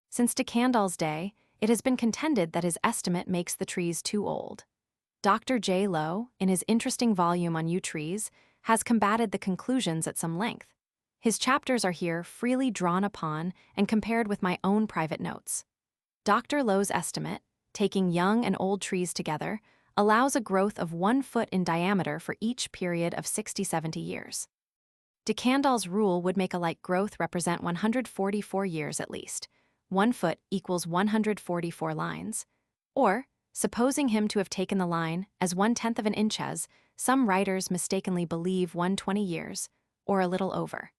Since de Candolle's day, it has been contended that his estimate makes the trees too old. Dr. J. Lowe, in his interesting volume on yew trees, has combated the conclusions at some length. His chapters are here freely drawn upon and compared with my own private notes. Dr. Lowe's estimate, taking young and old trees together, allows a growth of 1 foot in diameter for each period of 60-70 years. De Candolle's rule would make a like growth represent 144 years at least. 1 foot equals 144 lines. Or, supposing him to have taken the line as 1/10 of an inch, as some writers mistakenly believe 120 years, or a little over.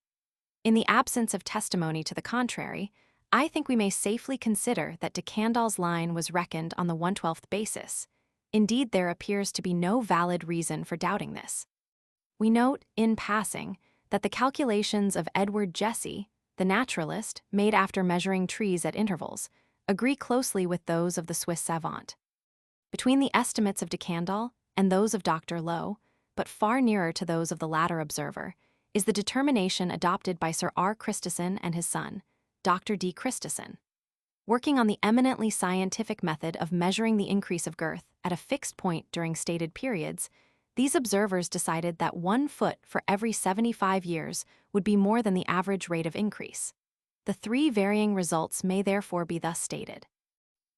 In the absence of testimony to the contrary, I think we may safely consider that de Candolle's line was reckoned on the 1/12th basis. Indeed, there appears to be no valid reason for doubting this. We note, in passing, that the calculations of Edward Jesse, the naturalist, made after measuring trees at intervals, agree closely with those of the Swiss savant. Between the estimates of de Candolle and those of Dr. Lowe, but far nearer to those of the latter observer, is the determination adopted by Sir R. Christison and his son, Dr. D. Christison. Working on the eminently scientific method of measuring the increase of girth at a fixed point during stated periods, these observers decided that 1 foot for every 75 years would be more than the average rate of increase. The 3 varying results may therefore be thus stated.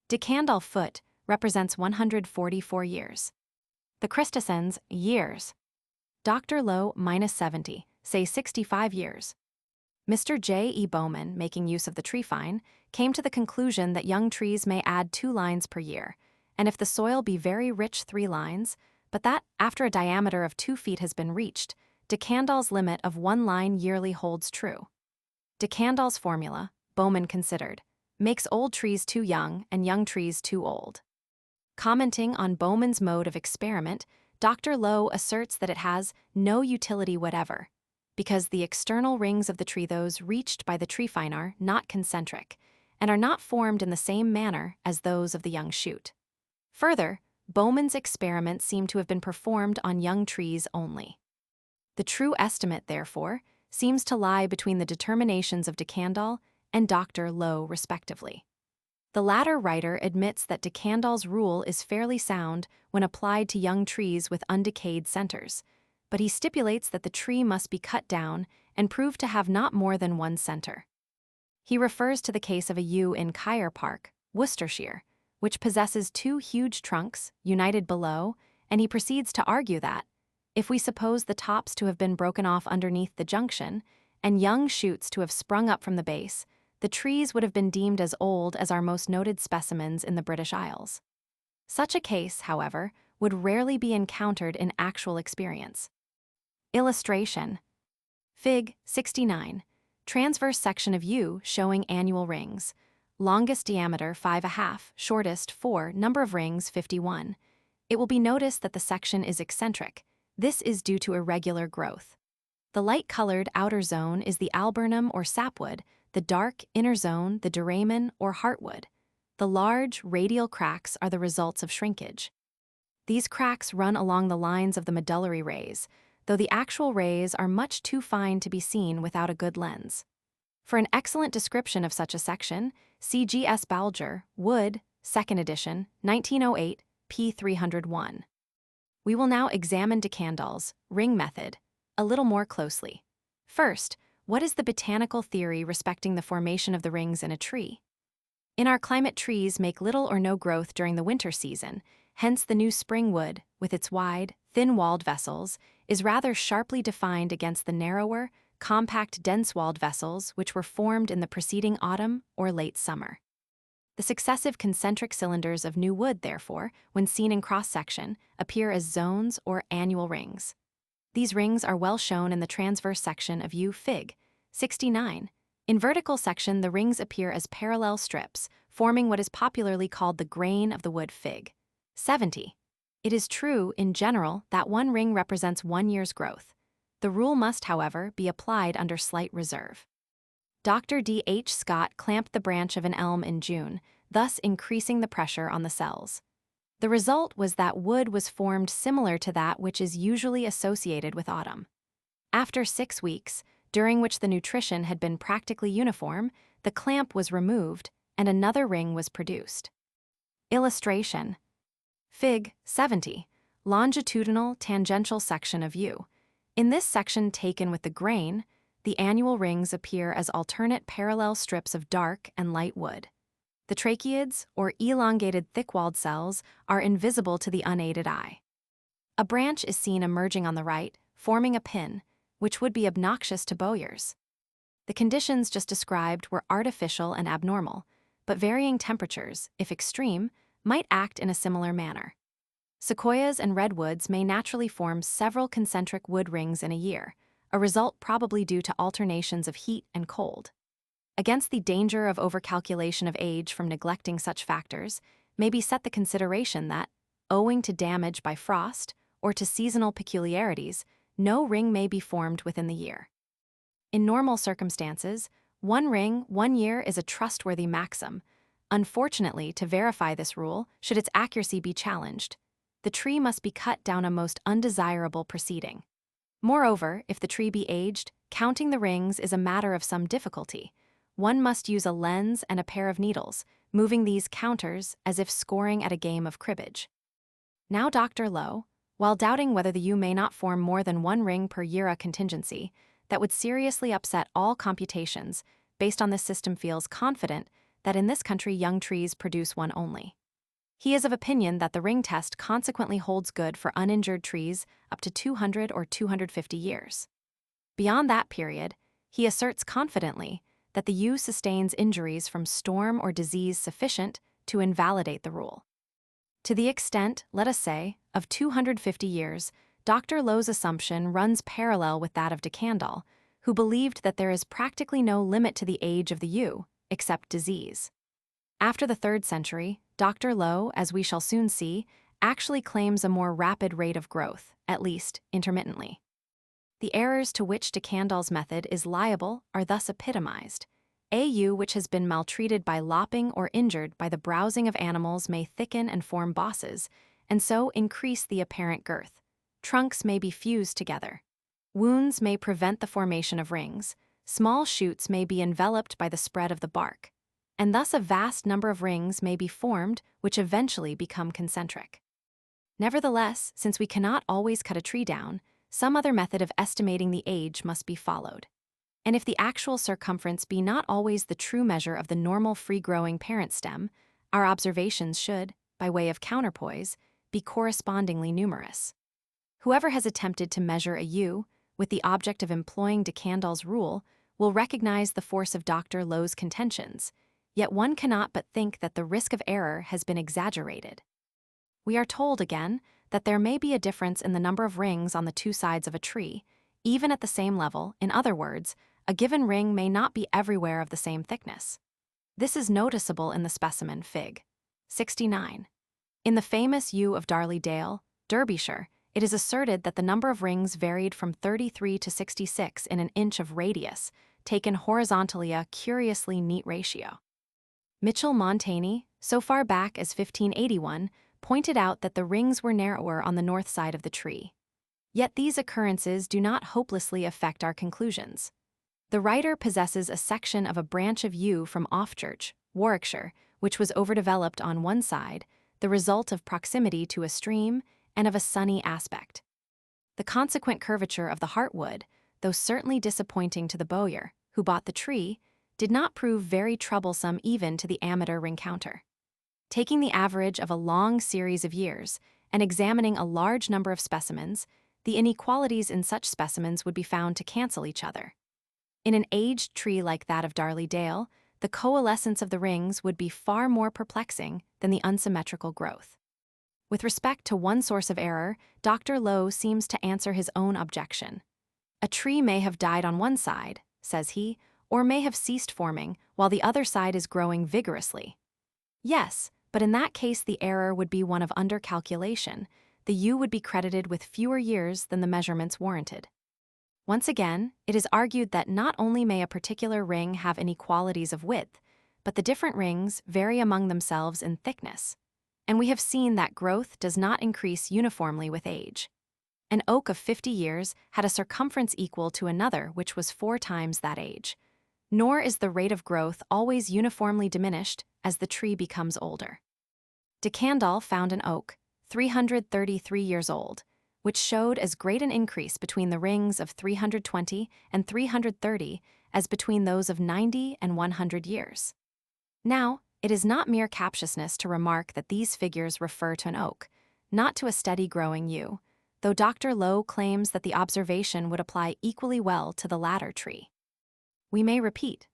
De Candolle foot represents 144 years. The Christisons, years. Dr. Lowe, -70, say 65 years. Mr. J. E. Bowman, making use of the tree fine, came to the conclusion that young trees may add 2 lines per year, and if the soil be very rich, 3 lines, but that, after a diameter of 2 feet has been reached, de Candolle's limit of 1 line yearly holds true. De Candolle's formula, Bowman considered, makes old trees too young and young trees too old. Commenting on Bowman's mode of experiment, Dr. Lowe asserts that it has no utility whatever, because the external rings of the tree those reached by the tree fine are not concentric, and are not formed in the same manner as those of the young shoot. Further, Bowman's experiments seem to have been performed on young trees only. The true estimate, therefore, seems to lie between the determinations of de Candolle and Dr. Lowe respectively. The latter writer admits that de Candolle's rule is fairly sound when applied to young trees with undecayed centers, but he stipulates that the tree must be cut down and proved to have not more than 1 center. He refers to the case of a yew in Kyer Park, Worcestershire, which possesses 2 huge trunks, united below, and he proceeds to argue that, if we suppose the tops to have been broken off underneath the junction, and young shoots to have sprung up from the base, the trees would have been deemed as old as our most noted specimens in the British Isles. Such a case, however, would rarely be encountered in actual experience. Illustration. Fig. 69. Transverse section of yew showing annual rings. Longest diameter 5½ shortest 4, number of rings 51. It will be noticed that the section is eccentric. This is due to irregular growth. The light-colored outer zone is the alburnum or sapwood, the dark inner zone the duramen or heartwood. The large, radial cracks are the results of shrinkage. These cracks run along the lines of the medullary rays, though the actual rays are much too fine to be seen without a good lens. For an excellent description of such a section, see G.S. Balger, Wood, 2nd edition, 1908, p. 301. We will now examine de Candoll's ring method a little more closely. First, what is the botanical theory respecting the formation of the rings in a tree? In our climate, trees make little or no growth during the winter season, hence the new spring wood, with its wide, thin-walled vessels, is rather sharply defined against the narrower, compact, dense-walled vessels which were formed in the preceding autumn or late summer. The successive concentric cylinders of new wood, therefore, when seen in cross-section, appear as zones or annual rings. These rings are well shown in the transverse section of U Fig. 69. In vertical section, the rings appear as parallel strips, forming what is popularly called the grain of the wood Fig. 70. It is true, in general, that one ring represents 1 year's growth. The rule must, however, be applied under slight reserve. Dr. D. H. Scott clamped the branch of an elm in June, thus increasing the pressure on the cells. The result was that wood was formed similar to that which is usually associated with autumn. After 6 weeks, during which the nutrition had been practically uniform, the clamp was removed and another ring was produced. Illustration. Fig. 70. Longitudinal tangential section of U. In this section taken with the grain, the annual rings appear as alternate parallel strips of dark and light wood. The tracheids, or elongated thick-walled cells, are invisible to the unaided eye. A branch is seen emerging on the right, forming a pin, which would be obnoxious to bowyers. The conditions just described were artificial and abnormal, but varying temperatures, if extreme, might act in a similar manner. Sequoias and redwoods may naturally form several concentric wood rings in a year, a result probably due to alternations of heat and cold. Against the danger of overcalculation of age from neglecting such factors may be set the consideration that, owing to damage by frost or to seasonal peculiarities, no ring may be formed within the year. In normal circumstances, 1 ring, 1 year is a trustworthy maxim. Unfortunately, to verify this rule, should its accuracy be challenged, the tree must be cut down a most undesirable proceeding. Moreover, if the tree be aged, counting the rings is a matter of some difficulty. One must use a lens and a pair of needles, moving these counters as if scoring at a game of cribbage. Now Dr. Lowe, while doubting whether the U may not form more than 1 ring per year, a contingency that would seriously upset all computations, based on this system feels confident that in this country young trees produce 1 only. He is of opinion that the ring test consequently holds good for uninjured trees up to 200 or 250 years. Beyond that period, he asserts confidently that the U sustains injuries from storm or disease sufficient to invalidate the rule. To the extent, let us say, of 250 years, Dr. Lowe's assumption runs parallel with that of de Candoll, who believed that there is practically no limit to the age of the U, except disease. After the 3rd century, Dr. Lowe, as we shall soon see, actually claims a more rapid rate of growth, at least intermittently. The errors to which de Candoll's method is liable are thus epitomized. A U which has been maltreated by lopping or injured by the browsing of animals may thicken and form bosses, and so increase the apparent girth. Trunks may be fused together. Wounds may prevent the formation of rings. Small shoots may be enveloped by the spread of the bark, and thus a vast number of rings may be formed which eventually become concentric. Nevertheless, since we cannot always cut a tree down, some other method of estimating the age must be followed. And if the actual circumference be not always the true measure of the normal free-growing parent stem, our observations should, by way of counterpoise, be correspondingly numerous. Whoever has attempted to measure a U, with the object of employing de Candoll's rule, will recognize the force of Dr. Lowe's contentions, yet one cannot but think that the risk of error has been exaggerated. We are told, again, that there may be a difference in the number of rings on the 2 sides of a tree, even at the same level. In other words, a given ring may not be everywhere of the same thickness. This is noticeable in the specimen Fig. 69. In the famous U of Darley Dale, Derbyshire, it is asserted that the number of rings varied from 33 to 66 in an inch of radius, taken horizontally, a curiously neat ratio. Mitchell-Montaigne, so far back as 1581, pointed out that the rings were narrower on the north side of the tree. Yet these occurrences do not hopelessly affect our conclusions. The writer possesses a section of a branch of yew from Offchurch, Warwickshire, which was overdeveloped on one side, the result of proximity to a stream and of a sunny aspect. The consequent curvature of the heartwood, though certainly disappointing to the bowyer who bought the tree, did not prove very troublesome even to the amateur ring counter. Taking the average of a long series of years and examining a large number of specimens, the inequalities in such specimens would be found to cancel each other. In an aged tree like that of Darley Dale, the coalescence of the rings would be far more perplexing than the unsymmetrical growth. With respect to one source of error, Dr. Lowe seems to answer his own objection. A tree may have died on one side, says he, or may have ceased forming while the other side is growing vigorously. Yes, but in that case the error would be one of undercalculation. The yew would be credited with fewer years than the measurements warranted. Once again, it is argued that not only may a particular ring have inequalities of width, but the different rings vary among themselves in thickness. And we have seen that growth does not increase uniformly with age. An oak of 50 years had a circumference equal to another which was 4 times that age. Nor is the rate of growth always uniformly diminished as the tree becomes older. De Candolle found an oak, 333 years old, which showed as great an increase between the rings of 320 and 330 as between those of 90 and 100 years. Now, it is not mere captiousness to remark that these figures refer to an oak, not to a steady-growing yew, though Dr. Lowe claims that the observation would apply equally well to the latter tree. We may repeat,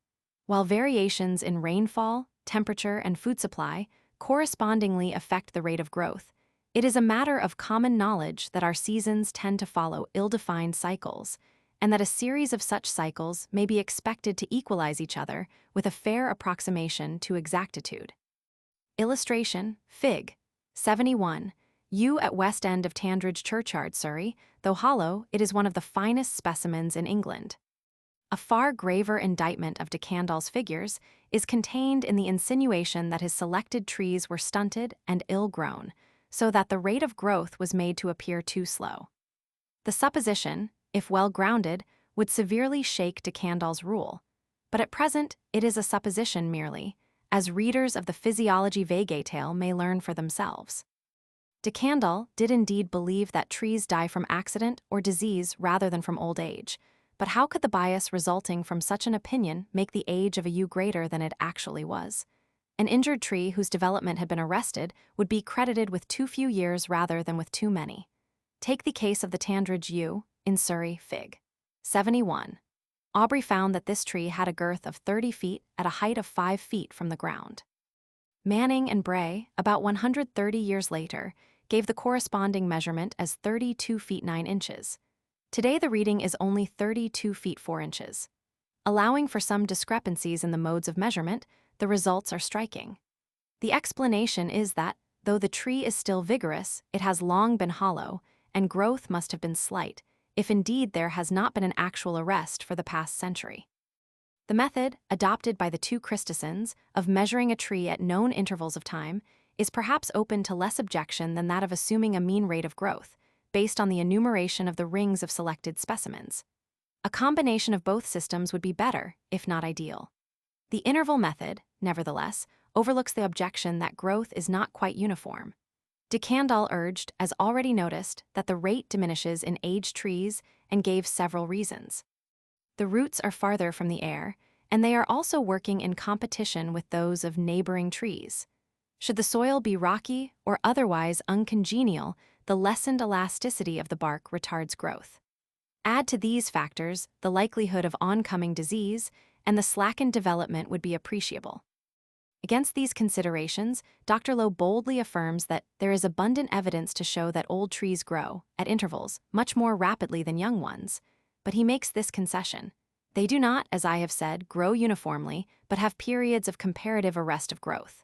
while variations in rainfall, temperature, and food supply correspondingly affect the rate of growth, it is a matter of common knowledge that our seasons tend to follow ill-defined cycles, and that a series of such cycles may be expected to equalize each other with a fair approximation to exactitude. Illustration, Fig. 71. Yew at West End of Tandridge Churchyard, Surrey. Though hollow, it is one of the finest specimens in England. A far graver indictment of de Candolle's figures is contained in the insinuation that his selected trees were stunted and ill-grown, so that the rate of growth was made to appear too slow. The supposition, if well grounded, would severely shake de Candolle's rule, but at present it is a supposition merely, as readers of the Physiology Vagae tale may learn for themselves. De Candolle did indeed believe that trees die from accident or disease rather than from old age, but how could the bias resulting from such an opinion make the age of a yew greater than it actually was? An injured tree whose development had been arrested would be credited with too few years rather than with too many. Take the case of the Tandridge yew in Surrey, Fig. 71. Aubrey found that this tree had a girth of 30 feet at a height of 5 feet from the ground. Manning and Bray, about 130 years later, gave the corresponding measurement as 32 feet 9 inches. Today the reading is only 32 feet 4 inches. Allowing for some discrepancies in the modes of measurement, the results are striking. The explanation is that, though the tree is still vigorous, it has long been hollow, and growth must have been slight, if indeed there has not been an actual arrest for the past century. The method, adopted by the two Christesons, of measuring a tree at known intervals of time, is perhaps open to less objection than that of assuming a mean rate of growth, based on the enumeration of the rings of selected specimens. A combination of both systems would be better, if not ideal. The interval method, nevertheless, overlooks the objection that growth is not quite uniform. De Candolle urged, as already noticed, that the rate diminishes in aged trees and gave several reasons. The roots are farther from the air, and they are also working in competition with those of neighboring trees. Should the soil be rocky or otherwise uncongenial, the lessened elasticity of the bark retards growth. Add to these factors the likelihood of oncoming disease, and the slackened development would be appreciable. Against these considerations, Dr. Lowe boldly affirms that there is abundant evidence to show that old trees grow, at intervals, much more rapidly than young ones. But he makes this concession: they do not, as I have said, grow uniformly, but have periods of comparative arrest of growth.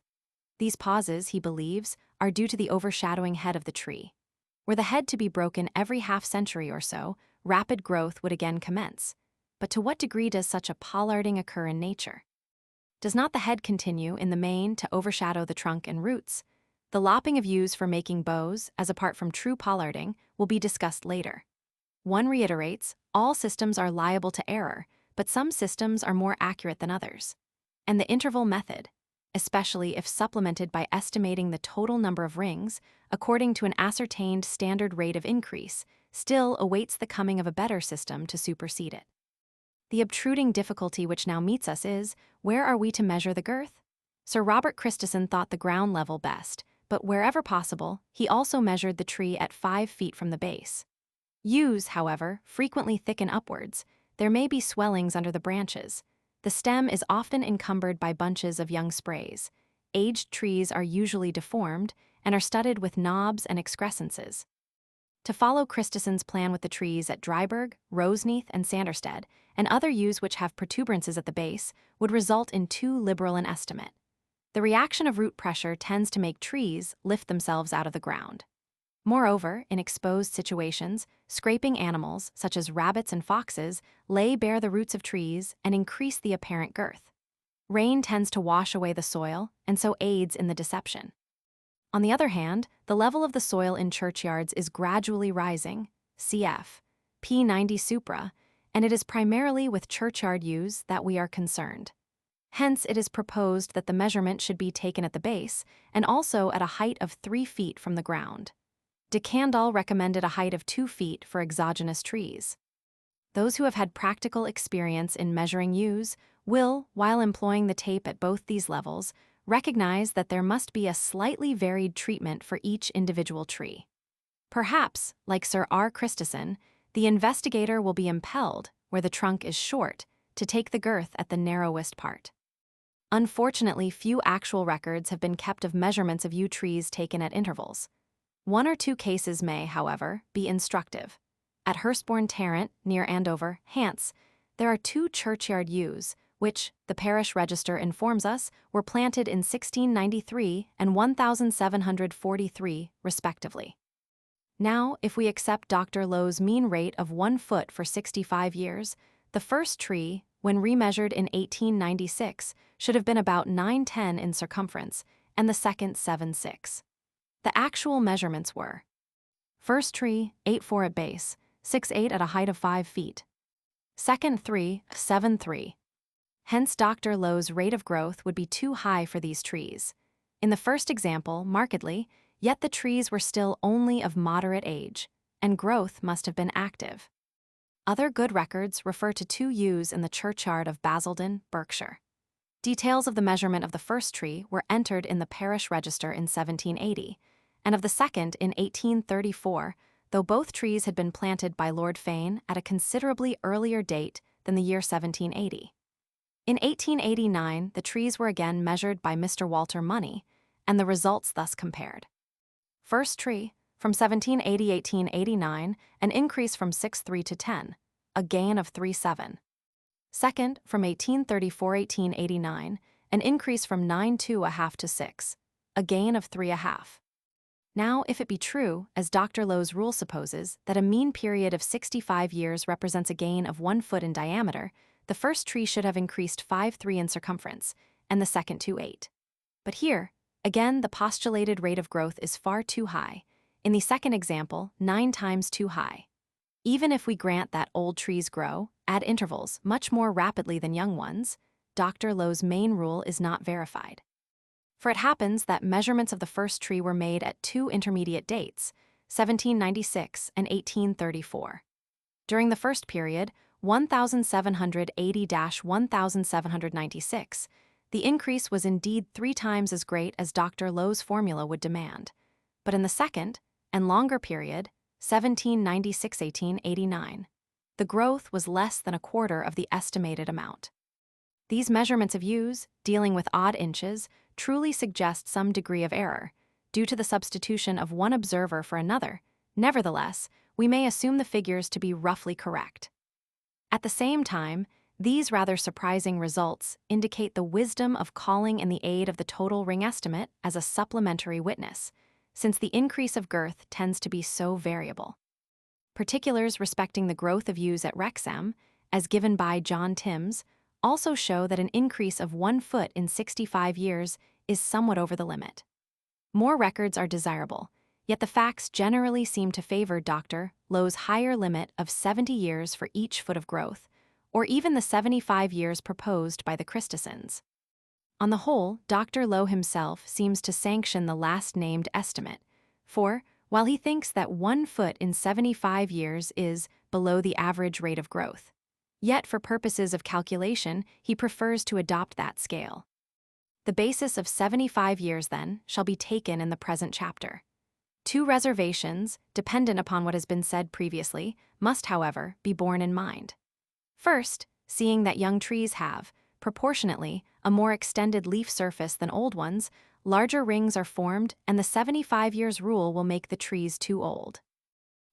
These pauses, he believes, are due to the overshadowing head of the tree. Were the head to be broken every half-century or so, rapid growth would again commence. But to what degree does such a pollarding occur in nature? Does not the head continue, in the main, to overshadow the trunk and roots? The lopping of yews for making bows, as apart from true pollarding, will be discussed later. One reiterates, all systems are liable to error, but some systems are more accurate than others. And the interval method, especially if supplemented by estimating the total number of rings, according to an ascertained standard rate of increase, still awaits the coming of a better system to supersede it. The obtruding difficulty which now meets us is, where are we to measure the girth? Sir Robert Christison thought the ground level best, but wherever possible, he also measured the tree at 5 feet from the base. Yews, however, frequently thicken upwards. There may be swellings under the branches. The stem is often encumbered by bunches of young sprays. Aged trees are usually deformed and are studded with knobs and excrescences. To follow Christison's plan with the trees at Dryburgh, Roseneath, and Sanderstead, and other yews which have protuberances at the base, would result in too liberal an estimate. The reaction of root pressure tends to make trees lift themselves out of the ground. Moreover, in exposed situations, scraping animals, such as rabbits and foxes, lay bare the roots of trees and increase the apparent girth. Rain tends to wash away the soil, and so aids in the deception. On the other hand, the level of the soil in churchyards is gradually rising, cf. P90 supra, and it is primarily with churchyard yews that we are concerned. Hence, it is proposed that the measurement should be taken at the base, and also at a height of 3 feet from the ground. De Candolle recommended a height of 2 feet for exogenous trees. Those who have had practical experience in measuring yews will, while employing the tape at both these levels, recognize that there must be a slightly varied treatment for each individual tree. Perhaps, like Sir R. Christison, the investigator will be impelled, where the trunk is short, to take the girth at the narrowest part. Unfortunately, few actual records have been kept of measurements of yew trees taken at intervals. 1 or 2 cases may, however, be instructive. At Hurstbourne Tarrant, near Andover, Hants, there are 2 churchyard yews, which, the parish register informs us, were planted in 1693 and 1743, respectively. Now, if we accept Dr. Lowe's mean rate of 1 foot for 65 years, the first tree, when remeasured in 1896, should have been about 9'10" in circumference, and the second 7'6". The actual measurements were: first tree, 8'4" at base, 6'8" at a height of 5 feet. Second 7'3". Hence Dr. Lowe's rate of growth would be too high for these trees. In the first example, markedly, yet the trees were still only of moderate age, and growth must have been active. Other good records refer to 2 yews in the churchyard of Basildon, Berkshire. Details of the measurement of the first tree were entered in the parish register in 1780, and of the second in 1834, though both trees had been planted by Lord Fane at a considerably earlier date than the year 1780. In 1889, the trees were again measured by Mr. Walter Money, and the results thus compared. First tree, from 1780–1889, an increase from 6'3" to 10, a gain of 3'7". Second, from 1834–1889, an increase from 9'2½ to 6, a gain of 3½. Now, if it be true, as Dr. Lowe's rule supposes, that a mean period of 65 years represents a gain of 1 foot in diameter, the first tree should have increased 5'3" in circumference, and the second 2'8". But here, again, the postulated rate of growth is far too high. In the second example, 9 times too high. Even if we grant that old trees grow, at intervals, much more rapidly than young ones, Dr. Lowe's main rule is not verified. For it happens that measurements of the first tree were made at 2 intermediate dates, 1796 and 1834. During the first period, 1780–1796, the increase was indeed 3 times as great as Dr. Lowe's formula would demand. But in the second, and longer period, 1796–1889, the growth was less than a quarter of the estimated amount. These measurements of yews, dealing with odd inches, truly suggest some degree of error, due to the substitution of one observer for another. Nevertheless, we may assume the figures to be roughly correct. At the same time, these rather surprising results indicate the wisdom of calling in the aid of the total ring estimate as a supplementary witness. since the increase of girth tends to be so variable. Particulars respecting the growth of yews at Wrexham, as given by John Timms, also show that an increase of 1 foot in 65 years is somewhat over the limit. More records are desirable, yet the facts generally seem to favor Dr. Lowe's higher limit of 70 years for each foot of growth, or even the 75 years proposed by the Christians. On the whole, Dr. Lowe himself seems to sanction the last-named estimate, for, while he thinks that 1 foot in 75 years is below the average rate of growth, yet for purposes of calculation he prefers to adopt that scale. The basis of 75 years, then, shall be taken in the present chapter. 2 reservations, dependent upon what has been said previously, must, however, be borne in mind. First, seeing that young trees have, proportionately, a more extended leaf surface than old ones, larger rings are formed, and the 75 years rule will make the trees too old.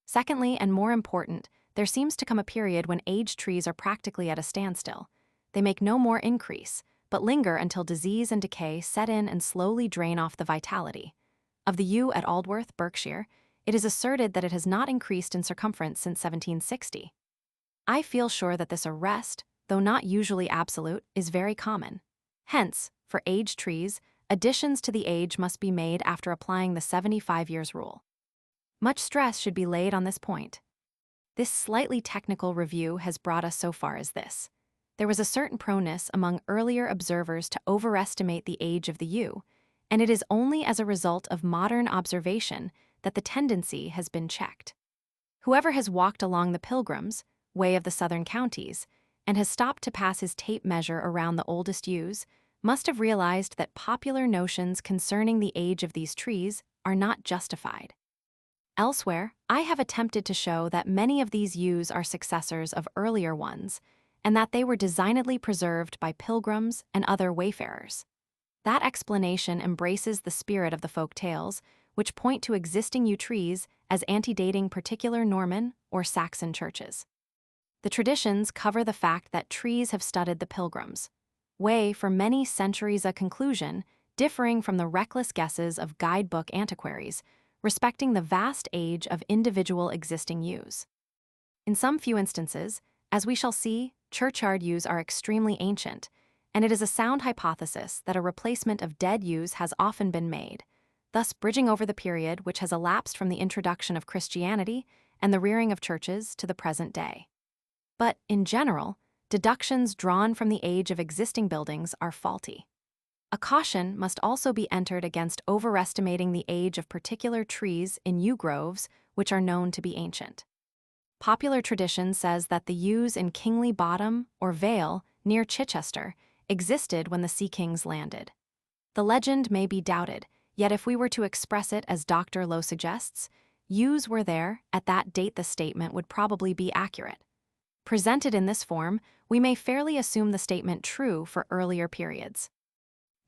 Secondly, and more important, there seems to come a period when aged trees are practically at a standstill. They make no more increase, but linger until disease and decay set in and slowly drain off the vitality. Of the yew at Aldworth, Berkshire, it is asserted that it has not increased in circumference since 1760. I feel sure that this arrest, though not usually absolute, is very common. Hence, for aged trees, additions to the age must be made after applying the 75 years rule. Much stress should be laid on this point. This slightly technical review has brought us so far as this. There was a certain proneness among earlier observers to overestimate the age of the yew, and it is only as a result of modern observation that the tendency has been checked. Whoever has walked along the Pilgrims' Way of the Southern Counties and has stopped to pass his tape measure around the oldest yews must have realized that popular notions concerning the age of these trees are not justified. Elsewhere, I have attempted to show that many of these yews are successors of earlier ones, and that they were designedly preserved by pilgrims and other wayfarers. That explanation embraces the spirit of the folk tales, which point to existing yew trees as antedating particular Norman or Saxon churches. The traditions cover the fact that trees have studded the Pilgrims' Way for many centuries, a conclusion differing from the reckless guesses of guidebook antiquaries respecting the vast age of individual existing yews. In some few instances, as we shall see, churchyard yews are extremely ancient, and it is a sound hypothesis that a replacement of dead yews has often been made, thus bridging over the period which has elapsed from the introduction of Christianity and the rearing of churches to the present day. But, in general, deductions drawn from the age of existing buildings are faulty. A caution must also be entered against overestimating the age of particular trees in yew groves which are known to be ancient. Popular tradition says that the yews in Kingly Bottom or Vale, near Chichester, existed when the Sea Kings landed. The legend may be doubted, yet if we were to express it as Dr. Lowe suggests, yews were there at that date. The statement would probably be accurate. Presented in this form, we may fairly assume the statement true for earlier periods.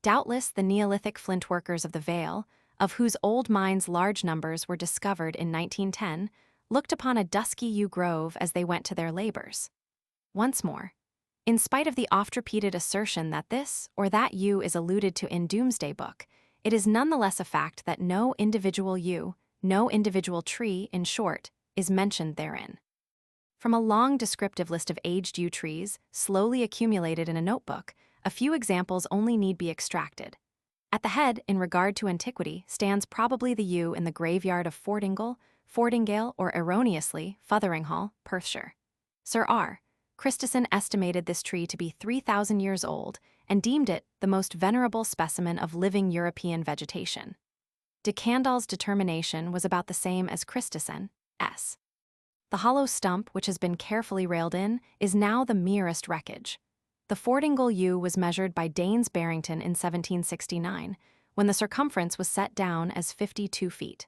Doubtless the Neolithic flintworkers of the Vale, of whose old mines large numbers were discovered in 1910, looked upon a dusky yew grove as they went to their labors. Once more, in spite of the oft-repeated assertion that this or that yew is alluded to in Doomsday Book, it is nonetheless a fact that no individual yew, no individual tree, in short, is mentioned therein. From a long descriptive list of aged yew trees, slowly accumulated in a notebook, a few examples only need be extracted. At the head, in regard to antiquity, stands probably the yew in the graveyard of Fordingale, or erroneously, Fotheringhall, Perthshire. Sir R. Christison estimated this tree to be 3,000 years old and deemed it the most venerable specimen of living European vegetation. De Candale's determination was about the same as Christison's. The hollow stump, which has been carefully railed in, is now the merest wreckage. The Fordingle yew was measured by Daines Barrington in 1769, when the circumference was set down as 52 feet.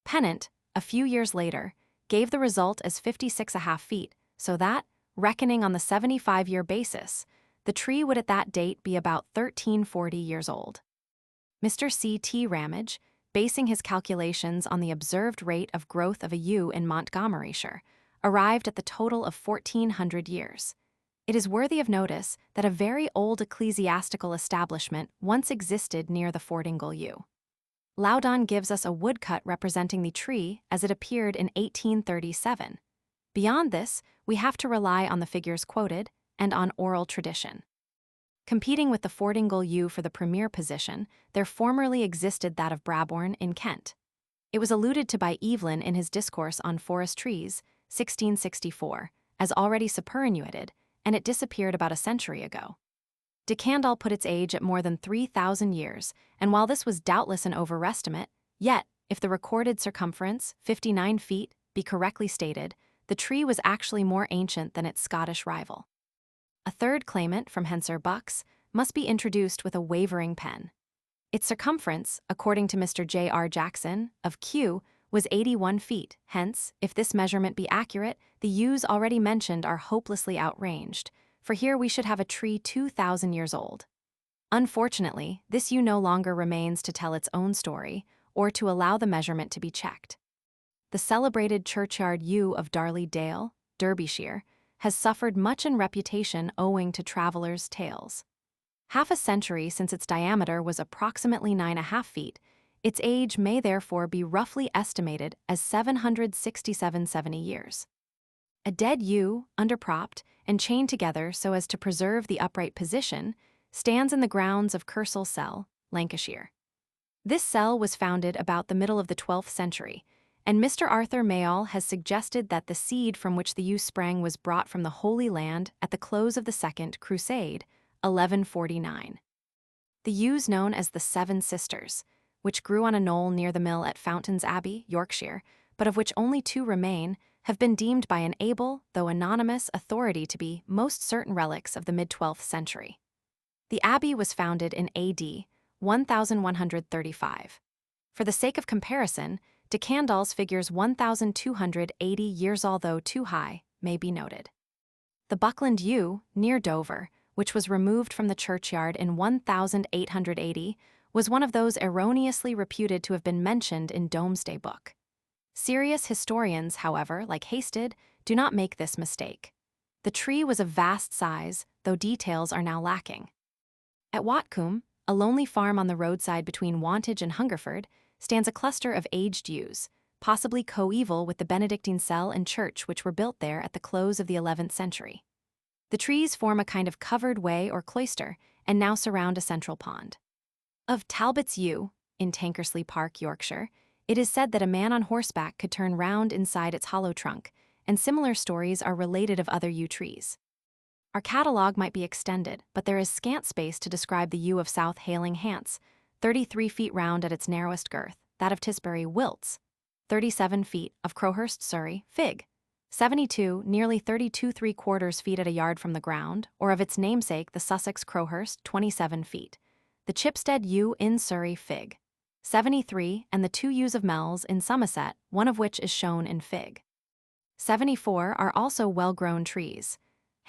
Pennant, a few years later, gave the result as 56.5 feet, so that, reckoning on the 75-year basis, the tree would at that date be about 1340 years old. Mr. C.T. Ramage, basing his calculations on the observed rate of growth of a yew in Montgomeryshire, arrived at the total of 1,400 years. It is worthy of notice that a very old ecclesiastical establishment once existed near the Fordingle yew. Loudon gives us a woodcut representing the tree as it appeared in 1837. Beyond this, we have to rely on the figures quoted and on oral tradition. Competing with the Fordingle yew for the premier position, there formerly existed that of Brabourne in Kent. It was alluded to by Evelyn in his discourse on forest trees, 1664, as already superannuated, and it disappeared about a century ago. De Candolle put its age at more than 3,000 years, and while this was doubtless an overestimate, yet, if the recorded circumference, 59 feet, be correctly stated, the tree was actually more ancient than its Scottish rival. A third claimant from Henser Bucks must be introduced with a wavering pen. Its circumference, according to Mr. J.R. Jackson, of Kew, was 81 feet, hence, if this measurement be accurate, the yews already mentioned are hopelessly outranged, for here we should have a tree 2,000 years old. Unfortunately, this yew no longer remains to tell its own story, or to allow the measurement to be checked. The celebrated churchyard yew of Darley Dale, Derbyshire, has suffered much in reputation owing to travelers' tales. Half a century since its diameter was approximately 9.5 feet, its age may therefore be roughly estimated as 767-70 years. A dead yew, underpropped and chained together so as to preserve the upright position, stands in the grounds of Kersal Cell, Lancashire. This cell was founded about the middle of the 12th century, and Mr. Arthur Mayall has suggested that the seed from which the yew sprang was brought from the Holy Land at the close of the Second Crusade, 1149. The yews known as the Seven Sisters, which grew on a knoll near the mill at Fountains Abbey, Yorkshire, but of which only 2 remain, have been deemed by an able, though anonymous, authority to be most certain relics of the mid-12th century. The abbey was founded in A.D. 1135. For the sake of comparison, De Candolle's figures 1,280 years, although too high, may be noted. The Buckland yew, near Dover, which was removed from the churchyard in 1880, was one of those erroneously reputed to have been mentioned in Domesday Book. Serious historians, however, like Hasted, do not make this mistake. The tree was of vast size, though details are now lacking. At Watcombe, a lonely farm on the roadside between Wantage and Hungerford, stands a cluster of aged yews, possibly coeval with the Benedictine cell and church which were built there at the close of the 11th century. The trees form a kind of covered way or cloister, and now surround a central pond. Of Talbot's yew, in Tankersley Park, Yorkshire, it is said that a man on horseback could turn round inside its hollow trunk, and similar stories are related of other yew trees. Our catalogue might be extended, but there is scant space to describe the yew of South Hayling Hants, 33 feet round at its narrowest girth, that of Tisbury Wilts, 37 feet, of Crowhurst, Surrey, Fig, 72, nearly 32 3/4 feet at a yard from the ground, or of its namesake the Sussex Crowhurst, 27 feet, the Chipstead yew in Surrey, Fig, 73, and the 2 yews of Mells in Somerset, one of which is shown in Fig. 74 are also well-grown trees.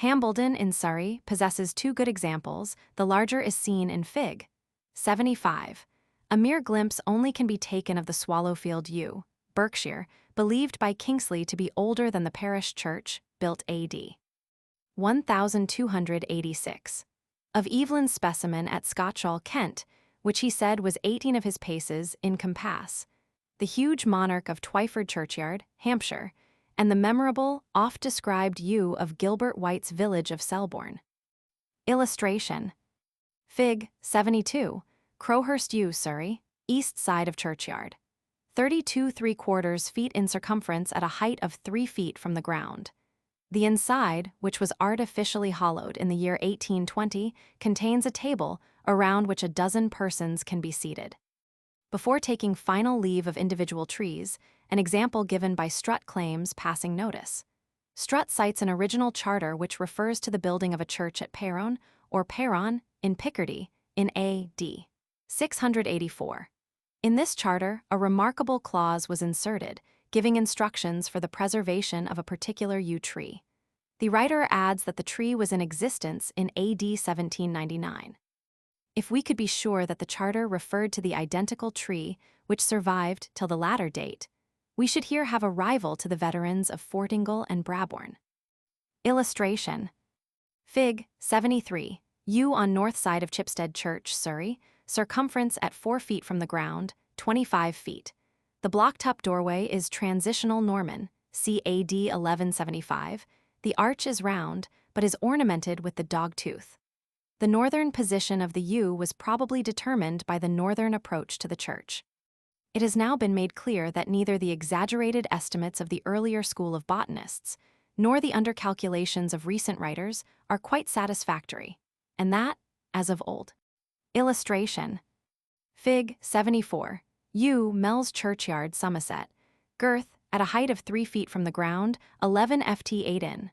Hambledon in Surrey possesses 2 good examples, the larger is seen in Fig. 75. A mere glimpse only can be taken of the Swallowfield yew, Berkshire, believed by Kingsley to be older than the parish church, built A.D. 1286. Of Evelyn's specimen at Scotchall, Kent, which he said was 18 of his paces in compass, the huge monarch of Twyford Churchyard, Hampshire, and the memorable, oft-described yew of Gilbert White's village of Selborne. Illustration. Fig. 72, Crowhurst yew, Surrey, east side of churchyard. 32 3/4 feet in circumference at a height of 3 feet from the ground. The inside, which was artificially hollowed in the year 1820, contains a table around which a dozen persons can be seated. Before taking final leave of individual trees, an example given by Strutt claims passing notice. Strutt cites an original charter which refers to the building of a church at Peron, or Peron, in Picardy, in A.D. 684. In this charter, a remarkable clause was inserted, giving instructions for the preservation of a particular yew tree. The writer adds that the tree was in existence in A.D. 1799. If we could be sure that the charter referred to the identical tree which survived till the latter date, we should here have a rival to the veterans of Fordingle and Brabourne. Illustration. Fig. 73, yew on north side of Chipstead Church, Surrey, circumference at 4 feet from the ground, 25 feet. The block-top doorway is transitional Norman, c. AD 1175. The arch is round, but is ornamented with the dog tooth. The northern position of the U was probably determined by the northern approach to the church. It has now been made clear that neither the exaggerated estimates of the earlier school of botanists nor the undercalculations of recent writers are quite satisfactory, and that, as of old. Illustration. Fig. 74. U. Mells Churchyard, Somerset. Girth, at a height of 3 feet from the ground, 11 ft 8 in.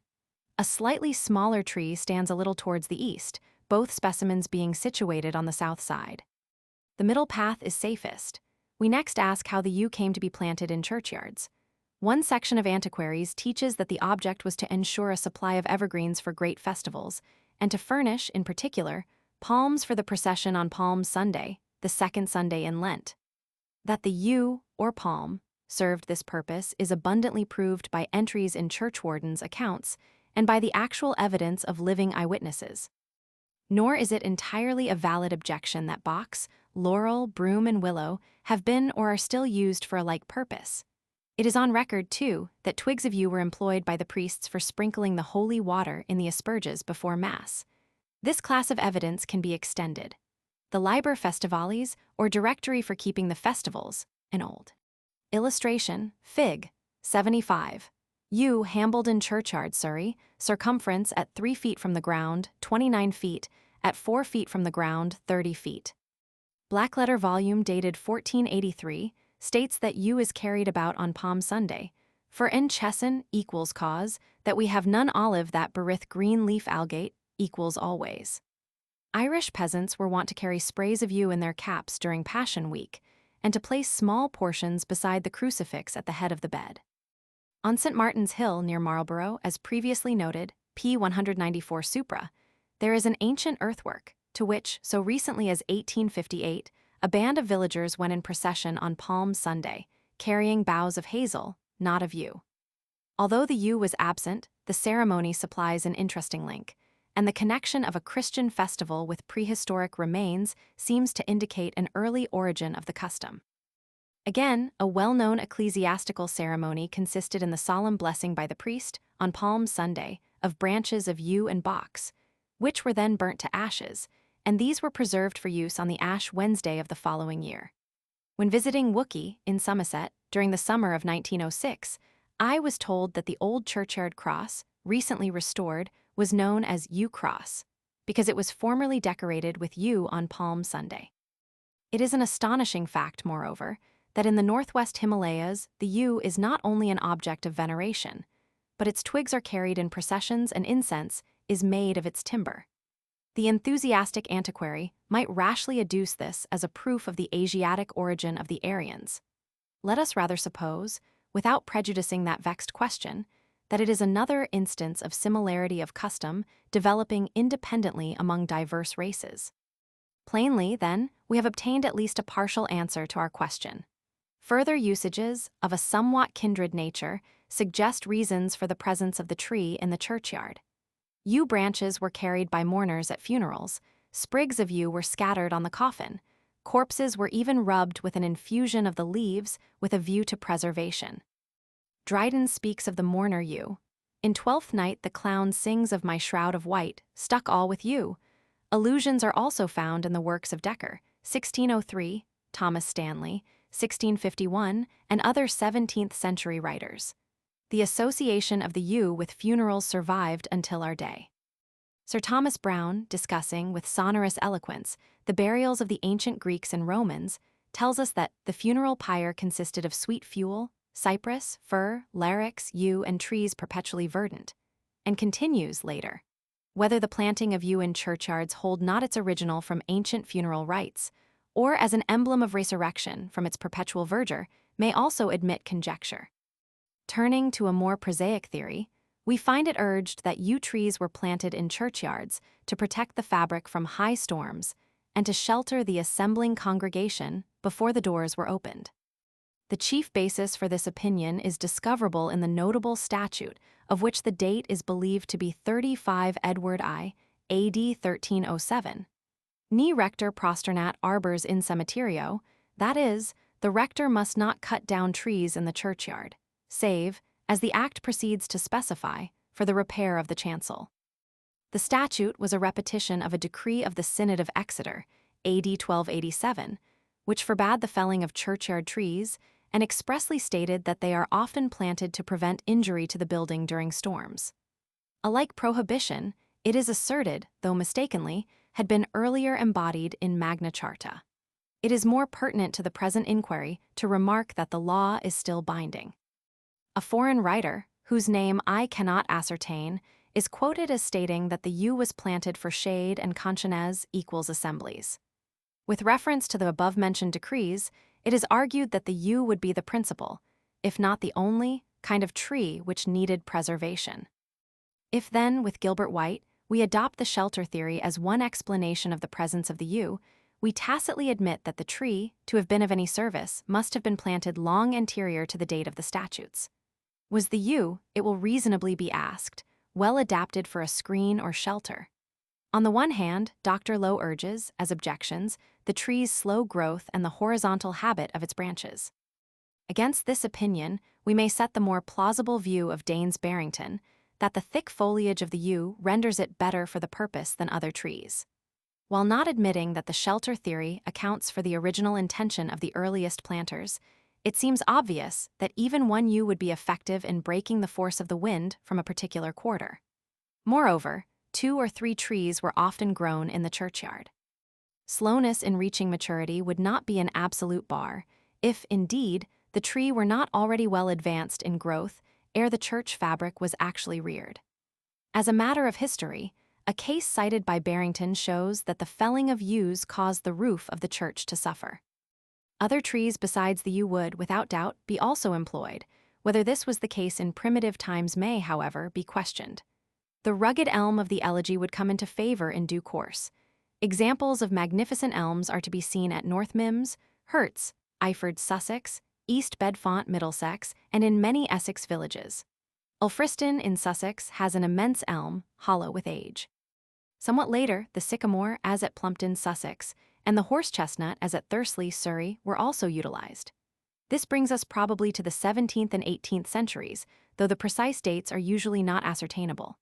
A slightly smaller tree stands a little towards the east, both specimens being situated on the south side. The middle path is safest. We next ask how the yew came to be planted in churchyards. One section of antiquaries teaches that the object was to ensure a supply of evergreens for great festivals, and to furnish, in particular, palms for the procession on Palm Sunday, the second Sunday in Lent. That the yew, or palm, served this purpose is abundantly proved by entries in churchwardens' accounts and by the actual evidence of living eyewitnesses. Nor is it entirely a valid objection that box, laurel, broom, and willow have been or are still used for a like purpose. It is on record, too, that twigs of yew were employed by the priests for sprinkling the holy water in the asperges before Mass. This class of evidence can be extended. The Liber Festivales, or Directory for Keeping the Festivals, an old. Illustration, Fig. 75. Yew, Hambledon Churchyard, Surrey, circumference at 3 feet from the ground, 29 feet, at 4 feet from the ground, 30 feet. Blackletter volume dated 1483 states that yew is carried about on Palm Sunday, for in Chesson equals cause, that we have none olive that beareth green leaf algate equals always. Irish peasants were wont to carry sprays of yew in their caps during Passion Week, and to place small portions beside the crucifix at the head of the bed. On St. Martin's Hill near Marlborough, as previously noted, p. 194 supra, there is an ancient earthwork, to which, so recently as 1858, a band of villagers went in procession on Palm Sunday, carrying boughs of hazel, not of yew. Although the yew was absent, the ceremony supplies an interesting link, and the connection of a Christian festival with prehistoric remains seems to indicate an early origin of the custom. Again, a well-known ecclesiastical ceremony consisted in the solemn blessing by the priest, on Palm Sunday, of branches of yew and box, which were then burnt to ashes, and these were preserved for use on the Ash Wednesday of the following year. When visiting Wookey in Somerset during the summer of 1906, I was told that the old churchyard cross, recently restored, was known as Yew Cross, because it was formerly decorated with yew on Palm Sunday. It is an astonishing fact, moreover, that in the northwest Himalayas, the yew is not only an object of veneration, but its twigs are carried in processions and incense is made of its timber. The enthusiastic antiquary might rashly adduce this as a proof of the Asiatic origin of the Aryans. Let us rather suppose, without prejudicing that vexed question, that it is another instance of similarity of custom developing independently among diverse races. Plainly, then, we have obtained at least a partial answer to our question. Further usages, of a somewhat kindred nature, suggest reasons for the presence of the tree in the churchyard. Yew branches were carried by mourners at funerals, sprigs of yew were scattered on the coffin, corpses were even rubbed with an infusion of the leaves with a view to preservation. Dryden speaks of the mourner yew. In Twelfth Night the clown sings of my shroud of white, stuck all with yew. Allusions are also found in the works of Dekker, 1603, Thomas Stanley, 1651, and other 17th-century writers. The association of the yew with funerals survived until our day. Sir Thomas Browne, discussing, with sonorous eloquence, the burials of the ancient Greeks and Romans, tells us that the funeral pyre consisted of sweet fuel, cypress, fir, larix, yew, and trees perpetually verdant, and continues later. Whether the planting of yew in churchyards hold not its original from ancient funeral rites, or as an emblem of resurrection from its perpetual verdure, may also admit conjecture. Turning to a more prosaic theory, we find it urged that yew trees were planted in churchyards to protect the fabric from high storms and to shelter the assembling congregation before the doors were opened. The chief basis for this opinion is discoverable in the notable statute, of which the date is believed to be 35 Edward I, A.D. 1307. Ni rector prosternat arbors in cemeterio, that is, the rector must not cut down trees in the churchyard, save, as the act proceeds to specify, for the repair of the chancel. The statute was a repetition of a decree of the Synod of Exeter, AD 1287, which forbade the felling of churchyard trees and expressly stated that they are often planted to prevent injury to the building during storms. A like prohibition, it is asserted, though mistakenly, had been earlier embodied in Magna Charta. It is more pertinent to the present inquiry to remark that the law is still binding. A foreign writer, whose name I cannot ascertain, is quoted as stating that the yew was planted for shade and conscience equals assemblies. With reference to the above-mentioned decrees, it is argued that the yew would be the principal, if not the only, kind of tree which needed preservation. If then, with Gilbert White, we adopt the shelter theory as one explanation of the presence of the yew, we tacitly admit that the tree, to have been of any service, must have been planted long anterior to the date of the statutes. Was the yew, it will reasonably be asked, well adapted for a screen or shelter? On the one hand, Dr. Lowe urges, as objections, the tree's slow growth and the horizontal habit of its branches. Against this opinion, we may set the more plausible view of Daines Barrington, that the thick foliage of the yew renders it better for the purpose than other trees. While not admitting that the shelter theory accounts for the original intention of the earliest planters, it seems obvious that even one yew would be effective in breaking the force of the wind from a particular quarter. Moreover, 2 or 3 trees were often grown in the churchyard. Slowness in reaching maturity would not be an absolute bar, if, indeed, the tree were not already well advanced in growth ere the church fabric was actually reared. As a matter of history, a case cited by Barrington shows that the felling of yews caused the roof of the church to suffer. Other trees besides the yew would, without doubt, be also employed. Whether this was the case in primitive times may, however, be questioned. The rugged elm of the elegy would come into favor in due course. Examples of magnificent elms are to be seen at North Mimms, Herts, Iford, Sussex, East Bedfont, Middlesex, and in many Essex villages. Ulfriston in Sussex has an immense elm, hollow with age. Somewhat later, the sycamore, as at Plumpton, Sussex, and the horse chestnut, as at Thursley, Surrey, were also utilized. This brings us probably to the 17th and 18th centuries, though the precise dates are usually not ascertainable.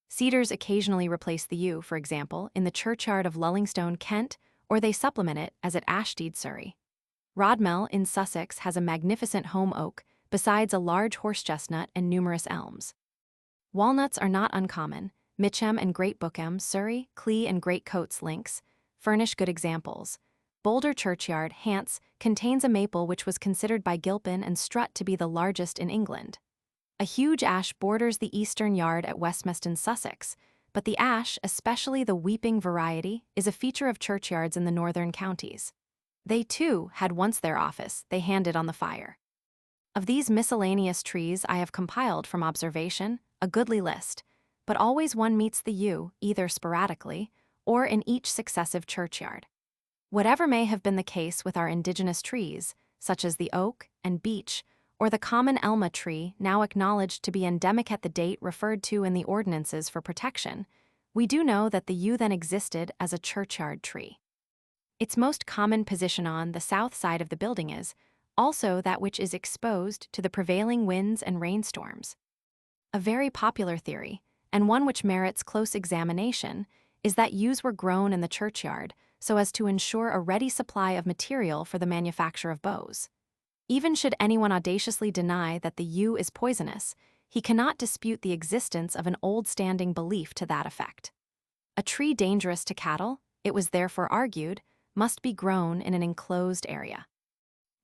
Cedars occasionally replace the yew, for example, in the churchyard of Lullingstone, Kent, or they supplement it, as at Ashdeed, Surrey. Rodmell in Sussex has a magnificent holm oak, besides a large horse chestnut and numerous elms. Walnuts are not uncommon. Mitcham and Great Bookham, Surrey, Clee and Great Coats, Links, furnish good examples. Boulder Churchyard, Hants, contains a maple which was considered by Gilpin and Strutt to be the largest in England. A huge ash borders the eastern yard at Westmeston, Sussex, but the ash, especially the weeping variety, is a feature of churchyards in the northern counties. They, too, had once their office, they handed on the fire. Of these miscellaneous trees I have compiled from observation a goodly list, but always one meets the yew, either sporadically, or in each successive churchyard. Whatever may have been the case with our indigenous trees, such as the oak and beech, or the common elma tree now acknowledged to be endemic at the date referred to in the ordinances for protection, we do know that the yew then existed as a churchyard tree. Its most common position on the south side of the building is also that which is exposed to the prevailing winds and rainstorms. A very popular theory, and one which merits close examination, is that yews were grown in the churchyard so as to ensure a ready supply of material for the manufacture of bows. Even should anyone audaciously deny that the yew is poisonous, he cannot dispute the existence of an old-standing belief to that effect. A tree dangerous to cattle, it was therefore argued, must be grown in an enclosed area.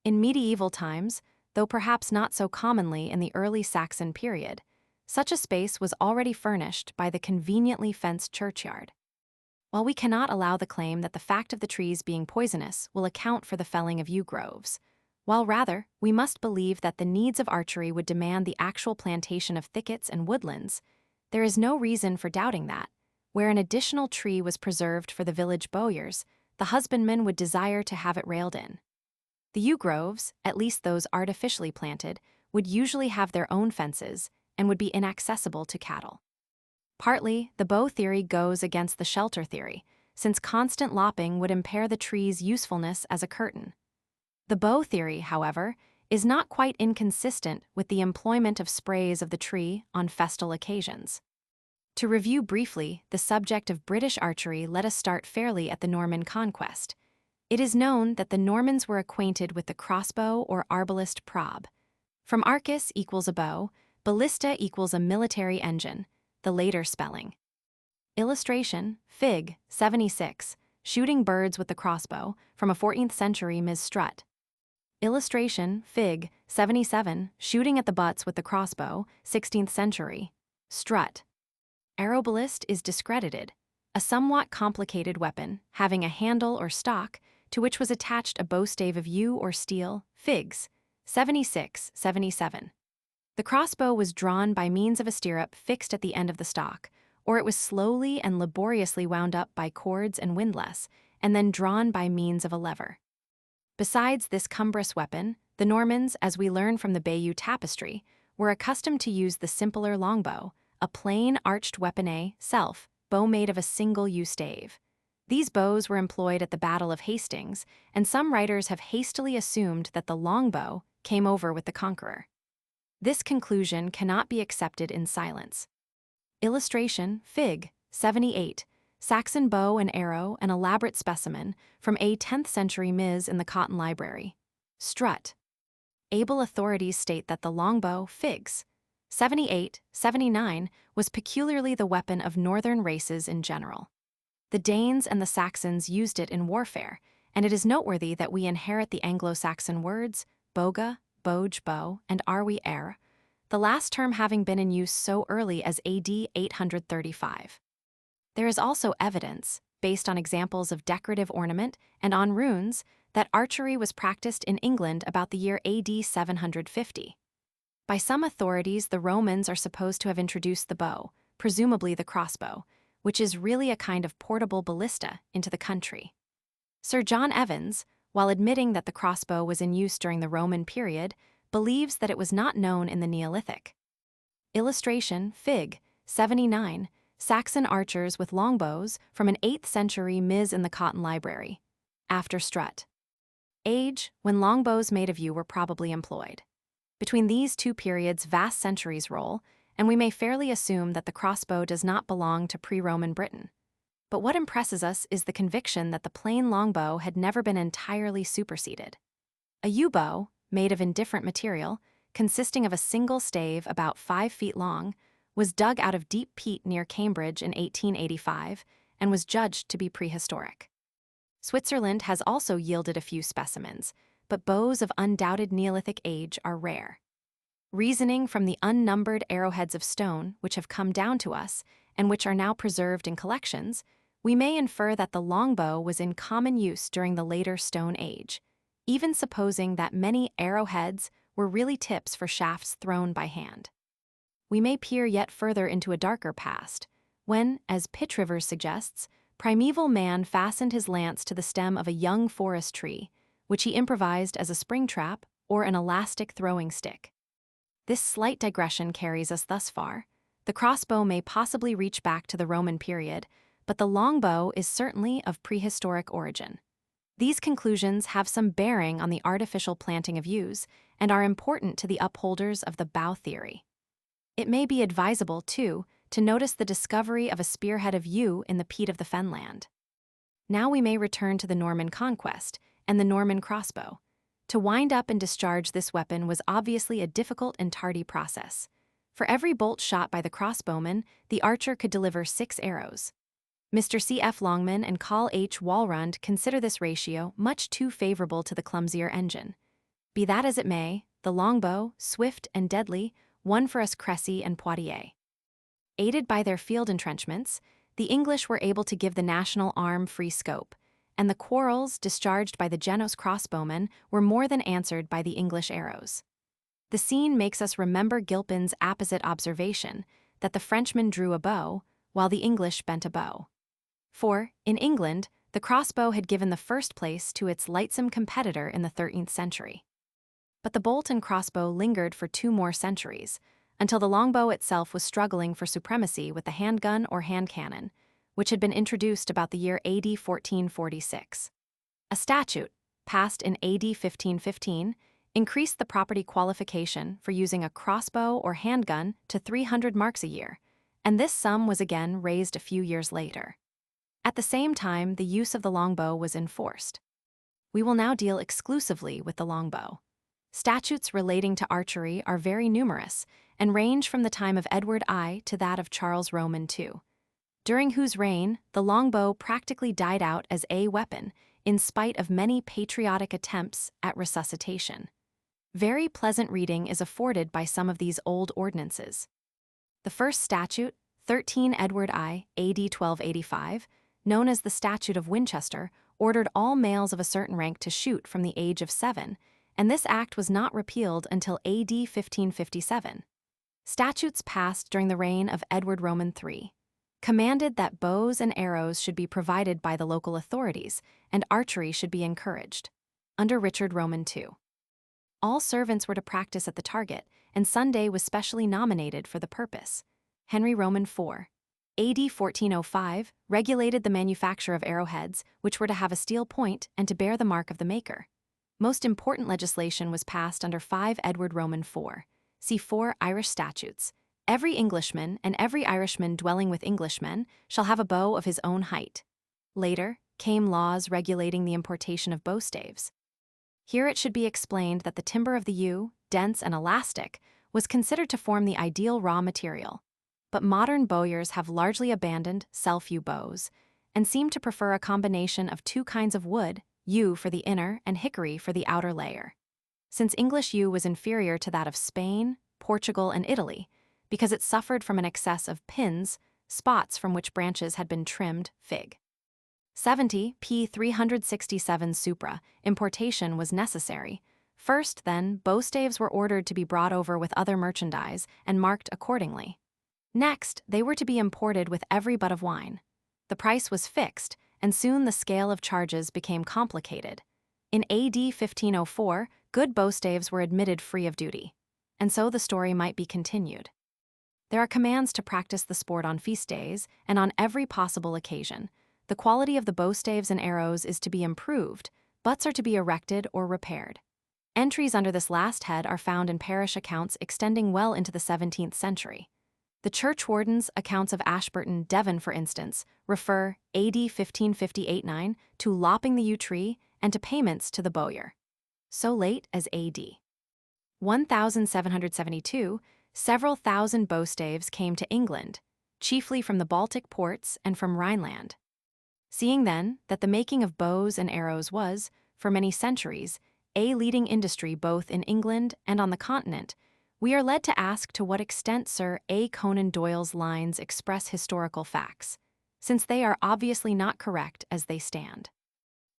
In medieval times, though perhaps not so commonly in the early Saxon period, such a space was already furnished by the conveniently fenced churchyard. While we cannot allow the claim that the fact of the trees being poisonous will account for the felling of yew groves, while rather we must believe that the needs of archery would demand the actual plantation of thickets and woodlands, there is no reason for doubting that, where an additional tree was preserved for the village bowyers, the husbandman would desire to have it railed in. The yew groves, at least those artificially planted, would usually have their own fences and would be inaccessible to cattle. Partly, the bow theory goes against the shelter theory, since constant lopping would impair the tree's usefulness as a curtain. The bow theory, however, is not quite inconsistent with the employment of sprays of the tree on festal occasions. To review briefly the subject of British archery, let us start fairly at the Norman conquest. It is known that the Normans were acquainted with the crossbow or arbalist prob. From arcus equals a bow, ballista equals a military engine, the later spelling. Illustration, Fig. 76, shooting birds with the crossbow, from a 14th century Ms. Strutt. Illustration, Fig. 77, shooting at the butts with the crossbow, 16th century. Strutt. Arrowballist is discredited, a somewhat complicated weapon having a handle or stock to which was attached a bowstave of yew or steel, Figs. 76-77. The crossbow was drawn by means of a stirrup fixed at the end of the stock, or it was slowly and laboriously wound up by cords and windlass, and then drawn by means of a lever. Besides this cumbrous weapon, the Normans, as we learn from the Bayeux Tapestry, were accustomed to use the simpler longbow, a plain arched weapon bow made of a single yew stave. These bows were employed at the Battle of Hastings, and some writers have hastily assumed that the longbow came over with the conqueror. This conclusion cannot be accepted in silence. Illustration, Fig. 78, Saxon bow and arrow, an elaborate specimen, from a 10th century Ms. in the Cotton Library. Strutt. Able authorities state that the longbow, Figs. 78-79, was peculiarly the weapon of northern races in general. The Danes and the Saxons used it in warfare, and it is noteworthy that we inherit the Anglo-Saxon words boga, boge, bow, and arwi er, the last term having been in use so early as AD 835. There is also evidence, based on examples of decorative ornament and on runes, that archery was practiced in England about the year AD 750. By some authorities, the Romans are supposed to have introduced the bow, presumably the crossbow, which is really a kind of portable ballista, into the country. Sir John Evans, while admitting that the crossbow was in use during the Roman period, believes that it was not known in the Neolithic. Illustration, Fig. 79, Saxon archers with longbows from an 8th century Ms. in the Cotton Library. After Strutt. Age, when longbows made of yew were probably employed. Between these two periods vast centuries roll, and we may fairly assume that the crossbow does not belong to pre-Roman Britain. But what impresses us is the conviction that the plain longbow had never been entirely superseded. A yew bow, made of indifferent material, consisting of a single stave about 5 feet long, was dug out of deep peat near Cambridge in 1885 and was judged to be prehistoric. Switzerland has also yielded a few specimens, but bows of undoubted Neolithic age are rare. Reasoning from the unnumbered arrowheads of stone which have come down to us and which are now preserved in collections, we may infer that the longbow was in common use during the later Stone Age, even supposing that many arrowheads were really tips for shafts thrown by hand. We may peer yet further into a darker past, when, as Pitch Rivers suggests, primeval man fastened his lance to the stem of a young forest tree, which he improvised as a spring trap or an elastic throwing stick. This slight digression carries us thus far. The crossbow may possibly reach back to the Roman period, but the longbow is certainly of prehistoric origin. These conclusions have some bearing on the artificial planting of yews and are important to the upholders of the bow theory. It may be advisable, too, to notice the discovery of a spearhead of yew in the peat of the fenland. Now we may return to the Norman conquest and the Norman crossbow. To wind up and discharge this weapon was obviously a difficult and tardy process. For every bolt shot by the crossbowman, the archer could deliver 6 arrows. Mr. C. F. Longman and Carl H. Walrond consider this ratio much too favorable to the clumsier engine. Be that as it may, the longbow, swift and deadly, won for us Crécy and Poitiers. Aided by their field entrenchments, the English were able to give the national arm free scope, and the quarrels discharged by the Genos crossbowmen were more than answered by the English arrows. The scene makes us remember Gilpin's apposite observation that the Frenchman drew a bow, while the English bent a bow. For, in England, the crossbow had given the first place to its lightsome competitor in the 13th century. But the bolt and crossbow lingered for 2 more centuries, until the longbow itself was struggling for supremacy with the handgun or hand cannon, which had been introduced about the year AD 1446. A statute, passed in AD 1515, increased the property qualification for using a crossbow or handgun to 300 marks a year, and this sum was again raised a few years later. At the same time, the use of the longbow was enforced. We will now deal exclusively with the longbow. Statutes relating to archery are very numerous and range from the time of Edward I to that of Charles Roman II, during whose reign the longbow practically died out as a weapon in spite of many patriotic attempts at resuscitation. Very pleasant reading is afforded by some of these old ordinances. The first statute, 13 Edward I, AD 1285, known as the Statute of Winchester, ordered all males of a certain rank to shoot from the age of 7, and this act was not repealed until AD 1557. Statutes passed during the reign of Edward Roman III commanded that bows and arrows should be provided by the local authorities, and archery should be encouraged. Under Richard Roman II, all servants were to practice at the target, and Sunday was specially nominated for the purpose. Henry Roman IV, AD 1405, regulated the manufacture of arrowheads, which were to have a steel point and to bear the mark of the maker. Most important legislation was passed under 5 Edward Roman IV. See 4 Irish statutes. Every Englishman and every Irishman dwelling with Englishmen shall have a bow of his own height. Later came laws regulating the importation of bow staves. Here it should be explained that the timber of the yew, dense and elastic, was considered to form the ideal raw material. But modern bowyers have largely abandoned self-yew bows and seem to prefer a combination of 2 kinds of wood, yew for the inner and hickory for the outer layer. Since English yew was inferior to that of Spain, Portugal, and Italy, because it suffered from an excess of pins, spots from which branches had been trimmed, fig. 70 p. 367 supra, importation was necessary. First, then, bow staves were ordered to be brought over with other merchandise and marked accordingly. Next, they were to be imported with every butt of wine. The price was fixed, and soon the scale of charges became complicated. In AD 1504, good bow staves were admitted free of duty. And so the story might be continued. There are commands to practice the sport on feast days and on every possible occasion. The quality of the bow staves and arrows is to be improved, butts are to be erected or repaired. Entries under this last head are found in parish accounts extending well into the 17th century. The churchwarden's accounts of Ashburton, Devon, for instance, refer AD 1558-9 to lopping the yew tree and to payments to the bowyer. So late as AD 1772, several thousand bow staves came to England, chiefly from the Baltic ports and from Rhineland. Seeing then that the making of bows and arrows was, for many centuries, a leading industry both in England and on the continent, we are led to ask to what extent Sir A. Conan Doyle's lines express historical facts, since they are obviously not correct as they stand.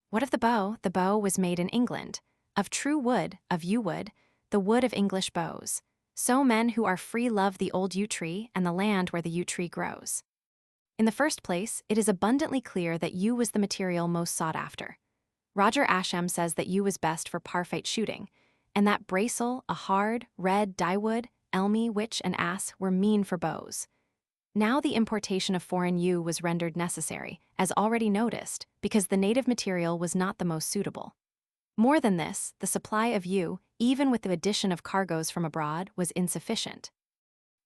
What of the bow? The bow was made in England, of true wood, of yew wood, the wood of English bows. So men who are free love the old yew tree and the land where the yew tree grows. In the first place, it is abundantly clear that yew was the material most sought after. Roger Ascham says that yew was best for parfait shooting, and that bracelet, a hard, red dyewood, elmy, witch, and ass were mean for bows. Now the importation of foreign yew was rendered necessary, as already noticed, because the native material was not the most suitable. More than this, the supply of yew, even with the addition of cargoes from abroad, was insufficient.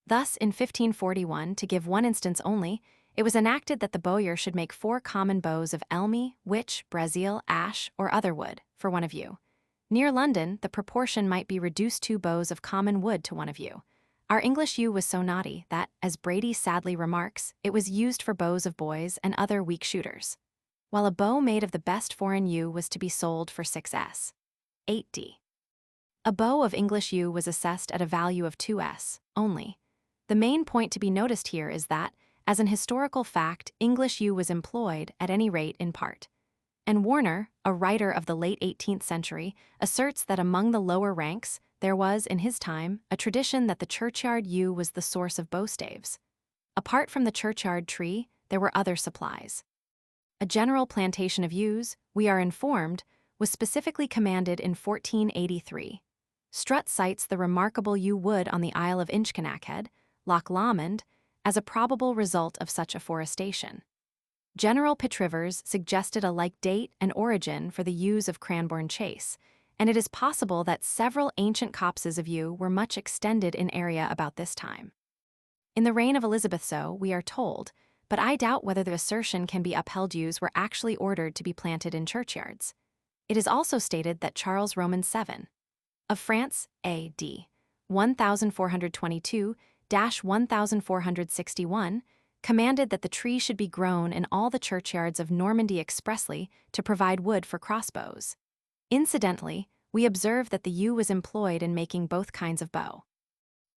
Thus, in 1541, to give one instance only, it was enacted that the bowyer should make 4 common bows of elmy, witch, brazil, ash, or other wood, for 1 of yew. Near London, the proportion might be reduced 2 bows of common wood to 1 of yew. Our English yew was so naughty that, as Brady sadly remarks, it was used for bows of boys and other weak shooters. While a bow made of the best foreign yew was to be sold for 6s. 8d. A bow of English yew was assessed at a value of 2s. only. The main point to be noticed here is that, as an historical fact, English yew was employed, at any rate in part. And Warner, a writer of the late 18th century, asserts that among the lower ranks, there was, in his time, a tradition that the churchyard yew was the source of bow staves. Apart from the churchyard tree, there were other supplies. A general plantation of yews, we are informed, was specifically commanded in 1483. Strutt cites the remarkable yew wood on the Isle of Inchkennakhead, Loch Lomond, as a probable result of such afforestation. General Petrivers suggested a like date and origin for the yews of Cranbourne Chase, and it is possible that several ancient copses of yew were much extended in area about this time. In the reign of Elizabeth so, we are told, but I doubt whether the assertion can be upheld yews were actually ordered to be planted in churchyards. It is also stated that Charles Roman VII of France, A.D. 1422-1461, commanded that the tree should be grown in all the churchyards of Normandy expressly to provide wood for crossbows. Incidentally, we observe that the yew was employed in making both kinds of bow.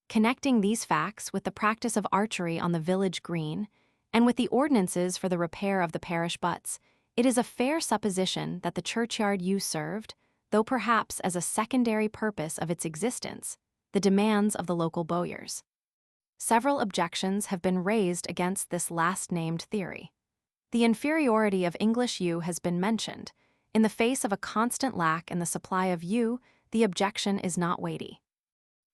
Connecting these facts with the practice of archery on the village green, and with the ordinances for the repair of the parish butts, it is a fair supposition that the churchyard yew served, though perhaps as a secondary purpose of its existence, the demands of the local bowyers. Several objections have been raised against this last-named theory. The inferiority of English yew has been mentioned. In the face of a constant lack in the supply of yew, the objection is not weighty.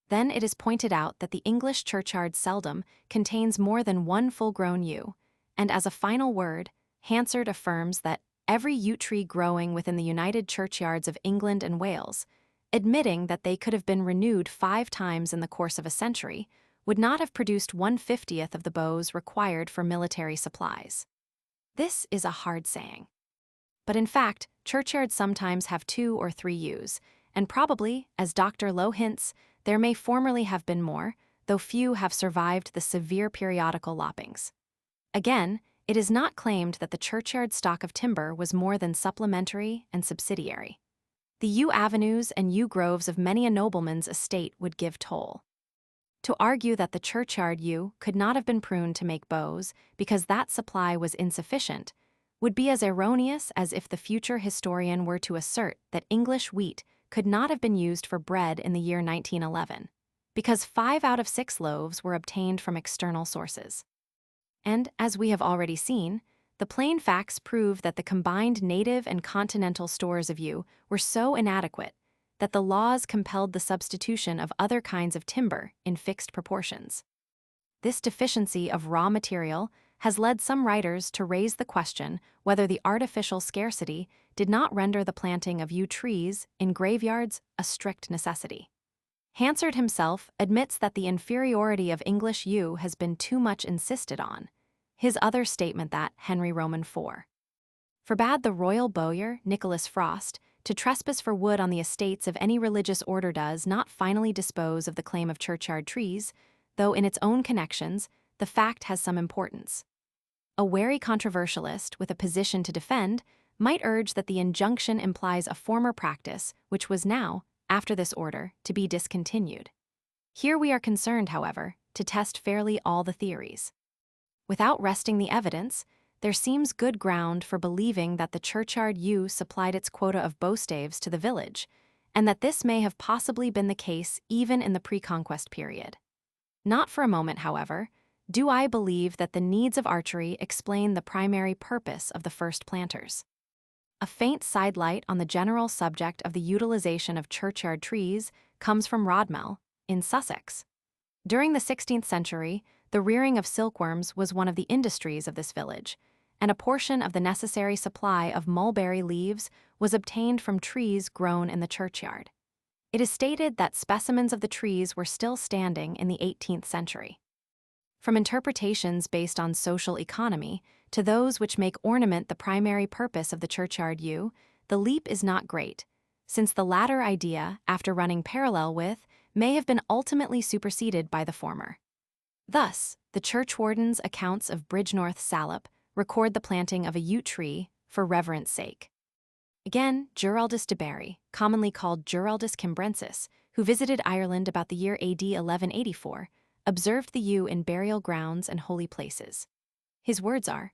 Then it is pointed out that the English churchyard seldom contains more than one full-grown yew, and as a final word, Hansard affirms that every yew tree growing within the united churchyards of England and Wales, admitting that they could have been renewed 5 times in the course of a century, would not have produced 1/50th of the bows required for military supplies. This is a hard saying. But in fact, churchyards sometimes have 2 or 3 yews, and probably, as Dr. Lowe hints, there may formerly have been more, though few have survived the severe periodical loppings. Again, it is not claimed that the churchyard stock of timber was more than supplementary and subsidiary. The yew avenues and yew groves of many a nobleman's estate would give toll. To argue that the churchyard yew could not have been pruned to make bows because that supply was insufficient would be as erroneous as if the future historian were to assert that English wheat could not have been used for bread in the year 1911, because 5 out of 6 loaves were obtained from external sources. And, as we have already seen, the plain facts prove that the combined native and continental stores of yew were so inadequate that the laws compelled the substitution of other kinds of timber in fixed proportions. This deficiency of raw material has led some writers to raise the question whether the artificial scarcity did not render the planting of yew trees in graveyards a strict necessity. Hansard himself admits that the inferiority of English yew has been too much insisted on. His other statement that Henry Roman IV forbade the royal bowyer, Nicholas Frost, to trespass for wood on the estates of any religious order does not finally dispose of the claim of churchyard trees, though in its own connections, the fact has some importance. A wary controversialist with a position to defend might urge that the injunction implies a former practice which was now, after this order, to be discontinued. Here we are concerned, however, to test fairly all the theories. Without resting the evidence, there seems good ground for believing that the churchyard yew supplied its quota of bowstaves to the village, and that this may have possibly been the case even in the pre-conquest period. Not for a moment, however, do I believe that the needs of archery explain the primary purpose of the first planters. A faint sidelight on the general subject of the utilization of churchyard trees comes from Rodmell, in Sussex. During the 16th century, the rearing of silkworms was one of the industries of this village, and a portion of the necessary supply of mulberry leaves was obtained from trees grown in the churchyard. It is stated that specimens of the trees were still standing in the 18th century. From interpretations based on social economy to those which make ornament the primary purpose of the churchyard yew, the leap is not great, since the latter idea, after running parallel with, may have been ultimately superseded by the former. Thus, the churchwarden's accounts of Bridgenorth Salop record the planting of a yew tree for reverence sake. Again, Giraldus de Barry, commonly called Giraldus Cambrensis, who visited Ireland about the year AD 1184, observed the yew in burial grounds and holy places. His words are,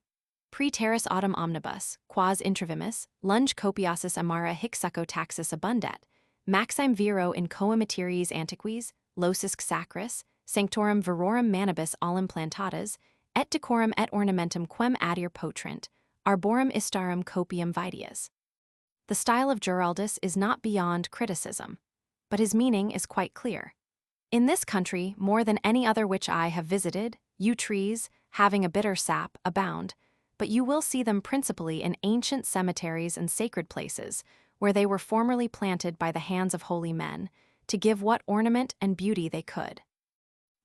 "Praeteris autumn omnibus, quas intravimus, lunge copiosus amara hic succo taxis abundat, maxime viro in coimiteries antiquis, locisque sacris, sanctorum virorum manibus allum plantatas, et decorum et ornamentum quem adire potrint, arborum istarum copium videas." The style of Giraldus is not beyond criticism, but his meaning is quite clear. In this country, more than any other which I have visited, yew trees, having a bitter sap, abound, but you will see them principally in ancient cemeteries and sacred places, where they were formerly planted by the hands of holy men, to give what ornament and beauty they could.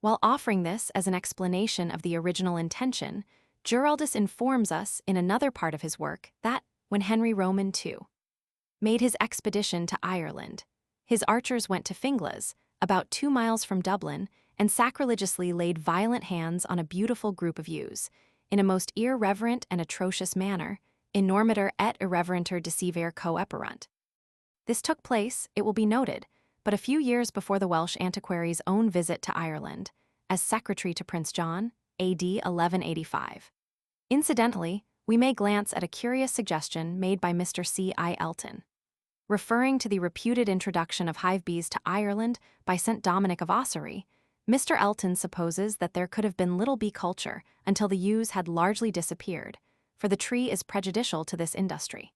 While offering this as an explanation of the original intention, Giraldus informs us in another part of his work that, when Henry Roman II made his expedition to Ireland, his archers went to Finglas, about 2 miles from Dublin, and sacrilegiously laid violent hands on a beautiful group of ewes, in a most irreverent and atrocious manner, enormiter et irreverenter deceiver coeperunt. This took place, it will be noted, but a few years before the Welsh antiquary's own visit to Ireland, as secretary to Prince John, A.D. 1185. Incidentally, we may glance at a curious suggestion made by Mr. C.I. Elton. Referring to the reputed introduction of hive bees to Ireland by St. Dominic of Ossory, Mr. Elton supposes that there could have been little bee culture until the ewes had largely disappeared, for the tree is prejudicial to this industry.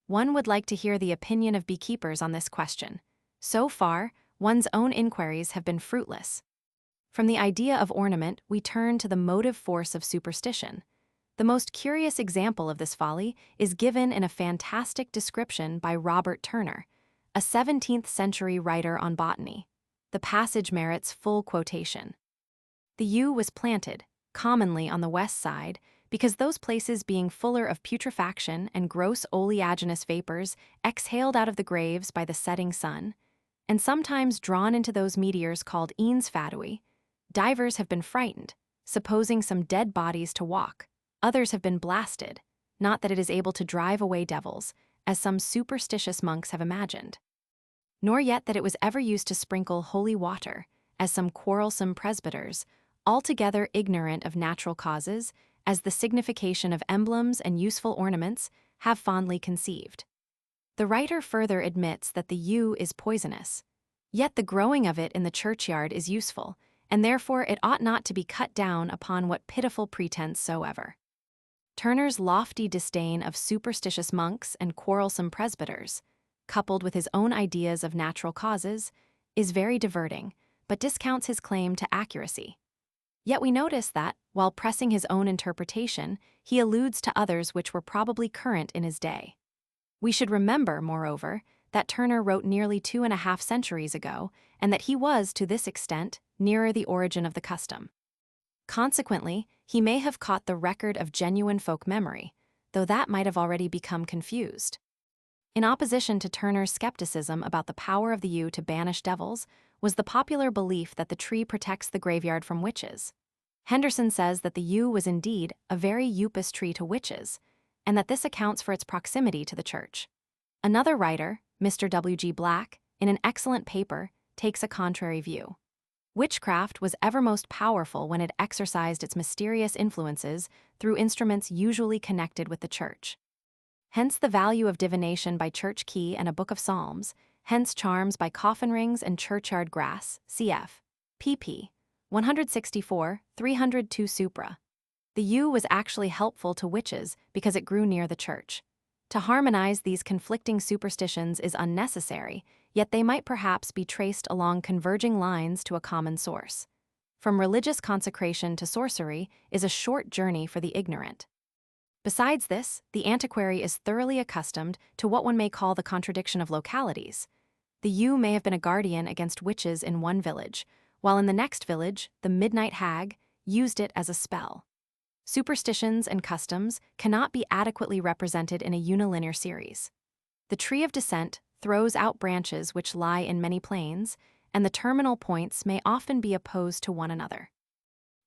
One would like to hear the opinion of beekeepers on this question. So far, one's own inquiries have been fruitless. From the idea of ornament, we turn to the motive force of superstition. The most curious example of this folly is given in a fantastic description by Robert Turner, a 17th-century writer on botany. The passage merits full quotation. The yew was planted, commonly on the west side, because those places being fuller of putrefaction and gross oleaginous vapors exhaled out of the graves by the setting sun, and sometimes drawn into those meteors called eans fatui, divers have been frightened, supposing some dead bodies to walk. Others have been blasted, not that it is able to drive away devils, as some superstitious monks have imagined, nor yet that it was ever used to sprinkle holy water, as some quarrelsome presbyters, altogether ignorant of natural causes, as the signification of emblems and useful ornaments, have fondly conceived. The writer further admits that the yew is poisonous, yet the growing of it in the churchyard is useful, and therefore it ought not to be cut down upon what pitiful pretense soever. Turner's lofty disdain of superstitious monks and quarrelsome presbyters, coupled with his own ideas of natural causes, is very diverting, but discounts his claim to accuracy. Yet we notice that, while pressing his own interpretation, he alludes to others which were probably current in his day. We should remember, moreover, that Turner wrote nearly 2.5 centuries ago, and that he was, to this extent, nearer the origin of the custom. Consequently, he may have caught the record of genuine folk memory, though that might have already become confused. In opposition to Turner's skepticism about the power of the yew to banish devils was the popular belief that the tree protects the graveyard from witches. Henderson says that the yew was indeed a very upas tree to witches, and that this accounts for its proximity to the church. Another writer, Mr. W. G. Black, in an excellent paper, takes a contrary view. Witchcraft was ever most powerful when it exercised its mysterious influences through instruments usually connected with the church. Hence the value of divination by church key and a book of psalms, hence charms by coffin rings and churchyard grass, cf. pp. 164, 302 supra. The yew was actually helpful to witches because it grew near the church. To harmonize these conflicting superstitions is unnecessary, yet they might perhaps be traced along converging lines to a common source. From religious consecration to sorcery is a short journey for the ignorant. Besides this, the antiquary is thoroughly accustomed to what one may call the contradiction of localities. The yew may have been a guardian against witches in one village, while in the next village, the midnight hag used it as a spell. Superstitions and customs cannot be adequately represented in a unilinear series. The tree of descent throws out branches which lie in many planes, and the terminal points may often be opposed to one another.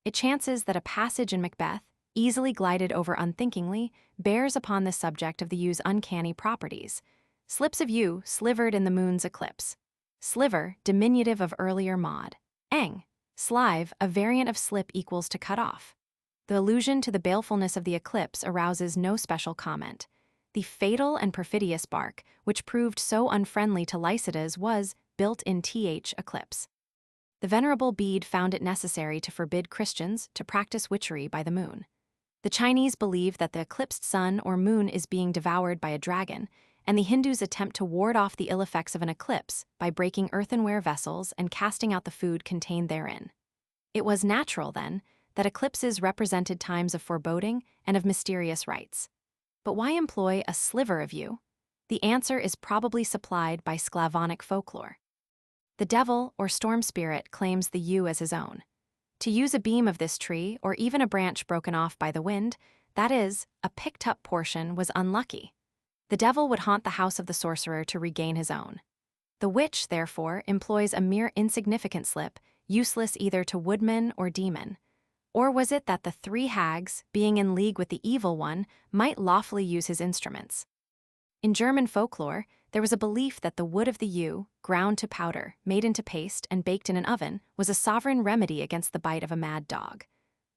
It chances that a passage in Macbeth, easily glided over unthinkingly, bears upon the subject of the yew's uncanny properties. Slips of yew slivered in the moon's eclipse. Sliver, diminutive of earlier mod. Eng, slive, a variant of slip equals to cut off. The allusion to the balefulness of the eclipse arouses no special comment. The fatal and perfidious bark, which proved so unfriendly to Lycidas, was built in th eclipse. The Venerable Bede found it necessary to forbid Christians to practice witchery by the moon. The Chinese believe that the eclipsed sun or moon is being devoured by a dragon, and the Hindus attempt to ward off the ill effects of an eclipse by breaking earthenware vessels and casting out the food contained therein. It was natural, then, that eclipses represented times of foreboding and of mysterious rites. But why employ a sliver of yew? The answer is probably supplied by Sclavonic folklore. The devil, or storm spirit, claims the yew as his own. To use a beam of this tree, or even a branch broken off by the wind, that is, a picked-up portion, was unlucky. The devil would haunt the house of the sorcerer to regain his own. The witch, therefore, employs a mere insignificant slip, useless either to woodman or demon. Or was it that the three hags, being in league with the evil one, might lawfully use his instruments? In German folklore, there was a belief that the wood of the yew, ground to powder, made into paste, and baked in an oven, was a sovereign remedy against the bite of a mad dog.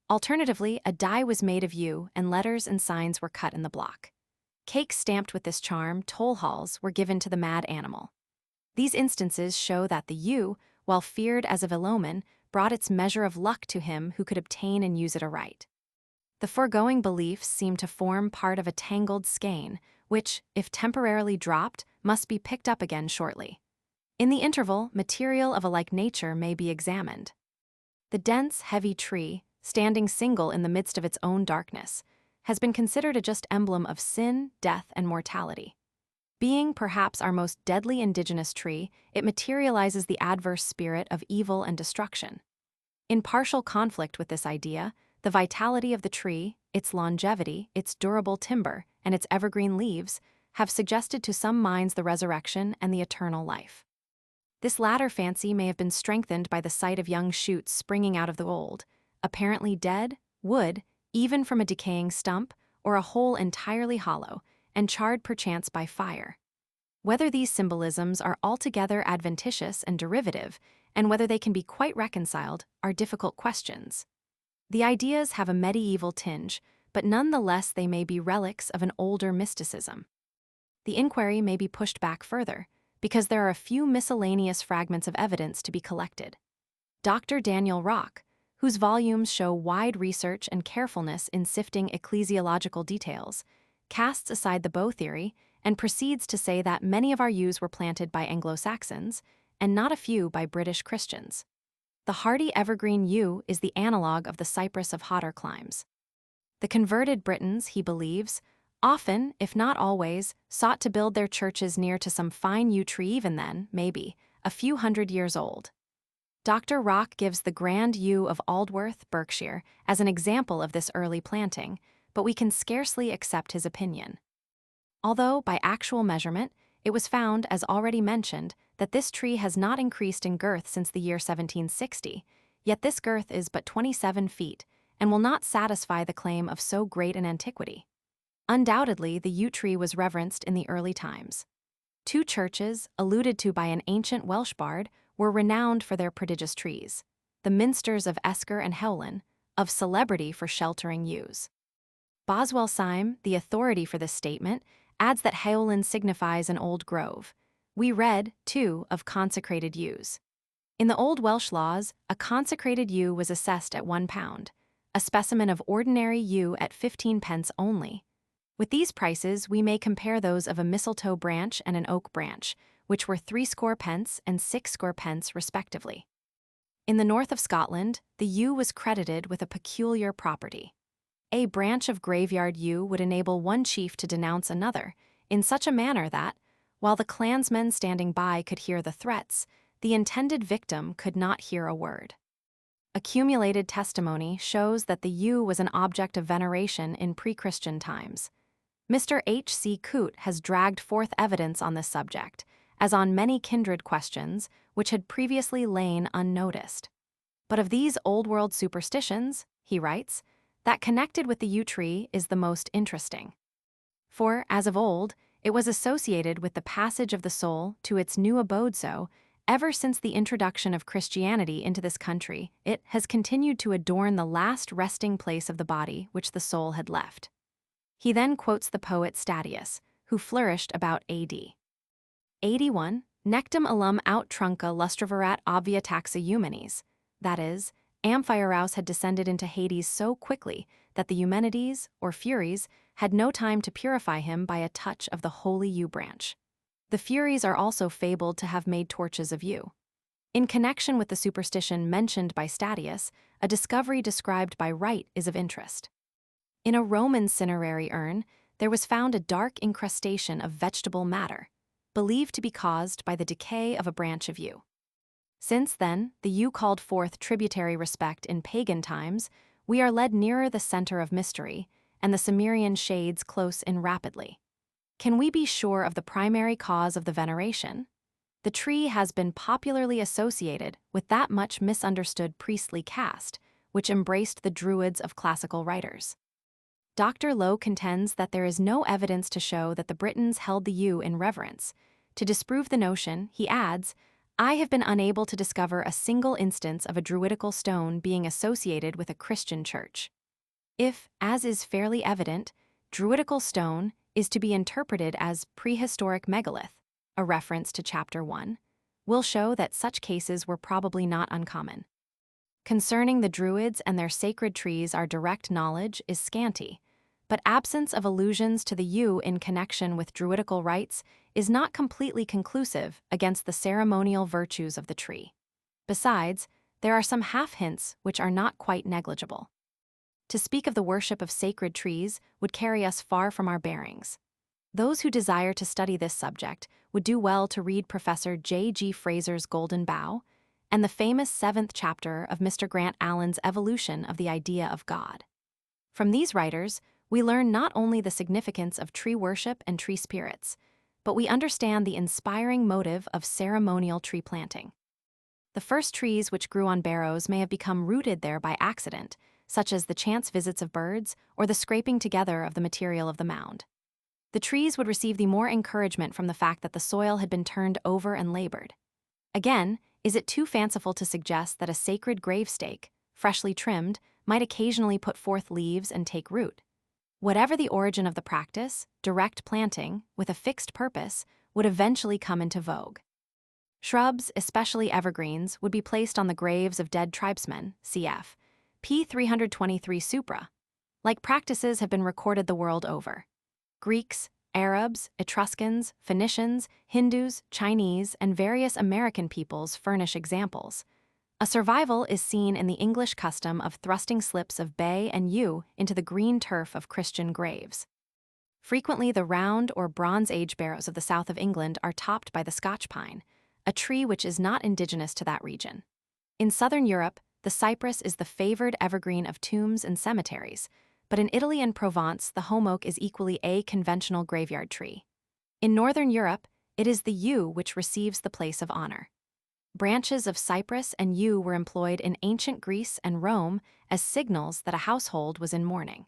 Alternatively, a die was made of yew, and letters and signs were cut in the block. Cakes stamped with this charm, toll halls, were given to the mad animal. These instances show that the yew, while feared as a ill omen, brought its measure of luck to him who could obtain and use it aright. The foregoing beliefs seem to form part of a tangled skein, which, if temporarily dropped, must be picked up again shortly. In the interval, material of a like nature may be examined. The dense, heavy tree, standing single in the midst of its own darkness, has been considered a just emblem of sin, death, and mortality. Being perhaps our most deadly indigenous tree, it materializes the adverse spirit of evil and destruction. In partial conflict with this idea, the vitality of the tree, its longevity, its durable timber, and its evergreen leaves have suggested to some minds the resurrection and the eternal life. This latter fancy may have been strengthened by the sight of young shoots springing out of the old, apparently dead, wood, even from a decaying stump, or a hole entirely hollow, and charred perchance by fire. Whether these symbolisms are altogether adventitious and derivative, and whether they can be quite reconciled, are difficult questions. The ideas have a medieval tinge, but nonetheless they may be relics of an older mysticism. The inquiry may be pushed back further, because there are a few miscellaneous fragments of evidence to be collected. Dr. Daniel Rock, whose volumes show wide research and carefulness in sifting ecclesiological details, casts aside the bow theory and proceeds to say that many of our yews were planted by Anglo-Saxons, and not a few by British Christians. The hardy evergreen yew is the analog of the cypress of hotter climes. The converted Britons, he believes, often, if not always, sought to build their churches near to some fine yew tree, even then, maybe, a few hundred years old. Dr. Rock gives the grand yew of Aldworth, Berkshire, as an example of this early planting, but we can scarcely accept his opinion. Although, by actual measurement, it was found, as already mentioned, that this tree has not increased in girth since the year 1760, yet this girth is but 27 feet, and will not satisfy the claim of so great an antiquity. Undoubtedly, the yew tree was reverenced in the early times. Two churches, alluded to by an ancient Welsh bard, were renowned for their prodigious trees, the minsters of Esker and Hewlin, of celebrity for sheltering yews. Boswell Syme, the authority for this statement, adds that Hewlin signifies an old grove. We read, too, of consecrated yews. In the old Welsh laws, a consecrated yew was assessed at £1, a specimen of ordinary yew at 15 pence only. With these prices, we may compare those of a mistletoe branch and an oak branch, which were 60 pence and 60 pence respectively. In the north of Scotland, the yew was credited with a peculiar property. A branch of graveyard yew would enable one chief to denounce another, in such a manner that, while the clansmen standing by could hear the threats, the intended victim could not hear a word. Accumulated testimony shows that the yew was an object of veneration in pre-Christian times. Mr. H.C. Coote has dragged forth evidence on this subject, as on many kindred questions which had previously lain unnoticed. But of these old-world superstitions, he writes, that connected with the yew tree is the most interesting. For, as of old, it was associated with the passage of the soul to its new abode, so, ever since the introduction of Christianity into this country, it has continued to adorn the last resting place of the body which the soul had left. He then quotes the poet Statius, who flourished about A.D. 81, Nectum illum aut trunca lustraverat obvia taxa Eumenides, that is, Amphiaraus had descended into Hades so quickly that the Eumenides, or Furies, had no time to purify him by a touch of the holy yew branch. The Furies are also fabled to have made torches of yew. In connection with the superstition mentioned by Statius, a discovery described by Wright is of interest. In a Roman cinerary urn, there was found a dark incrustation of vegetable matter, believed to be caused by the decay of a branch of yew. Since then, the yew called forth tributary respect in pagan times, we are led nearer the center of mystery, and the Cimmerian shades close in rapidly. Can we be sure of the primary cause of the veneration? The tree has been popularly associated with that much misunderstood priestly caste, which embraced the Druids of classical writers. Dr. Lowe contends that there is no evidence to show that the Britons held the yew in reverence. To disprove the notion, he adds, I have been unable to discover a single instance of a druidical stone being associated with a Christian church. If, as is fairly evident, druidical stone is to be interpreted as prehistoric megalith, a reference to Chapter 1, will show that such cases were probably not uncommon. Concerning the Druids and their sacred trees, our direct knowledge is scanty, but absence of allusions to the yew in connection with druidical rites is not completely conclusive against the ceremonial virtues of the tree. Besides, there are some half-hints which are not quite negligible. To speak of the worship of sacred trees would carry us far from our bearings. Those who desire to study this subject would do well to read Professor J.G. Fraser's Golden Bough and the famous 7th chapter of Mr. Grant Allen's Evolution of the Idea of God. From these writers, we learn not only the significance of tree worship and tree spirits, but we understand the inspiring motive of ceremonial tree planting. The first trees which grew on barrows may have become rooted there by accident, such as the chance visits of birds or the scraping together of the material of the mound. The trees would receive the more encouragement from the fact that the soil had been turned over and labored. Again, is it too fanciful to suggest that a sacred grave stake, freshly trimmed, might occasionally put forth leaves and take root? Whatever the origin of the practice, direct planting, with a fixed purpose, would eventually come into vogue. Shrubs, especially evergreens, would be placed on the graves of dead tribesmen, cf. p. 323 supra. Like practices have been recorded the world over. Greeks, Arabs, Etruscans, Phoenicians, Hindus, Chinese, and various American peoples furnish examples. A survival is seen in the English custom of thrusting slips of bay and yew into the green turf of Christian graves. Frequently, the round or Bronze Age barrows of the south of England are topped by the Scotch pine, a tree which is not indigenous to that region. In southern Europe, the cypress is the favored evergreen of tombs and cemeteries, but in Italy and Provence, the holm oak is equally a conventional graveyard tree. In northern Europe, it is the yew which receives the place of honor. Branches of cypress and yew were employed in ancient Greece and Rome as signals that a household was in mourning.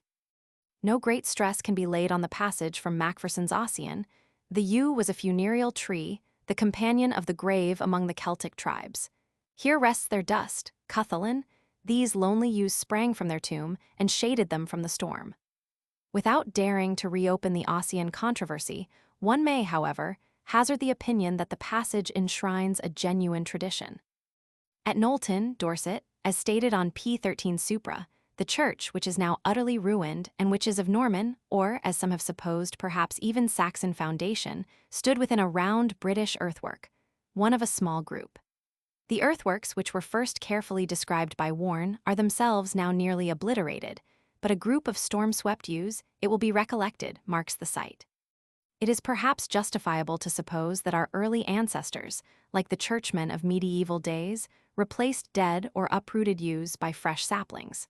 No great stress can be laid on the passage from Macpherson's Ossian. The yew was a funereal tree, the companion of the grave among the Celtic tribes. Here rests their dust, Cuchulainn. These lonely yews sprang from their tomb and shaded them from the storm. Without daring to reopen the Ossian controversy, one may, however, hazard the opinion that the passage enshrines a genuine tradition. At Knowlton, Dorset, as stated on p. 13 supra, the church, which is now utterly ruined and which is of Norman, or, as some have supposed, perhaps even Saxon foundation, stood within a round British earthwork, one of a small group. The earthworks, which were first carefully described by Warne, are themselves now nearly obliterated, but a group of storm-swept yews, it will be recollected, marks the site. It is perhaps justifiable to suppose that our early ancestors, like the churchmen of medieval days, replaced dead or uprooted yews by fresh saplings.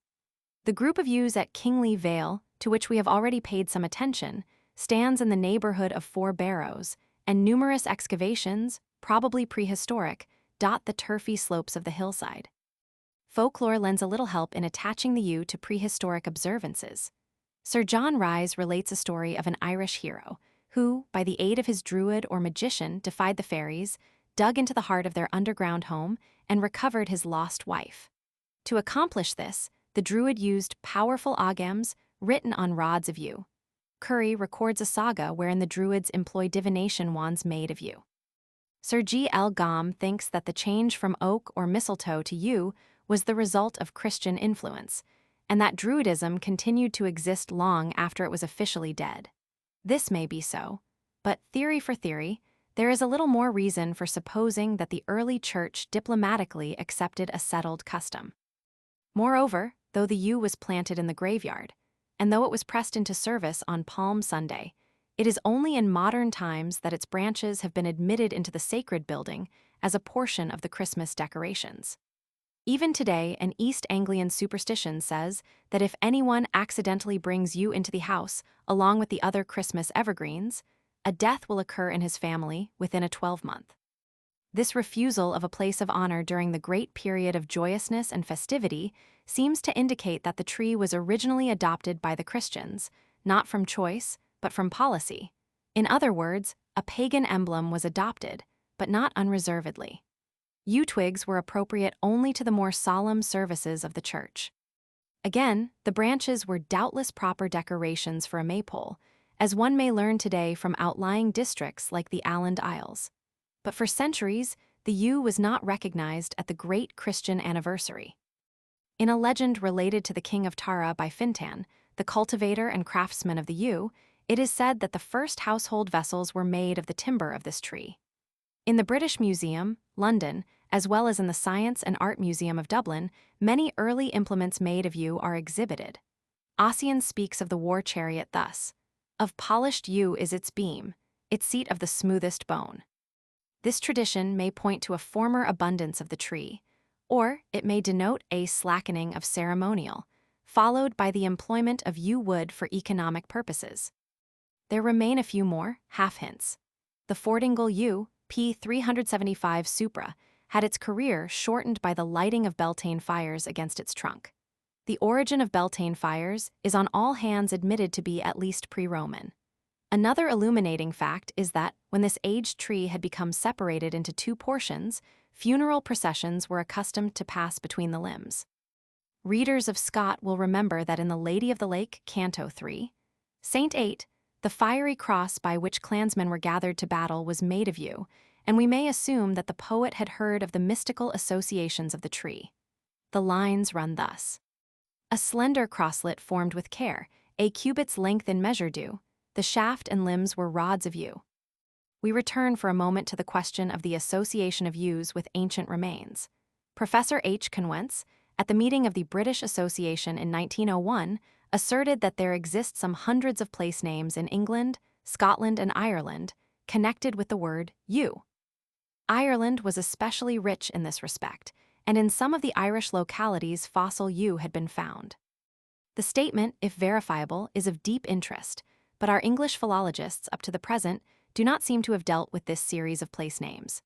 The group of yews at Kingley Vale, to which we have already paid some attention, stands in the neighborhood of 4 barrows, and numerous excavations, probably prehistoric, dot the turfy slopes of the hillside. Folklore lends a little help in attaching the yew to prehistoric observances. Sir John Rhys relates a story of an Irish hero who, by the aid of his druid or magician, defied the fairies, dug into the heart of their underground home, and recovered his lost wife. To accomplish this, the druid used powerful oghams written on rods of yew. Curry records a saga wherein the druids employ divination wands made of yew. Sir G. L. Gom thinks that the change from oak or mistletoe to yew was the result of Christian influence, and that druidism continued to exist long after it was officially dead. This may be so, but theory for theory, there is a little more reason for supposing that the early church diplomatically accepted a settled custom. Moreover, though the yew was planted in the graveyard, and though it was pressed into service on Palm Sunday, it is only in modern times that its branches have been admitted into the sacred building as a portion of the Christmas decorations. Even today, an East Anglian superstition says that if anyone accidentally brings yew into the house along with the other Christmas evergreens, a death will occur in his family within a 12-month. This refusal of a place of honor during the great period of joyousness and festivity seems to indicate that the tree was originally adopted by the Christians, not from choice, but from policy. In other words, a pagan emblem was adopted, but not unreservedly. Yew twigs were appropriate only to the more solemn services of the church. Again, the branches were doubtless proper decorations for a maypole, as one may learn today from outlying districts like the Åland Isles. But for centuries, the yew was not recognized at the great Christian anniversary. In a legend related to the king of Tara by Fintan, the cultivator and craftsman of the yew, it is said that the first household vessels were made of the timber of this tree. In the British Museum, London, as well as in the Science and Art Museum of Dublin, many early implements made of yew are exhibited. Ossian speaks of the war chariot thus: "Of polished yew is its beam, its seat of the smoothest bone." This tradition may point to a former abundance of the tree, or it may denote a slackening of ceremonial, followed by the employment of yew wood for economic purposes. There remain a few more half-hints. The Fordingle yew, P. 375 supra, had its career shortened by the lighting of Beltane fires against its trunk. The origin of Beltane fires is on all hands admitted to be at least pre-Roman. Another illuminating fact is that, when this aged tree had become separated into two portions, funeral processions were accustomed to pass between the limbs. Readers of Scott will remember that in The Lady of the Lake, Canto 3, Saint 8, the fiery cross by which clansmen were gathered to battle was made of yew, and we may assume that the poet had heard of the mystical associations of the tree. The lines run thus: "A slender crosslet formed with care, a cubit's length in measure due, the shaft and limbs were rods of yew." We return for a moment to the question of the association of yews with ancient remains. Professor H. Conwentz, at the meeting of the British Association in 1901, asserted that there exist some hundreds of place names in England, Scotland, and Ireland connected with the word yew. Ireland was especially rich in this respect, and in some of the Irish localities fossil yew had been found. The statement, if verifiable, is of deep interest, but our English philologists, up to the present, do not seem to have dealt with this series of place names.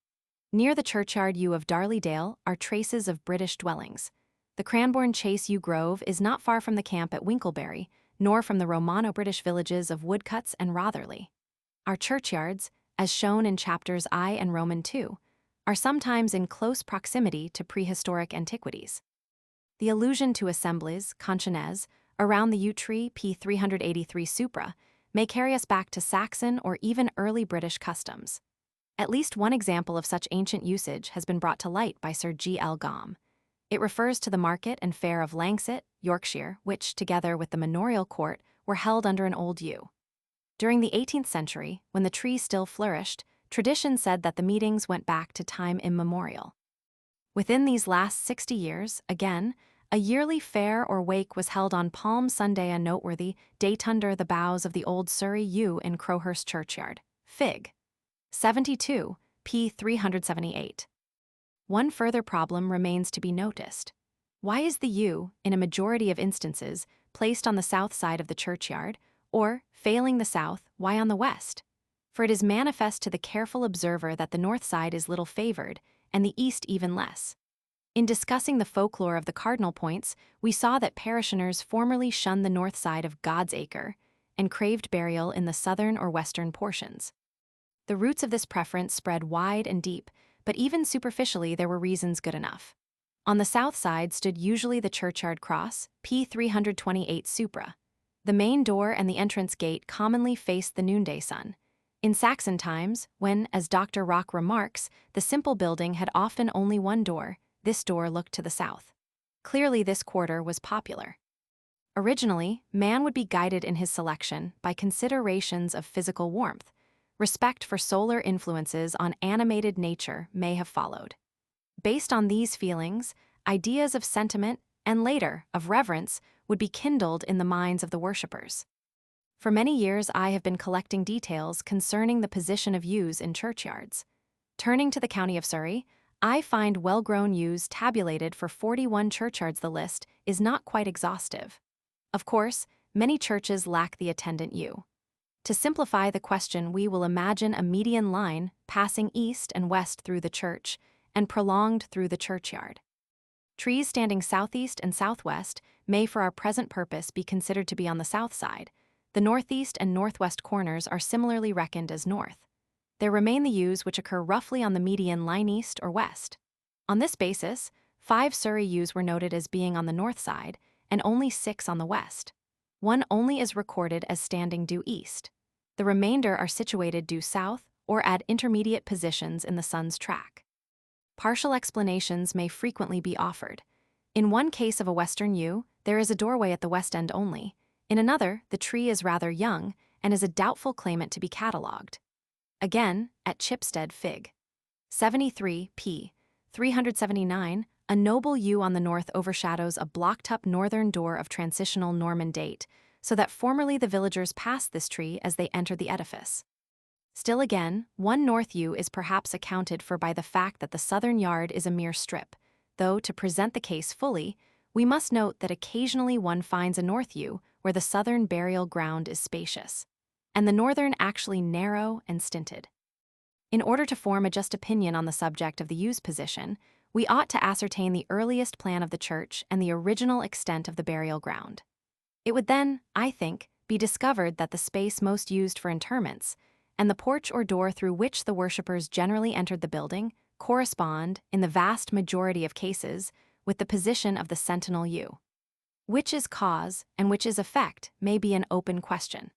Near the churchyard yew of Darley-Dale are traces of British dwellings. The Cranbourne Chase Yew Grove is not far from the camp at Winkleberry, nor from the Romano-British villages of Woodcuts and Rotherley. Our churchyards, as shown in chapters I and Roman II, are sometimes in close proximity to prehistoric antiquities. The allusion to assemblies, conchenes, around the yew tree P. 383 supra may carry us back to Saxon or even early British customs. At least one example of such ancient usage has been brought to light by Sir G. L. Gaume. It refers to the market and fair of Langsett, Yorkshire, which, together with the manorial court, were held under an old yew. During the 18th century, when the tree still flourished, tradition said that the meetings went back to time immemorial. Within these last 60 years, again, a yearly fair or wake was held on Palm Sunday, a noteworthy date under the boughs of the old Surrey yew in Crowhurst churchyard. Fig. 72, p. 378. One further problem remains to be noticed. Why is the yew, in a majority of instances, placed on the south side of the churchyard, or, failing the south, why on the west? For it is manifest to the careful observer that the north side is little favored, and the east even less. In discussing the folklore of the cardinal points, we saw that parishioners formerly shunned the north side of God's acre and craved burial in the southern or western portions. The roots of this preference spread wide and deep, but even superficially there were reasons good enough. On the south side stood usually the churchyard cross, P. 328 supra. The main door and the entrance gate commonly faced the noonday sun. In Saxon times, when, as Dr. Rock remarks, the simple building had often only one door, this door looked to the south. Clearly this quarter was popular. Originally, man would be guided in his selection by considerations of physical warmth, Respect for solar influences on animated nature may have followed. Based on these feelings, ideas of sentiment and later of reverence would be kindled in the minds of the worshippers. For many years, I have been collecting details concerning the position of yews in churchyards. Turning to the county of Surrey, I find well-grown yews tabulated for 41 churchyards. The list is not quite exhaustive. Of course, many churches lack the attendant yew. To simplify the question, we will imagine a median line passing east and west through the church and prolonged through the churchyard. Trees standing southeast and southwest may for our present purpose be considered to be on the south side. The northeast and northwest corners are similarly reckoned as north. There remain the yews which occur roughly on the median line east or west. On this basis, 5 Surrey yews were noted as being on the north side and only 6 on the west. One only is recorded as standing due east. The remainder are situated due south or at intermediate positions in the sun's track. Partial explanations may frequently be offered. In one case of a western yew, there is a doorway at the west end only. In another, the tree is rather young and is a doubtful claimant to be catalogued. Again, at Chipstead Fig. 73 p. 379, a noble yew on the north overshadows a blocked-up northern door of transitional Norman date, so that formerly the villagers passed this tree as they entered the edifice. Still again, one north yew is perhaps accounted for by the fact that the southern yard is a mere strip, though to present the case fully, we must note that occasionally one finds a north yew where the southern burial ground is spacious, and the northern actually narrow and stinted. In order to form a just opinion on the subject of the yew's position, we ought to ascertain the earliest plan of the church and the original extent of the burial ground. It would then, I think, be discovered that the space most used for interments, and the porch or door through which the worshippers generally entered the building, correspond, in the vast majority of cases, with the position of the sentinel yew. Which is cause and which is effect may be an open question.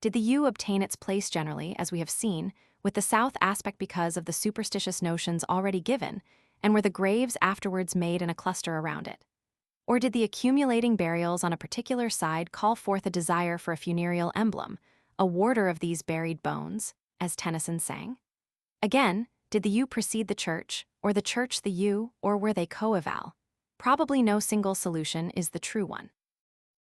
Did the yew obtain its place generally, as we have seen, with the south aspect because of the superstitious notions already given, and were the graves afterwards made in a cluster around it? Or did the accumulating burials on a particular side call forth a desire for a funereal emblem, a warder of these buried bones, as Tennyson sang? Again, did the yew precede the church, or the church the yew, or were they coeval? Probably no single solution is the true one.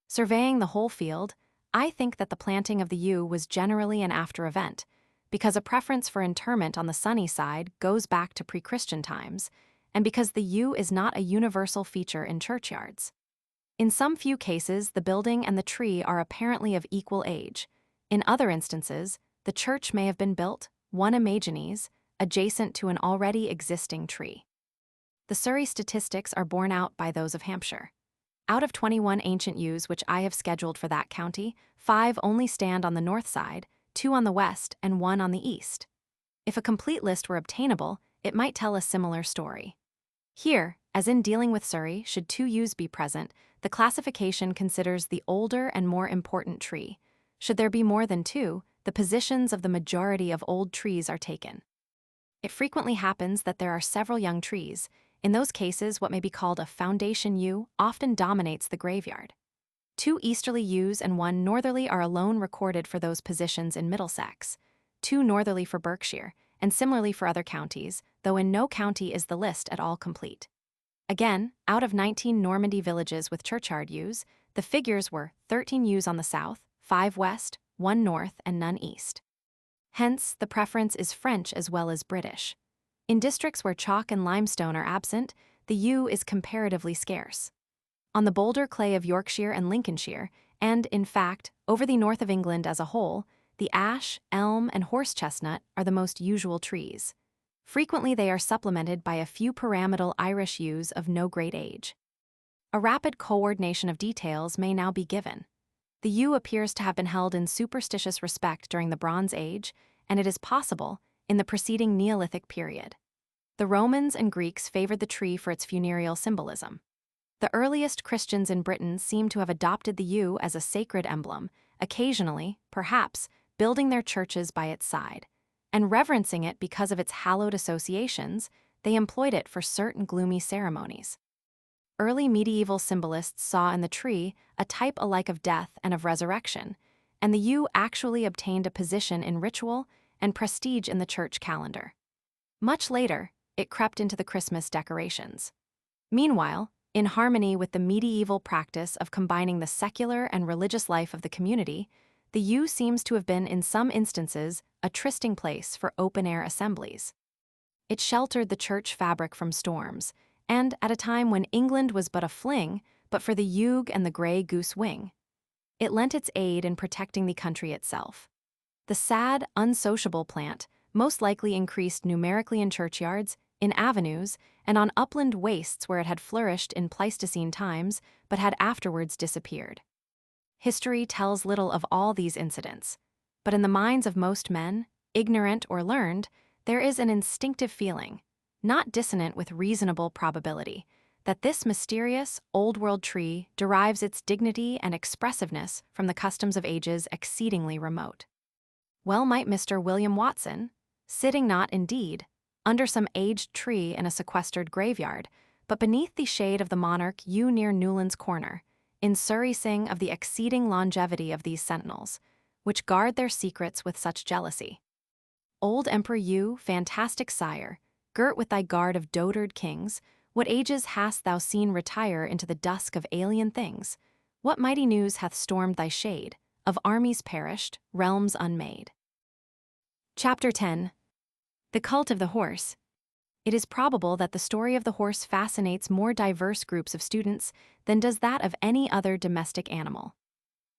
Surveying the whole field, I think that the planting of the yew was generally an after event, because a preference for interment on the sunny side goes back to pre-Christian times, and because the yew is not a universal feature in churchyards. In some few cases, the building and the tree are apparently of equal age. In other instances, the church may have been built, one imaginez, adjacent to an already existing tree. The Surrey statistics are borne out by those of Hampshire. Out of 21 ancient yews which I have scheduled for that county, 5 only stand on the north side, 2 on the west, and 1 on the east. If a complete list were obtainable, it might tell a similar story. Here, as in dealing with Surrey, should 2 yews be present, the classification considers the older and more important tree. Should there be more than 2, the positions of the majority of old trees are taken. It frequently happens that there are several young trees. In those cases, what may be called a foundation yew often dominates the graveyard. 2 easterly yews and 1 northerly are alone recorded for those positions in Middlesex, 2 northerly for Berkshire, and similarly for other counties, though in no county is the list at all complete. Again, out of 19 Normandy villages with churchyard yews, the figures were 13 yews on the south, 5 west, 1 north, and none east. Hence, the preference is French as well as British. In districts where chalk and limestone are absent, the yew is comparatively scarce. On the boulder clay of Yorkshire and Lincolnshire, and, in fact, over the north of England as a whole, the ash, elm, and horse chestnut are the most usual trees. Frequently they are supplemented by a few pyramidal Irish yews of no great age. A rapid coordination of details may now be given. The yew appears to have been held in superstitious respect during the Bronze Age, and it is possible, in the preceding Neolithic period. The Romans and Greeks favored the tree for its funereal symbolism. The earliest Christians in Britain seem to have adopted the yew as a sacred emblem, occasionally, perhaps, building their churches by its side. And reverencing it because of its hallowed associations, they employed it for certain gloomy ceremonies. Early medieval symbolists saw in the tree a type alike of death and of resurrection, and the yew actually obtained a position in ritual and prestige in the church calendar. Much later, it crept into the Christmas decorations. Meanwhile, in harmony with the medieval practice of combining the secular and religious life of the community, the yew seems to have been, in some instances, a trysting place for open-air assemblies. It sheltered the church fabric from storms, and at a time when England was but a fling, but for the yew and the grey goose wing, it lent its aid in protecting the country itself. The sad, unsociable plant most likely increased numerically in churchyards, in avenues, and on upland wastes where it had flourished in Pleistocene times but had afterwards disappeared. History tells little of all these incidents, but in the minds of most men, ignorant or learned, there is an instinctive feeling, not dissonant with reasonable probability, that this mysterious, old-world tree derives its dignity and expressiveness from the customs of ages exceedingly remote. Well might Mr. William Watson, sitting not indeed under some aged tree in a sequestered graveyard, but beneath the shade of the monarch yew near Newlands Corner, in Surrey sing of the exceeding longevity of these sentinels, which guard their secrets with such jealousy. Old Emperor Yew, fantastic sire, girt with thy guard of dotard kings, what ages hast thou seen retire into the dusk of alien things? What mighty news hath stormed thy shade, of armies perished, realms unmade? Chapter 10. The Cult of the Horse. It is probable that the story of the horse fascinates more diverse groups of students than does that of any other domestic animal.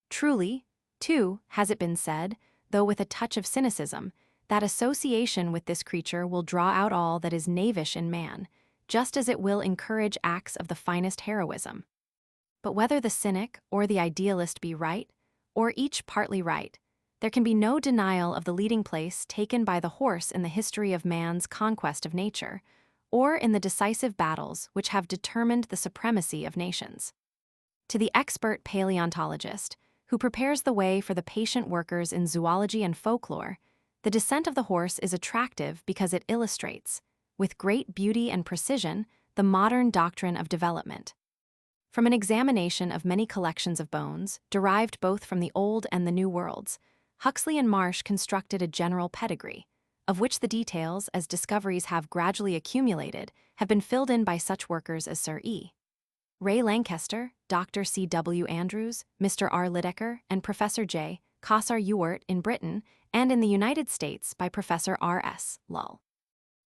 Truly, too, has it been said, though with a touch of cynicism, that association with this creature will draw out all that is knavish in man, just as it will encourage acts of the finest heroism. But whether the cynic or the idealist be right, or each partly right, there can be no denial of the leading place taken by the horse in the history of man's conquest of nature, or in the decisive battles which have determined the supremacy of nations. To the expert paleontologist, who prepares the way for the patient workers in zoology and folklore, the descent of the horse is attractive because it illustrates, with great beauty and precision, the modern doctrine of development. From an examination of many collections of bones, derived both from the Old and the New Worlds, Huxley and Marsh constructed a general pedigree, of which the details, as discoveries have gradually accumulated, have been filled in by such workers as Sir E. Ray Lankester, Dr. C. W. Andrews, Mr. R. Lydekker, and Professor J. Cossar Ewart in Britain and in the United States by Professor R. S. Lull.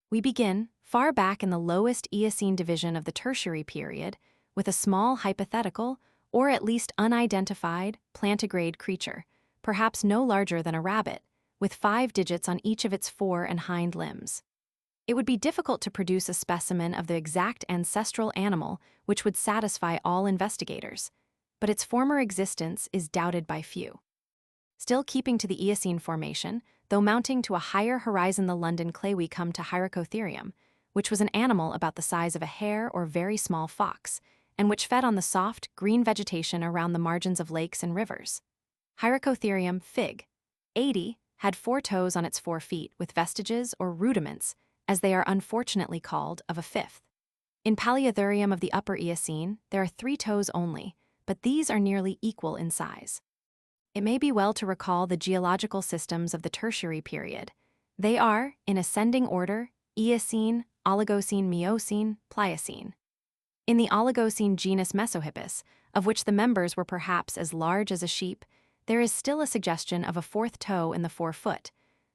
We begin, far back in the lowest Eocene division of the Tertiary period, with a small hypothetical, or at least unidentified, plantigrade creature, perhaps no larger than a rabbit, with 5 digits on each of its fore and hind limbs. It would be difficult to produce a specimen of the exact ancestral animal which would satisfy all investigators, but its former existence is doubted by few. Still keeping to the Eocene formation, though mounting to a higher horizon the London clay, we come to Hyracotherium, which was an animal about the size of a hare or very small fox, and which fed on the soft, green vegetation around the margins of lakes and rivers. Hyracotherium fig. 80 had 4 toes on its 4 feet, with vestiges or rudiments, as they are unfortunately called, of a 5th. In Paleotherium of the Upper Eocene, there are 3 toes only, but these are nearly equal in size. It may be well to recall the geological systems of the Tertiary period. They are, in ascending order, Eocene, Oligocene, Miocene, Pliocene. In the Oligocene genus Mesohippus, of which the members were perhaps as large as a sheep, there is still a suggestion of a 4th toe in the 4-foot,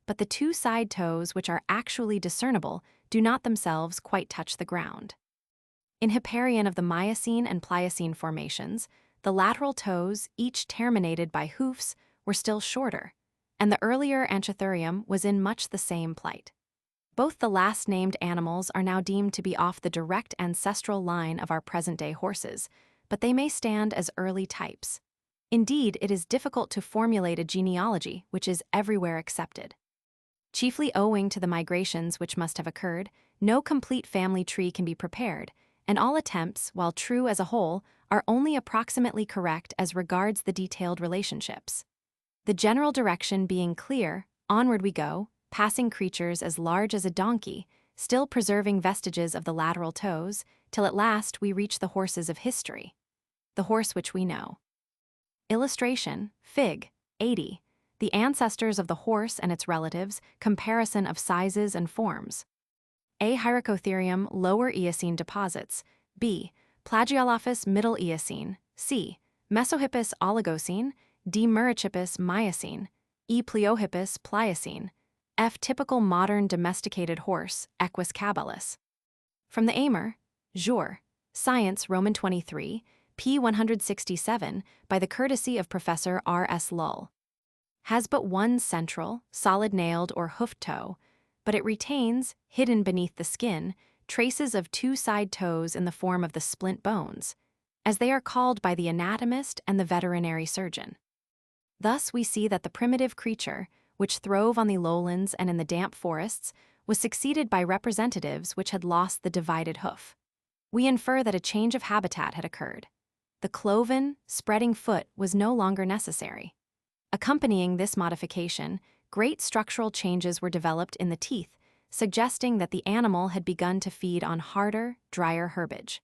but the 2 side toes which are actually discernible do not themselves quite touch the ground. In Hipparion of the Miocene and Pliocene formations, the lateral toes, each terminated by hoofs, were still shorter, and the earlier Anchitherium was in much the same plight. Both the last-named animals are now deemed to be off the direct ancestral line of our present-day horses, but they may stand as early types. Indeed, it is difficult to formulate a genealogy which is everywhere accepted. Chiefly owing to the migrations which must have occurred, no complete family tree can be prepared, and all attempts, while true as a whole, are only approximately correct as regards the detailed relationships. The general direction being clear, onward we go, passing creatures as large as a donkey, still preserving vestiges of the lateral toes, till at last we reach the horses of history, the horse which we know. Illustration, Fig. 80. The ancestors of the horse and its relatives, comparison of sizes and forms. A. Hyracotherium Lower Eocene deposits. B. Plagiolophus Middle Eocene. C. Mesohippus Oligocene. D. Merochippus Miocene. E. Pleohippus Pliocene. F. Typical modern domesticated horse, Equus caballus. From the Amer, Jour. Science, Roman 23, p. 167, by the courtesy of Professor R. S. Lull. Has but one central, solid-nailed or hoofed toe, but it retains, hidden beneath the skin, traces of two side toes in the form of the splint bones, as they are called by the anatomist and the veterinary surgeon. Thus we see that the primitive creature, which throve on the lowlands and in the damp forests, was succeeded by representatives which had lost the divided hoof. We infer that a change of habitat had occurred. The cloven, spreading foot was no longer necessary. Accompanying this modification, great structural changes were developed in the teeth, suggesting that the animal had begun to feed on harder, drier herbage.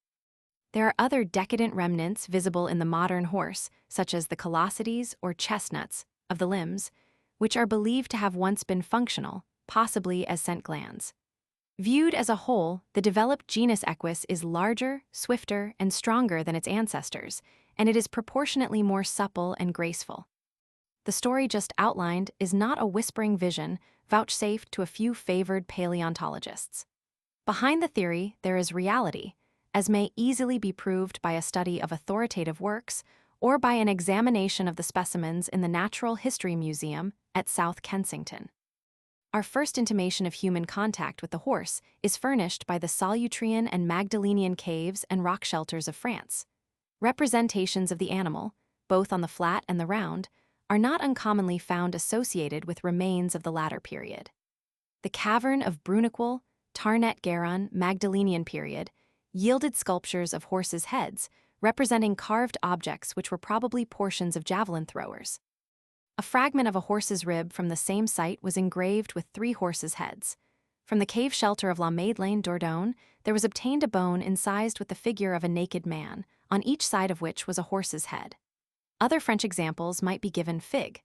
There are other decadent remnants visible in the modern horse, such as the callosities or chestnuts of the limbs, which are believed to have once been functional, possibly as scent glands. Viewed as a whole, the developed genus Equus is larger, swifter, and stronger than its ancestors, and it is proportionately more supple and graceful. The story just outlined is not a whispering vision vouchsafed to a few favored paleontologists. Behind the theory, there is reality, as may easily be proved by a study of authoritative works or by an examination of the specimens in the Natural History Museum at South Kensington. Our first intimation of human contact with the horse is furnished by the Solutrean and Magdalenian caves and rock shelters of France. Representations of the animal, both on the flat and the round, are not uncommonly found associated with remains of the latter period. The cavern of Bruniquel, Tarnet-Garonne, Magdalenian period, yielded sculptures of horses' heads, representing carved objects which were probably portions of javelin throwers. A fragment of a horse's rib from the same site was engraved with 3 horses' heads. From the cave shelter of La Madeleine, Dordogne, there was obtained a bone incised with the figure of a naked man, on each side of which was a horse's head. Other French examples might be given. Fig.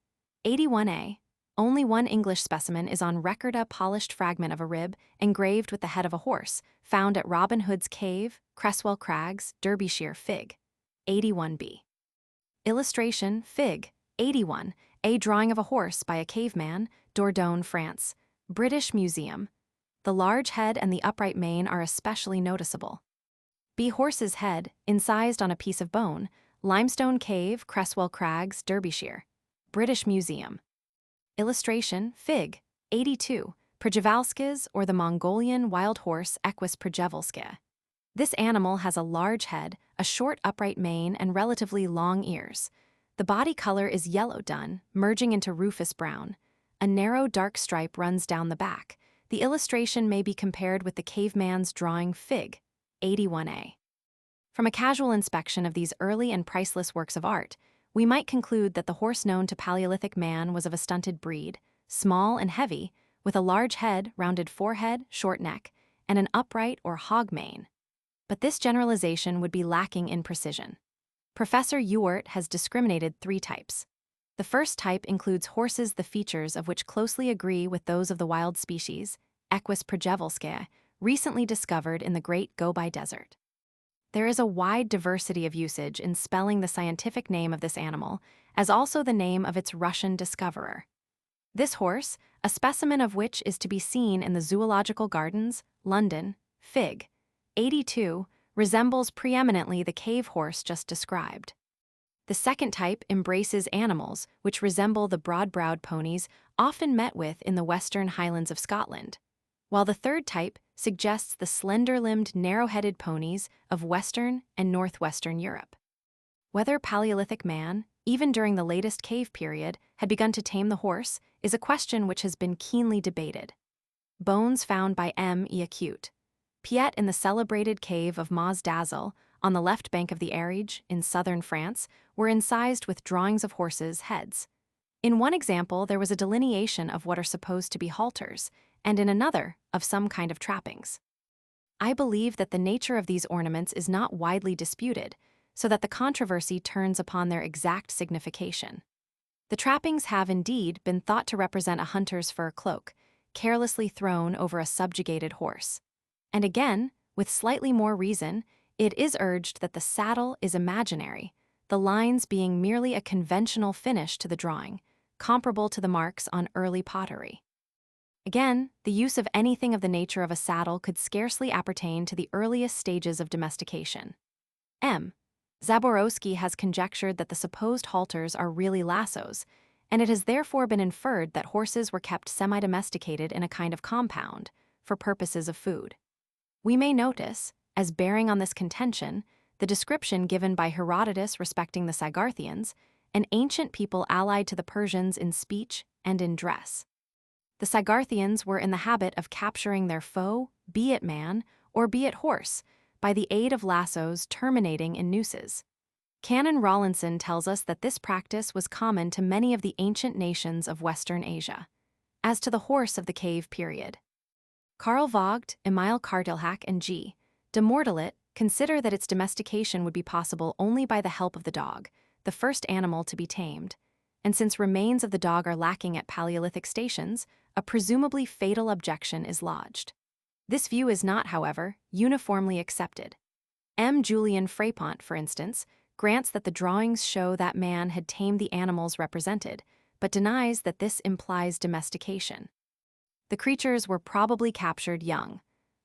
81a. Only one English specimen is on record, a polished fragment of a rib engraved with the head of a horse, found at Robin Hood's Cave, Cresswell Crags, Derbyshire. Fig. 81b. Illustration. Fig. 81. A drawing of a horse by a caveman, Dordogne, France. British Museum. The large head and the upright mane are especially noticeable. B. Horse's head, incised on a piece of bone, Limestone Cave, Cresswell Crags, Derbyshire. British Museum. Illustration. Fig. 82. Przevalsky's, or the Mongolian wild horse Equus przevalska. This animal has a large head, a short upright mane, and relatively long ears. The body color is yellow dun, merging into rufous brown. A narrow dark stripe runs down the back. The illustration may be compared with the caveman's drawing. Fig. 81a. From a casual inspection of these early and priceless works of art, we might conclude that the horse known to Paleolithic man was of a stunted breed, small and heavy, with a large head, rounded forehead, short neck, and an upright or hog mane. But this generalization would be lacking in precision. Professor Ewart has discriminated 3 types. The first type includes horses the features of which closely agree with those of the wild species, Equus przevalska, recently discovered in the Great Gobi Desert. There is a wide diversity of usage in spelling the scientific name of this animal, as also the name of its Russian discoverer. This horse, a specimen of which is to be seen in the Zoological Gardens, London, Fig. 82, resembles preeminently the cave horse just described. The second type embraces animals which resemble the broad-browed ponies often met with in the Western Highlands of Scotland, while the third type suggests the slender-limbed, narrow-headed ponies of Western and Northwestern Europe. Whether Paleolithic man, even during the latest cave period, had begun to tame the horse is a question which has been keenly debated. Bones found by M. E. Acute, Piet in the celebrated cave of Maz Dazel, on the left bank of the Ariege in southern France, were incised with drawings of horses' heads. In one example, there was a delineation of what are supposed to be halters, and in another, of some kind of trappings. I believe that the nature of these ornaments is not widely disputed, so that the controversy turns upon their exact signification. The trappings have indeed been thought to represent a hunter's fur cloak, carelessly thrown over a subjugated horse. And again, with slightly more reason, it is urged that the saddle is imaginary, the lines being merely a conventional finish to the drawing, comparable to the marks on early pottery. Again, the use of anything of the nature of a saddle could scarcely appertain to the earliest stages of domestication. M. Zaborowski has conjectured that the supposed halters are really lassos, and it has therefore been inferred that horses were kept semi-domesticated in a kind of compound, for purposes of food. We may notice, as bearing on this contention, the description given by Herodotus respecting the Sygarthians, an ancient people allied to the Persians in speech and in dress. The Sygarthians were in the habit of capturing their foe, be it man or be it horse, by the aid of lassos terminating in nooses. Canon Rawlinson tells us that this practice was common to many of the ancient nations of Western Asia. As to the horse of the cave period, Carl Vogt, Emil Cartilhack, and G. de Mortelet consider that its domestication would be possible only by the help of the dog, the first animal to be tamed, and since remains of the dog are lacking at Paleolithic stations, a presumably fatal objection is lodged. This view is not, however, uniformly accepted. M. Julian Frapont, for instance, grants that the drawings show that man had tamed the animals represented, but denies that this implies domestication. The creatures were probably captured young,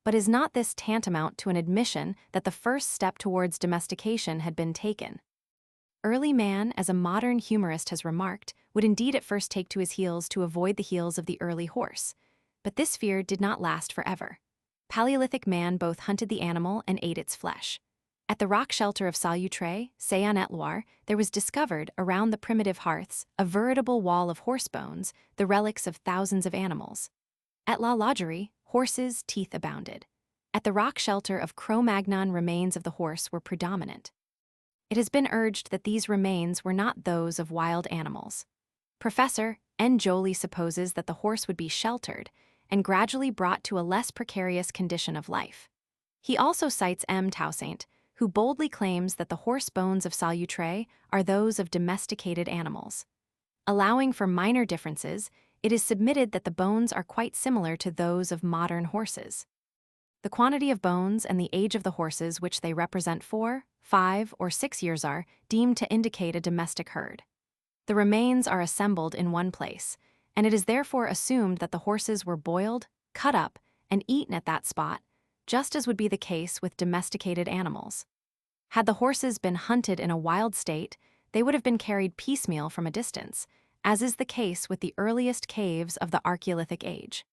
but is not this tantamount to an admission that the first step towards domestication had been taken? Early man, as a modern humorist has remarked, would indeed at first take to his heels to avoid the heels of the early horse, but this fear did not last forever. Paleolithic man both hunted the animal and ate its flesh. At the rock shelter of Salutre, Seine-et-Loire, there was discovered, around the primitive hearths, a veritable wall of horse bones, the relics of thousands of animals. At La Laugerie, horses' teeth abounded. At the rock shelter of Cro-Magnon, remains of the horse were predominant. It has been urged that these remains were not those of wild animals. Professor N. Joly supposes that the horse would be sheltered and gradually brought to a less precarious condition of life. He also cites M. Toussaint, who boldly claims that the horse bones of Salutre are those of domesticated animals. Allowing for minor differences, it is submitted that the bones are quite similar to those of modern horses. The quantity of bones and the age of the horses which they represent 4, 5, or 6 years are deemed to indicate a domestic herd. The remains are assembled in one place, and it is therefore assumed that the horses were boiled, cut up, and eaten at that spot, just as would be the case with domesticated animals. Had the horses been hunted in a wild state, they would have been carried piecemeal from a distance, as is the case with the earliest caves of the Archaeolithic age.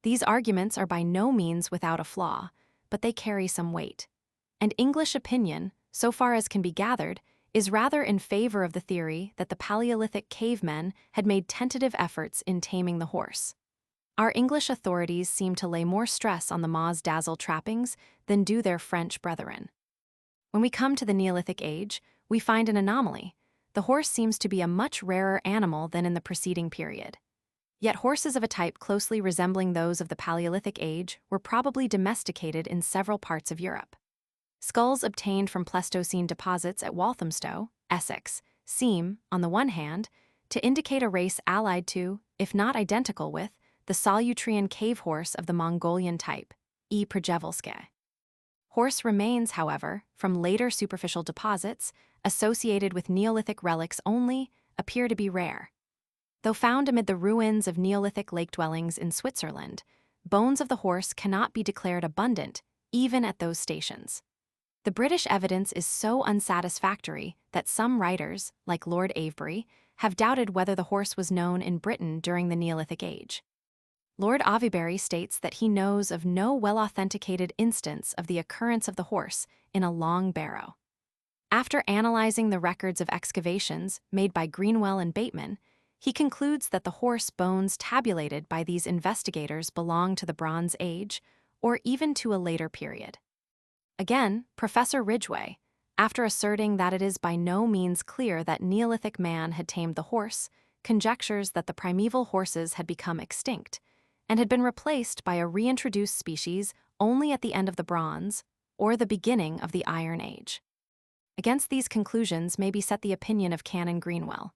These arguments are by no means without a flaw, but they carry some weight. And English opinion, so far as can be gathered, is rather in favor of the theory that the Paleolithic cavemen had made tentative efforts in taming the horse. Our English authorities seem to lay more stress on the Maz-Dazzle trappings than do their French brethren. When we come to the Neolithic age, we find an anomaly. The horse seems to be a much rarer animal than in the preceding period. Yet horses of a type closely resembling those of the Paleolithic age were probably domesticated in several parts of Europe. Skulls obtained from Pleistocene deposits at Walthamstow, Essex, seem, on the one hand, to indicate a race allied to, if not identical with, the Solutrean cave horse of the Mongolian type, E. Prjevalske. Horse remains, however, from later superficial deposits, associated with Neolithic relics only, appear to be rare. Though found amid the ruins of Neolithic lake dwellings in Switzerland, bones of the horse cannot be declared abundant, even at those stations. The British evidence is so unsatisfactory that some writers, like Lord Avebury, have doubted whether the horse was known in Britain during the Neolithic age. Lord Avebury states that he knows of no well-authenticated instance of the occurrence of the horse in a long barrow. After analyzing the records of excavations made by Greenwell and Bateman, he concludes that the horse bones tabulated by these investigators belong to the Bronze Age, or even to a later period. Again, Professor Ridgway, after asserting that it is by no means clear that Neolithic man had tamed the horse, conjectures that the primeval horses had become extinct, and had been replaced by a reintroduced species only at the end of the Bronze, or the beginning of the Iron Age. Against these conclusions may be set the opinion of Canon Greenwell.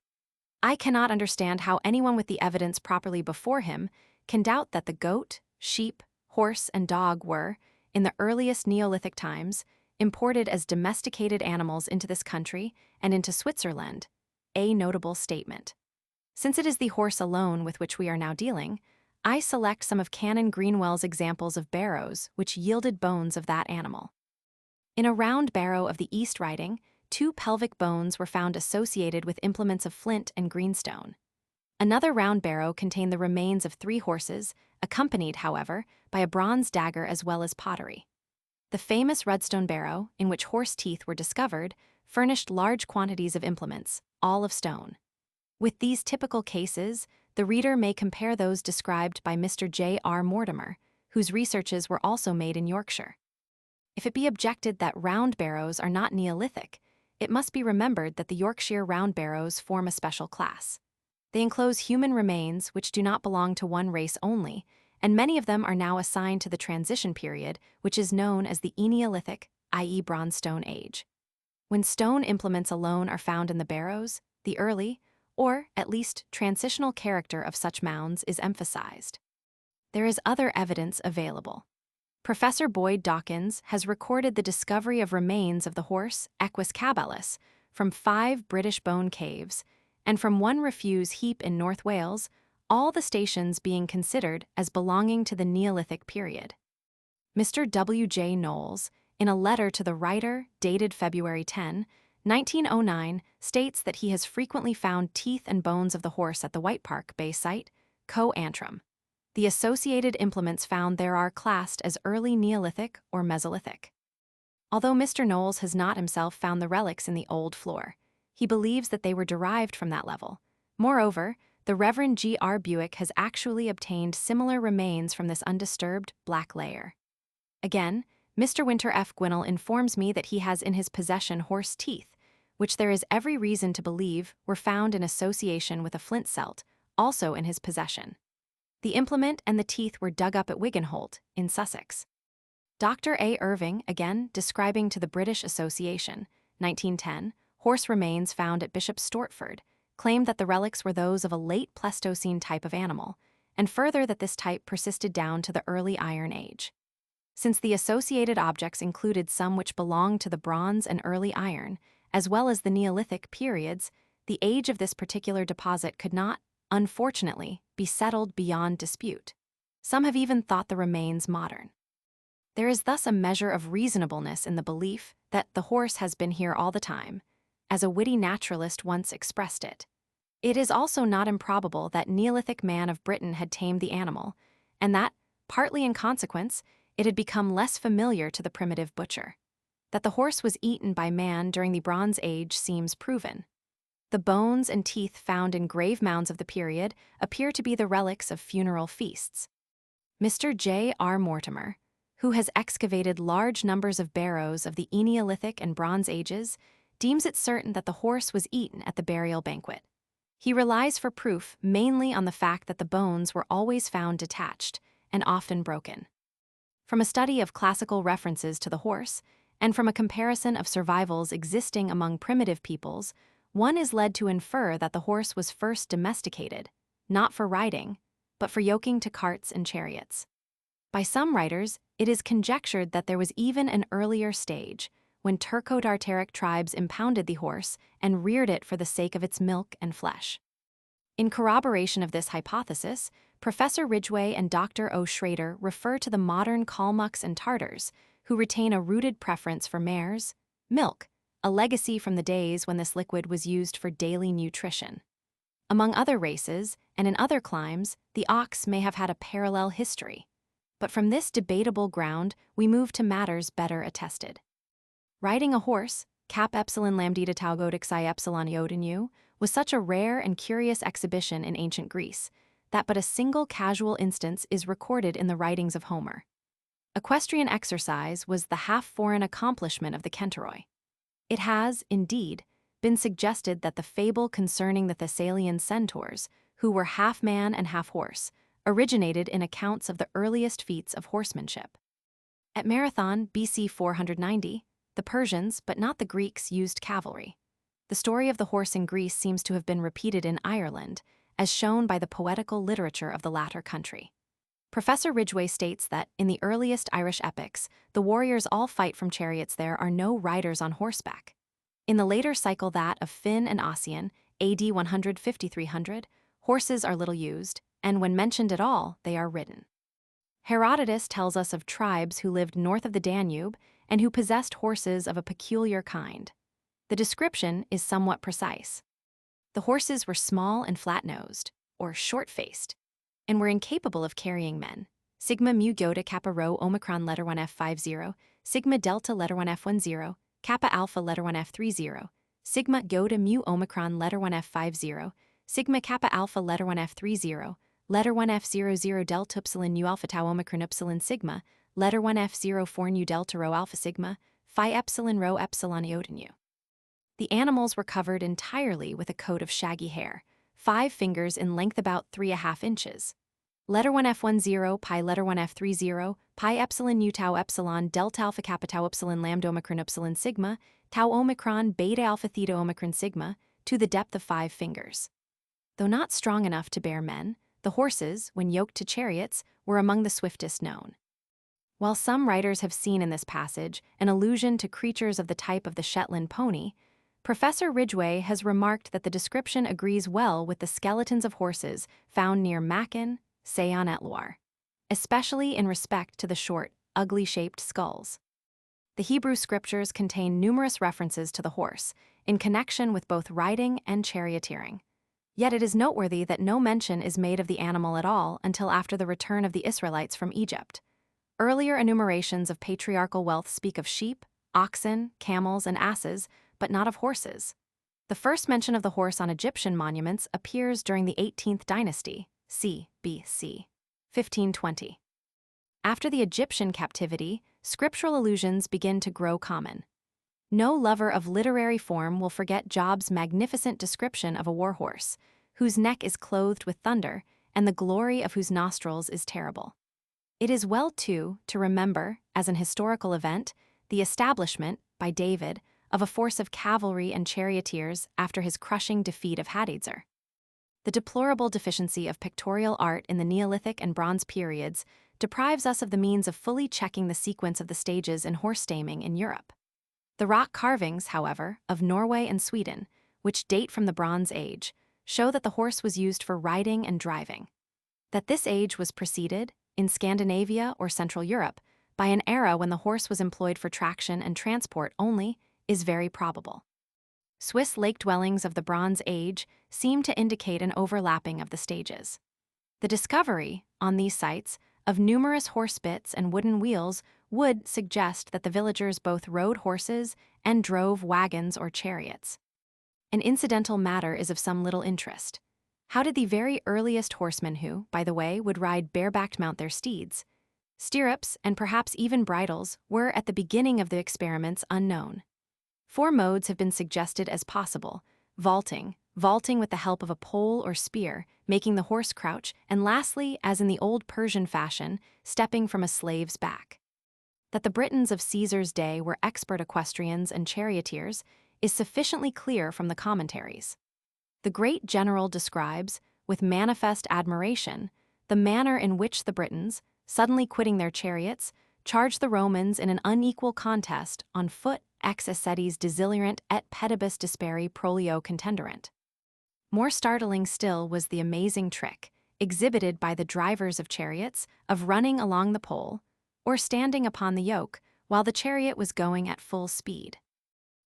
I cannot understand how anyone with the evidence properly before him can doubt that the goat, sheep, horse, and dog were, in the earliest Neolithic times, imported as domesticated animals into this country and into Switzerland, a notable statement. Since it is the horse alone with which we are now dealing, I select some of Canon Greenwell's examples of barrows which yielded bones of that animal. In a round barrow of the East Riding, 2 pelvic bones were found associated with implements of flint and greenstone. Another round barrow contained the remains of 3 horses, accompanied, however, by a bronze dagger as well as pottery. The famous Rudstone barrow, in which horse teeth were discovered, furnished large quantities of implements, all of stone. With these typical cases, the reader may compare those described by Mr. J.R. Mortimer, whose researches were also made in Yorkshire. If it be objected that round barrows are not Neolithic, it must be remembered that the Yorkshire round barrows form a special class. They enclose human remains which do not belong to one race only, and many of them are now assigned to the transition period, which is known as the Eneolithic, i.e. Bronze Stone Age. When stone implements alone are found in the barrows, the early, or at least transitional character of such mounds is emphasized. There is other evidence available. Professor Boyd Dawkins has recorded the discovery of remains of the horse Equus caballus from 5 British bone caves, and from 1 refuse heap in North Wales, all the stations being considered as belonging to the Neolithic period. Mr. W. J. Knowles, in a letter to the writer dated February 10, 1909, states that he has frequently found teeth and bones of the horse at the White Park Bay site, Co Antrim. The associated implements found there are classed as early Neolithic or Mesolithic. Although Mr. Knowles has not himself found the relics in the old floor, he believes that they were derived from that level. Moreover, the Reverend G. R. Buick has actually obtained similar remains from this undisturbed black layer. Again, Mr. Winter F. Gwinnell informs me that he has in his possession horse teeth, which there is every reason to believe were found in association with a flint celt, also in his possession. The implement and the teeth were dug up at Wigenholt, in Sussex. Dr. A. Irving, again describing to the British Association, 1910, horse remains found at Bishop Stortford, claimed that the relics were those of a late Pleistocene type of animal, and further that this type persisted down to the early Iron Age. Since the associated objects included some which belonged to the Bronze and early Iron, as well as the Neolithic periods, the age of this particular deposit could not, unfortunately, be settled beyond dispute. Some have even thought the remains modern. There is thus a measure of reasonableness in the belief that the horse has been here all the time, as a witty naturalist once expressed it. It is also not improbable that Neolithic man of Britain had tamed the animal, and that, partly in consequence, it had become less familiar to the primitive butcher. That the horse was eaten by man during the Bronze Age seems proven. The bones and teeth found in grave mounds of the period appear to be the relics of funeral feasts. Mr. J. R. Mortimer, who has excavated large numbers of barrows of the Eneolithic and Bronze Ages, deems it certain that the horse was eaten at the burial banquet. He relies for proof mainly on the fact that the bones were always found detached and often broken. From a study of classical references to the horse, and from a comparison of survivals existing among primitive peoples, one is led to infer that the horse was first domesticated, not for riding, but for yoking to carts and chariots. By some writers, it is conjectured that there was even an earlier stage, when Turco-Tartaric tribes impounded the horse and reared it for the sake of its milk and flesh. In corroboration of this hypothesis, Professor Ridgway and Dr. O. Schrader refer to the modern Kalmucks and Tartars, who retain a rooted preference for mares, milk, a legacy from the days when this liquid was used for daily nutrition. Among other races, and in other climes, the ox may have had a parallel history. But from this debatable ground, we move to matters better attested. Riding a horse, cap epsilon lambdita taugotic psi epsilon iodinu, was such a rare and curious exhibition in ancient Greece, that but a single casual instance is recorded in the writings of Homer. Equestrian exercise was the half-foreign accomplishment of the Kentoroi. It has, indeed, been suggested that the fable concerning the Thessalian centaurs, who were half man and half horse, originated in accounts of the earliest feats of horsemanship. At Marathon, BC 490, the Persians, but not the Greeks, used cavalry. The story of the horse in Greece seems to have been repeated in Ireland, as shown by the poetical literature of the latter country. Professor Ridgway states that, in the earliest Irish epics, the warriors all fight from chariots. There are no riders on horseback. In the later cycle, that of Finn and Ossian, AD 150–300, horses are little used, and when mentioned at all, they are ridden. Herodotus tells us of tribes who lived north of the Danube and who possessed horses of a peculiar kind. The description is somewhat precise. The horses were small and flat-nosed, or short-faced, and were incapable of carrying men. Sigma mu iota kappa rho omicron letter 1 F50, sigma delta letter 1 F10, kappa alpha letter 1 F30, sigma iota mu omicron letter 1 F50, sigma kappa alpha letter 1 F30, letter 1 F00 delta epsilon nu alpha tau omicron epsilon sigma, letter 1 F04 nu delta rho alpha sigma, phi epsilon rho epsilon iota nu. The animals were covered entirely with a coat of shaggy hair, 5 fingers in length about 3½ inches. Letter 1 F10, pi letter 1 F30, pi epsilon nu tau epsilon delta alpha kappa tau epsilon lambda omicron epsilon sigma, tau omicron beta alpha theta omicron sigma, to the depth of 5 fingers. Though not strong enough to bear men, the horses, when yoked to chariots, were among the swiftest known. While some writers have seen in this passage an allusion to creatures of the type of the Shetland pony, Professor Ridgway has remarked that the description agrees well with the skeletons of horses found near Macon, Seyon-et-Loire, especially in respect to the short, ugly-shaped skulls. The Hebrew scriptures contain numerous references to the horse, in connection with both riding and charioteering. Yet it is noteworthy that no mention is made of the animal at all until after the return of the Israelites from Egypt. Earlier enumerations of patriarchal wealth speak of sheep, oxen, camels, and asses, but not of horses. The first mention of the horse on Egyptian monuments appears during the 18th dynasty, c. BC 1520. After the Egyptian captivity, scriptural allusions begin to grow common. No lover of literary form will forget Job's magnificent description of a war horse, whose neck is clothed with thunder, and the glory of whose nostrils is terrible. It is well, too, to remember, as an historical event, the establishment, by David, of a force of cavalry and charioteers after his crushing defeat of Hadaezer. The deplorable deficiency of pictorial art in the Neolithic and Bronze periods deprives us of the means of fully checking the sequence of the stages in horse taming in Europe. The rock carvings, however, of Norway and Sweden, which date from the Bronze Age, show that the horse was used for riding and driving. That this age was preceded, in Scandinavia or Central Europe, by an era when the horse was employed for traction and transport only, is very probable. Swiss lake dwellings of the Bronze Age seem to indicate an overlapping of the stages. The discovery, on these sites, of numerous horse bits and wooden wheels would suggest that the villagers both rode horses and drove wagons or chariots. An incidental matter is of some little interest. How did the very earliest horsemen who, by the way, would ride barebacked mount their steeds? Stirrups, and perhaps even bridles, were at the beginning of the experiments unknown. 4 modes have been suggested as possible: vaulting with the help of a pole or spear, making the horse crouch, and lastly, as in the old Persian fashion, stepping from a slave's back. That the Britons of Caesar's day were expert equestrians and charioteers is sufficiently clear from the commentaries. The great general describes, with manifest admiration, the manner in which the Britons, suddenly quitting their chariots, charged the Romans in an unequal contest on foot ex ascetis desilierant et pedibus disperi prolio contenderant. More startling still was the amazing trick, exhibited by the drivers of chariots, of running along the pole, or standing upon the yoke, while the chariot was going at full speed.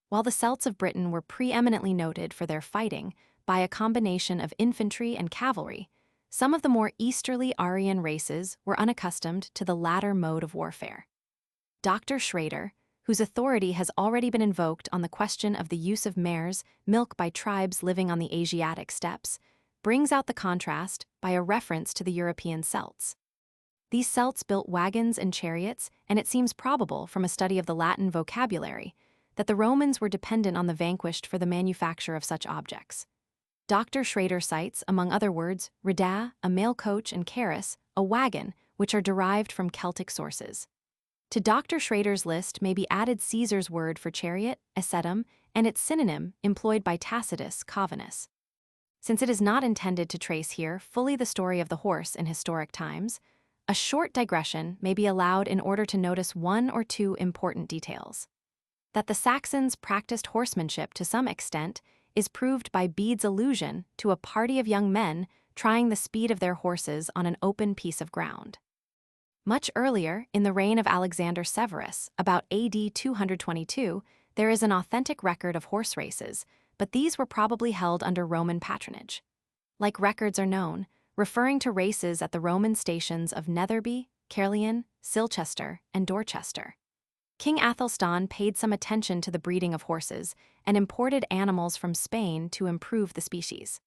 While the Celts of Britain were preeminently noted for their fighting, by a combination of infantry and cavalry, some of the more easterly Aryan races were unaccustomed to the latter mode of warfare. Dr. Schrader, whose authority has already been invoked on the question of the use of mare's milk by tribes living on the Asiatic steppes, brings out the contrast by a reference to the European Celts. These Celts built wagons and chariots, and it seems probable from a study of the Latin vocabulary that the Romans were dependent on the vanquished for the manufacture of such objects. Dr. Schrader cites, among other words, reda, a mail coach, and carus, a wagon, which are derived from Celtic sources. To Dr. Schrader's list may be added Caesar's word for chariot, esetum, and its synonym employed by Tacitus, Covenus. Since it is not intended to trace here fully the story of the horse in historic times, a short digression may be allowed in order to notice one or two important details. That the Saxons practiced horsemanship to some extent is proved by Bede's allusion to a party of young men trying the speed of their horses on an open piece of ground. Much earlier, in the reign of Alexander Severus, about AD 222, there is an authentic record of horse races, but these were probably held under Roman patronage. Like records are known, referring to races at the Roman stations of Netherby, Caerleon, Silchester, and Dorchester. King Athelstan paid some attention to the breeding of horses and imported animals from Spain to improve the species.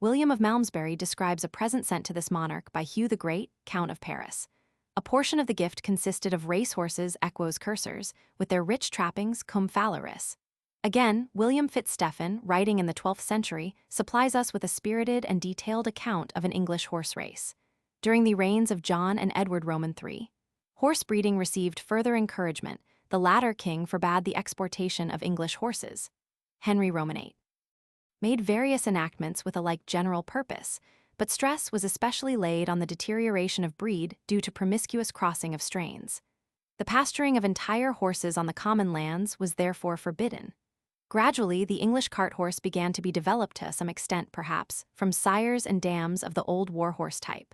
William of Malmesbury describes a present sent to this monarch by Hugh the Great, Count of Paris. A portion of the gift consisted of racehorses equos cursors, with their rich trappings cum falaris. Again, William Fitzstephen, writing in the 12th century, supplies us with a spirited and detailed account of an English horse race. During the reigns of John and Edward Roman III, horse breeding received further encouragement. The latter king forbade the exportation of English horses. Henry Roman VIII made various enactments with a like general purpose, but stress was especially laid on the deterioration of breed due to promiscuous crossing of strains. The pasturing of entire horses on the common lands was therefore forbidden. Gradually, the English cart horse began to be developed to some extent, perhaps, from sires and dams of the old war horse type.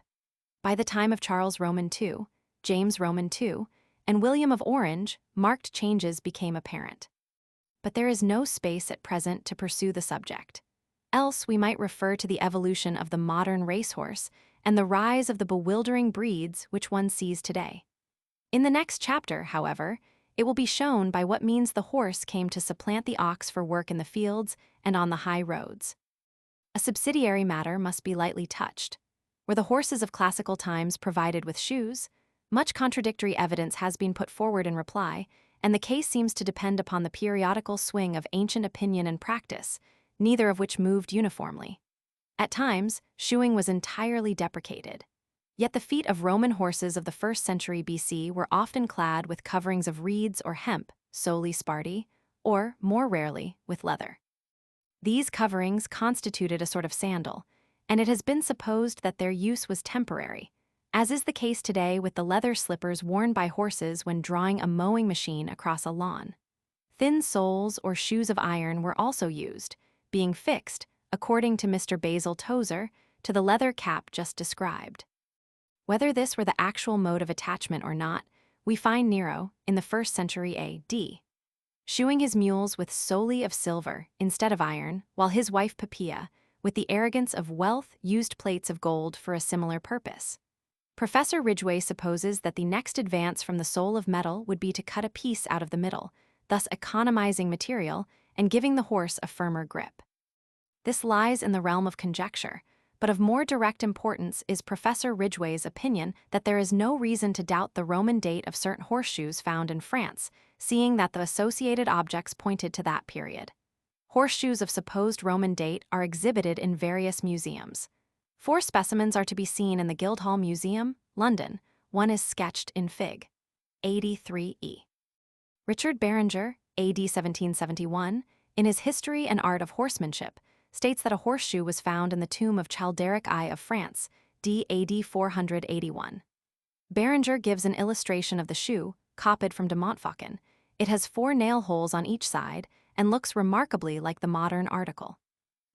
By the time of Charles Roman II, James Roman II, and William of Orange, marked changes became apparent. But there is no space at present to pursue the subject. Else we might refer to the evolution of the modern racehorse and the rise of the bewildering breeds which one sees today. In the next chapter, however, it will be shown by what means the horse came to supplant the ox for work in the fields and on the high roads. A subsidiary matter must be lightly touched. Were the horses of classical times provided with shoes? Much contradictory evidence has been put forward in reply, and the case seems to depend upon the periodical swing of ancient opinion and practice, neither of which moved uniformly. At times, shoeing was entirely deprecated. Yet the feet of Roman horses of the 1st century BC were often clad with coverings of reeds or hemp, soli sparti, or, more rarely, with leather. These coverings constituted a sort of sandal, and it has been supposed that their use was temporary, as is the case today with the leather slippers worn by horses when drawing a mowing machine across a lawn. Thin soles or shoes of iron were also used, being fixed, according to Mr. Basil Tozer, to the leather cap just described. Whether this were the actual mode of attachment or not, we find Nero, in the 1st century A.D., shoeing his mules with soli of silver instead of iron, while his wife Poppaea, with the arrogance of wealth, used plates of gold for a similar purpose. Professor Ridgway supposes that the next advance from the sole of metal would be to cut a piece out of the middle, thus economizing material and giving the horse a firmer grip. This lies in the realm of conjecture, but of more direct importance is Professor Ridgway's opinion that there is no reason to doubt the Roman date of certain horseshoes found in France, seeing that the associated objects pointed to that period. Horseshoes of supposed Roman date are exhibited in various museums. 4 specimens are to be seen in the Guildhall Museum, London. One is sketched in Fig. 83e. Richard Berenger, A.D. 1771, in his History and Art of Horsemanship, states that a horseshoe was found in the tomb of Childeric I of France, d. AD 481. Berenger gives an illustration of the shoe, copied from de Montfaucon. It has 4 nail holes on each side and looks remarkably like the modern article.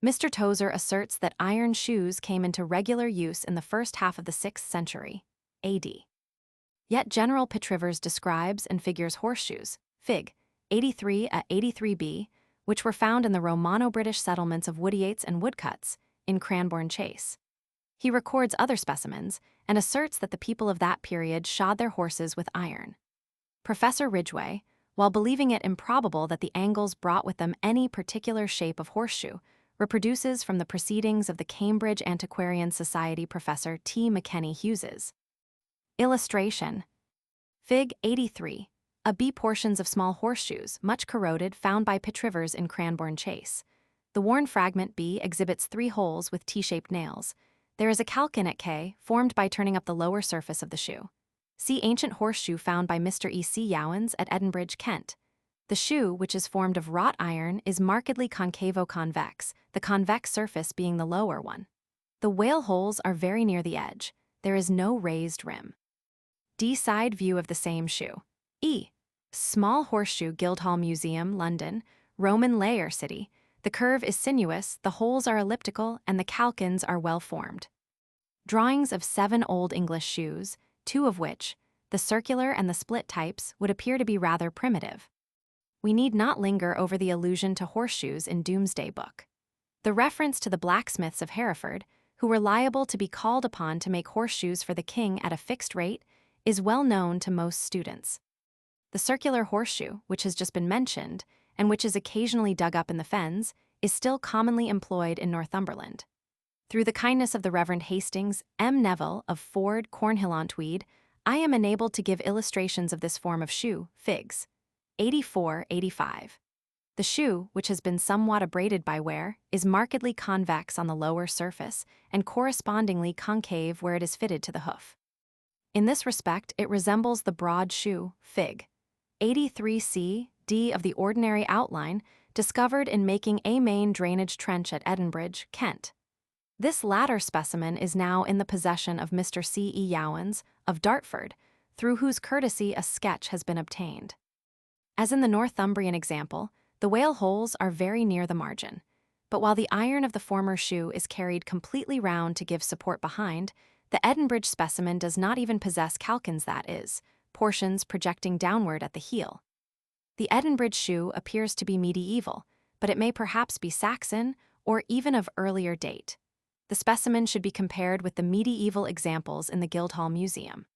Mr. Tozer asserts that iron shoes came into regular use in the first half of the 6th century, A.D. Yet General Petrivers describes and figures horseshoes, Fig. 83 at 83b, which were found in the Romano-British settlements of Woodyates and Woodcuts, in Cranbourne Chase. He records other specimens and asserts that the people of that period shod their horses with iron. Professor Ridgway, while believing it improbable that the Angles brought with them any particular shape of horseshoe, reproduces from the proceedings of the Cambridge Antiquarian Society Professor T. McKenny Hughes. Illustration. Fig. 83. A B portions of small horseshoes, much corroded, found by Petrivers in Cranbourne Chase. The worn fragment B exhibits 3 holes with T-shaped nails. There is a calkin at K, formed by turning up the lower surface of the shoe. See ancient horseshoe found by Mr. E. C. Yowens at Edinbridge, Kent. The shoe, which is formed of wrought iron, is markedly concavo-convex, the convex surface being the lower one. The whale holes are very near the edge. There is no raised rim. D. Side view of the same shoe. E. Small horseshoe, Guildhall Museum, London, Roman layer city. The curve is sinuous, the holes are elliptical, and the calkins are well formed. Drawings of 7 Old English shoes, 2 of which, the circular and the split types, would appear to be rather primitive. We need not linger over the allusion to horseshoes in Domesday Book. The reference to the blacksmiths of Hereford, who were liable to be called upon to make horseshoes for the king at a fixed rate, is well known to most students. The circular horseshoe, which has just been mentioned, and which is occasionally dug up in the fens, is still commonly employed in Northumberland. Through the kindness of the Reverend Hastings M. Neville of Ford, Cornhill-on-Tweed, I am enabled to give illustrations of this form of shoe, Figs. 84-85. The shoe, which has been somewhat abraded by wear, is markedly convex on the lower surface and correspondingly concave where it is fitted to the hoof. In this respect, it resembles the broad shoe, Fig. 83c, d of the ordinary outline, discovered in making a main drainage trench at Edinbridge, Kent. This latter specimen is now in the possession of Mr. C. E. Yowens, of Dartford, through whose courtesy a sketch has been obtained. As in the Northumbrian example, the whale holes are very near the margin, but while the iron of the former shoe is carried completely round to give support behind, the Edinbridge specimen does not even possess calkins, that is, portions projecting downward at the heel. The Edinbridge shoe appears to be medieval, but it may perhaps be Saxon or even of earlier date. The specimen should be compared with the medieval examples in the Guildhall Museum.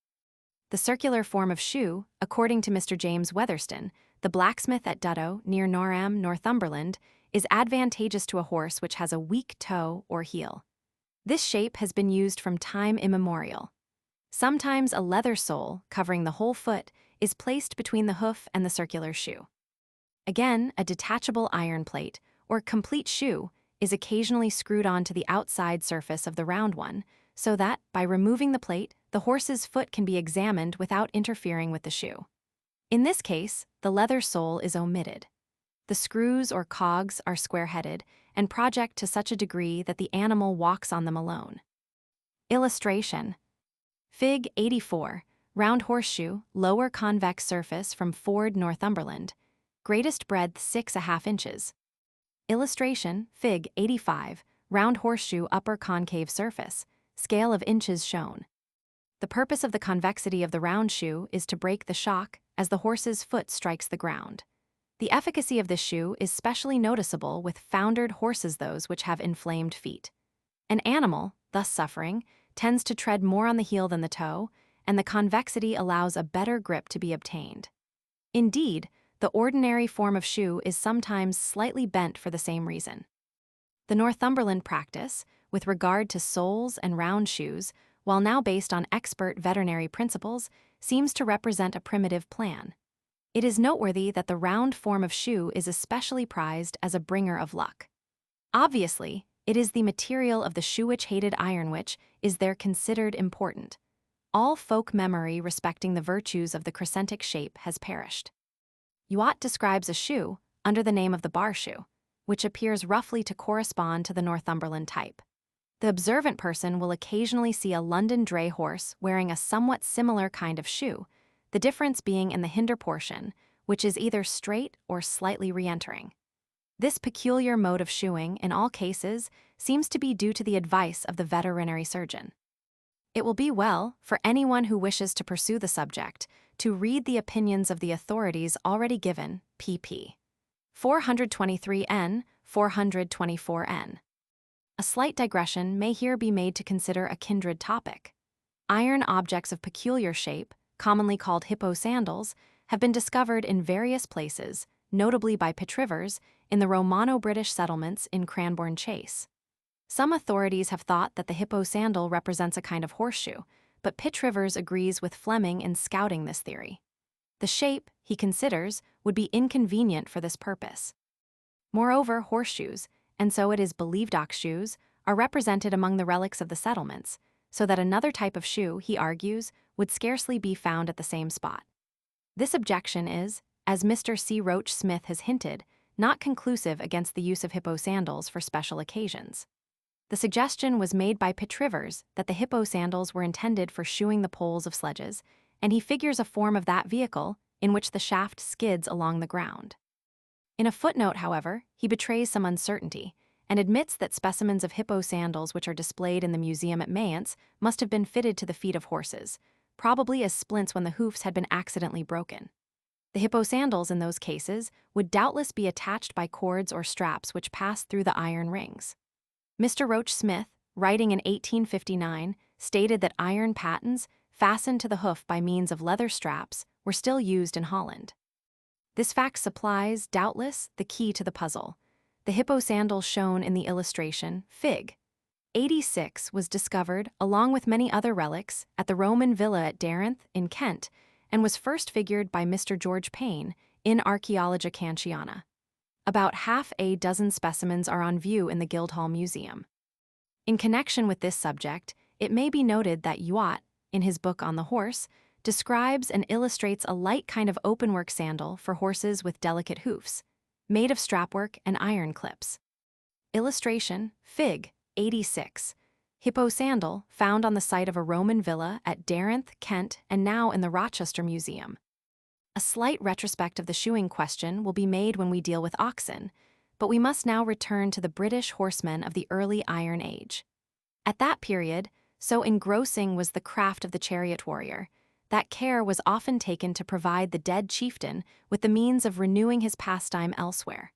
The circular form of shoe, according to Mr. James Weatherston, the blacksmith at Duddow, near Norham, Northumberland, is advantageous to a horse which has a weak toe or heel. This shape has been used from time immemorial. Sometimes a leather sole, covering the whole foot, is placed between the hoof and the circular shoe. Again, a detachable iron plate, or complete shoe, is occasionally screwed onto the outside surface of the round one, so that, by removing the plate, the horse's foot can be examined without interfering with the shoe. In this case, the leather sole is omitted. The screws or cogs are square-headed and project to such a degree that the animal walks on them alone. Illustration. Fig. 84, round horseshoe, lower convex surface from Ford, Northumberland, greatest breadth 6½ inches. Illustration. Fig. 85, round horseshoe, upper concave surface, scale of inches shown. The purpose of the convexity of the round shoe is to break the shock as the horse's foot strikes the ground. The efficacy of this shoe is specially noticeable with foundered horses, those which have inflamed feet. An animal, thus suffering, tends to tread more on the heel than the toe, and the convexity allows a better grip to be obtained. Indeed, the ordinary form of shoe is sometimes slightly bent for the same reason. The Northumberland practice, with regard to soles and round shoes, while now based on expert veterinary principles, seems to represent a primitive plan. It is noteworthy that the round form of shoe is especially prized as a bringer of luck. Obviously, it is the material of the shoewich-hated iron which is there considered important. All folk memory respecting the virtues of the crescentic shape has perished. Youatt describes a shoe, under the name of the bar shoe, which appears roughly to correspond to the Northumberland type. The observant person will occasionally see a London dray horse wearing a somewhat similar kind of shoe, the difference being in the hinder portion, which is either straight or slightly re-entering. This peculiar mode of shoeing, in all cases, seems to be due to the advice of the veterinary surgeon. It will be well, for anyone who wishes to pursue the subject, to read the opinions of the authorities already given, pp. 423n, 424n. A slight digression may here be made to consider a kindred topic. Iron objects of peculiar shape, commonly called hippo sandals, have been discovered in various places, notably by Pitt-Rivers, in the Romano-British settlements in Cranbourne Chase. Some authorities have thought that the hippo sandal represents a kind of horseshoe, but Pitt-Rivers agrees with Fleming in scouting this theory. The shape, he considers, would be inconvenient for this purpose. Moreover, horseshoes, and so it is believed ox shoes, are represented among the relics of the settlements, so that another type of shoe, he argues, would scarcely be found at the same spot. This objection is, as Mr. C. Roach Smith has hinted, not conclusive against the use of hippo sandals for special occasions. The suggestion was made by Pitt Rivers that the hippo sandals were intended for shoeing the poles of sledges, and he figures a form of that vehicle in which the shaft skids along the ground. In a footnote, however, he betrays some uncertainty and admits that specimens of hippo sandals which are displayed in the museum at Mayence must have been fitted to the feet of horses, probably as splints when the hoofs had been accidentally broken. The hippo sandals in those cases would doubtless be attached by cords or straps which passed through the iron rings. Mr. Roach Smith, writing in 1859, stated that iron pattens, fastened to the hoof by means of leather straps, were still used in Holland. This fact supplies, doubtless, the key to the puzzle. The hippo sandal shown in the illustration, Fig. 86, was discovered, along with many other relics, at the Roman villa at Darenth, in Kent, and was first figured by Mr. George Payne in Archaeology Cantiana. About half a dozen specimens are on view in the Guildhall Museum. In connection with this subject, it may be noted that Youatt, in his book on the horse, describes and illustrates a light kind of openwork sandal for horses with delicate hoofs, made of strapwork and iron clips. Illustration, Fig. 86. Hippo sandal, found on the site of a Roman villa at Darenth, Kent, and now in the Rochester Museum. A slight retrospect of the shoeing question will be made when we deal with oxen, but we must now return to the British horsemen of the early Iron Age. At that period, so engrossing was the craft of the chariot warrior, that care was often taken to provide the dead chieftain with the means of renewing his pastime elsewhere.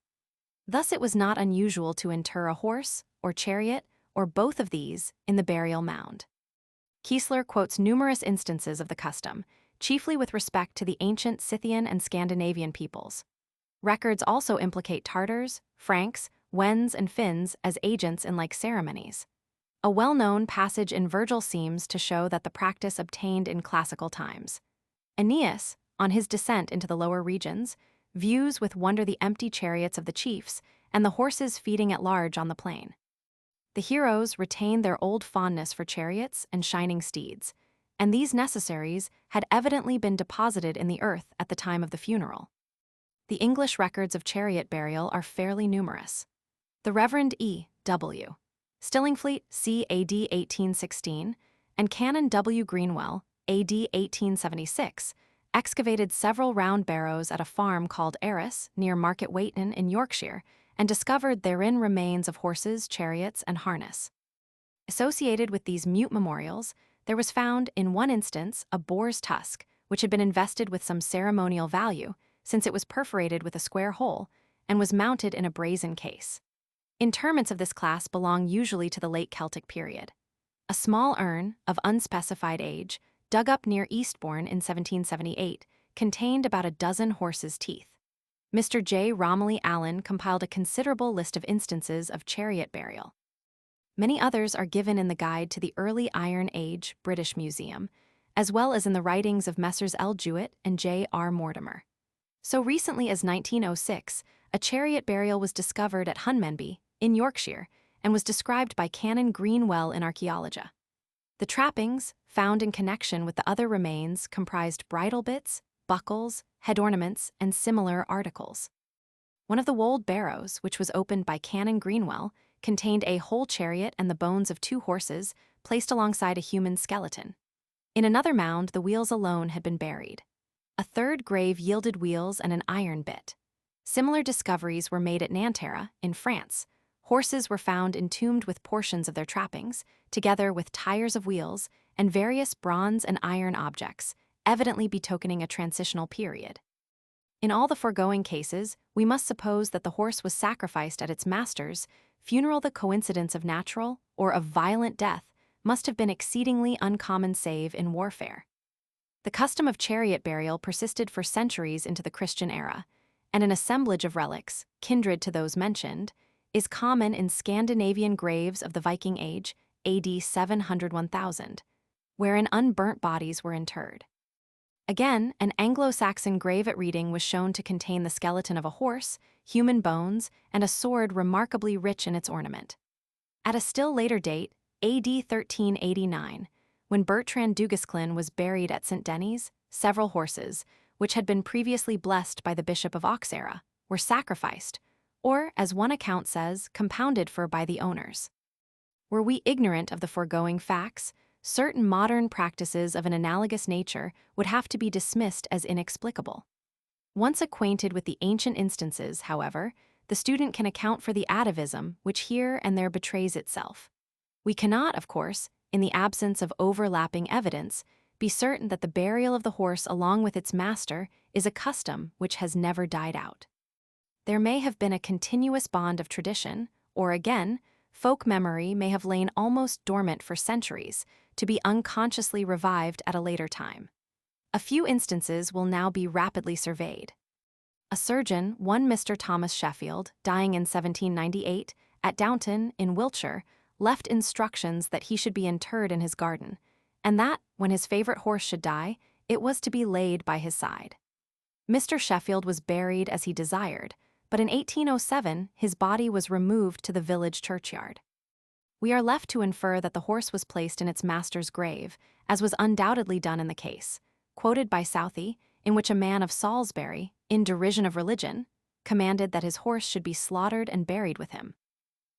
Thus it was not unusual to inter a horse, or chariot, or both of these, in the burial mound. Kiesler quotes numerous instances of the custom, chiefly with respect to the ancient Scythian and Scandinavian peoples. Records also implicate Tartars, Franks, Wends, and Finns as agents in like ceremonies. A well-known passage in Virgil seems to show that the practice obtained in classical times. Aeneas, on his descent into the lower regions, views with wonder the empty chariots of the chiefs and the horses feeding at large on the plain. The heroes retained their old fondness for chariots and shining steeds, and these necessaries had evidently been deposited in the earth at the time of the funeral. The English records of chariot burial are fairly numerous. The Reverend E. W. Stillingfleet, c. A.D. 1816, and Canon W. Greenwell, A.D. 1876, excavated several round barrows at a farm called Arras, near Market Weighton in Yorkshire, and discovered therein remains of horses, chariots, and harness. Associated with these mute memorials, there was found, in one instance, a boar's tusk, which had been invested with some ceremonial value, since it was perforated with a square hole, and was mounted in a brazen case. Interments of this class belong usually to the late Celtic period. A small urn, of unspecified age, dug up near Eastbourne in 1778, contained about a dozen horses' teeth. Mr. J. Romilly Allen compiled a considerable list of instances of chariot burial. Many others are given in the Guide to the Early Iron Age British Museum, as well as in the writings of Messrs. L. Jewett and J. R. Mortimer. So recently as 1906, a chariot burial was discovered at Hunmanby, in Yorkshire, and was described by Canon Greenwell in Archaeology. The trappings, found in connection with the other remains, comprised bridle bits, buckles, head ornaments, and similar articles. One of the Wold barrows, which was opened by Canon Greenwell, contained a whole chariot and the bones of 2 horses placed alongside a human skeleton. In another mound, the wheels alone had been buried. A third grave yielded wheels and an iron bit. Similar discoveries were made at Nanterre, in France. Horses were found entombed with portions of their trappings, together with tires of wheels and various bronze and iron objects, evidently betokening a transitional period. In all the foregoing cases, we must suppose that the horse was sacrificed at its master's funeral. The coincidence of natural or of violent death must have been exceedingly uncommon save in warfare. The custom of chariot burial persisted for centuries into the Christian era, and an assemblage of relics, kindred to those mentioned, is common in Scandinavian graves of the Viking Age, AD 700–1000, wherein unburnt bodies were interred. Again, an Anglo-Saxon grave at Reading was shown to contain the skeleton of a horse, human bones, and a sword remarkably rich in its ornament. At a still later date, AD 1389, when Bertrand du Guesclin was buried at St. Denis, several horses, which had been previously blessed by the Bishop of Auxerre, were sacrificed, or, as one account says, compounded for by the owners. Were we ignorant of the foregoing facts, certain modern practices of an analogous nature would have to be dismissed as inexplicable. Once acquainted with the ancient instances, however, the student can account for the atavism which here and there betrays itself. We cannot, of course, in the absence of overlapping evidence, be certain that the burial of the horse along with its master is a custom which has never died out. There may have been a continuous bond of tradition, or again, folk memory may have lain almost dormant for centuries, to be unconsciously revived at a later time. A few instances will now be rapidly surveyed. A surgeon, one Mr. Thomas Sheffield, dying in 1798, at Downton, in Wiltshire, left instructions that he should be interred in his garden, and that, when his favorite horse should die, it was to be laid by his side. Mr. Sheffield was buried as he desired, but in 1807 his body was removed to the village churchyard. We are left to infer that the horse was placed in its master's grave, as was undoubtedly done in the case, quoted by Southey, in which a man of Salisbury, in derision of religion, commanded that his horse should be slaughtered and buried with him.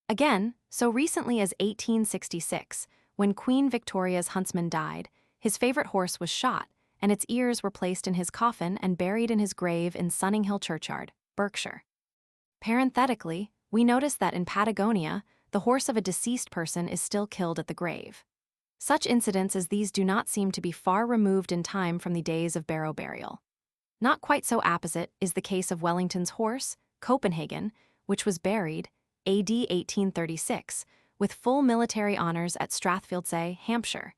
Again, so recently as 1866, when Queen Victoria's huntsman died, his favorite horse was shot, and its ears were placed in his coffin and buried in his grave in Sunninghill Churchyard, Berkshire. Parenthetically, we notice that in Patagonia, the horse of a deceased person is still killed at the grave. Such incidents as these do not seem to be far removed in time from the days of barrow burial. Not quite so apposite is the case of Wellington's horse, Copenhagen, which was buried, AD 1836, with full military honors at Strathfieldsaye, Hampshire,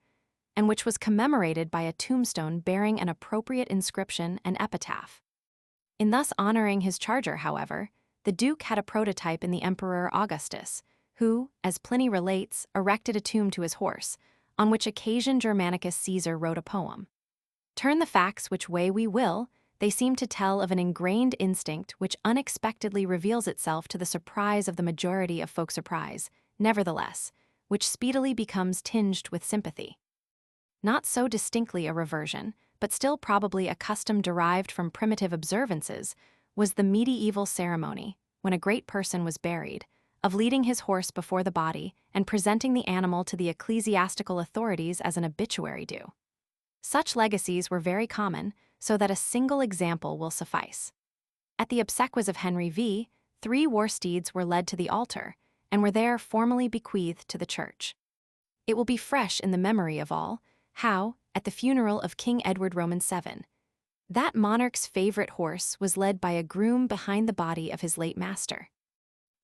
and which was commemorated by a tombstone bearing an appropriate inscription and epitaph. In thus honoring his charger, however, the Duke had a prototype in the Emperor Augustus, who, as Pliny relates, erected a tomb to his horse, on which occasion Germanicus Caesar wrote a poem. Turn the facts which way we will, they seem to tell of an ingrained instinct which unexpectedly reveals itself to the surprise of the majority of folk surprise, nevertheless, which speedily becomes tinged with sympathy. Not so distinctly a reversion, but still probably a custom derived from primitive observances, was the medieval ceremony, when a great person was buried, of leading his horse before the body and presenting the animal to the ecclesiastical authorities as an obituary due. Such legacies were very common, so that a single example will suffice. At the obsequies of Henry V, 3 war steeds were led to the altar, and were there formally bequeathed to the church. It will be fresh in the memory of all, how, at the funeral of King Edward VII, that monarch's favorite horse was led by a groom behind the body of his late master.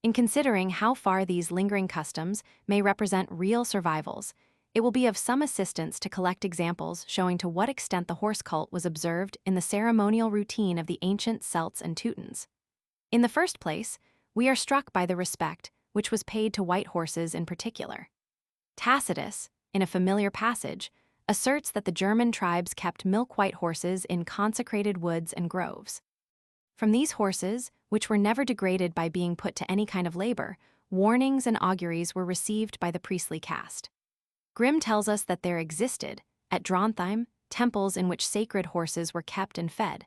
In considering how far these lingering customs may represent real survivals, it will be of some assistance to collect examples showing to what extent the horse cult was observed in the ceremonial routine of the ancient Celts and Teutons. In the first place, we are struck by the respect which was paid to white horses in particular. Tacitus, in a familiar passage, asserts that the German tribes kept milk-white horses in consecrated woods and groves. From these horses, which were never degraded by being put to any kind of labor, warnings and auguries were received by the priestly caste. Grimm tells us that there existed, at Drontheim, temples in which sacred horses were kept and fed.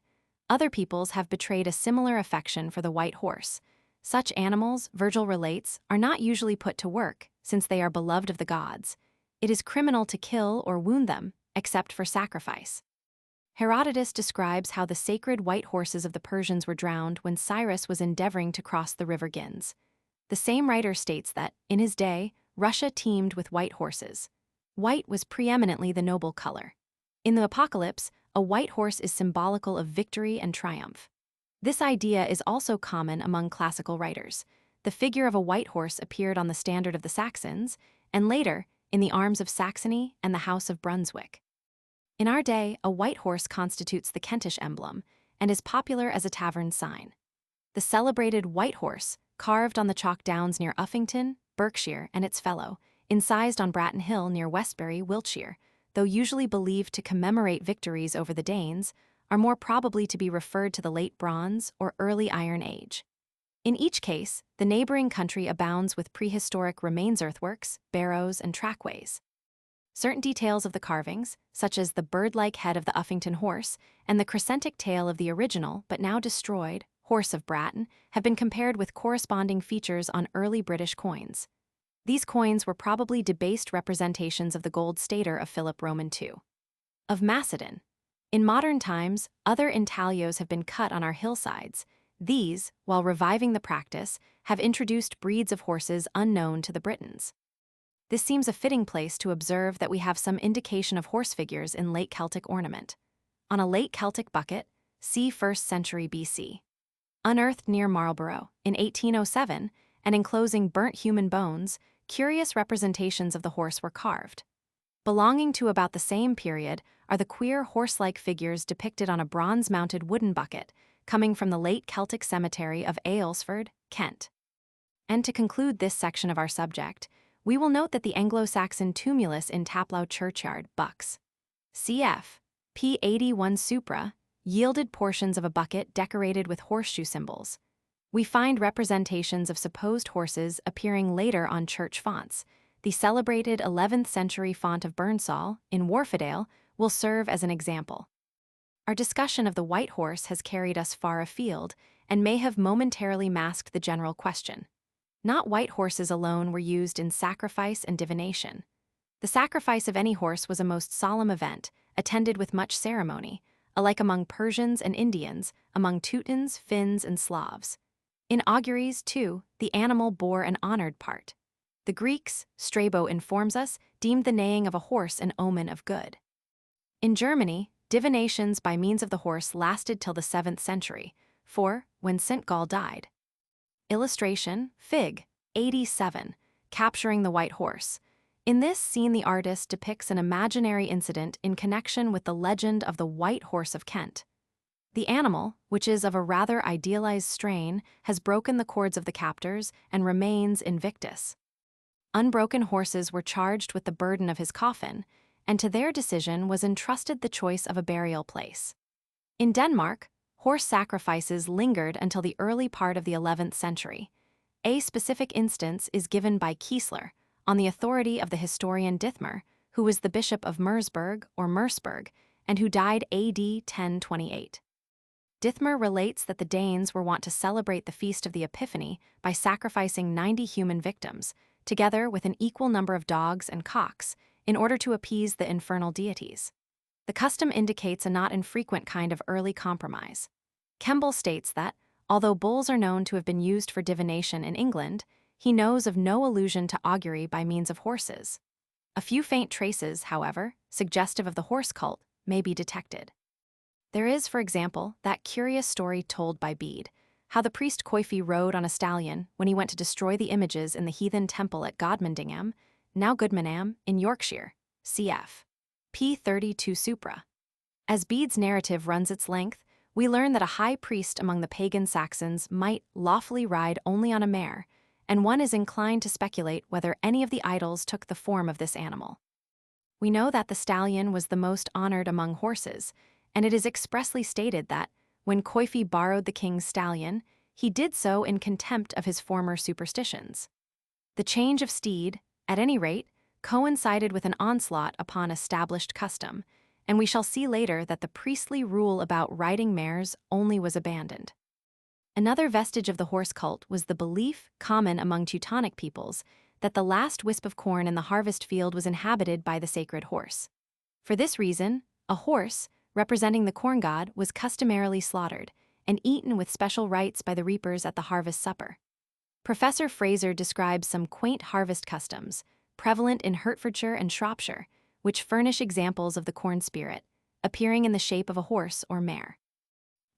Other peoples have betrayed a similar affection for the white horse. Such animals, Virgil relates, are not usually put to work, since they are beloved of the gods. It is criminal to kill or wound them, except for sacrifice. Herodotus describes how the sacred white horses of the Persians were drowned when Cyrus was endeavoring to cross the river Ganges. The same writer states that, in his day, Russia teemed with white horses. White was preeminently the noble color. In the Apocalypse, a white horse is symbolical of victory and triumph. This idea is also common among classical writers. The figure of a white horse appeared on the standard of the Saxons, and later, in the arms of Saxony and the House of Brunswick. In our day, a white horse constitutes the Kentish emblem and is popular as a tavern sign. The celebrated white horse, carved on the chalk downs near Uffington, Berkshire, and its fellow, incised on Bratton Hill near Westbury, Wiltshire, though usually believed to commemorate victories over the Danes, are more probably to be referred to the late Bronze or early Iron Age. In each case, the neighboring country abounds with prehistoric remains earthworks, barrows, and trackways. Certain details of the carvings, such as the bird-like head of the Uffington horse and the crescentic tail of the original but now destroyed horse of Bratton, have been compared with corresponding features on early British coins. These coins were probably debased representations of the gold stater of Philip Roman II. Of Macedon. In modern times, other intaglios have been cut on our hillsides. These, while reviving the practice, have introduced breeds of horses unknown to the Britons. This seems a fitting place to observe that we have some indication of horse figures in late Celtic ornament. On a late Celtic bucket, c. 1st century BC. Unearthed near Marlborough in 1807 and enclosing burnt human bones, curious representations of the horse were carved. Belonging to about the same period are the queer horse-like figures depicted on a bronze-mounted wooden bucket coming from the late Celtic cemetery of Aylesford, Kent. And to conclude this section of our subject, we will note that the Anglo-Saxon tumulus in Taplow Churchyard, Bucks, cf. p. 81 Supra, yielded portions of a bucket decorated with horseshoe symbols. We find representations of supposed horses appearing later on church fonts. The celebrated 11th century font of Burnsall, in Wharfedale, will serve as an example. Our discussion of the white horse has carried us far afield and may have momentarily masked the general question. Not white horses alone were used in sacrifice and divination. The sacrifice of any horse was a most solemn event, attended with much ceremony, alike among Persians and Indians, among Teutons, Finns, and Slavs. In auguries, too, the animal bore an honored part. The Greeks, Strabo informs us, deemed the neighing of a horse an omen of good. In Germany, divinations by means of the horse lasted till the 7th century, for, when St. Gall died. Illustration, Fig. 87, capturing the white horse. In this scene the artist depicts an imaginary incident in connection with the legend of the White Horse of Kent. The animal, which is of a rather idealized strain, has broken the cords of the captors and remains invictus. Unbroken horses were charged with the burden of his coffin, and to their decision was entrusted the choice of a burial place. In Denmark, horse sacrifices lingered until the early part of the 11th century. A specific instance is given by Kiesler, on the authority of the historian Dithmer, who was the bishop of Mersburg or Merseburg, and who died AD 1028. Dithmer relates that the Danes were wont to celebrate the feast of the Epiphany by sacrificing 90 human victims, together with an equal number of dogs and cocks, in order to appease the infernal deities. The custom indicates a not infrequent kind of early compromise. Kemble states that, although bulls are known to have been used for divination in England, he knows of no allusion to augury by means of horses. A few faint traces, however, suggestive of the horse cult, may be detected. There is, for example, that curious story told by Bede, how the priest Coifi rode on a stallion when he went to destroy the images in the heathen temple at Godmundingham, now Goodmanham, in Yorkshire, cf. p. 32 Supra. As Bede's narrative runs its length, we learn that a high priest among the pagan Saxons might lawfully ride only on a mare, and one is inclined to speculate whether any of the idols took the form of this animal. We know that the stallion was the most honored among horses, and it is expressly stated that, when Coifi borrowed the king's stallion, he did so in contempt of his former superstitions. The change of steed, at any rate, coincided with an onslaught upon established custom, and we shall see later that the priestly rule about riding mares only was abandoned. Another vestige of the horse cult was the belief, common among Teutonic peoples, that the last wisp of corn in the harvest field was inhabited by the sacred horse. For this reason, a horse, representing the corn god, was customarily slaughtered and eaten with special rites by the reapers at the harvest supper. Professor Fraser describes some quaint harvest customs, prevalent in Hertfordshire and Shropshire, which furnish examples of the corn spirit, appearing in the shape of a horse or mare.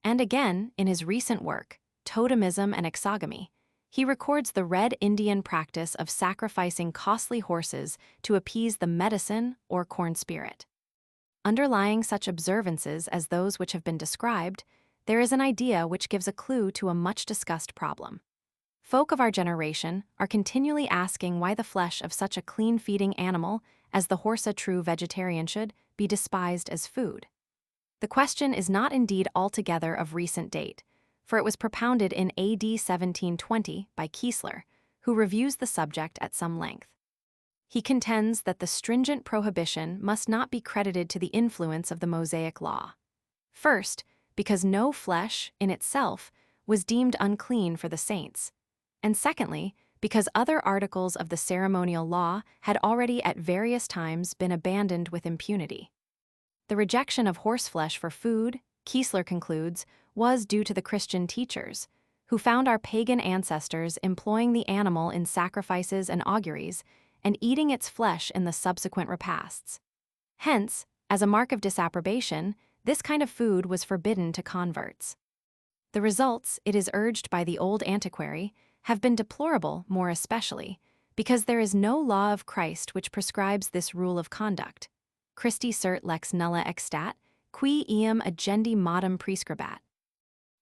And again, in his recent work, Totemism and Exogamy, he records the Red Indian practice of sacrificing costly horses to appease the medicine or corn spirit. Underlying such observances as those which have been described, there is an idea which gives a clue to a much-discussed problem. Folk of our generation are continually asking why the flesh of such a clean-feeding animal as the horse, a true vegetarian, should be despised as food. The question is not indeed altogether of recent date, for it was propounded in AD 1720 by Kiesler, who reviews the subject at some length. He contends that the stringent prohibition must not be credited to the influence of the Mosaic Law. First, because no flesh, in itself, was deemed unclean for the saints, and secondly, because other articles of the ceremonial law had already at various times been abandoned with impunity. The rejection of horseflesh for food, Kiesler concludes, was due to the Christian teachers, who found our pagan ancestors employing the animal in sacrifices and auguries, and eating its flesh in the subsequent repasts. Hence, as a mark of disapprobation, this kind of food was forbidden to converts. The results, it is urged by the old antiquary, have been deplorable more especially, because there is no law of Christ which prescribes this rule of conduct. Christi cert lex nulla extat, qui eam agendi modum prescribat.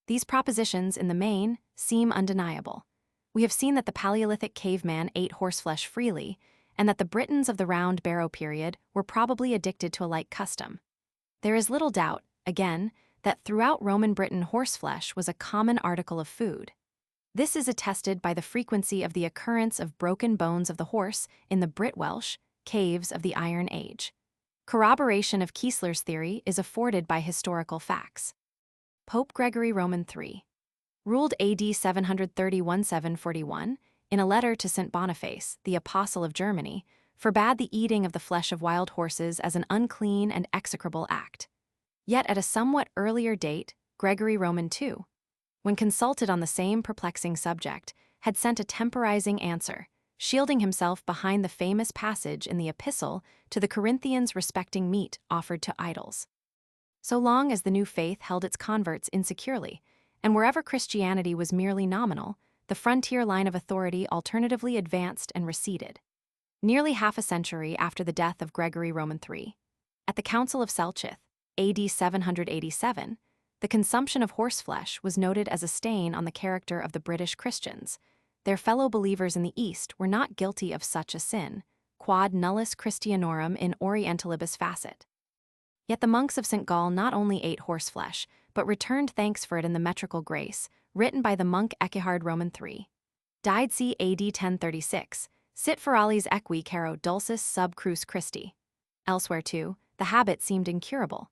These propositions, in the main, seem undeniable. We have seen that the Paleolithic caveman ate horseflesh freely, and that the Britons of the Round Barrow period were probably addicted to a like custom. There is little doubt, again, that throughout Roman Britain horseflesh was a common article of food. This is attested by the frequency of the occurrence of broken bones of the horse in the Britwelsh caves of the Iron Age. Corroboration of Kiesler's theory is afforded by historical facts. Pope Gregory Roman III, ruled AD 731–741, in a letter to St. Boniface, the Apostle of Germany, forbade the eating of the flesh of wild horses as an unclean and execrable act. Yet at a somewhat earlier date, Gregory Roman II, when consulted on the same perplexing subject, had sent a temporizing answer, shielding himself behind the famous passage in the epistle to the Corinthians respecting meat offered to idols. So long as the new faith held its converts insecurely, and wherever Christianity was merely nominal, the frontier line of authority alternatively advanced and receded. Nearly half a century after the death of Gregory Roman III, at the Council of Selchith, AD 787, the consumption of horseflesh was noted as a stain on the character of the British Christians. Their fellow believers in the East were not guilty of such a sin, quod nullus Christianorum in orientalibus facit. Yet the monks of St. Gall not only ate horseflesh, but returned thanks for it in the Metrical Grace, written by the monk Echehard Roman III. Died c. AD 1036, sit feralis equi caro dulcis sub crus Christi. Elsewhere too, the habit seemed incurable.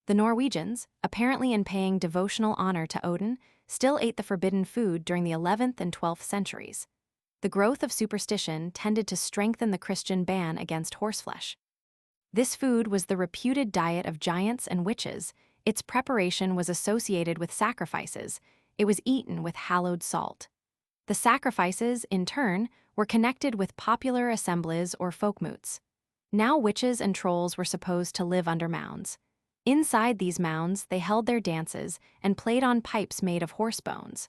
The Norwegians, apparently in paying devotional honor to Odin, still ate the forbidden food during the 11th and 12th centuries. The growth of superstition tended to strengthen the Christian ban against horseflesh. This food was the reputed diet of giants and witches. Its preparation was associated with sacrifices. It was eaten with hallowed salt. The sacrifices, in turn, were connected with popular assemblies or folkmoots. Now witches and trolls were supposed to live under mounds. Inside these mounds, they held their dances and played on pipes made of horse bones.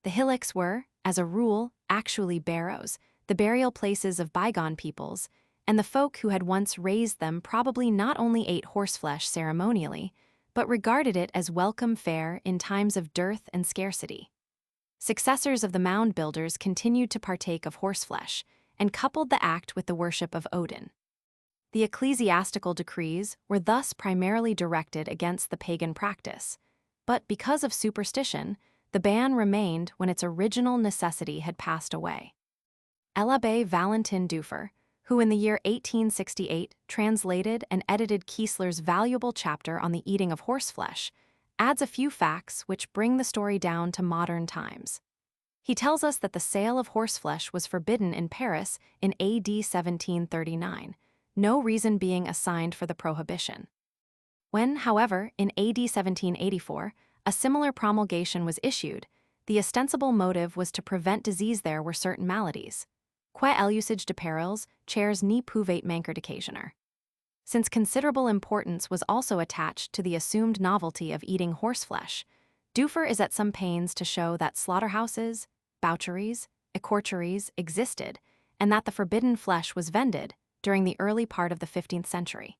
The hillocks were, as a rule, actually barrows, the burial places of bygone peoples, and the folk who had once raised them probably not only ate horseflesh ceremonially, but regarded it as welcome fare in times of dearth and scarcity. Successors of the mound builders continued to partake of horseflesh and coupled the act with the worship of Odin. The ecclesiastical decrees were thus primarily directed against the pagan practice, but because of superstition, the ban remained when its original necessity had passed away. L'Abbé Valentin Duffer, who in the year 1868 translated and edited Kiesler's valuable chapter on the eating of horseflesh, adds a few facts which bring the story down to modern times. He tells us that the sale of horseflesh was forbidden in Paris in AD 1739, no reason being assigned for the prohibition. When, however, in AD 1784, a similar promulgation was issued, the ostensible motive was to prevent disease there were certain maladies. Quae elusage de perils, chairs ni pouvait manquer d'occasioner. Since considerable importance was also attached to the assumed novelty of eating horseflesh, Duffer is at some pains to show that slaughterhouses, boucheries, ecorcheries existed, and that the forbidden flesh was vended during the early part of the 15th century.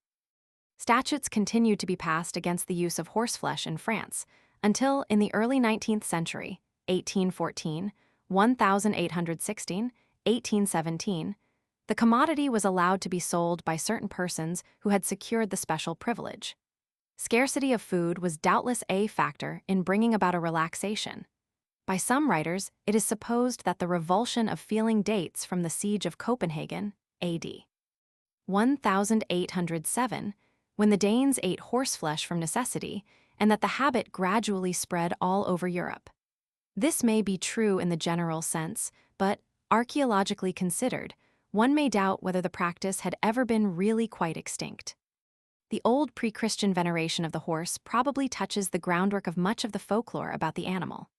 Statutes continued to be passed against the use of horseflesh in France until, in the early 19th century, 1814, 1816, 1817, the commodity was allowed to be sold by certain persons who had secured the special privilege. Scarcity of food was doubtless a factor in bringing about a relaxation. By some writers, it is supposed that the revulsion of feeling dates from the siege of Copenhagen, AD. 1807, when the Danes ate horseflesh from necessity, and that the habit gradually spread all over Europe. This may be true in the general sense, but, archaeologically considered, one may doubt whether the practice had ever been really quite extinct. The old pre-Christian veneration of the horse probably touches the groundwork of much of the folklore about the animal.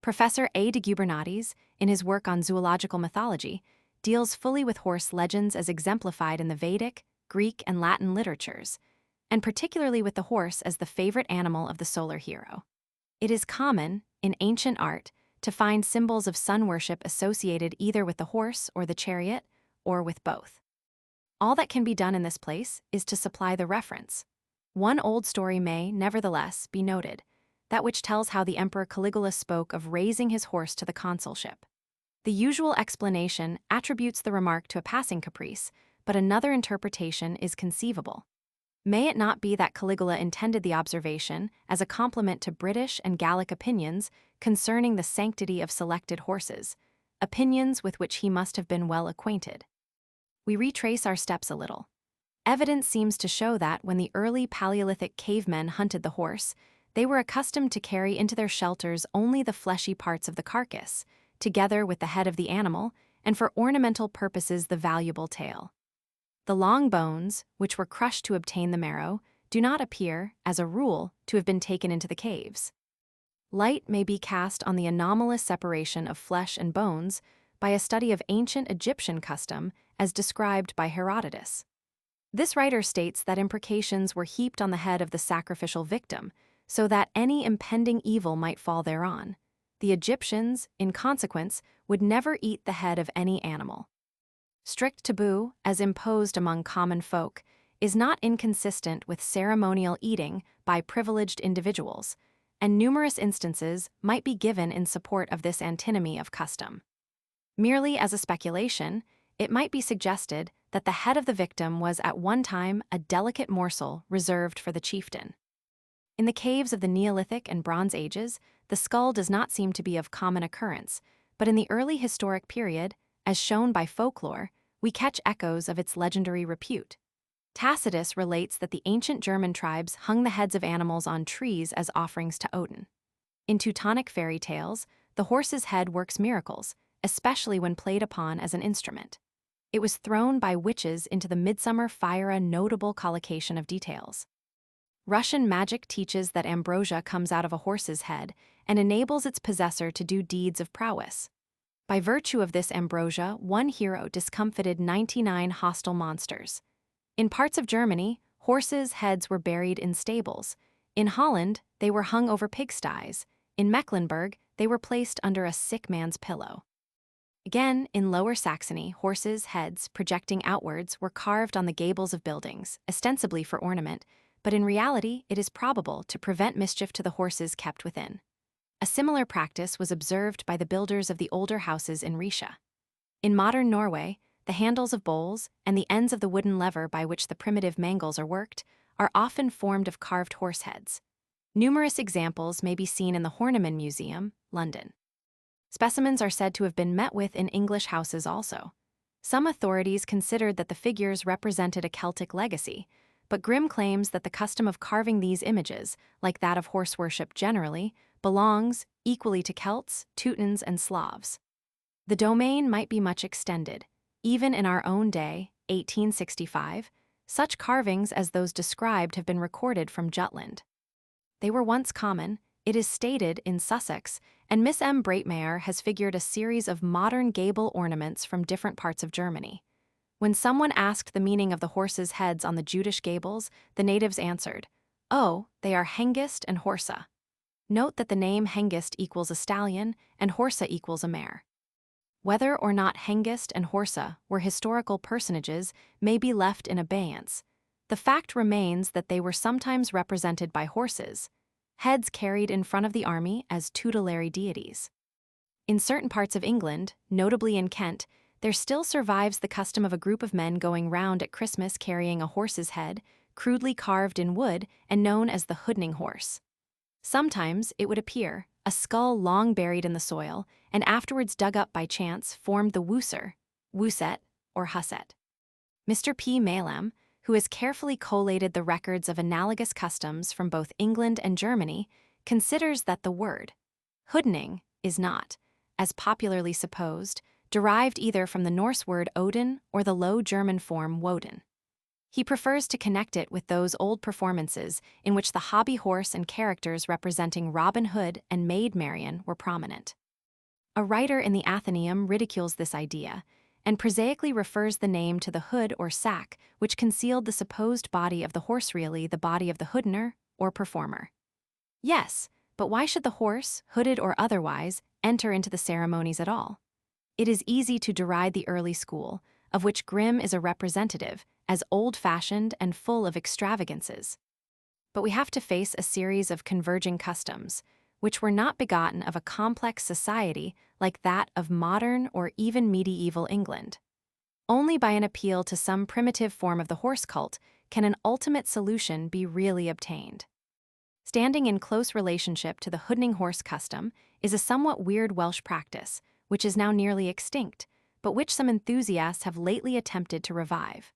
Professor A. de Gubernatis, in his work on zoological mythology, deals fully with horse legends as exemplified in the Vedic, Greek, and Latin literatures, and particularly with the horse as the favorite animal of the solar hero. It is common, in ancient art, to find symbols of sun worship associated either with the horse or the chariot, or with both. All that can be done in this place is to supply the reference. One old story may, nevertheless, be noted, that which tells how the Emperor Caligula spoke of raising his horse to the consulship. The usual explanation attributes the remark to a passing caprice, but another interpretation is conceivable. May it not be that Caligula intended the observation as a compliment to British and Gallic opinions concerning the sanctity of selected horses, opinions with which he must have been well acquainted? We retrace our steps a little. Evidence seems to show that when the early Paleolithic cavemen hunted the horse, they were accustomed to carry into their shelters only the fleshy parts of the carcass, together with the head of the animal, and for ornamental purposes the valuable tail. The long bones, which were crushed to obtain the marrow, do not appear, as a rule, to have been taken into the caves. Light may be cast on the anomalous separation of flesh and bones by a study of ancient Egyptian custom as described by Herodotus. This writer states that imprecations were heaped on the head of the sacrificial victim, so that any impending evil might fall thereon. The Egyptians, in consequence, would never eat the head of any animal. Strict taboo, as imposed among common folk, is not inconsistent with ceremonial eating by privileged individuals, and numerous instances might be given in support of this antinomy of custom. Merely as a speculation, it might be suggested that the head of the victim was at one time a delicate morsel reserved for the chieftain. In the caves of the Neolithic and Bronze Ages, the skull does not seem to be of common occurrence, but in the early historic period, as shown by folklore, we catch echoes of its legendary repute. Tacitus relates that the ancient German tribes hung the heads of animals on trees as offerings to Odin. In Teutonic fairy tales, the horse's head works miracles, especially when played upon as an instrument. It was thrown by witches into the midsummer fire, a notable collocation of details. Russian magic teaches that ambrosia comes out of a horse's head and enables its possessor to do deeds of prowess. By virtue of this ambrosia, one hero discomfited 99 hostile monsters. In parts of Germany, horses' heads were buried in stables. In Holland, they were hung over pigsties. In Mecklenburg, they were placed under a sick man's pillow. Again, in Lower Saxony, horses' heads projecting outwards were carved on the gables of buildings, ostensibly for ornament, but in reality it is probable to prevent mischief to the horses kept within. A similar practice was observed by the builders of the older houses in Risha. In modern Norway, the handles of bowls and the ends of the wooden lever by which the primitive mangles are worked are often formed of carved horse heads. Numerous examples may be seen in the Horniman Museum, London. Specimens are said to have been met with in English houses also. Some authorities considered that the figures represented a Celtic legacy, but Grimm claims that the custom of carving these images, like that of horse worship generally, belongs equally to Celts, Teutons, and Slavs. The domain might be much extended. Even in our own day, 1865, such carvings as those described have been recorded from Jutland. They were once common, it is stated, in Sussex, and Miss M. Breitmeyer has figured a series of modern gable ornaments from different parts of Germany. When someone asked the meaning of the horses' heads on the Jutisch gables, the natives answered, "Oh, they are Hengist and Horsa." Note that the name Hengist equals a stallion and Horsa equals a mare. Whether or not Hengist and Horsa were historical personages may be left in abeyance. The fact remains that they were sometimes represented by horses, heads carried in front of the army as tutelary deities. In certain parts of England, notably in Kent, there still survives the custom of a group of men going round at Christmas carrying a horse's head, crudely carved in wood and known as the hoodning horse. Sometimes, it would appear, a skull long buried in the soil and afterwards dug up by chance formed the wooser, wooset, or husset. Mr. P. Malem, who has carefully collated the records of analogous customs from both England and Germany, considers that the word hoodning is not, as popularly supposed, derived either from the Norse word Odin or the Low German form Woden. He prefers to connect it with those old performances in which the hobby horse and characters representing Robin Hood and Maid Marian were prominent. A writer in the Athenaeum ridicules this idea, and prosaically refers the name to the hood or sack which concealed the supposed body of the horse, really the body of the hoodner or performer. Yes, but why should the horse, hooded or otherwise, enter into the ceremonies at all? It is easy to deride the early school, of which Grimm is a representative, as old-fashioned and full of extravagances. But we have to face a series of converging customs, which were not begotten of a complex society like that of modern or even medieval England. Only by an appeal to some primitive form of the horse cult can an ultimate solution be really obtained. Standing in close relationship to the hoodning horse custom is a somewhat weird Welsh practice, which is now nearly extinct, but which some enthusiasts have lately attempted to revive.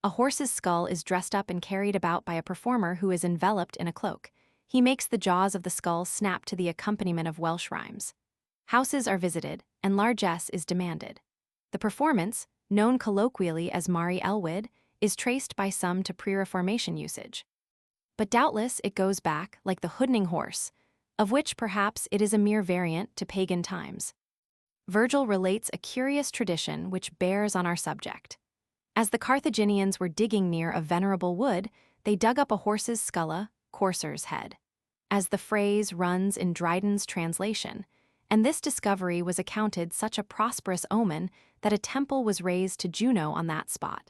A horse's skull is dressed up and carried about by a performer who is enveloped in a cloak. He makes the jaws of the skull snap to the accompaniment of Welsh rhymes. Houses are visited, and largesse is demanded. The performance, known colloquially as Mari Elwyd, is traced by some to pre-Reformation usage. But doubtless it goes back, like the hoodning horse, of which perhaps it is a mere variant, to pagan times. Virgil relates a curious tradition which bears on our subject. As the Carthaginians were digging near a venerable wood, they dug up a horse's skulla, courser's head, as the phrase runs in Dryden's translation, and this discovery was accounted such a prosperous omen that a temple was raised to Juno on that spot.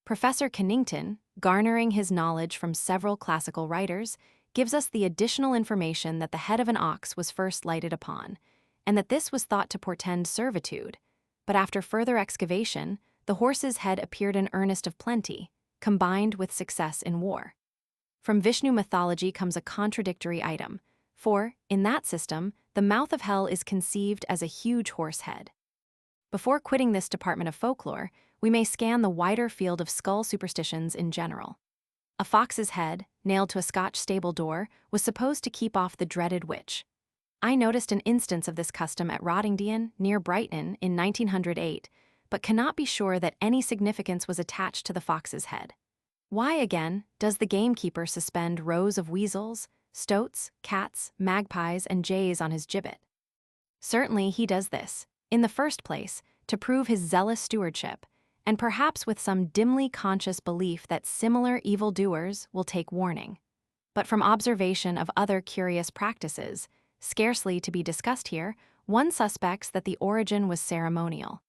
Professor Kennington, garnering his knowledge from several classical writers, gives us the additional information that the head of an ox was first lighted upon, and that this was thought to portend servitude, but after further excavation, the horse's head appeared an earnest of plenty, combined with success in war. From Vishnu mythology comes a contradictory item, for, in that system, the mouth of hell is conceived as a huge horse head. Before quitting this department of folklore, we may scan the wider field of skull superstitions in general. A fox's head, nailed to a Scotch stable door, was supposed to keep off the dreaded witch. I noticed an instance of this custom at Rottingdean, near Brighton, in 1908, but cannot be sure that any significance was attached to the fox's head. Why, again, does the gamekeeper suspend rows of weasels, stoats, cats, magpies, and jays on his gibbet? Certainly he does this, in the first place, to prove his zealous stewardship, and perhaps with some dimly conscious belief that similar evildoers will take warning. But from observation of other curious practices, scarcely to be discussed here, one suspects that the origin was ceremonial.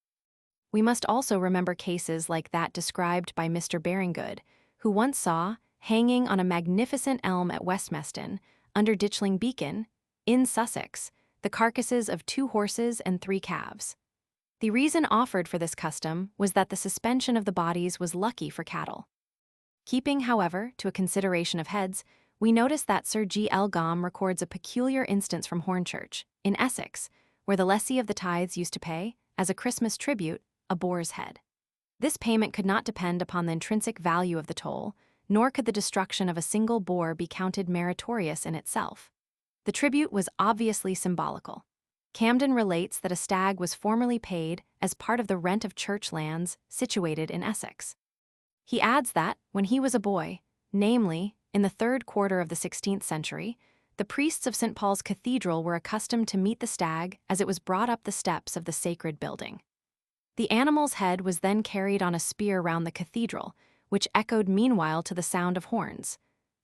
We must also remember cases like that described by Mr. Baringgood, who once saw, hanging on a magnificent elm at Westmeston, under Ditchling Beacon, in Sussex, the carcasses of 2 horses and 3 calves. The reason offered for this custom was that the suspension of the bodies was lucky for cattle. Keeping, however, to a consideration of heads, we notice that Sir G. L. Gom records a peculiar instance from Hornchurch, in Essex, where the lessee of the tithes used to pay, as a Christmas tribute, a boar's head. This payment could not depend upon the intrinsic value of the toll, nor could the destruction of a single boar be counted meritorious in itself. The tribute was obviously symbolical. Camden relates that a stag was formerly paid as part of the rent of church lands situated in Essex. He adds that, when he was a boy, namely, in the 3rd quarter of the 16th century, the priests of St. Paul's Cathedral were accustomed to meet the stag as it was brought up the steps of the sacred building. The animal's head was then carried on a spear round the cathedral, which echoed meanwhile to the sound of horns.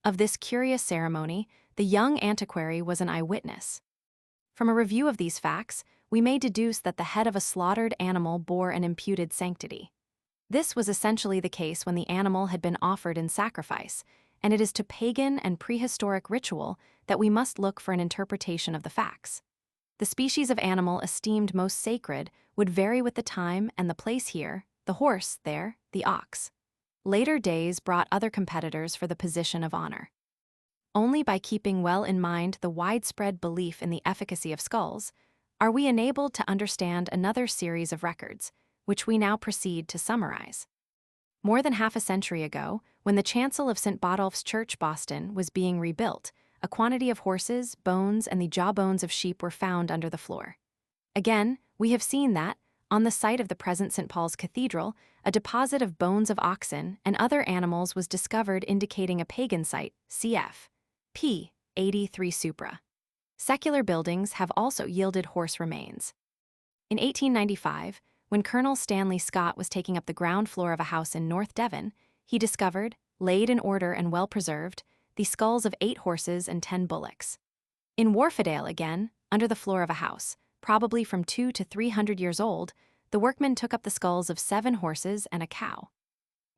Of this curious ceremony, the young antiquary was an eyewitness. From a review of these facts, we may deduce that the head of a slaughtered animal bore an imputed sanctity. This was essentially the case when the animal had been offered in sacrifice, and it is to pagan and prehistoric ritual that we must look for an interpretation of the facts. The species of animal esteemed most sacred would vary with the time and the place here, the horse there, the ox. Later days brought other competitors for the position of honor. Only by keeping well in mind the widespread belief in the efficacy of skulls are we enabled to understand another series of records, which we now proceed to summarize. More than half a century ago, when the chancel of St. Botolph's Church, Boston, was being rebuilt, a quantity of horses, bones, and the jawbones of sheep were found under the floor. Again, we have seen that, on the site of the present St. Paul's Cathedral, a deposit of bones of oxen and other animals was discovered, indicating a pagan site, cf. p. 83 supra. Secular buildings have also yielded horse remains. In 1895, when Colonel Stanley Scott was taking up the ground floor of a house in North Devon, he discovered, laid in order and well preserved, the skulls of 8 horses and 10 bullocks. In Wharfedale again, under the floor of a house, probably from 200 to 300 years old, the workmen took up the skulls of 7 horses and a cow.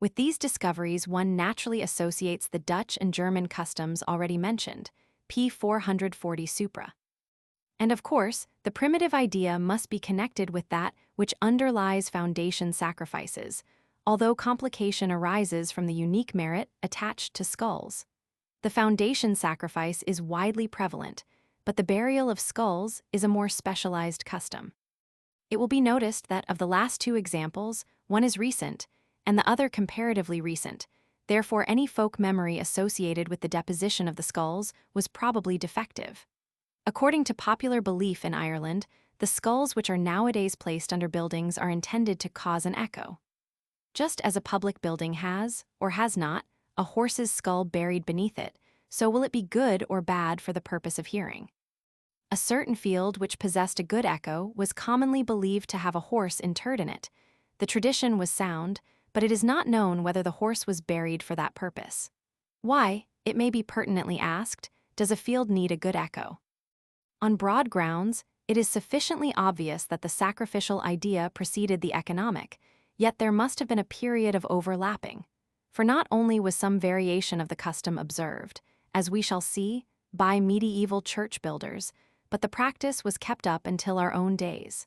With these discoveries, one naturally associates the Dutch and German customs already mentioned, p. 440 supra. And of course, the primitive idea must be connected with that which underlies foundation sacrifices, although complication arises from the unique merit attached to skulls. The foundation sacrifice is widely prevalent, but the burial of skulls is a more specialized custom. It will be noticed that of the last 2 examples, one is recent, and the other comparatively recent. Therefore, any folk memory associated with the deposition of the skulls was probably defective. According to popular belief in Ireland, the skulls which are nowadays placed under buildings are intended to cause an echo. Just as a public building has, or has not, a horse's skull buried beneath it, so will it be good or bad for the purpose of hearing. A certain field which possessed a good echo was commonly believed to have a horse interred in it. The tradition was sound, but it is not known whether the horse was buried for that purpose. Why, it may be pertinently asked, does a field need a good echo? On broad grounds, it is sufficiently obvious that the sacrificial idea preceded the economic, yet there must have been a period of overlapping. For not only was some variation of the custom observed, as we shall see, by medieval church builders, but the practice was kept up until our own days.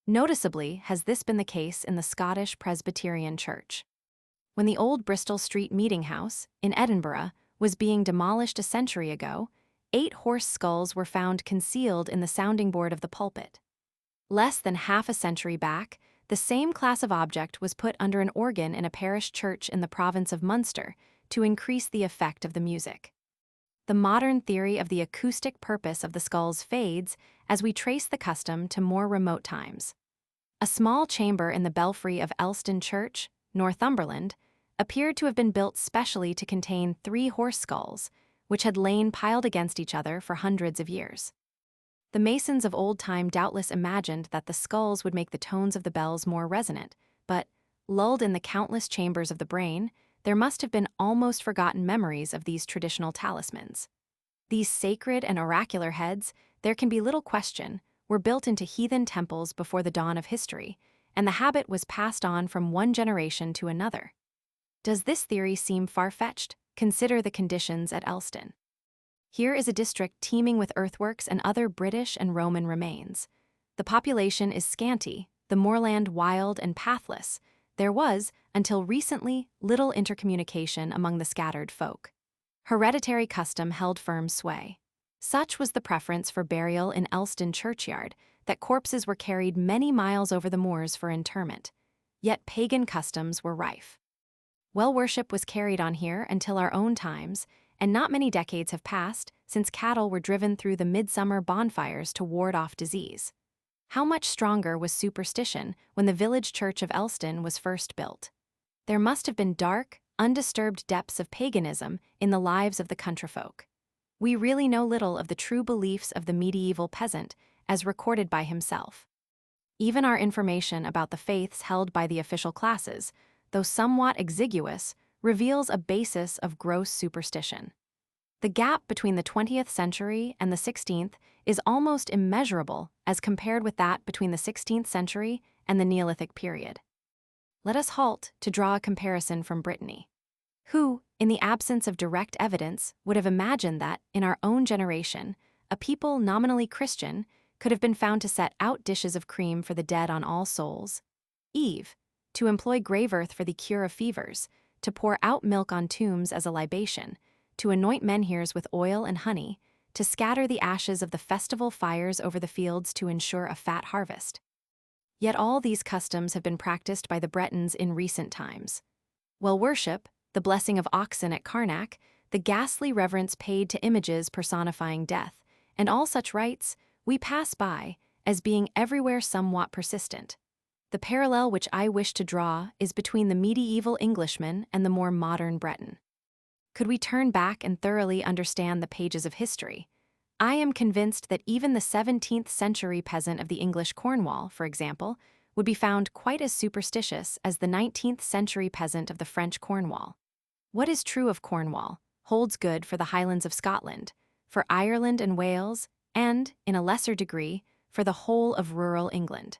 Noticeably has this been the case in the Scottish Presbyterian Church. When the old Bristol Street Meeting House, in Edinburgh, was being demolished a century ago, 8 horse skulls were found concealed in the sounding board of the pulpit. Less than half a century back, the same class of object was put under an organ in a parish church in the province of Munster to increase the effect of the music. The modern theory of the acoustic purpose of the skulls fades as we trace the custom to more remote times. A small chamber in the belfry of Elston Church, Northumberland, appeared to have been built specially to contain 3 horse skulls, which had lain piled against each other for hundreds of years. The masons of old time doubtless imagined that the skulls would make the tones of the bells more resonant, but, lulled in the countless chambers of the brain, there must have been almost forgotten memories of these traditional talismans. These sacred and oracular heads, there can be little question, were built into heathen temples before the dawn of history, and the habit was passed on from one generation to another. Does this theory seem far-fetched? Consider the conditions at Elston. Here is a district teeming with earthworks and other British and Roman remains. The population is scanty, the moorland wild and pathless. There was, until recently, little intercommunication among the scattered folk. Hereditary custom held firm sway. Such was the preference for burial in Elston churchyard that corpses were carried many miles over the moors for interment. Yet pagan customs were rife. Well worship was carried on here until our own times, and not many decades have passed since cattle were driven through the midsummer bonfires to ward off disease. How much stronger was superstition when the village church of Elston was first built? There must have been dark, undisturbed depths of paganism in the lives of the countryfolk. We really know little of the true beliefs of the medieval peasant, as recorded by himself. Even our information about the faiths held by the official classes, though somewhat exiguous, reveals a basis of gross superstition. The gap between the 20th century and the 16th is almost immeasurable as compared with that between the 16th century and the Neolithic period. Let us halt to draw a comparison from Brittany. Who, in the absence of direct evidence, would have imagined that, in our own generation, a people nominally Christian could have been found to set out dishes of cream for the dead on All Souls Eve, to employ grave earth for the cure of fevers, to pour out milk on tombs as a libation, to anoint menhirs with oil and honey, to scatter the ashes of the festival fires over the fields to ensure a fat harvest. Yet all these customs have been practiced by the Bretons in recent times. Well, worship, the blessing of oxen at Karnak, the ghastly reverence paid to images personifying death, and all such rites, we pass by as being everywhere somewhat persistent. The parallel which I wish to draw is between the medieval Englishman and the more modern Breton. Could we turn back and thoroughly understand the pages of history, I am convinced that even the 17th century peasant of the English Cornwall, for example, would be found quite as superstitious as the 19th century peasant of the French Cornwall. What is true of Cornwall holds good for the Highlands of Scotland, for Ireland and Wales, and, in a lesser degree, for the whole of rural England.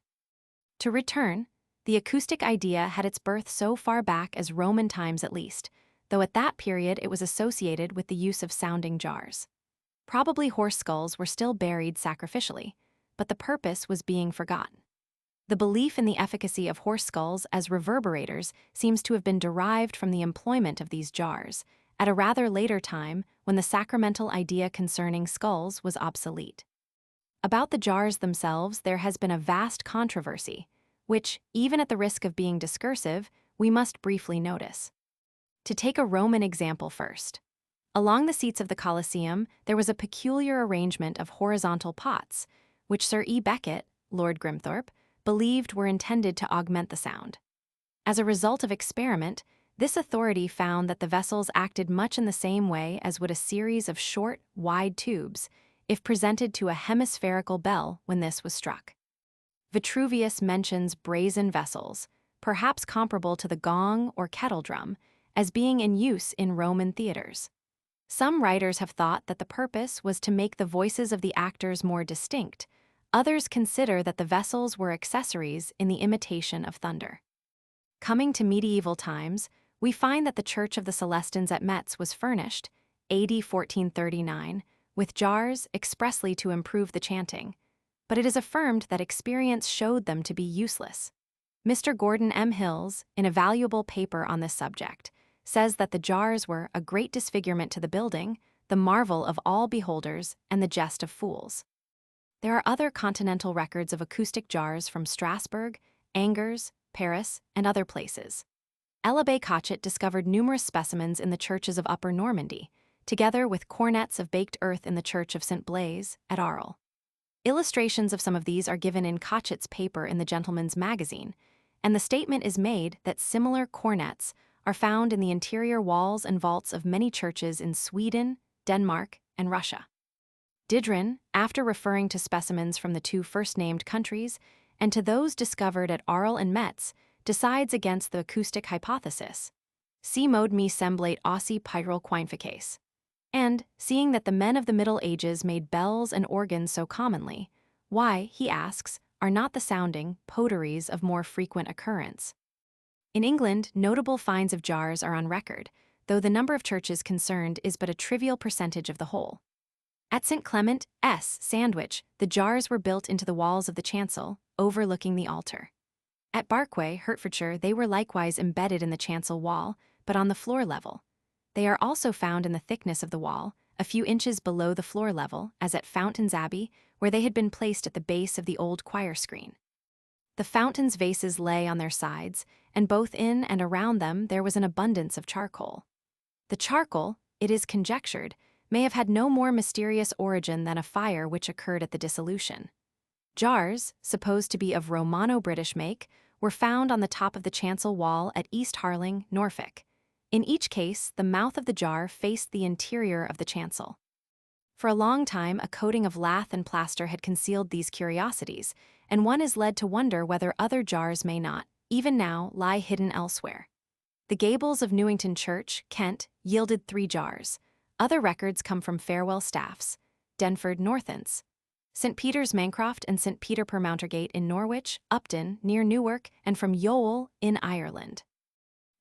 To return, the acoustic idea had its birth so far back as Roman times at least, though at that period it was associated with the use of sounding jars. Probably horse skulls were still buried sacrificially, but the purpose was being forgotten. The belief in the efficacy of horse skulls as reverberators seems to have been derived from the employment of these jars, at a rather later time when the sacramental idea concerning skulls was obsolete. About the jars themselves there has been a vast controversy, which, even at the risk of being discursive, we must briefly notice. To take a Roman example first. Along the seats of the Colosseum, there was a peculiar arrangement of horizontal pots, which Sir E. Beckett, Lord Grimthorpe, believed were intended to augment the sound. As a result of experiment, this authority found that the vessels acted much in the same way as would a series of short, wide tubes if presented to a hemispherical bell when this was struck. Vitruvius mentions brazen vessels, perhaps comparable to the gong or kettle drum, as being in use in Roman theaters. Some writers have thought that the purpose was to make the voices of the actors more distinct. Others consider that the vessels were accessories in the imitation of thunder. Coming to medieval times, we find that the Church of the Celestins at Metz was furnished, AD 1439, with jars expressly to improve the chanting, but it is affirmed that experience showed them to be useless. Mr. Gordon M. Hills, in a valuable paper on this subject, says that the jars were a great disfigurement to the building, the marvel of all beholders, and the jest of fools. There are other continental records of acoustic jars from Strasbourg, Angers, Paris, and other places. L'Abbé Cochet discovered numerous specimens in the churches of Upper Normandy, together with cornets of baked earth in the church of St. Blaise, at Arles. Illustrations of some of these are given in Cochet's paper in the Gentleman's Magazine, and the statement is made that similar cornets are found in the interior walls and vaults of many churches in Sweden, Denmark, and Russia. Didrin, after referring to specimens from the two first-named countries and to those discovered at Arles and Metz, decides against the acoustic hypothesis. Si mode me semblate aussi pyral quinficace. And, seeing that the men of the Middle Ages made bells and organs so commonly, why, he asks, are not the sounding poteries of more frequent occurrence? In England, notable finds of jars are on record, though the number of churches concerned is but a trivial percentage of the whole. At St. Clement, Sandwich, the jars were built into the walls of the chancel, overlooking the altar. At Barkway, Hertfordshire, they were likewise embedded in the chancel wall, but on the floor level. They are also found in the thickness of the wall, a few inches below the floor level, as at Fountains Abbey, where they had been placed at the base of the old choir screen. The fountains' vases lay on their sides, and both in and around them there was an abundance of charcoal. The charcoal, it is conjectured, may have had no more mysterious origin than a fire which occurred at the dissolution. Jars, supposed to be of Romano-British make, were found on the top of the chancel wall at East Harling, Norfolk. In each case, the mouth of the jar faced the interior of the chancel. For a long time, a coating of lath and plaster had concealed these curiosities, and one is led to wonder whether other jars may not, even now, lie hidden elsewhere. The gables of Newington Church, Kent, yielded 3 jars. Other records come from Farewell Staffs, Denford, Northants, St. Peter's Mancroft and St. Peter Permountergate in Norwich, Upton, near Newark, and from Youghal in Ireland.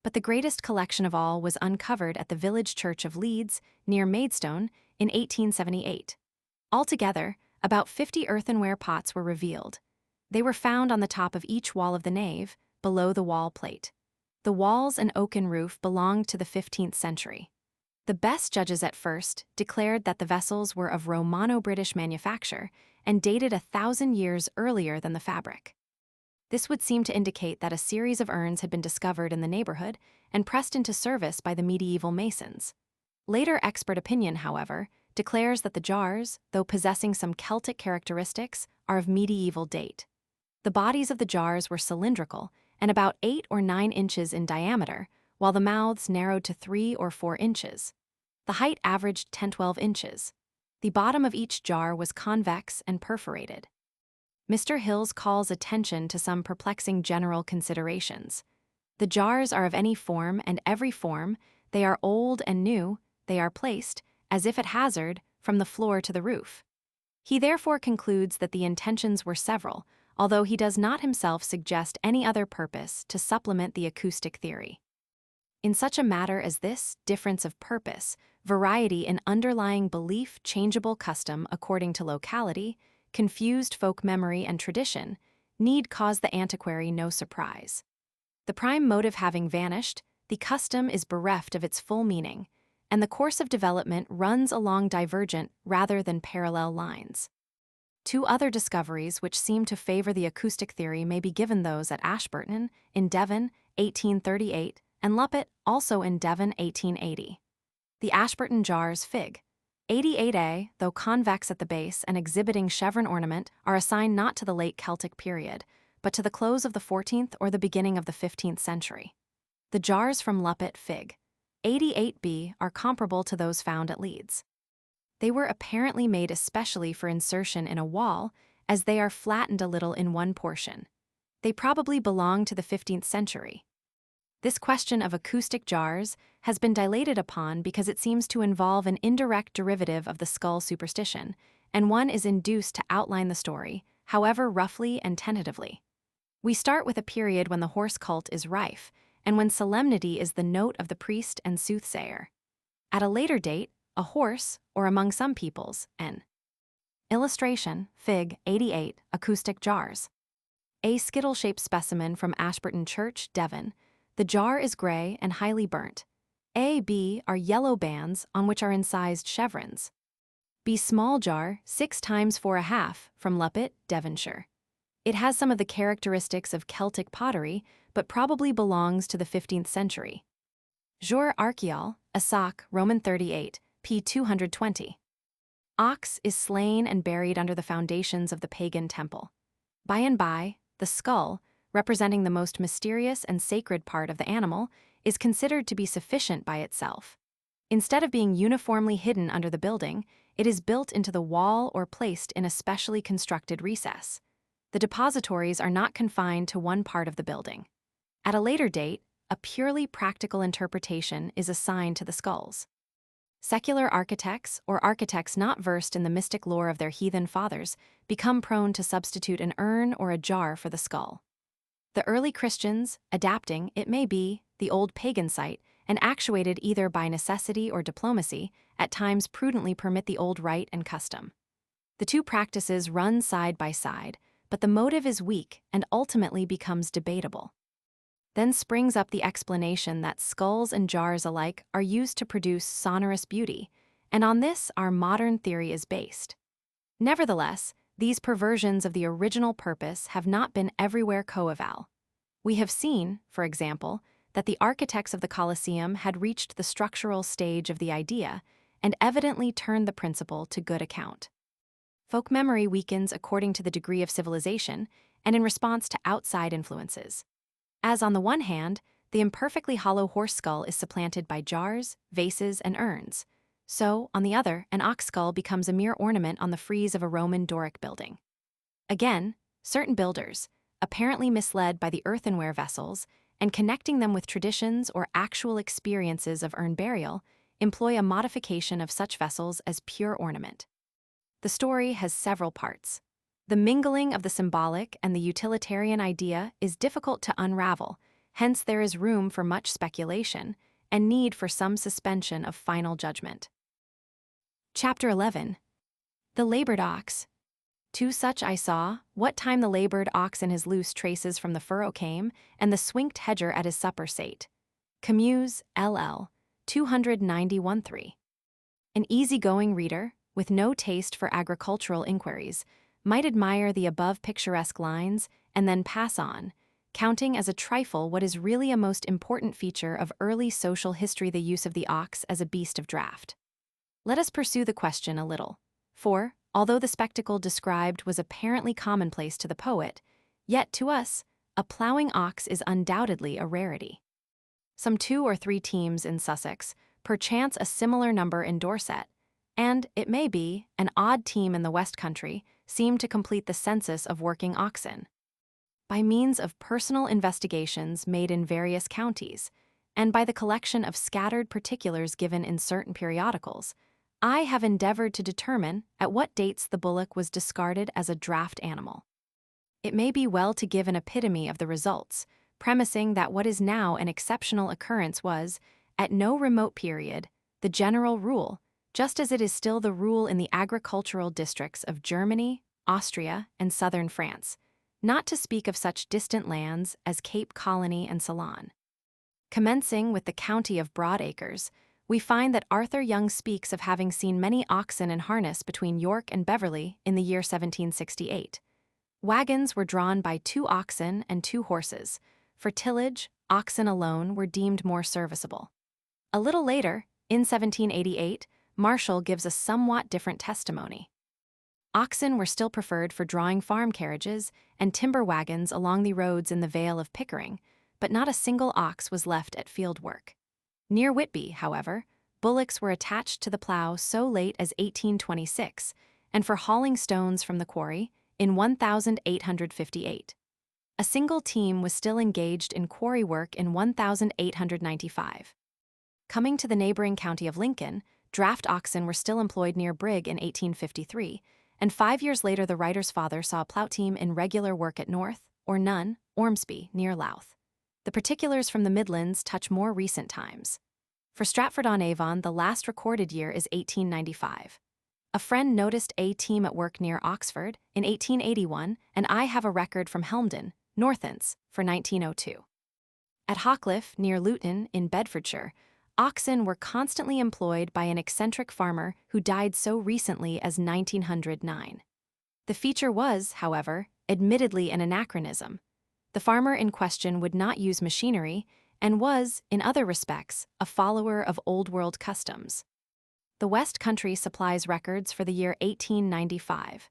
But the greatest collection of all was uncovered at the village church of Leeds, near Maidstone, in 1878. Altogether, about 50 earthenware pots were revealed. They were found on the top of each wall of the nave, below the wall plate. The walls and oaken roof belonged to the 15th century. The best judges at first declared that the vessels were of Romano-British manufacture and dated 1,000 years earlier than the fabric. This would seem to indicate that a series of urns had been discovered in the neighborhood and pressed into service by the medieval masons. Later expert opinion, however, declares that the jars, though possessing some Celtic characteristics, are of medieval date. The bodies of the jars were cylindrical and about 8 or 9 inches in diameter, while the mouths narrowed to 3 or 4 inches. The height averaged 10–12 inches. The bottom of each jar was convex and perforated. Mr. Hills calls attention to some perplexing general considerations. The jars are of any form and every form, they are old and new, they are placed, as if at hazard, from the floor to the roof. He therefore concludes that the intentions were several, although he does not himself suggest any other purpose to supplement the acoustic theory. In such a matter as this, difference of purpose, variety in underlying belief, changeable custom according to locality, confused folk memory and tradition, need cause the antiquary no surprise. The prime motive having vanished, the custom is bereft of its full meaning, and the course of development runs along divergent rather than parallel lines. Two other discoveries which seem to favor the acoustic theory may be given: those at Ashburton, in Devon, 1838, and Luppet, also in Devon, 1880. The Ashburton jars Fig. 88a, though convex at the base and exhibiting chevron ornament, are assigned not to the late Celtic period, but to the close of the 14th or the beginning of the 15th century. The jars from Luppet Fig. 88b are comparable to those found at Leeds. They were apparently made especially for insertion in a wall, as they are flattened a little in one portion. They probably belong to the 15th century. This question of acoustic jars has been dilated upon because it seems to involve an indirect derivative of the skull superstition, and one is induced to outline the story, however roughly and tentatively. We start with a period when the horse cult is rife, and when solemnity is the note of the priest and soothsayer. At a later date, a horse, or among some peoples, an illustration, Fig. 88, acoustic jars. A skittle-shaped specimen from Ashburton Church, Devon. The jar is gray and highly burnt. A, B are yellow bands on which are incised chevrons. B small jar, 6 times 4½ from Luppet, Devonshire. It has some of the characteristics of Celtic pottery, but probably belongs to the 15th century. Jour Archaeol, Asak, Roman 38, p. 220. Ox is slain and buried under the foundations of the pagan temple. By and by, the skull, representing the most mysterious and sacred part of the animal, is considered to be sufficient by itself. Instead of being uniformly hidden under the building, it is built into the wall or placed in a specially constructed recess. The depositories are not confined to one part of the building. At a later date, a purely practical interpretation is assigned to the skulls. Secular architects, or architects not versed in the mystic lore of their heathen fathers, become prone to substitute an urn or a jar for the skull. The early Christians, adapting, it may be, the old pagan site, and actuated either by necessity or diplomacy, at times prudently permit the old rite and custom. The two practices run side by side, but the motive is weak and ultimately becomes debatable. Then springs up the explanation that skulls and jars alike are used to produce sonorous beauty, and on this our modern theory is based. Nevertheless, these perversions of the original purpose have not been everywhere coeval. We have seen, for example, that the architects of the Colosseum had reached the structural stage of the idea and evidently turned the principle to good account. Folk memory weakens according to the degree of civilization and in response to outside influences. As on the one hand, the imperfectly hollow horse skull is supplanted by jars, vases, and urns, so, on the other, an ox skull becomes a mere ornament on the frieze of a Roman Doric building. Again, certain builders, apparently misled by the earthenware vessels and connecting them with traditions or actual experiences of urn burial, employ a modification of such vessels as pure ornament. The story has several parts. The mingling of the symbolic and the utilitarian idea is difficult to unravel, hence there is room for much speculation and need for some suspension of final judgment. Chapter 11. The Labored Ox. Two such I saw, what time the labored ox in his loose traces from the furrow came, and the swinked hedger at his supper sate. Camus, LL. 291–3. An easy-going reader, with no taste for agricultural inquiries, might admire the above picturesque lines and then pass on, counting as a trifle what is really a most important feature of early social history: the use of the ox as a beast of draught. Let us pursue the question a little. For, although the spectacle described was apparently commonplace to the poet, yet to us, a ploughing ox is undoubtedly a rarity. Some 2 or 3 teams in Sussex, perchance a similar number in Dorset, and, it may be, an odd team in the West Country, seem to complete the census of working oxen. By means of personal investigations made in various counties, and by the collection of scattered particulars given in certain periodicals, I have endeavored to determine at what dates the bullock was discarded as a draught animal. It may be well to give an epitome of the results, premising that what is now an exceptional occurrence was, at no remote period, the general rule, just as it is still the rule in the agricultural districts of Germany, Austria, and southern France, not to speak of such distant lands as Cape Colony and Ceylon. Commencing with the county of Broadacres, we find that Arthur Young speaks of having seen many oxen in harness between York and Beverley in the year 1768. Wagons were drawn by 2 oxen and 2 horses. For tillage, oxen alone were deemed more serviceable. A little later, in 1788, Marshall gives a somewhat different testimony. Oxen were still preferred for drawing farm carriages and timber wagons along the roads in the Vale of Pickering, but not a single ox was left at field work. Near Whitby, however, bullocks were attached to the plough so late as 1826, and for hauling stones from the quarry, in 1858. A single team was still engaged in quarry work in 1895. Coming to the neighboring county of Lincoln, draft oxen were still employed near Brigg in 1853, and 5 years later the writer's father saw a plough team in regular work at North, or Nunn, Ormsby, near Louth. The particulars from the Midlands touch more recent times. For Stratford-on-Avon, the last recorded year is 1895. A friend noticed a team at work near Oxford in 1881, and I have a record from Helmden, Northants, for 1902. At Hawcliffe, near Luton, in Bedfordshire, oxen were constantly employed by an eccentric farmer who died so recently as 1909. The feature was, however, admittedly an anachronism. The farmer in question would not use machinery and was, in other respects, a follower of old-world customs. The West Country supplies records for the year 1895.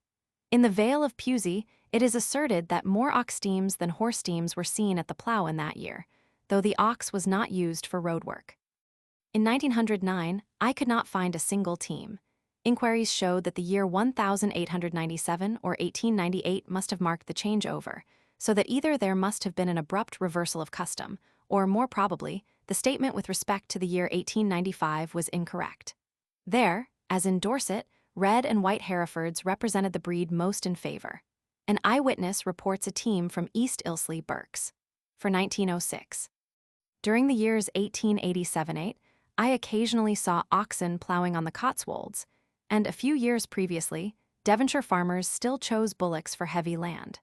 In the Vale of Pewsey, it is asserted that more ox teams than horse teams were seen at the plough in that year, though the ox was not used for road work. In 1909, I could not find a single team. Inquiries showed that the year 1897 or 1898 must have marked the changeover, so that either there must have been an abrupt reversal of custom, or more probably, the statement with respect to the year 1895 was incorrect. There, as in Dorset, red and white Herefords represented the breed most in favor. An eyewitness reports a team from East Ilsley, Berks, for 1906. During the years 1887-8, I occasionally saw oxen ploughing on the Cotswolds, and a few years previously, Devonshire farmers still chose bullocks for heavy land.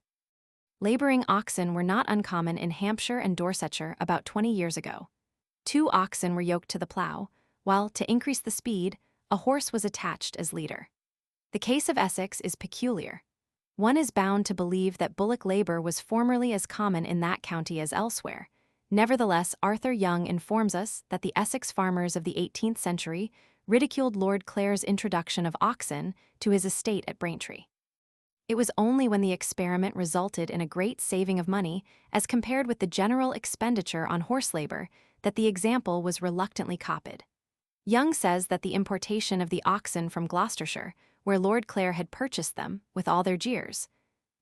Laboring oxen were not uncommon in Hampshire and Dorsetshire about 20 years ago. 2 oxen were yoked to the plough, while, to increase the speed, a horse was attached as leader. The case of Essex is peculiar. One is bound to believe that bullock labor was formerly as common in that county as elsewhere. Nevertheless, Arthur Young informs us that the Essex farmers of the 18th century ridiculed Lord Clare's introduction of oxen to his estate at Braintree. It was only when the experiment resulted in a great saving of money, as compared with the general expenditure on horse labor, that the example was reluctantly copied. Young says that the importation of the oxen from Gloucestershire, where Lord Clare had purchased them, with all their jeers,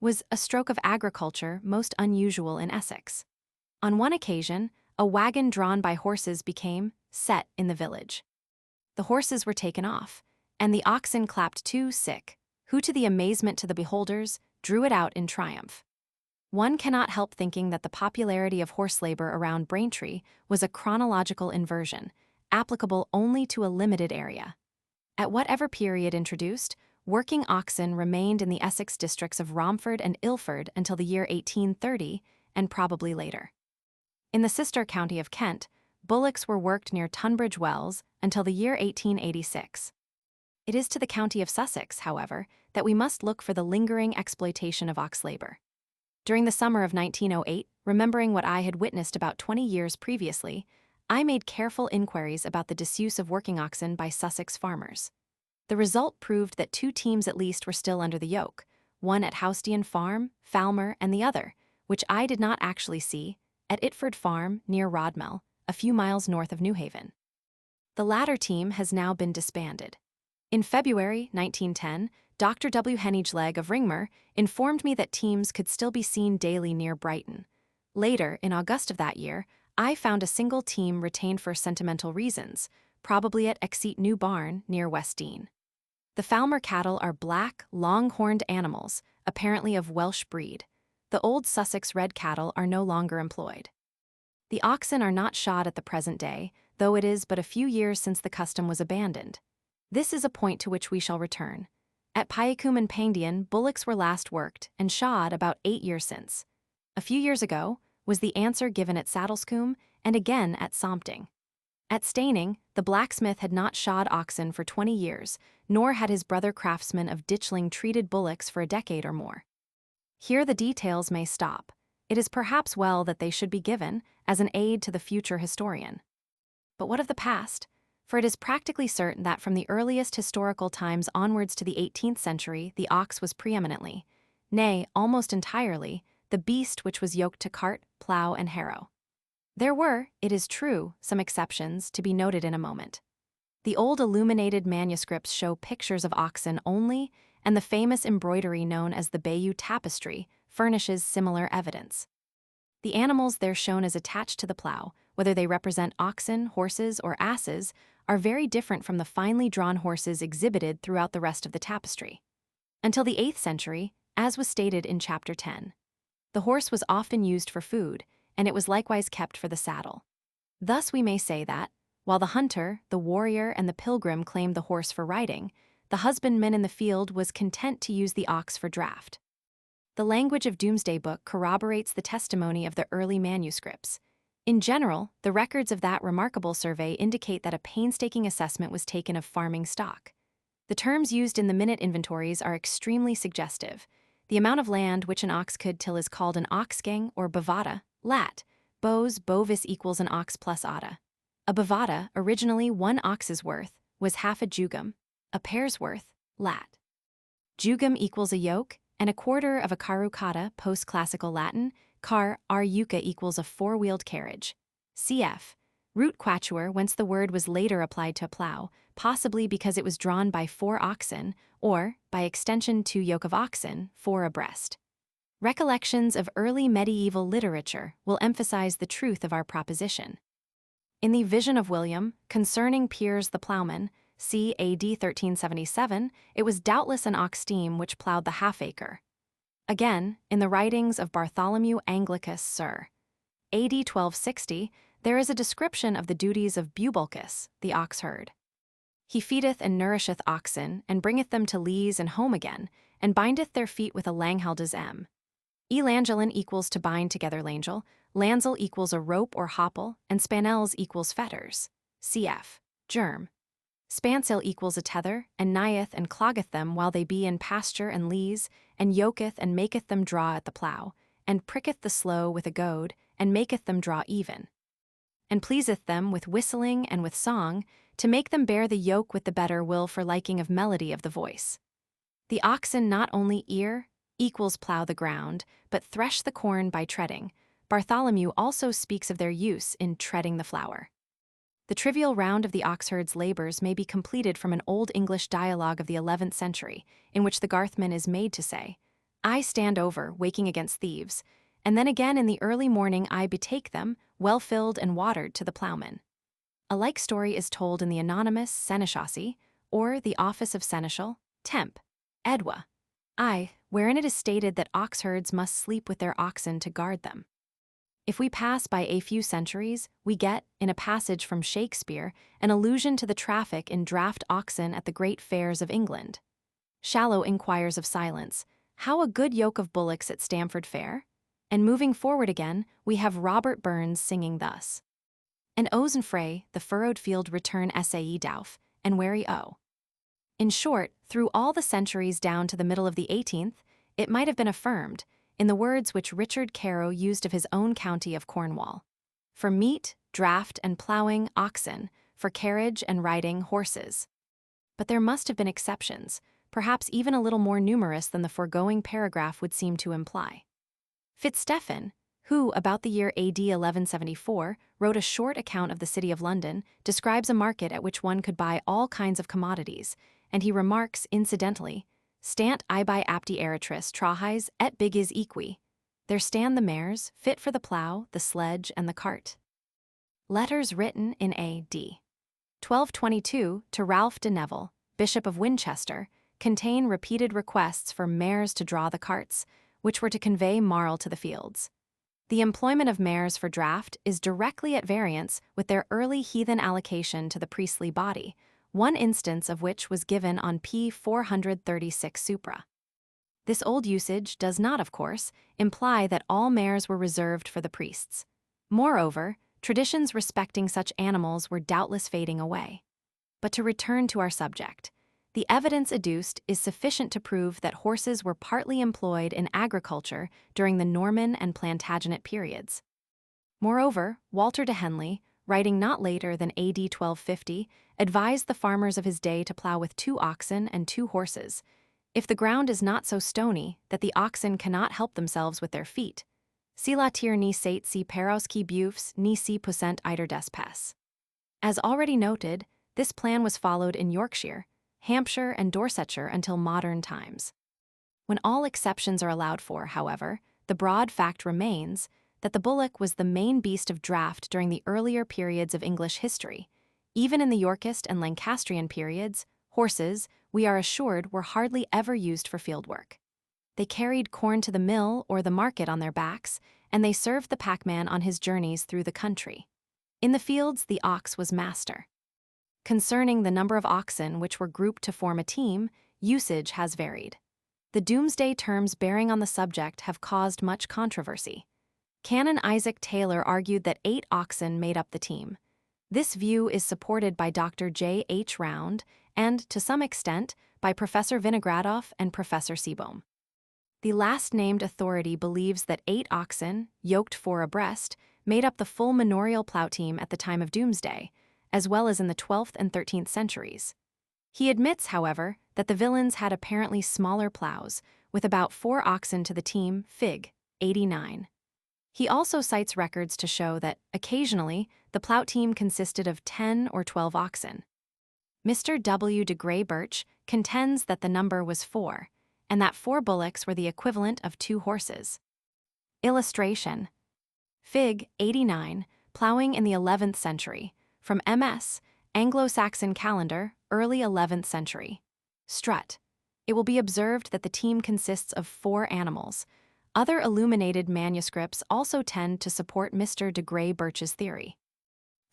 was a stroke of agriculture most unusual in Essex. On one occasion, a wagon drawn by horses became set in the village. The horses were taken off, and the oxen clapped 2 sick, who, to the amazement to the beholders, drew it out in triumph. One cannot help thinking that the popularity of horse labor around Braintree was a chronological inversion, applicable only to a limited area. At whatever period introduced, working oxen remained in the Essex districts of Romford and Ilford until the year 1830, and probably later. In the sister county of Kent, bullocks were worked near Tunbridge Wells until the year 1886. It is to the county of Sussex, however, that we must look for the lingering exploitation of ox labor. During the summer of 1908, remembering what I had witnessed about 20 years previously, I made careful inquiries about the disuse of working oxen by Sussex farmers. The result proved that 2 teams at least were still under the yoke, one at Housdean Farm, Falmer, and the other, which I did not actually see, at Itford Farm near Rodmell, a few miles north of New Haven. The latter team has now been disbanded. In February 1910, Dr. W. Henigleg of Ringmer informed me that teams could still be seen daily near Brighton. Later, in August of that year, I found a single team retained for sentimental reasons, probably at Exeat New Barn near Westdean. The Falmer cattle are black, long-horned animals, apparently of Welsh breed. The old Sussex red cattle are no longer employed. The oxen are not shod at the present day, though it is but a few years since the custom was abandoned. This is a point to which we shall return. At Pyacombe and Pangdian, bullocks were last worked and shod about 8 years since. A few years ago was the answer given at Saddlescombe and again at Sompting. At Staining, the blacksmith had not shod oxen for 20 years, nor had his brother craftsman of Ditchling treated bullocks for a decade or more. Here the details may stop. It is perhaps well that they should be given as an aid to the future historian. But what of the past? For it is practically certain that from the earliest historical times onwards to the 18th century, the ox was preeminently, nay, almost entirely, the beast which was yoked to cart, plough, and harrow. There were, it is true, some exceptions to be noted in a moment. The old illuminated manuscripts show pictures of oxen only, and the famous embroidery known as the Bayeux tapestry furnishes similar evidence. The animals there shown as attached to the plough, whether they represent oxen, horses, or asses, are very different from the finely drawn horses exhibited throughout the rest of the tapestry. Until the 8th century, as was stated in Chapter 10, the horse was often used for food, and it was likewise kept for the saddle. Thus we may say that, while the hunter, the warrior, and the pilgrim claimed the horse for riding, the husbandman in the field was content to use the ox for draught. The language of Domesday Book corroborates the testimony of the early manuscripts. In general, the records of that remarkable survey indicate that a painstaking assessment was taken of farming stock. The terms used in the minute inventories are extremely suggestive. The amount of land which an ox could till is called an oxgang or bovata, lat. Bos bovis equals an ox plus otta. A bovata, originally 1 ox's worth, was half a jugum, a pair's worth, lat. Jugum equals a yoke, and a quarter of a carucata, post-classical Latin, car yuca equals a 4-wheeled carriage. Cf. Root quatuor, whence the word was later applied to a plough, possibly because it was drawn by 4 oxen, or, by extension 2 yoke of oxen, 4 abreast. Recollections of early medieval literature will emphasize the truth of our proposition. In the Vision of William, concerning Piers the ploughman, c. AD 1377, it was doubtless an ox team which ploughed the half-acre. Again, in the writings of Bartholomew Anglicus Sir, AD 1260, there is a description of the duties of Bubulcus, the ox-herd. He feedeth and nourisheth oxen, and bringeth them to leas and home again, and bindeth their feet with a langheldes m. Elangelin equals to bind together langel, lansel equals a rope or hopple, and spanels equals fetters. Cf. Germ. Spansail equals a tether, and nieth and cloggeth them while they be in pasture and leas, and yoketh and maketh them draw at the plough, and pricketh the slow with a goad, and maketh them draw even. And pleaseth them with whistling and with song, to make them bear the yoke with the better will for liking of melody of the voice. The oxen not only ear, equals plough the ground, but thresh the corn by treading. Bartholomew also speaks of their use in treading the flour. The trivial round of the oxherd's labors may be completed from an Old English dialogue of the 11th century, in which the garthman is made to say, "I stand over, waking against thieves, and then again in the early morning I betake them, well filled and watered, to the ploughman." A like story is told in the anonymous Seneschalcy, or the Office of Seneschal, Temp. Edwa. I, wherein it is stated that oxherds must sleep with their oxen to guard them. If we pass by a few centuries, we get, in a passage from Shakespeare, an allusion to the traffic in draft oxen at the great fairs of England. Shallow inquires of Silence, "How a good yoke of bullocks at Stamford Fair?" And moving forward again, we have Robert Burns singing thus: "And O's and Frey, the furrowed field return sae dauf, and wary o." In short, through all the centuries down to the middle of the 18th, it might have been affirmed, in the words which Richard Carow used of his own county of Cornwall. For meat, draught, and ploughing, oxen; for carriage and riding, horses. But there must have been exceptions, perhaps even a little more numerous than the foregoing paragraph would seem to imply. Fitzstephen, who, about the year AD 1174, wrote a short account of the city of London, describes a market at which one could buy all kinds of commodities, and he remarks, incidentally, "Stant ibi apti eratris trahis et bigis equi. There stand the mares, fit for the plough, the sledge, and the cart." Letters written in A.D. 1222 to Ralph de Neville, Bishop of Winchester, contain repeated requests for mares to draw the carts, which were to convey marl to the fields. The employment of mares for draught is directly at variance with their early heathen allocation to the priestly body, one instance of which was given on p. 436 supra. This old usage does not, of course, imply that all mares were reserved for the priests. Moreover, traditions respecting such animals were doubtless fading away. But to return to our subject, the evidence adduced is sufficient to prove that horses were partly employed in agriculture during the Norman and Plantagenet periods. Moreover, Walter de Henley, writing not later than AD 1250, advised the farmers of his day to plough with 2 oxen and 2 horses, if the ground is not so stony that the oxen cannot help themselves with their feet. Si la tir ni sate si peros qui buffs ni si pussent iter des pes. As already noted, this plan was followed in Yorkshire, Hampshire, and Dorsetshire until modern times. When all exceptions are allowed for, however, the broad fact remains that the bullock was the main beast of draught during the earlier periods of English history. Even in the Yorkist and Lancastrian periods, horses, we are assured, were hardly ever used for fieldwork. They carried corn to the mill or the market on their backs, and they served the packman on his journeys through the country. In the fields, the ox was master. Concerning the number of oxen which were grouped to form a team, usage has varied. The Doomsday terms bearing on the subject have caused much controversy. Canon Isaac Taylor argued that 8 oxen made up the team. This view is supported by Dr. J. H. Round and, to some extent, by Professor Vinogradoff and Professor Seebohm. The last-named authority believes that 8 oxen, yoked 4 abreast, made up the full manorial plough team at the time of Doomsday, as well as in the 12th and 13th centuries. He admits, however, that the villains had apparently smaller ploughs, with about 4 oxen to the team, Fig. 89. He also cites records to show that, occasionally, the plough team consisted of 10 or 12 oxen. Mr. W. de Grey Birch contends that the number was 4, and that 4 bullocks were the equivalent of 2 horses. Illustration. Fig. 89, ploughing in the 11th century, from MS, Anglo-Saxon calendar, early 11th century. Strut. It will be observed that the team consists of 4 animals. Other illuminated manuscripts also tend to support Mr. de Grey Birch's theory.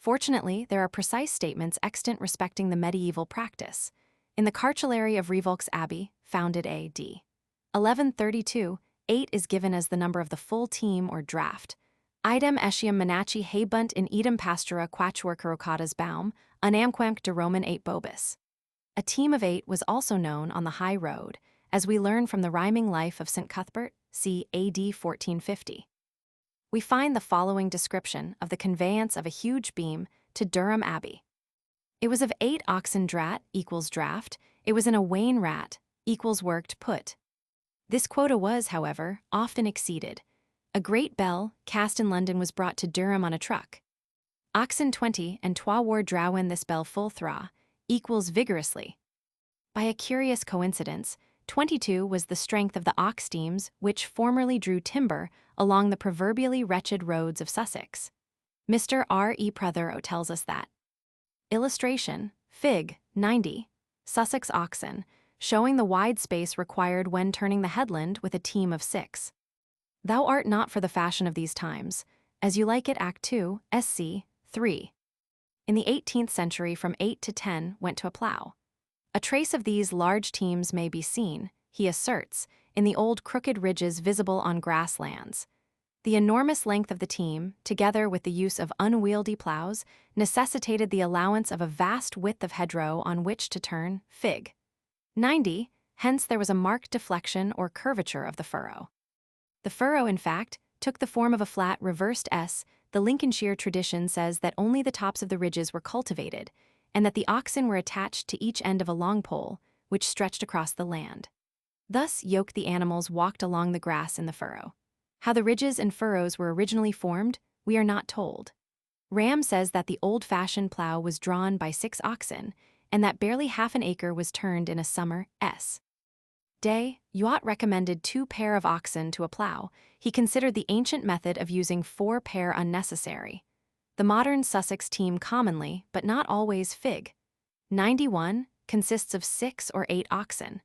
Fortunately, there are precise statements extant respecting the medieval practice. In the cartulary of Revolks Abbey, founded A.D. 1132, 8 is given as the number of the full team or draft. Idem etiam menaci habunt in idem pastura quatuor carocatas baum, unamquamque de Roman 8 bobis. A team of 8 was also known on the high road, as we learn from the rhyming life of St. Cuthbert, c. A.D. 1450. We find the following description of the conveyance of a huge beam to Durham Abbey. It was of 8 oxen drat equals draft, it was in a wain rat equals worked put. This quota was, however, often exceeded. A great bell, cast in London, was brought to Durham on a truck. Oxen 20 and twa war drowen this bell full thra equals vigorously. By a curious coincidence, 22 was the strength of the ox teams which formerly drew timber along the proverbially wretched roads of Sussex. Mr. R. E. Prothero tells us that. Illustration, Fig. 90, Sussex oxen, showing the wide space required when turning the headland with a team of 6. Thou art not for the fashion of these times, as you like it Act 2, SC. 3. In the 18th century, from 8 to 10 went to a plough. A trace of these large teams may be seen, he asserts, in the old crooked ridges visible on grasslands. The enormous length of the team, together with the use of unwieldy ploughs, necessitated the allowance of a vast width of hedgerow on which to turn, Fig. 90, hence there was a marked deflection or curvature of the furrow. The furrow, in fact, took the form of a flat reversed S. The Lincolnshire tradition says that only the tops of the ridges were cultivated, and that the oxen were attached to each end of a long pole, which stretched across the land. Thus yoked the animals walked along the grass in the furrow. How the ridges and furrows were originally formed, we are not told. Ram says that the old-fashioned plow was drawn by 6 oxen, and that barely half an acre was turned in a summer. Day, Youatt recommended 2 pair of oxen to a plow. He considered the ancient method of using 4 pair unnecessary. The modern Sussex team commonly, but not always, Fig. 91, consists of 6 or 8 oxen.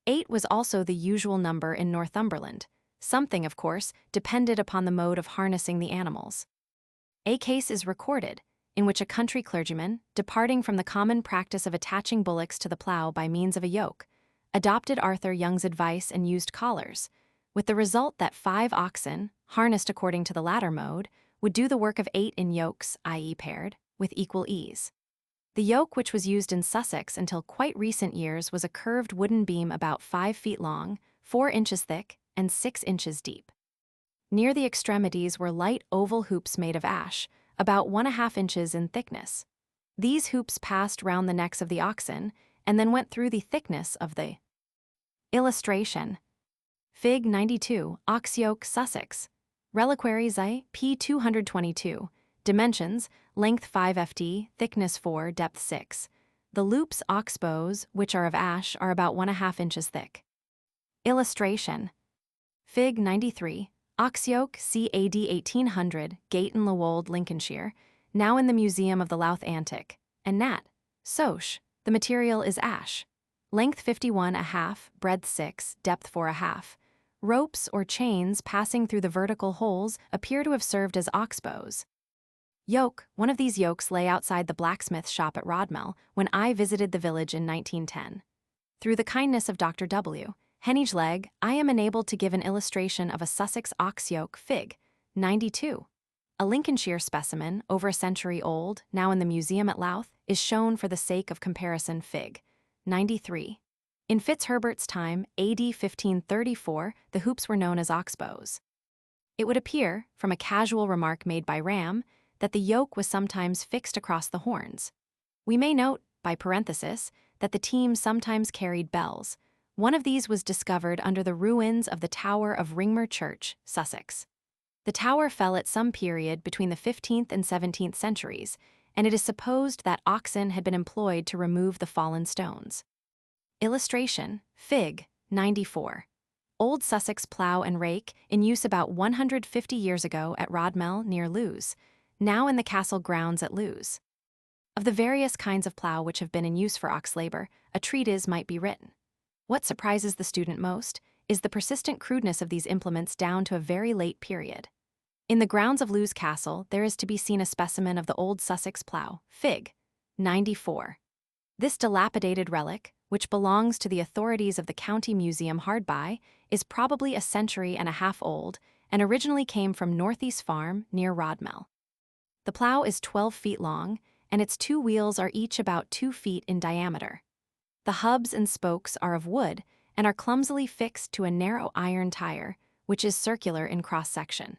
8 was also the usual number in Northumberland. Something, of course, depended upon the mode of harnessing the animals. A case is recorded, in which a country clergyman, departing from the common practice of attaching bullocks to the plow by means of a yoke, adopted Arthur Young's advice and used collars, with the result that 5 oxen, harnessed according to the latter mode, would do the work of 8 in yokes, i.e. paired, with equal ease. The yoke which was used in Sussex until quite recent years was a curved wooden beam about 5 feet long, 4 inches thick, and 6 inches deep. Near the extremities were light oval hoops made of ash, about 1.5 inches in thickness. These hoops passed round the necks of the oxen, and then went through the thickness of the illustration. Fig. 92, Ox Yoke, Sussex. Reliquary Xi, p. 222. Dimensions, length 5 ft, thickness 4, depth 6. The loops ox bows, which are of ash, are about 1.5 inches thick. Illustration. Fig. 93, Ox Yoke, c. AD 1800, Gayton le Wold, Lincolnshire, now in the Museum of the Louth Antic, and Nat. Soch. The material is ash. Length 51.5, breadth 6, depth 4.5. Ropes or chains passing through the vertical holes appear to have served as ox bows. Yoke, one of these yokes lay outside the blacksmith shop at Rodmell when I visited the village in 1910. Through the kindness of Dr. W. Hennigeleg, I am enabled to give an illustration of a Sussex ox yoke. Fig. 92. A Lincolnshire specimen, over a century old, now in the museum at Louth, is shown for the sake of comparison. Fig. 93. In Fitzherbert's time, AD 1534, the hoops were known as oxbows. It would appear, from a casual remark made by Ram, that the yoke was sometimes fixed across the horns. We may note, by parenthesis, that the team sometimes carried bells. One of these was discovered under the ruins of the Tower of Ringmer Church, Sussex. The tower fell at some period between the 15th and 17th centuries, and it is supposed that oxen had been employed to remove the fallen stones. Illustration. Fig. 94. Old Sussex plough and rake, in use about 150 years ago at Rodmell near Lewes, now in the castle grounds at Lewes. Of the various kinds of plough which have been in use for ox labor, a treatise might be written. What surprises the student most is the persistent crudeness of these implements down to a very late period. In the grounds of Lewes Castle, there is to be seen a specimen of the old Sussex plough. Fig. 94. This dilapidated relic, which belongs to the authorities of the County Museum hard by, is probably a century and a half old and originally came from Northeast Farm near Rodmell. The plough is 12 feet long, and its 2 wheels are each about 2 feet in diameter. The hubs and spokes are of wood and are clumsily fixed to a narrow iron tire, which is circular in cross-section.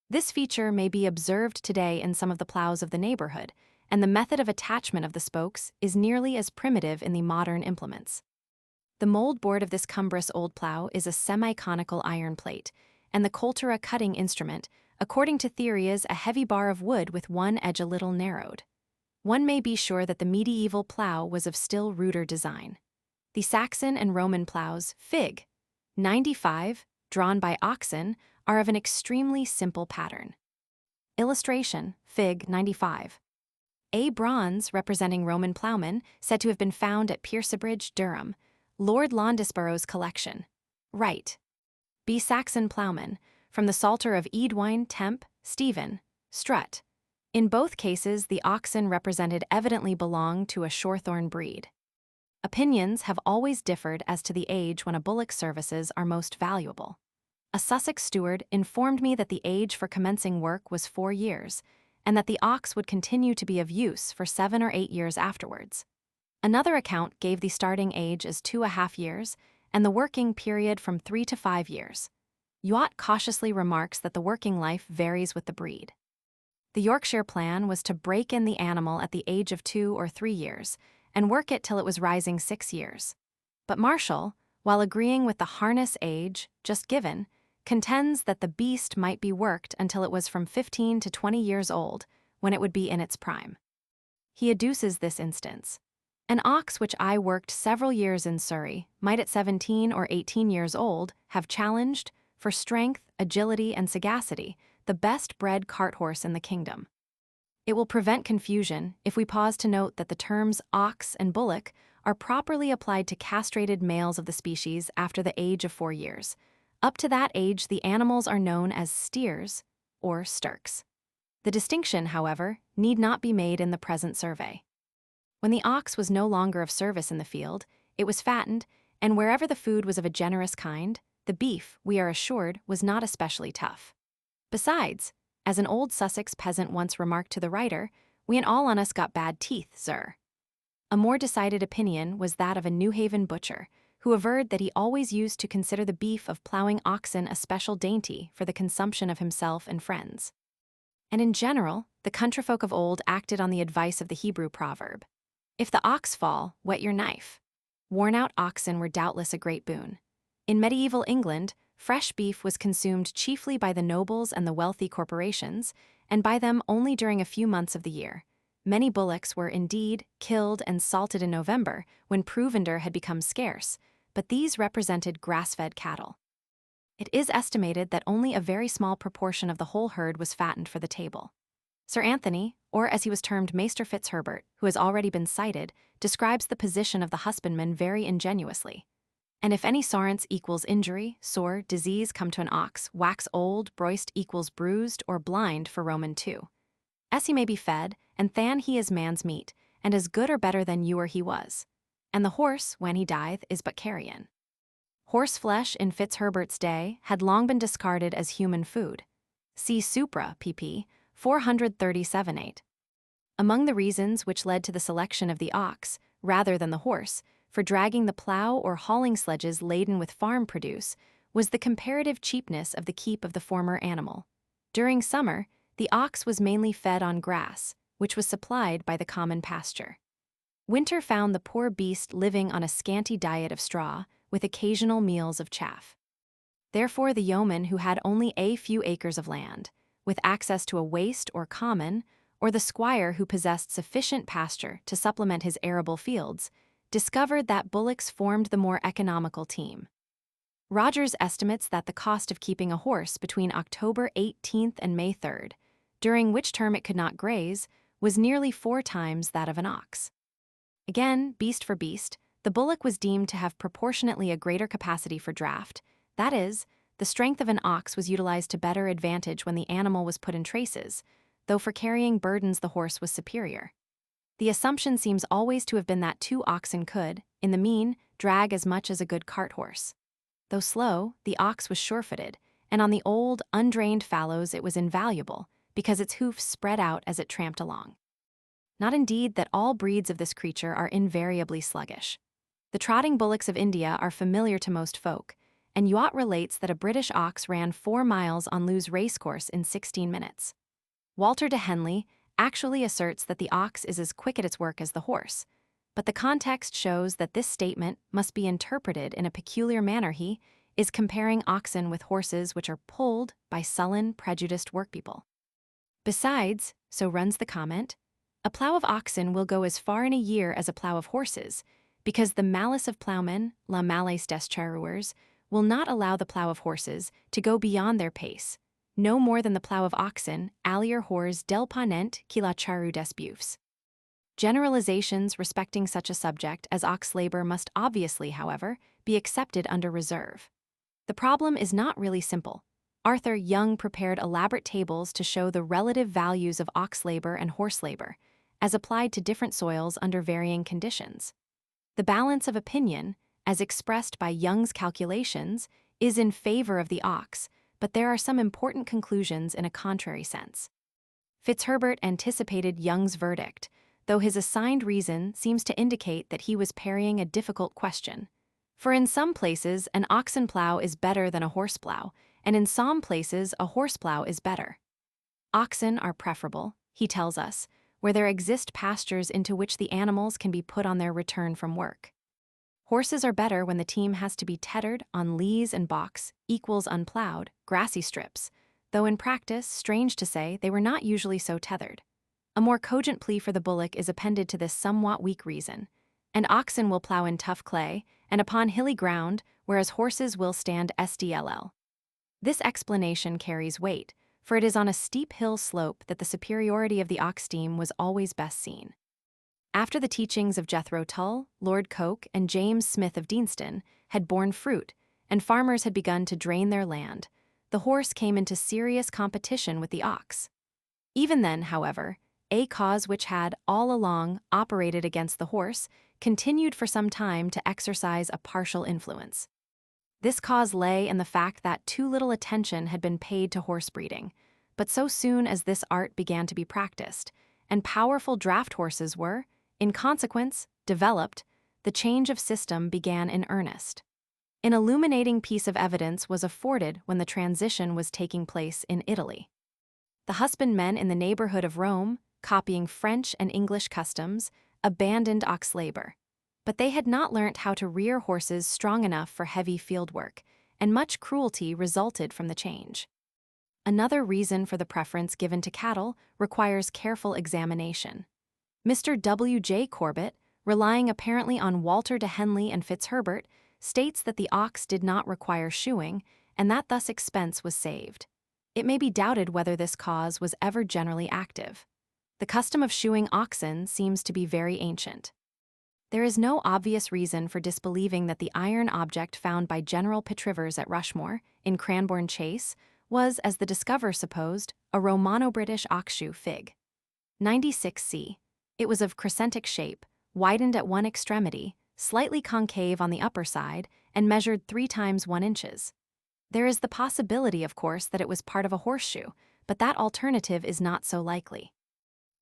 This feature may be observed today in some of the ploughs of the neighborhood, and the method of attachment of the spokes is nearly as primitive in the modern implements. The mold board of this cumbrous old plough is a semi-conical iron plate, and the coulter cutting instrument, according to theory, is a heavy bar of wood with one edge a little narrowed. One may be sure that the medieval plough was of still ruder design. The Saxon and Roman ploughs, Fig. 95, drawn by oxen, are of an extremely simple pattern. Illustration. Fig. 95. A bronze representing Roman ploughmen, said to have been found at Piercebridge, Durham, Lord Londesborough's collection. Right. B. Saxon ploughmen, from the Psalter of Eadwine, Temp, Stephen, Strutt. In both cases, the oxen represented evidently belonged to a Shorthorn breed. Opinions have always differed as to the age when a bullock's services are most valuable. A Sussex steward informed me that the age for commencing work was 4 years, and that the ox would continue to be of use for 7 or 8 years afterwards. Another account gave the starting age as 2.5 years and the working period from 3 to 5 years. Youatt cautiously remarks that the working life varies with the breed. The Yorkshire plan was to break in the animal at the age of 2 or 3 years and work it till it was rising 6 years. But Marshall, while agreeing with the harness age just given, contends that the beast might be worked until it was from 15 to 20 years old, when it would be in its prime. He adduces this instance. An ox which I worked several years in Surrey might at 17 or 18 years old have challenged, for strength, agility, and sagacity, the best-bred cart horse in the kingdom. It will prevent confusion if we pause to note that the terms ox and bullock are properly applied to castrated males of the species after the age of 4 years. Up to that age, the animals are known as steers or stirks. The distinction, however, need not be made in the present survey. When the ox was no longer of service in the field, it was fattened, and wherever the food was of a generous kind, the beef, we are assured, was not especially tough. Besides, as an old Sussex peasant once remarked to the writer, we and all on us got bad teeth, sir. A more decided opinion was that of a New Haven butcher, who averred that he always used to consider the beef of ploughing oxen a special dainty for the consumption of himself and friends. And in general, the countryfolk of old acted on the advice of the Hebrew proverb, "If the ox fall, whet your knife." Worn-out oxen were doubtless a great boon. In medieval England, fresh beef was consumed chiefly by the nobles and the wealthy corporations, and by them only during a few months of the year. Many bullocks were indeed killed and salted in November, when provender had become scarce, but these represented grass-fed cattle. It is estimated that only a very small proportion of the whole herd was fattened for the table. Sir Anthony, or as he was termed Maester Fitzherbert, who has already been cited, describes the position of the husbandman very ingeniously. And if any sorrence equals injury, sore, disease come to an ox, wax old, broist equals bruised, or blind for Roman 2. As he may be fed, and than he is man's meat, and as good or better than you or he was. And the horse, when he dieth, is but carrion. Horse flesh in Fitzherbert's day had long been discarded as human food. See Supra, pp. 437-8. Among the reasons which led to the selection of the ox, rather than the horse, for dragging the plow or hauling sledges laden with farm produce, was the comparative cheapness of the keep of the former animal. During summer, the ox was mainly fed on grass, which was supplied by the common pasture. Winter found the poor beast living on a scanty diet of straw, with occasional meals of chaff. Therefore the yeoman who had only a few acres of land, with access to a waste or common, or the squire who possessed sufficient pasture to supplement his arable fields, discovered that bullocks formed the more economical team. Rogers estimates that the cost of keeping a horse between October 18th and May 3rd, during which term it could not graze, was nearly 4 times that of an ox. Again, beast for beast, the bullock was deemed to have proportionately a greater capacity for draught, that is, the strength of an ox was utilized to better advantage when the animal was put in traces, though for carrying burdens the horse was superior. The assumption seems always to have been that 2 oxen could, in the mean, drag as much as a good cart horse. Though slow, the ox was sure-footed, and on the old, undrained fallows it was invaluable, because its hoofs spread out as it tramped along. Not indeed that all breeds of this creature are invariably sluggish. The trotting bullocks of India are familiar to most folk, and Youatt relates that a British ox ran 4 miles on Lewes racecourse in 16 minutes. Walter de Henley actually asserts that the ox is as quick at its work as the horse, but the context shows that this statement must be interpreted in a peculiar manner. He is comparing oxen with horses which are pulled by sullen, prejudiced workpeople. Besides, so runs the comment, a plough of oxen will go as far in a year as a plough of horses, because the malice of ploughmen, la malice des charreurs, will not allow the plough of horses to go beyond their pace, no more than the plough of oxen, alier hors del ponent qui la charrue des buffs. Generalizations respecting such a subject as ox labor must obviously, however, be accepted under reserve. The problem is not really simple. Arthur Young prepared elaborate tables to show the relative values of ox labor and horse labor, as applied to different soils under varying conditions. The balance of opinion, as expressed by Young's calculations, is in favor of the ox, but there are some important conclusions in a contrary sense. Fitzherbert anticipated Young's verdict, though his assigned reason seems to indicate that he was parrying a difficult question. For in some places, an oxen plow is better than a horse plow, and in some places, a horse plow is better. Oxen are preferable, he tells us, where there exist pastures into which the animals can be put on their return from work. Horses are better when the team has to be tethered on leas and bocks, equals unplowed, grassy strips, though in practice, strange to say, they were not usually so tethered. A more cogent plea for the bullock is appended to this somewhat weak reason. And oxen will plow in tough clay and upon hilly ground, whereas horses will stand SDLL. This explanation carries weight, for it is on a steep hill slope that the superiority of the ox team was always best seen. After the teachings of Jethro Tull, Lord Coke, and James Smith of Deanston had borne fruit, and farmers had begun to drain their land, the horse came into serious competition with the ox. Even then, however, a cause which had, all along, operated against the horse continued for some time to exercise a partial influence. This cause lay in the fact that too little attention had been paid to horse breeding, but so soon as this art began to be practiced, and powerful draft horses were, in consequence, developed, the change of system began in earnest. An illuminating piece of evidence was afforded when the transition was taking place in Italy. The husbandmen in the neighborhood of Rome, copying French and English customs, abandoned ox labor. But they had not learnt how to rear horses strong enough for heavy field work, and much cruelty resulted from the change. Another reason for the preference given to cattle requires careful examination. Mr. W. J. Corbett, relying apparently on Walter de Henley and Fitzherbert, states that the ox did not require shoeing, and that thus expense was saved. It may be doubted whether this cause was ever generally active. The custom of shoeing oxen seems to be very ancient. There is no obvious reason for disbelieving that the iron object found by General Petrivers at Rushmore, in Cranbourne Chase, was, as the discoverer supposed, a Romano-British ox-shoe fig. 96c. It was of crescentic shape, widened at one extremity, slightly concave on the upper side, and measured 3 times 1 inches. There is the possibility, of course, that it was part of a horseshoe, but that alternative is not so likely.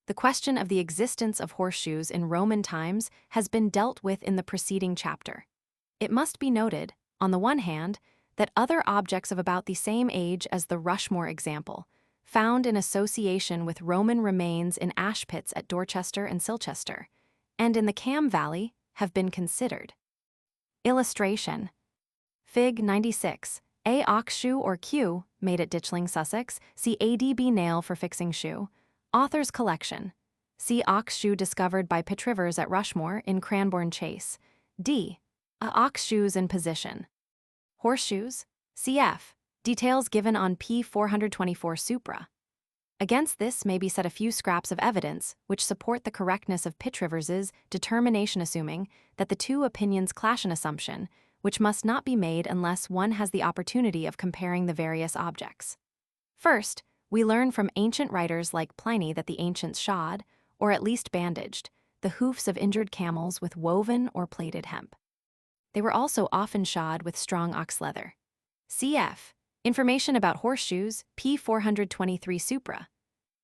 The question of the existence of horseshoes in Roman times has been dealt with in the preceding chapter. It must be noted, on the one hand, that other objects of about the same age as the Rushmore example, found in association with Roman remains in ash pits at Dorchester and Silchester, and in the Cam Valley, have been considered. Illustration. Fig 96. A ox shoe or Q, made at Ditchling, Sussex. See ADB nail for fixing shoe. Author's collection. See ox shoe discovered by Petrivers at Rushmore in Cranbourne Chase. D. A ox shoes in position. Horseshoes. Cf. Details given on p. 424 supra. Against this may be set a few scraps of evidence which support the correctness of Petrivers's determination, assuming that the two opinions clash, an assumption which must not be made unless one has the opportunity of comparing the various objects. First, we learn from ancient writers like Pliny that the ancients shod, or at least bandaged, the hoofs of injured camels with woven or plaited hemp. They were also often shod with strong ox leather. Cf. Information about horseshoes, p. 423 supra.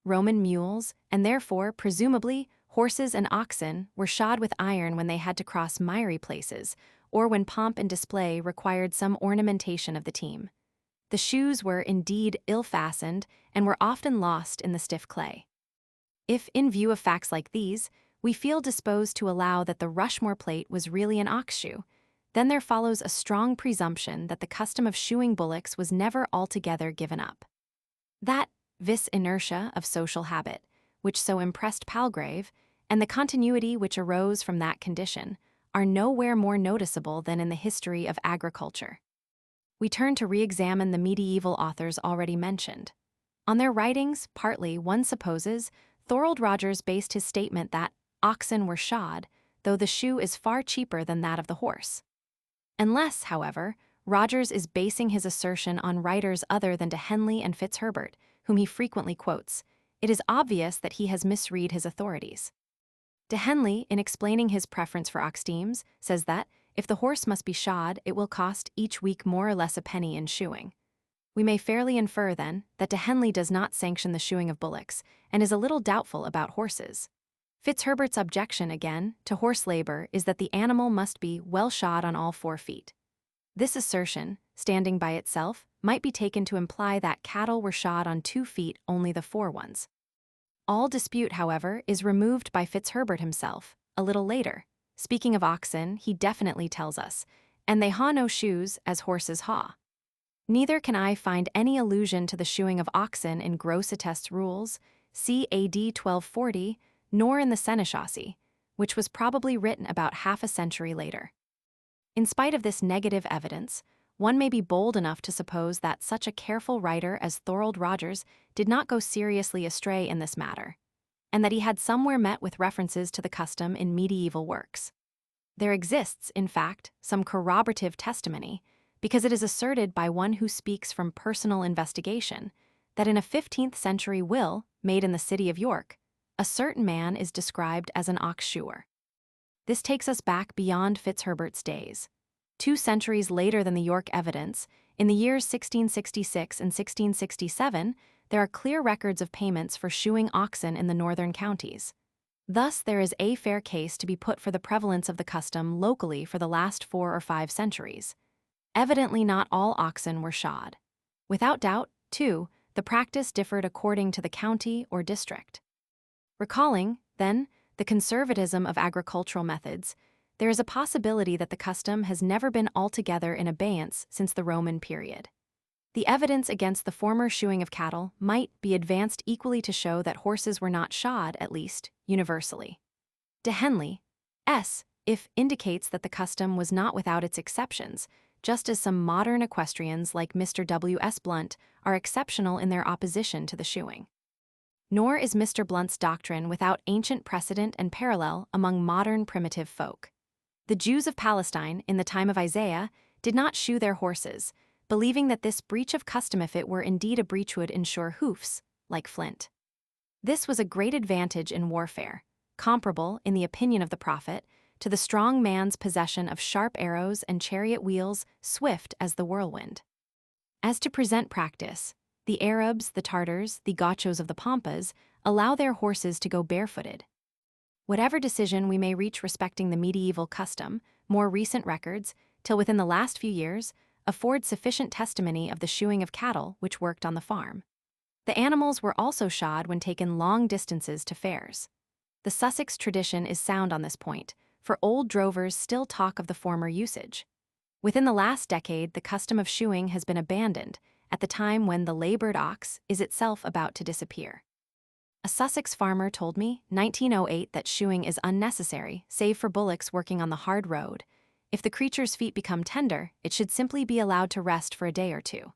Roman mules, and therefore, presumably, horses and oxen, were shod with iron when they had to cross miry places, or when pomp and display required some ornamentation of the team. The shoes were indeed ill-fastened and were often lost in the stiff clay. If, in view of facts like these, we feel disposed to allow that the Rushmore plate was really an ox shoe, then there follows a strong presumption that the custom of shoeing bullocks was never altogether given up. That vis inertia of social habit, which so impressed Palgrave, and the continuity which arose from that condition, are nowhere more noticeable than in the history of agriculture. We turn to re-examine the medieval authors already mentioned. On their writings, partly, one supposes, Thorold Rogers based his statement that oxen were shod, though the shoe is far cheaper than that of the horse. Unless, however, Rogers is basing his assertion on writers other than de Henley and Fitzherbert, whom he frequently quotes, it is obvious that he has misread his authorities. De Henley, in explaining his preference for ox teams, says that, if the horse must be shod, it will cost each week more or less a penny in shoeing. We may fairly infer, then, that de Henley does not sanction the shoeing of bullocks, and is a little doubtful about horses. Fitzherbert's objection, again, to horse labor is that the animal must be well shod on all 4 feet. This assertion, standing by itself, might be taken to imply that cattle were shod on 2 feet, only the 4 ones. All dispute, however, is removed by Fitzherbert himself, a little later. Speaking of oxen, he definitely tells us, "And they haw no shoes as horses haw." Neither can I find any allusion to the shoeing of oxen in Grosseteste's rules, c. AD 1240, nor in the Seneschaussy, which was probably written about half a century later. In spite of this negative evidence, one may be bold enough to suppose that such a careful writer as Thorold Rogers did not go seriously astray in this matter, and that he had somewhere met with references to the custom in medieval works. There exists, in fact, some corroborative testimony, because it is asserted by one who speaks from personal investigation, that in a 15th century will made in the city of York, a certain man is described as an ox shoer. This takes us back beyond Fitzherbert's days. 2 centuries later than the York evidence, in the years 1666 and 1667, there are clear records of payments for shoeing oxen in the northern counties. Thus, there is a fair case to be put for the prevalence of the custom locally for the last 4 or 5 centuries. Evidently not all oxen were shod. Without doubt, too, the practice differed according to the county or district. Recalling, then, the conservatism of agricultural methods, there is a possibility that the custom has never been altogether in abeyance since the Roman period. The evidence against the former shoeing of cattle might be advanced equally to show that horses were not shod, at least, universally. De Henley, if indicates that the custom was not without its exceptions, just as some modern equestrians like Mr. W. S. Blunt are exceptional in their opposition to the shoeing. Nor is Mr. Blunt's doctrine without ancient precedent and parallel among modern primitive folk. The Jews of Palestine, in the time of Isaiah, did not shoe their horses, believing that this breach of custom, if it were indeed a breach, would ensure hoofs, like flint. This was a great advantage in warfare, comparable, in the opinion of the prophet, to the strong man's possession of sharp arrows and chariot wheels swift as the whirlwind. As to present practice, the Arabs, the Tartars, the Gauchos of the Pampas allow their horses to go barefooted. Whatever decision we may reach respecting the medieval custom, more recent records, till within the last few years, afford sufficient testimony of the shoeing of cattle which worked on the farm. The animals were also shod when taken long distances to fairs. The Sussex tradition is sound on this point, for old drovers still talk of the former usage. Within the last decade, the custom of shoeing has been abandoned, at the time when the labored ox is itself about to disappear. A Sussex farmer told me, 1908, that shoeing is unnecessary, save for bullocks working on the hard road. If the creature's feet become tender, it should simply be allowed to rest for a day or 2.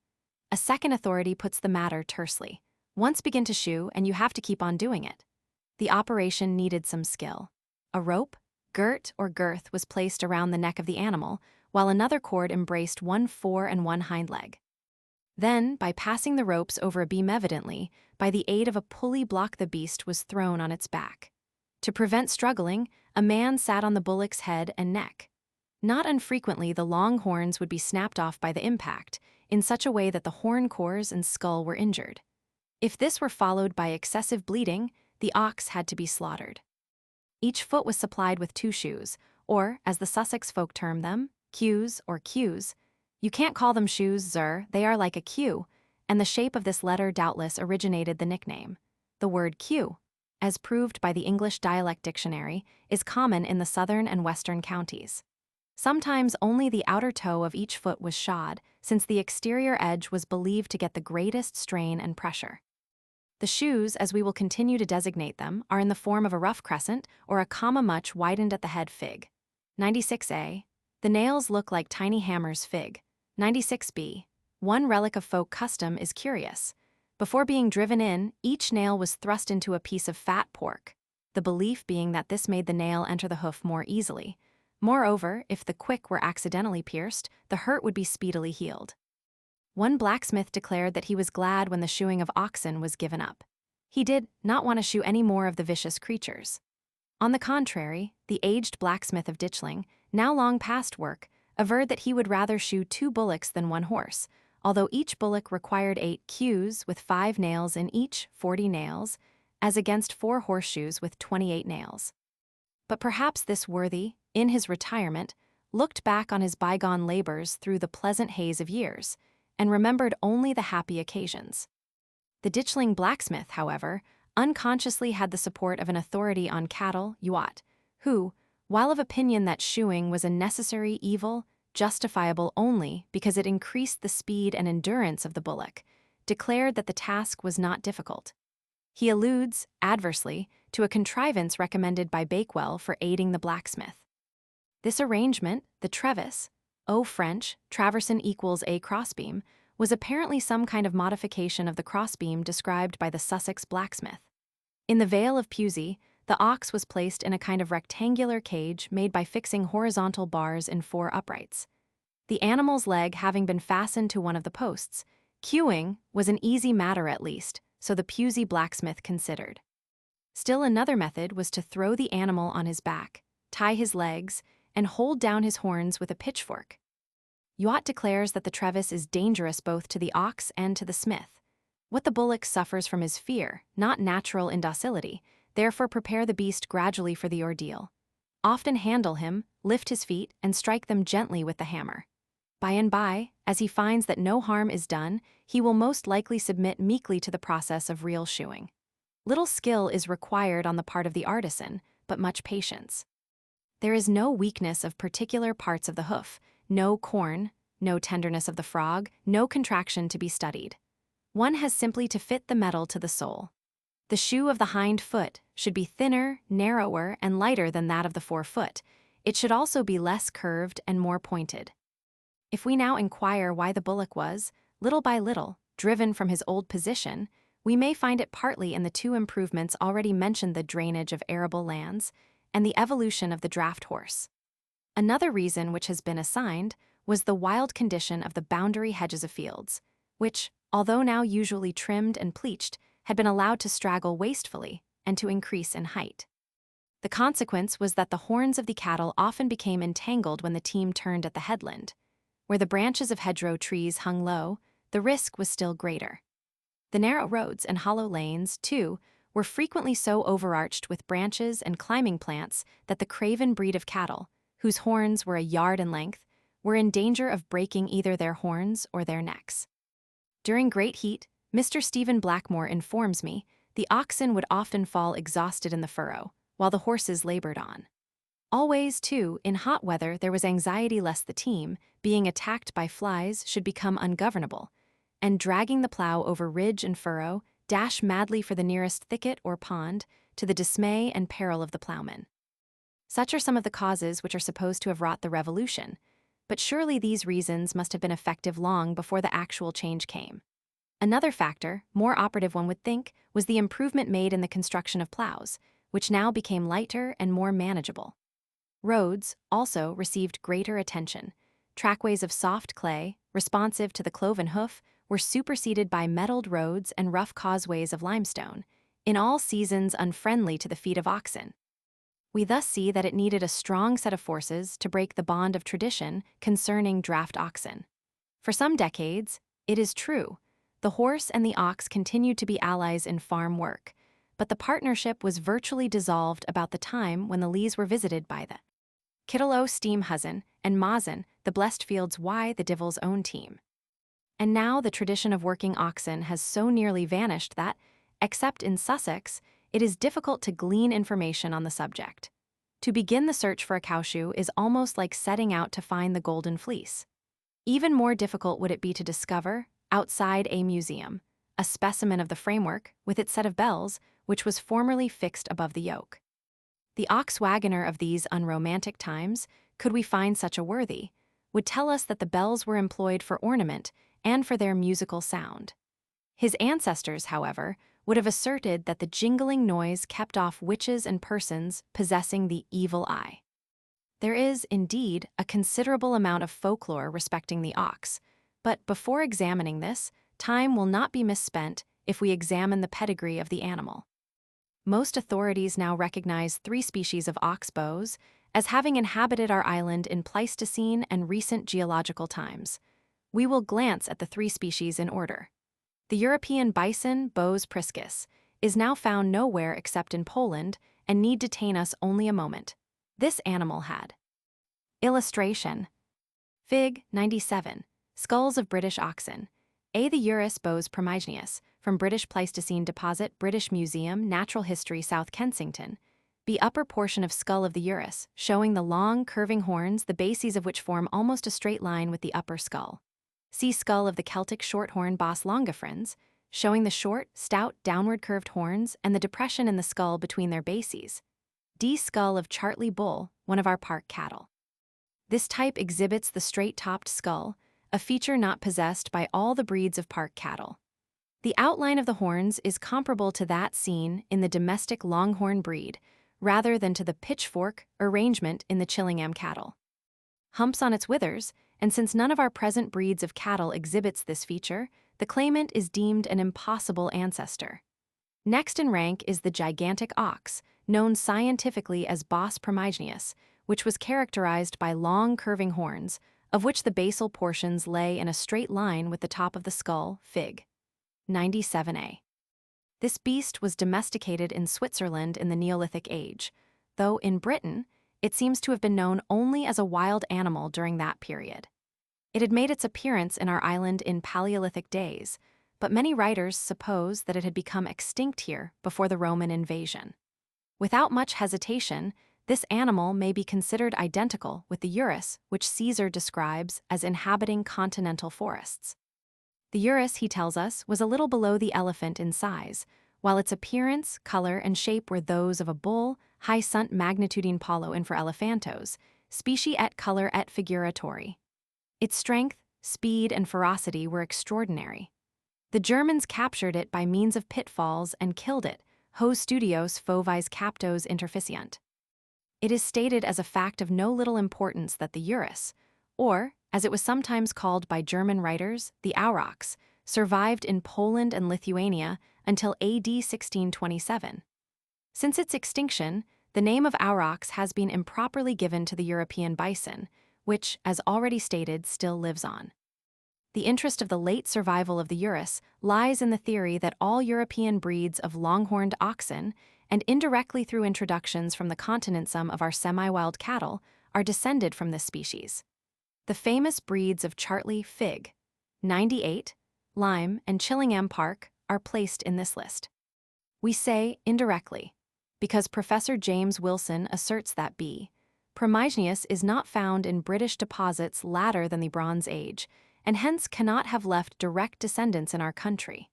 A second authority puts the matter tersely. Once begin to shoe, and you have to keep on doing it. The operation needed some skill. A rope, girt or girth, was placed around the neck of the animal, while another cord embraced one fore and one hind leg. Then, by passing the ropes over a beam, evidently, by the aid of a pulley block, the beast was thrown on its back. To prevent struggling, a man sat on the bullock's head and neck. Not unfrequently, the long horns would be snapped off by the impact, in such a way that the horn cores and skull were injured. If this were followed by excessive bleeding, the ox had to be slaughtered. Each foot was supplied with 2 shoes, or, as the Sussex folk term them, queues or cues. You can't call them shoes, sir, they are like a queue, and the shape of this letter doubtless originated the nickname. The word queue, as proved by the English Dialect Dictionary, is common in the southern and western counties. Sometimes only the outer toe of each foot was shod, since the exterior edge was believed to get the greatest strain and pressure. The shoes, as we will continue to designate them, are in the form of a rough crescent or a comma much widened at the head. Fig. 96a. The nails look like tiny hammers. Fig. 96b. One relic of folk custom is curious. Before being driven in, each nail was thrust into a piece of fat pork, the belief being that this made the nail enter the hoof more easily. Moreover, if the quick were accidentally pierced, the hurt would be speedily healed. One blacksmith declared that he was glad when the shoeing of oxen was given up. He did not want to shoe any more of the vicious creatures. On the contrary, the aged blacksmith of Ditchling, now long past work, averred that he would rather shoe 2 bullocks than 1 horse, although each bullock required 8 queues with 5 nails in each, 40 nails, as against 4 horseshoes with 28 nails. But perhaps this worthy, in his retirement, looked back on his bygone labors through the pleasant haze of years, and remembered only the happy occasions. The ditchling blacksmith, however, unconsciously had the support of an authority on cattle, Youat, who, while of opinion that shoeing was a necessary evil, justifiable only because it increased the speed and endurance of the bullock, declared that the task was not difficult. He alludes, adversely, to a contrivance recommended by Bakewell for aiding the blacksmith. This arrangement, the trevis, O French, traversin equals a crossbeam, was apparently some kind of modification of the crossbeam described by the Sussex blacksmith. In the Vale of Pusey, the ox was placed in a kind of rectangular cage made by fixing horizontal bars in 4 uprights. The animal's leg having been fastened to one of the posts, queuing was an easy matter at least, so the Pusey blacksmith considered. Still another method was to throw the animal on his back, tie his legs, and hold down his horns with a pitchfork. Youat declares that the trevis is dangerous both to the ox and to the smith. What the bullock suffers from is fear, not natural indocility, therefore prepare the beast gradually for the ordeal. Often handle him, lift his feet, and strike them gently with the hammer. By and by, as he finds that no harm is done, he will most likely submit meekly to the process of real shoeing. Little skill is required on the part of the artisan, but much patience. There is no weakness of particular parts of the hoof, no corn, no tenderness of the frog, no contraction to be studied. One has simply to fit the metal to the sole. The shoe of the hind foot should be thinner, narrower, and lighter than that of the forefoot. It should also be less curved and more pointed. If we now inquire why the bullock was, little by little, driven from his old position, we may find it partly in the 2 improvements already mentioned, the drainage of arable lands and the evolution of the draft horse. Another reason which has been assigned was the wild condition of the boundary hedges of fields, which, although now usually trimmed and pleached, had been allowed to straggle wastefully and to increase in height. The consequence was that the horns of the cattle often became entangled when the team turned at the headland. Where the branches of hedgerow trees hung low, the risk was still greater. The narrow roads and hollow lanes, too, were frequently so overarched with branches and climbing plants that the craven breed of cattle, whose horns were a yard in length, were in danger of breaking either their horns or their necks. During great heat, Mr. Stephen Blackmore informs me, the oxen would often fall exhausted in the furrow, while the horses labored on. Always, too, in hot weather there was anxiety lest the team, being attacked by flies, should become ungovernable, and dragging the plow over ridge and furrow, dash madly for the nearest thicket or pond, to the dismay and peril of the plowman. Such are some of the causes which are supposed to have wrought the revolution, but surely these reasons must have been effective long before the actual change came. Another factor, more operative one would think, was the improvement made in the construction of plows, which now became lighter and more manageable. Roads, also, received greater attention. Trackways of soft clay, responsive to the cloven hoof, were superseded by metalled roads and rough causeways of limestone, in all seasons unfriendly to the feet of oxen. We thus see that it needed a strong set of forces to break the bond of tradition concerning draft oxen. For some decades, it is true, the horse and the ox continued to be allies in farm work, but the partnership was virtually dissolved about the time when the Lees were visited by the Kittelow steam huzzen and Mazen, the Blessed Wye, the Divil's own team. And now the tradition of working oxen has so nearly vanished that, except in Sussex, it is difficult to glean information on the subject. To begin the search for a cowshoe is almost like setting out to find the golden fleece. Even more difficult would it be to discover, outside a museum, a specimen of the framework, with its set of bells, which was formerly fixed above the yoke. The ox wagoner of these unromantic times, could we find such a worthy, would tell us that the bells were employed for ornament and for their musical sound. His ancestors, however, would have asserted that the jingling noise kept off witches and persons possessing the evil eye. There is, indeed, a considerable amount of folklore respecting the ox, but before examining this, time will not be misspent if we examine the pedigree of the animal. Most authorities now recognize 3 species of ox bows as having inhabited our island in Pleistocene and recent geological times. We will glance at the 3 species in order. The European bison, Bos priscus, is now found nowhere except in Poland and need detain us only a moment. This animal had. Illustration. Fig. 97. Skulls of British oxen. A. The Urus bos primigenius, from British Pleistocene Deposit, British Museum, Natural History, South Kensington. B. Upper portion of skull of the Urus, showing the long, curving horns, the bases of which form almost a straight line with the upper skull. C. Skull of the Celtic shorthorn Bos longifrons, showing the short, stout, downward curved horns and the depression in the skull between their bases. D. Skull of Chartley bull, one of our park cattle. This type exhibits the straight-topped skull, a feature not possessed by all the breeds of park cattle. The outline of the horns is comparable to that seen in the domestic longhorn breed, rather than to the pitchfork arrangement in the Chillingham cattle. Humps on its withers, and since none of our present breeds of cattle exhibits this feature, the claimant is deemed an impossible ancestor. Next in rank is the gigantic ox, known scientifically as Bos primigenius, which was characterized by long curving horns, of which the basal portions lay in a straight line with the top of the skull, Fig. 97a. This beast was domesticated in Switzerland in the Neolithic age, though in Britain, it seems to have been known only as a wild animal during that period. It had made its appearance in our island in Paleolithic days, but many writers suppose that it had become extinct here before the Roman invasion. Without much hesitation, this animal may be considered identical with the Urus, which Caesar describes as inhabiting continental forests. The Urus, he tells us, was a little below the elephant in size, while its appearance, color, and shape were those of a bull, high sunt magnitudine paulo infra elephantos, specie et color et figuratori. Its strength, speed, and ferocity were extraordinary. The Germans captured it by means of pitfalls and killed it, hos studios fovis captos interficiunt. It is stated as a fact of no little importance that the Urus, or, as it was sometimes called by German writers, the aurochs, survived in Poland and Lithuania until AD 1627. Since its extinction, the name of aurochs has been improperly given to the European bison, which, as already stated, still lives on. The interest of the late survival of the Urus lies in the theory that all European breeds of longhorned oxen, and indirectly through introductions from the continent some of our semi-wild cattle, are descended from this species. The famous breeds of Chartley Fig. 98, Lyme, and Chillingham Park are placed in this list. We say indirectly, because Professor James Wilson asserts that B. primigenius is not found in British deposits later than the Bronze Age, and hence cannot have left direct descendants in our country.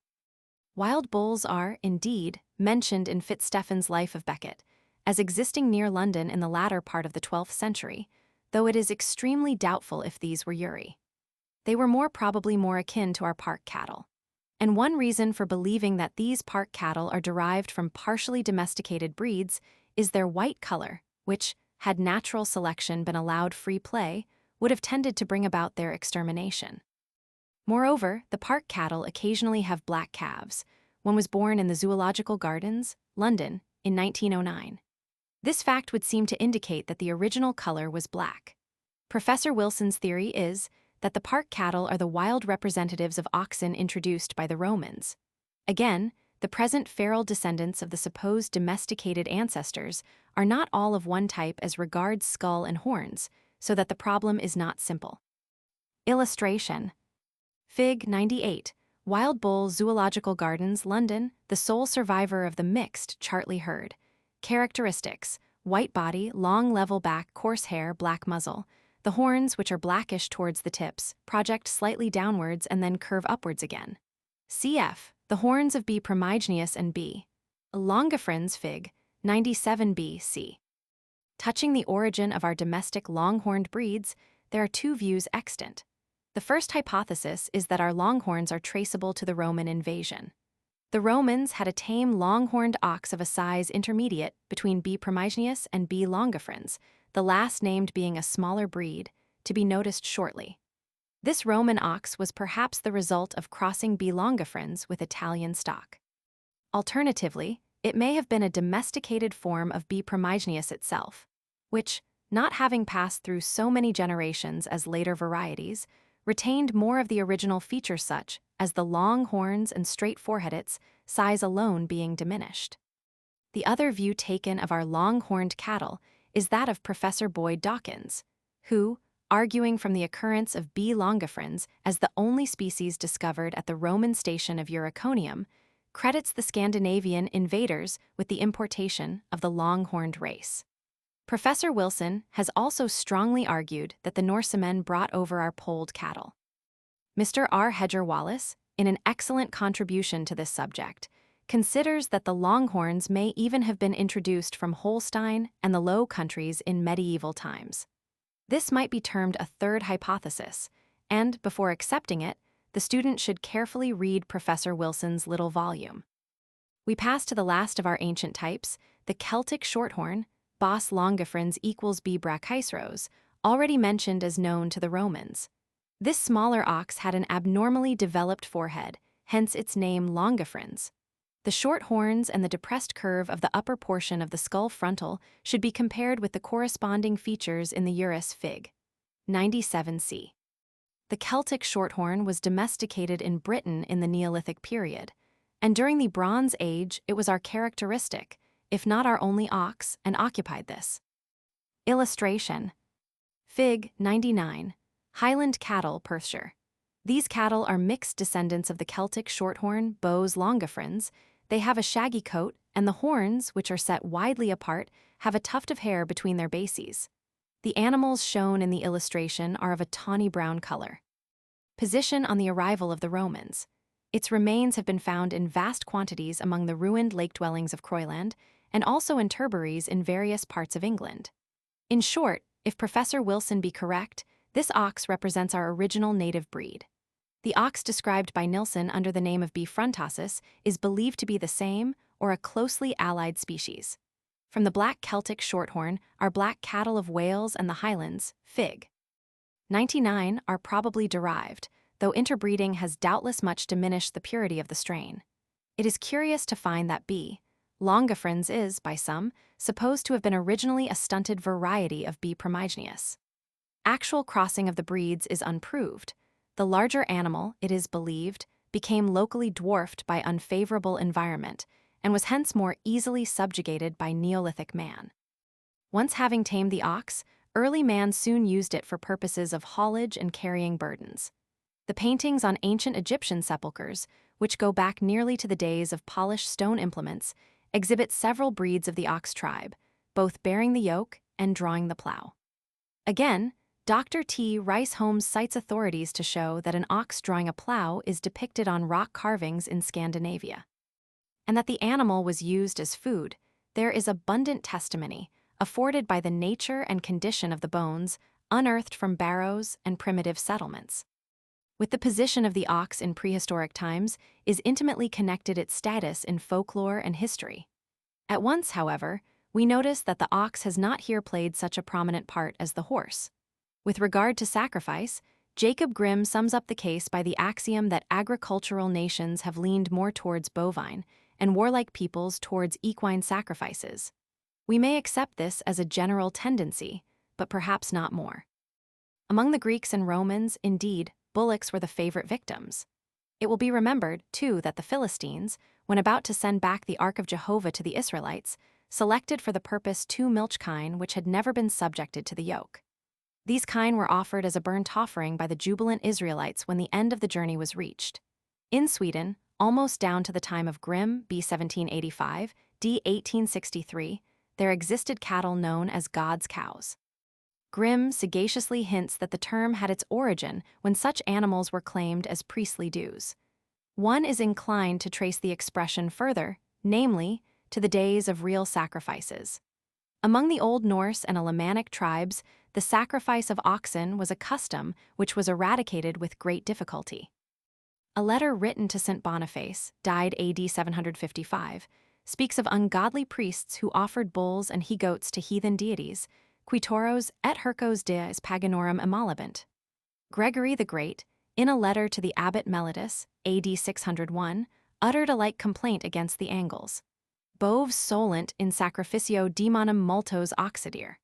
Wild bulls are, indeed, mentioned in Fitzstephen's Life of Becket, as existing near London in the latter part of the 12th century, though it is extremely doubtful if these were Uri. They were probably more akin to our park cattle. And one reason for believing that these park cattle are derived from partially domesticated breeds is their white color, which, had natural selection been allowed free play, would have tended to bring about their extermination. Moreover, the park cattle occasionally have black calves. One was born in the Zoological Gardens, London, in 1909. This fact would seem to indicate that the original color was black. Professor Wilson's theory is that the park cattle are the wild representatives of oxen introduced by the Romans. Again, the present feral descendants of the supposed domesticated ancestors are not all of one type as regards skull and horns, so that the problem is not simple. Illustration. Fig. 98, Wild Bull, Zoological Gardens, London, the sole survivor of the mixed Chartley herd. Characteristics: white body, long level back, coarse hair, black muzzle. The horns, which are blackish towards the tips, project slightly downwards and then curve upwards again. Cf. The horns of B. primigenius and B. longifrons, Fig. 97b, c. Touching the origin of our domestic longhorned breeds, there are two views extant. The first hypothesis is that our longhorns are traceable to the Roman invasion. The Romans had a tame longhorned ox of a size intermediate between B. primigenius and B. longifrons, the last named being a smaller breed, to be noticed shortly. This Roman ox was perhaps the result of crossing B. longifrons with Italian stock. Alternatively, it may have been a domesticated form of B. primigenius itself, which, not having passed through so many generations as later varieties, retained more of the original features such as the long horns and straight foreheads, size alone being diminished. The other view taken of our long-horned cattle is that of Professor Boyd Dawkins, who, arguing from the occurrence of B. longifrons as the only species discovered at the Roman station of Uriconium, credits the Scandinavian invaders with the importation of the long-horned race. Professor Wilson has also strongly argued that the Norsemen brought over our polled cattle. Mr. R. Hedger Wallace, in an excellent contribution to this subject, considers that the Longhorns may even have been introduced from Holstein and the Low Countries in medieval times. This might be termed a third hypothesis, and before accepting it, the student should carefully read Professor Wilson's little volume. We pass to the last of our ancient types, the Celtic shorthorn, Bos longifrons equals B. brachyceros, already mentioned as known to the Romans. This smaller ox had an abnormally developed forehead, hence its name longifrons. The short horns and the depressed curve of the upper portion of the skull frontal should be compared with the corresponding features in the Urus fig. 97c. The Celtic shorthorn was domesticated in Britain in the Neolithic period, and during the Bronze Age it was our characteristic, if not our only ox, and occupied this. Illustration. Fig. 99. Highland cattle, Perthshire. These cattle are mixed descendants of the Celtic shorthorn, Bos longifrons. They have a shaggy coat, and the horns, which are set widely apart, have a tuft of hair between their bases. The animals shown in the illustration are of a tawny brown color. Position on the arrival of the Romans. Its remains have been found in vast quantities among the ruined lake dwellings of Croyland, and also in turbaries in various parts of England. In short, if Professor Wilson be correct, this ox represents our original native breed. The ox described by Nilsson under the name of B. frontasis is believed to be the same or a closely allied species. From the black Celtic shorthorn are black cattle of Wales and the Highlands, Fig. 99, are probably derived, though interbreeding has doubtless much diminished the purity of the strain. It is curious to find that B. longifrons is, by some, supposed to have been originally a stunted variety of B. primigenius. Actual crossing of the breeds is unproved. The larger animal, it is believed, became locally dwarfed by unfavorable environment and was hence more easily subjugated by Neolithic man. Once having tamed the ox, early man soon used it for purposes of haulage and carrying burdens. The paintings on ancient Egyptian sepulchres, which go back nearly to the days of polished stone implements, exhibit several breeds of the ox tribe, both bearing the yoke and drawing the plow. Again, Dr. T. Rice Holmes cites authorities to show that an ox drawing a plow is depicted on rock carvings in Scandinavia. And that the animal was used as food, there is abundant testimony, afforded by the nature and condition of the bones unearthed from barrows and primitive settlements. With the position of the ox in prehistoric times is intimately connected its status in folklore and history. At once, however, we notice that the ox has not here played such a prominent part as the horse. With regard to sacrifice, Jacob Grimm sums up the case by the axiom that agricultural nations have leaned more towards bovine, and warlike peoples towards equine sacrifices. We may accept this as a general tendency, but perhaps not more. Among the Greeks and Romans, indeed, bullocks were the favorite victims. It will be remembered, too, that the Philistines, when about to send back the Ark of Jehovah to the Israelites, selected for the purpose 2 milch kine which had never been subjected to the yoke. These kine were offered as a burnt offering by the jubilant Israelites when the end of the journey was reached. In Sweden, almost down to the time of Grimm, B. 1785, D. 1863, there existed cattle known as God's cows. Grimm sagaciously hints that the term had its origin when such animals were claimed as priestly dues. One is inclined to trace the expression further, namely, to the days of real sacrifices. Among the Old Norse and Alemannic tribes, the sacrifice of oxen was a custom which was eradicated with great difficulty. A letter written to St. Boniface, died AD 755, speaks of ungodly priests who offered bulls and he-goats to heathen deities, qui tauros et hercos deis paganorum emolabent. Gregory the Great, in a letter to the abbot Mellitus, AD 601, uttered a like complaint against the Angles. Boves solent in sacrificio demonum multos occidir.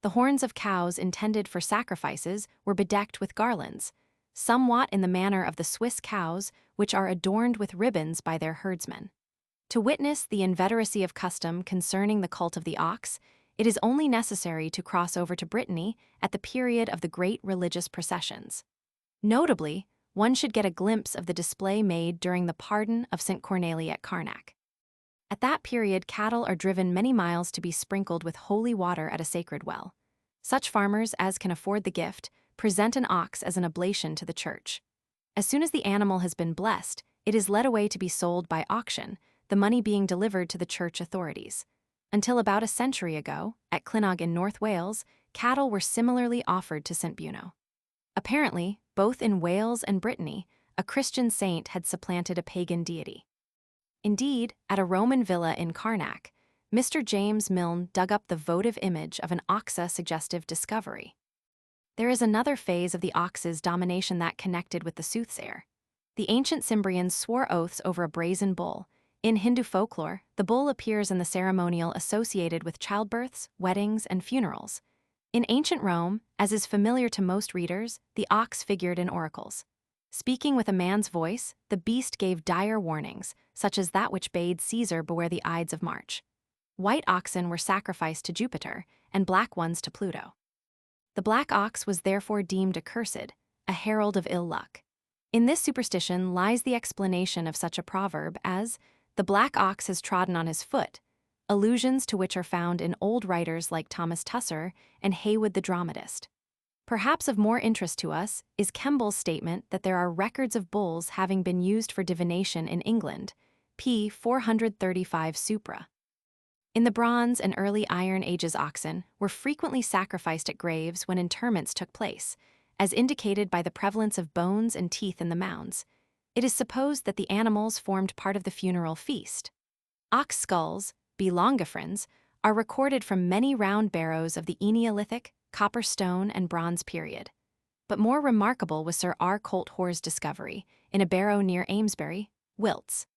The horns of cows intended for sacrifices were bedecked with garlands. somewhat in the manner of the Swiss cows, which are adorned with ribbons by their herdsmen. To witness the inveteracy of custom concerning the cult of the ox, it is only necessary to cross over to Brittany at the period of the great religious processions. Notably, one should get a glimpse of the display made during the pardon of St. Corneille at Carnac. At that period, cattle are driven many miles to be sprinkled with holy water at a sacred well. Such farmers as can afford the gift present an ox as an oblation to the church. As soon as the animal has been blessed, it is led away to be sold by auction, the money being delivered to the church authorities. Until about a century ago, at Clunog in North Wales, cattle were similarly offered to St. Buno. Apparently, both in Wales and Brittany, a Christian saint had supplanted a pagan deity. Indeed, at a Roman villa in Carnac, Mr. James Milne dug up the votive image of an oxa-suggestive discovery. There is another phase of the ox's domination that connected with the soothsayer. The ancient Cimbrians swore oaths over a brazen bull. In Hindu folklore, the bull appears in the ceremonial associated with childbirths, weddings, and funerals. In ancient Rome, as is familiar to most readers, the ox figured in oracles. Speaking with a man's voice, the beast gave dire warnings, such as that which bade Caesar beware the Ides of March. White oxen were sacrificed to Jupiter, and black ones to Pluto. The black ox was therefore deemed accursed, a herald of ill luck. In this superstition lies the explanation of such a proverb as, "The black ox has trodden on his foot," allusions to which are found in old writers like Thomas Tusser and Heywood the dramatist. Perhaps of more interest to us is Kemble's statement that there are records of bulls having been used for divination in England, p. 435 supra. In the Bronze and early Iron Ages, oxen were frequently sacrificed at graves when interments took place, as indicated by the prevalence of bones and teeth in the mounds. It is supposed that the animals formed part of the funeral feast. Ox skulls, B. longifrons, are recorded from many round barrows of the Eneolithic, Copper Stone, and Bronze period. But more remarkable was Sir R. Colt Hoare's discovery, in a barrow near Amesbury, Wilts,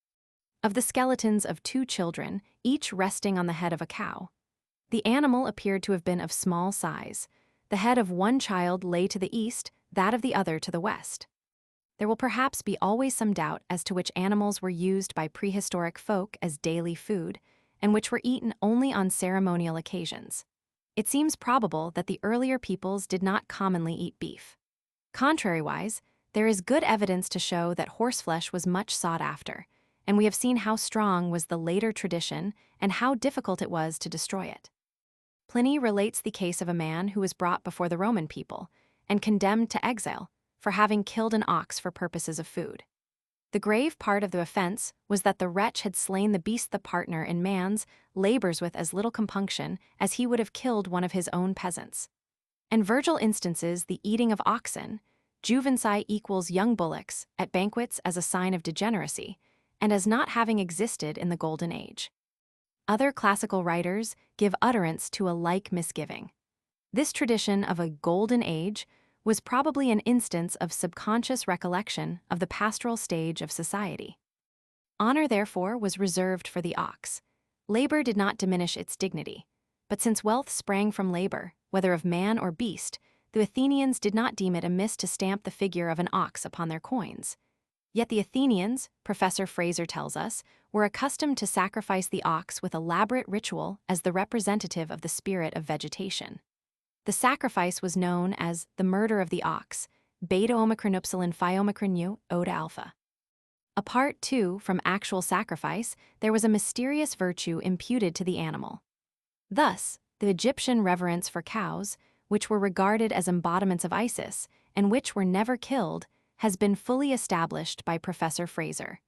of the skeletons of 2 children, each resting on the head of a cow. The animal appeared to have been of small size. The head of one child lay to the east, that of the other to the west. There will perhaps be always some doubt as to which animals were used by prehistoric folk as daily food, and which were eaten only on ceremonial occasions. It seems probable that the earlier peoples did not commonly eat beef. Contrariwise, there is good evidence to show that horseflesh was much sought after, and we have seen how strong was the later tradition and how difficult it was to destroy it. Pliny relates the case of a man who was brought before the Roman people and condemned to exile for having killed an ox for purposes of food. The grave part of the offense was that the wretch had slain the beast the partner in man's labors with as little compunction as he would have killed one of his own peasants. And Virgil instances the eating of oxen, juvenci equals young bullocks, at banquets as a sign of degeneracy, and as not having existed in the Golden Age. Other classical writers give utterance to a like misgiving. This tradition of a Golden Age was probably an instance of subconscious recollection of the pastoral stage of society. Honor, therefore, was reserved for the ox. Labor did not diminish its dignity, but since wealth sprang from labor, whether of man or beast, the Athenians did not deem it amiss to stamp the figure of an ox upon their coins. Yet the Athenians, Professor Fraser tells us, were accustomed to sacrifice the ox with elaborate ritual as the representative of the spirit of vegetation. The sacrifice was known as the murder of the ox, beta omicron upsilon phi omicron u, ode alpha. Apart, too, from actual sacrifice, there was a mysterious virtue imputed to the animal. Thus, the Egyptian reverence for cows, which were regarded as embodiments of Isis and which were never killed, has been fully established by Professor Fraser,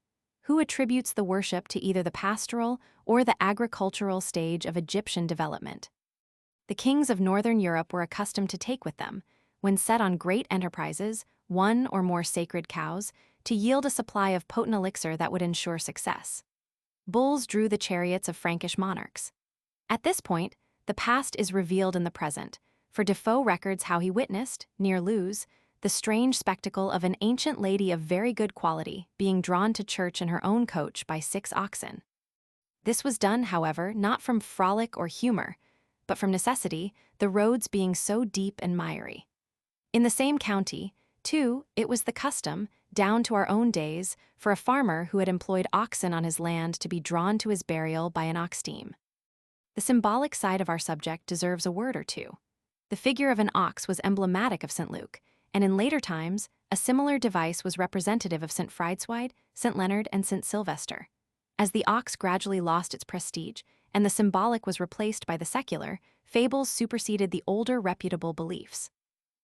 who attributes the worship to either the pastoral or the agricultural stage of Egyptian development. The kings of northern Europe were accustomed to take with them, when set on great enterprises, 1 or more sacred cows, to yield a supply of potent elixir that would ensure success. Bulls drew the chariots of Frankish monarchs. At this point, the past is revealed in the present, for Defoe records how he witnessed, near Lewes, the strange spectacle of an ancient lady of very good quality being drawn to church in her own coach by 6 oxen. This was done, however, not from frolic or humor, but from necessity, the roads being so deep and miry. In the same county, 2, it was the custom, down to our own days, for a farmer who had employed oxen on his land to be drawn to his burial by an ox team. The symbolic side of our subject deserves a word or two. The figure of an ox was emblematic of St. Luke, and in later times, a similar device was representative of St. Fridswide, St. Leonard, and St. Sylvester. As the ox gradually lost its prestige, and the symbolic was replaced by the secular, fables superseded the older reputable beliefs.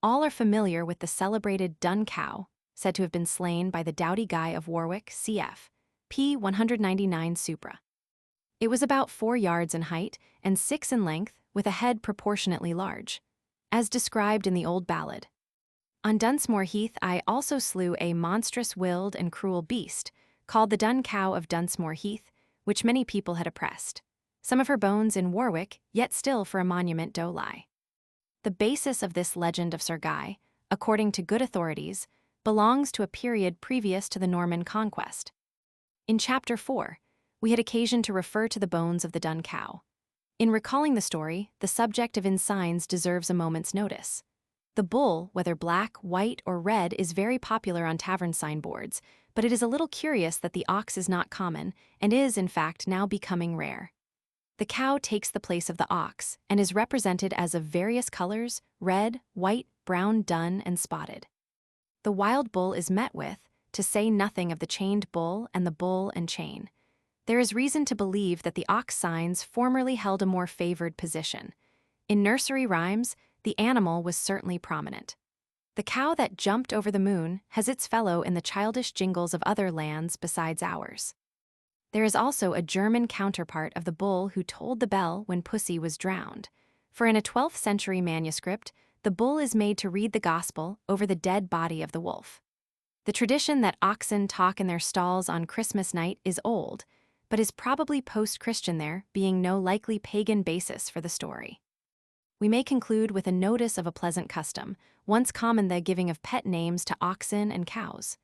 All are familiar with the celebrated dun cow, said to have been slain by the doughty Guy of Warwick, cf. p. 199 supra. It was about 4 yards in height and 6 in length, with a head proportionately large. As described in the old ballad, "On Dunsmore Heath I also slew a monstrous willed and cruel beast, called the dun cow of Dunsmore Heath, which many people had oppressed. Some of her bones in Warwick, yet still for a monument do lie." The basis of this legend of Sir Guy, according to good authorities, belongs to a period previous to the Norman conquest. In Chapter 4, we had occasion to refer to the bones of the dun cow. In recalling the story, the subject of ensigns deserves a moment's notice. The bull, whether black, white, or red, is very popular on tavern signboards, but it is a little curious that the ox is not common, and is, in fact, now becoming rare. The cow takes the place of the ox, and is represented as of various colors: red, white, brown, dun, and spotted. The wild bull is met with, to say nothing of the chained bull and the bull and chain. There is reason to believe that the ox signs formerly held a more favored position. In nursery rhymes, the animal was certainly prominent. The cow that jumped over the moon has its fellow in the childish jingles of other lands besides ours. There is also a German counterpart of the bull who tolled the bell when pussy was drowned, for in a 12th century manuscript, the bull is made to read the gospel over the dead body of the wolf. The tradition that oxen talk in their stalls on Christmas night is old, but is probably post-Christian, there being no likely pagan basis for the story. We may conclude with a notice of a pleasant custom, once common, the giving of pet names to oxen and cows.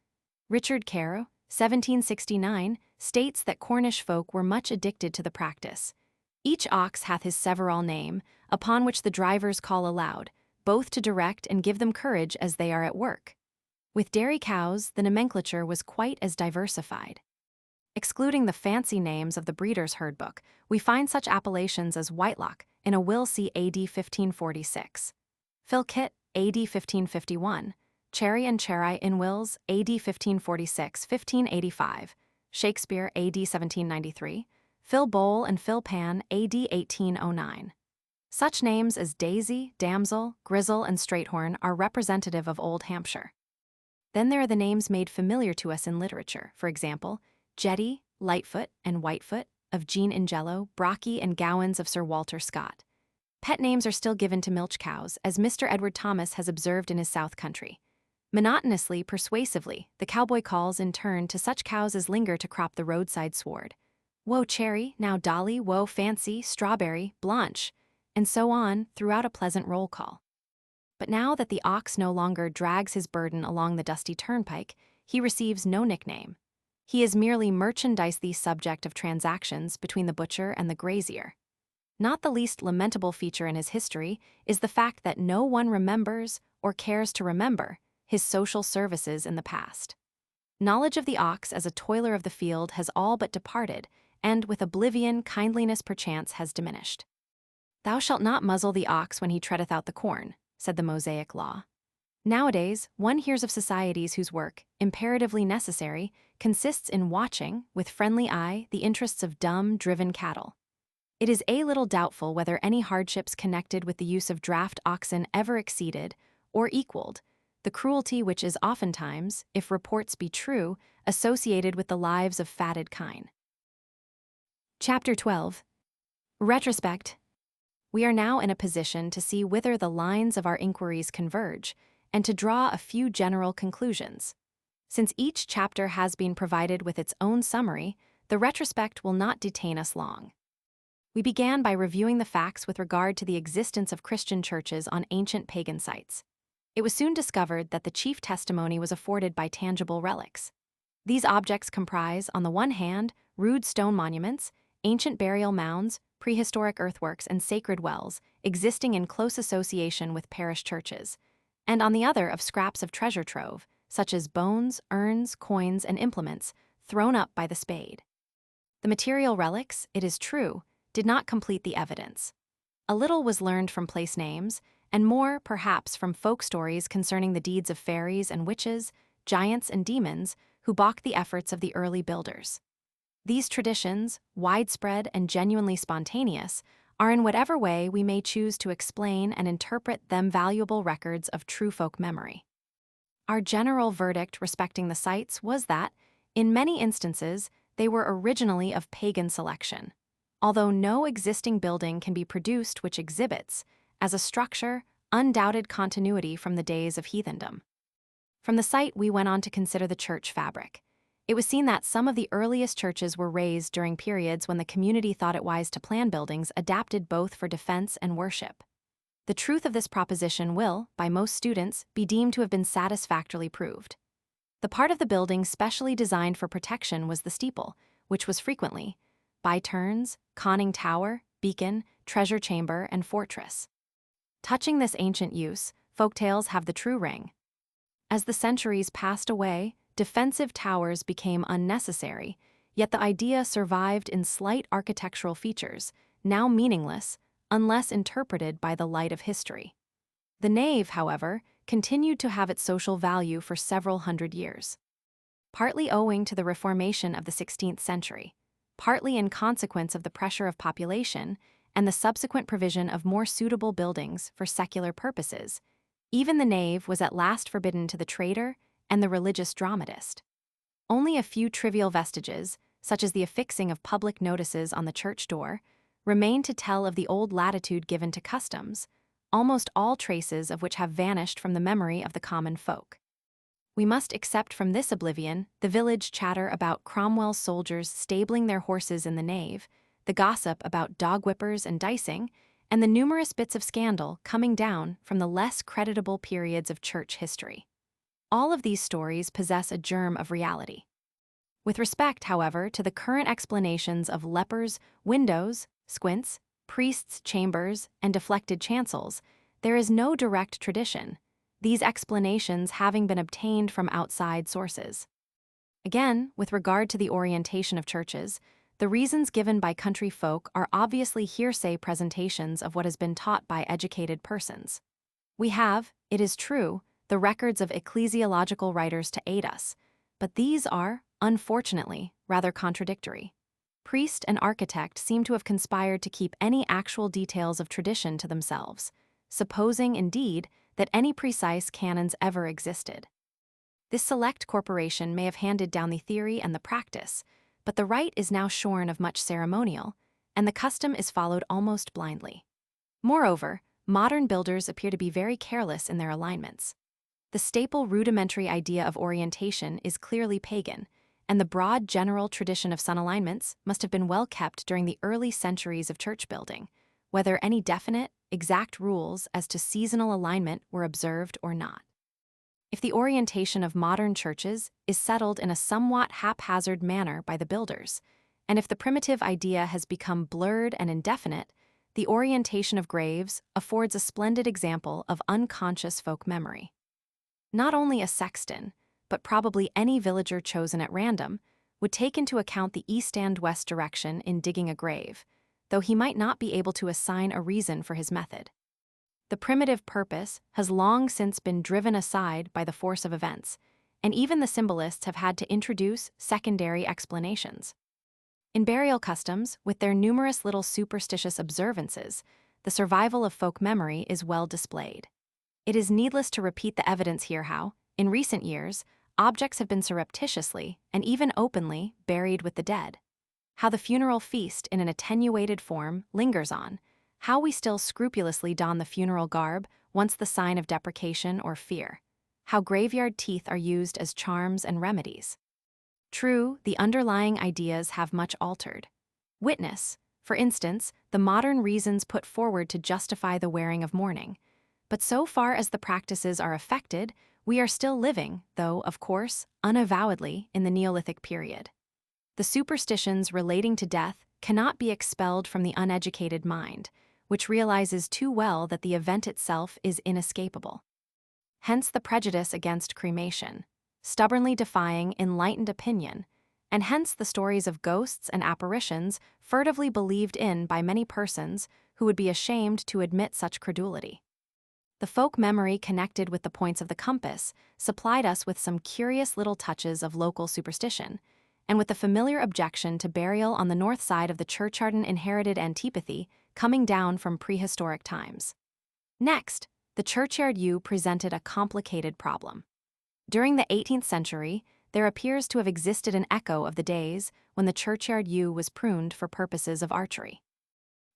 Richard Carew, 1769, states that Cornish folk were much addicted to the practice. "Each ox hath his several name, upon which the drivers call aloud, both to direct and give them courage as they are at work." With dairy cows, the nomenclature was quite as diversified. Excluding the fancy names of the Breeder's Herd Book, we find such appellations as Whitelock in a will c. AD 1546, Philkit, AD 1551, Cherry and Cherry in wills, AD 1546-1585, Shakespeare, AD 1793, Phil Bowl and Phil Pan, AD 1809. Such names as Daisy, Damsel, Grizzle, and Straighthorn are representative of Old Hampshire. Then there are the names made familiar to us in literature, for example, Jetty, Lightfoot, and Whitefoot of Jean Ingelow, Brocky and Gowans of Sir Walter Scott. Pet names are still given to milch cows, as Mr. Edward Thomas has observed in his South Country. Monotonously, persuasively, the cowboy calls in turn to such cows as linger to crop the roadside sward. Whoa, Cherry, now Dolly, whoa, Fancy, Strawberry, Blanche, and so on throughout a pleasant roll call. But now that the ox no longer drags his burden along the dusty turnpike, he receives no nickname. He is merely merchandise, the subject of transactions between the butcher and the grazier. Not the least lamentable feature in his history is the fact that no one remembers, or cares to remember, his social services in the past. Knowledge of the ox as a toiler of the field has all but departed, and with oblivion kindliness perchance has diminished. "Thou shalt not muzzle the ox when he treadeth out the corn," said the Mosaic law. Nowadays, one hears of societies whose work, imperatively necessary, consists in watching, with friendly eye, the interests of dumb, driven cattle. It is a little doubtful whether any hardships connected with the use of draft oxen ever exceeded, or equaled, the cruelty which is oftentimes, if reports be true, associated with the lives of fatted kine. Chapter 12. Retrospect. We are now in a position to see whither the lines of our inquiries converge, and to draw a few general conclusions. Since each chapter has been provided with its own summary, the retrospect will not detain us long. We began by reviewing the facts with regard to the existence of Christian churches on ancient pagan sites. It was soon discovered that the chief testimony was afforded by tangible relics. These objects comprise, on the one hand, rude stone monuments, ancient burial mounds, prehistoric earthworks, and sacred wells, existing in close association with parish churches. and on the other of scraps of treasure trove, such as bones, urns, coins, and implements, thrown up by the spade. The material relics, it is true, did not complete the evidence. A little was learned from place names, and more, perhaps, from folk stories concerning the deeds of fairies and witches, giants and demons who balked the efforts of the early builders. These traditions, widespread and genuinely spontaneous, are in whatever way we may choose to explain and interpret them valuable records of true folk memory. Our general verdict respecting the sites was that, in many instances, they were originally of pagan selection, although no existing building can be produced which exhibits, as a structure, undoubted continuity from the days of heathendom. From the site we went on to consider the church fabric. It was seen that some of the earliest churches were raised during periods when the community thought it wise to plan buildings adapted both for defense and worship. The truth of this proposition will, by most students, be deemed to have been satisfactorily proved. The part of the building specially designed for protection was the steeple, which was frequently, by turns, conning tower, beacon, treasure chamber, and fortress. Touching this ancient use, folktales have the true ring. As the centuries passed away, defensive towers became unnecessary, yet the idea survived in slight architectural features, now meaningless, unless interpreted by the light of history. The nave, however, continued to have its social value for several hundred years. Partly owing to the Reformation of the 16th century, partly in consequence of the pressure of population and the subsequent provision of more suitable buildings for secular purposes, even the nave was at last forbidden to the trader and the religious dramatist. Only a few trivial vestiges, such as the affixing of public notices on the church door, remain to tell of the old latitude given to customs, almost all traces of which have vanished from the memory of the common folk. We must accept from this oblivion the village chatter about Cromwell's soldiers stabling their horses in the nave, the gossip about dog whippers and dicing, and the numerous bits of scandal coming down from the less creditable periods of church history. All of these stories possess a germ of reality. With respect, however, to the current explanations of lepers, windows, squints, priests' chambers, and deflected chancels, there is no direct tradition, these explanations having been obtained from outside sources. Again, with regard to the orientation of churches, the reasons given by country folk are obviously hearsay presentations of what has been taught by educated persons. We have, it is true, the records of ecclesiological writers to aid us, but these are, unfortunately, rather contradictory. Priest and architect seem to have conspired to keep any actual details of tradition to themselves, supposing, indeed, that any precise canons ever existed. This select corporation may have handed down the theory and the practice, but the rite is now shorn of much ceremonial, and the custom is followed almost blindly. Moreover, modern builders appear to be very careless in their alignments. The staple rudimentary idea of orientation is clearly pagan, and the broad general tradition of sun alignments must have been well kept during the early centuries of church building, whether any definite, exact rules as to seasonal alignment were observed or not. If the orientation of modern churches is settled in a somewhat haphazard manner by the builders, and if the primitive idea has become blurred and indefinite, the orientation of graves affords a splendid example of unconscious folk memory. Not only a sexton, but probably any villager chosen at random, would take into account the east and west direction in digging a grave, though he might not be able to assign a reason for his method. The primitive purpose has long since been driven aside by the force of events, and even the symbolists have had to introduce secondary explanations. In burial customs, with their numerous little superstitious observances, the survival of folk memory is well displayed. It is needless to repeat the evidence here how, in recent years, objects have been surreptitiously, and even openly, buried with the dead. How the funeral feast in an attenuated form lingers on, how we still scrupulously don the funeral garb, once the sign of deprecation or fear. How graveyard teeth are used as charms and remedies. True, the underlying ideas have much altered. Witness, for instance, the modern reasons put forward to justify the wearing of mourning. But so far as the practices are affected, we are still living, though, of course, unavowedly, in the Neolithic period. The superstitions relating to death cannot be expelled from the uneducated mind, which realizes too well that the event itself is inescapable. hence the prejudice against cremation, stubbornly defying enlightened opinion, and hence the stories of ghosts and apparitions furtively believed in by many persons who would be ashamed to admit such credulity. The folk memory connected with the points of the compass supplied us with some curious little touches of local superstition, and with the familiar objection to burial on the north side of the churchyard inherited antipathy coming down from prehistoric times. Next, the churchyard yew presented a complicated problem. During the 18th century, there appears to have existed an echo of the days when the churchyard yew was pruned for purposes of archery.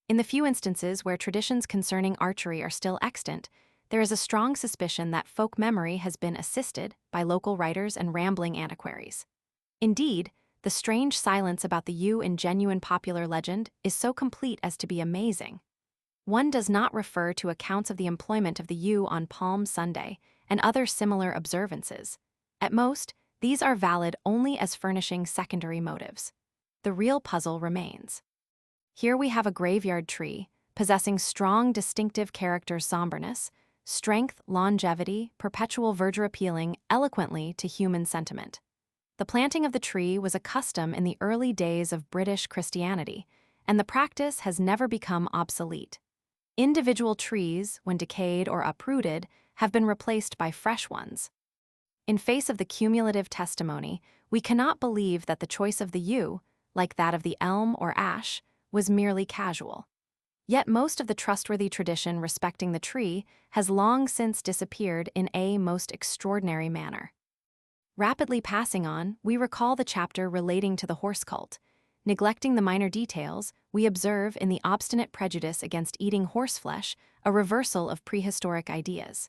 In the few instances where traditions concerning archery are still extant, there is a strong suspicion that folk memory has been assisted by local writers and rambling antiquaries. Indeed, the strange silence about the yew in genuine popular legend is so complete as to be amazing. One does not refer to accounts of the employment of the yew on Palm Sunday and other similar observances. At most, these are valid only as furnishing secondary motives. The real puzzle remains. Here we have a graveyard tree, possessing strong distinctive character somberness, strength, longevity, perpetual verdure appealing eloquently to human sentiment. The planting of the tree was a custom in the early days of British Christianity, and the practice has never become obsolete. Individual trees, when decayed or uprooted, have been replaced by fresh ones. In face of the cumulative testimony, we cannot believe that the choice of the yew, like that of the elm or ash, was merely casual. Yet most of the trustworthy tradition respecting the tree has long since disappeared in a most extraordinary manner. Rapidly passing on, we recall the chapter relating to the horse cult. Neglecting the minor details, we observe in the obstinate prejudice against eating horseflesh a reversal of prehistoric ideas.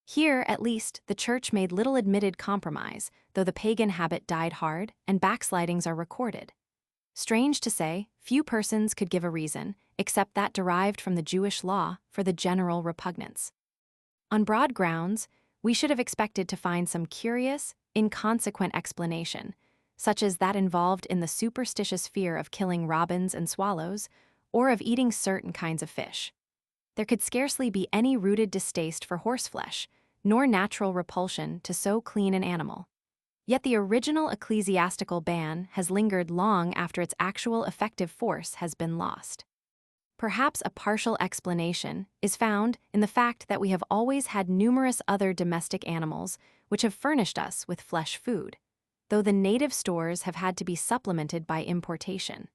Here, at least, the church made little admitted compromise, though the pagan habit died hard and backslidings are recorded. Strange to say, few persons could give a reason, except that derived from the Jewish law, for the general repugnance. On broad grounds, we should have expected to find some curious, inconsequent explanation, such as that involved in the superstitious fear of killing robins and swallows, or of eating certain kinds of fish. There could scarcely be any rooted distaste for horseflesh, nor natural repulsion to so clean an animal. Yet the original ecclesiastical ban has lingered long after its actual effective force has been lost. Perhaps a partial explanation is found in the fact that we have always had numerous other domestic animals which have furnished us with flesh food, though the native stores have had to be supplemented by importation.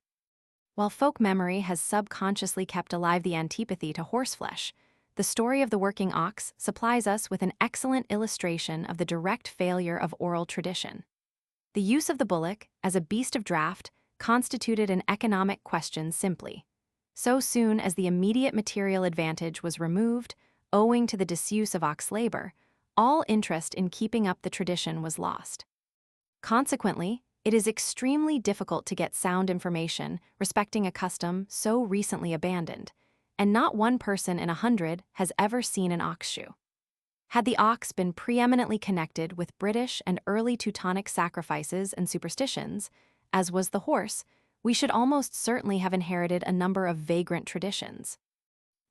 While folk memory has subconsciously kept alive the antipathy to horseflesh, the story of the working ox supplies us with an excellent illustration of the direct failure of oral tradition. The use of the bullock as a beast of draught constituted an economic question simply. So soon as the immediate material advantage was removed, owing to the disuse of ox labor, all interest in keeping up the tradition was lost. Consequently, it is extremely difficult to get sound information respecting a custom so recently abandoned, and not one person in 100 has ever seen an ox shoe. Had the ox been preeminently connected with British and early Teutonic sacrifices and superstitions, as was the horse, we should almost certainly have inherited a number of vagrant traditions.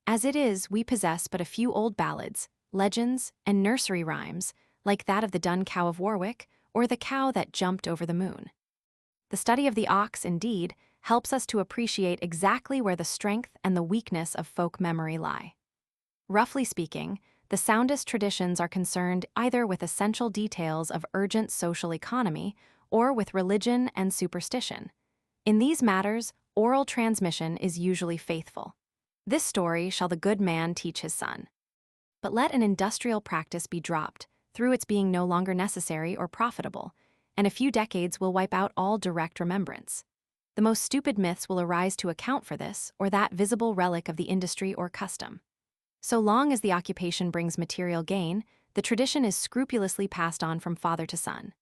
As it is, we possess but a few old ballads, legends, and nursery rhymes, like that of the Dun Cow of Warwick or the cow that jumped over the moon. The study of the ox, indeed, helps us to appreciate exactly where the strength and the weakness of folk memory lie. Roughly speaking, the soundest traditions are concerned either with essential details of urgent social economy or with religion and superstition. In these matters, oral transmission is usually faithful. This story shall the good man teach his son. But let an industrial practice be dropped, through its being no longer necessary or profitable, and a few decades will wipe out all direct remembrance. The most stupid myths will arise to account for this or that visible relic of the industry or custom. So long as the occupation brings material gain, the tradition is scrupulously passed on from father to son.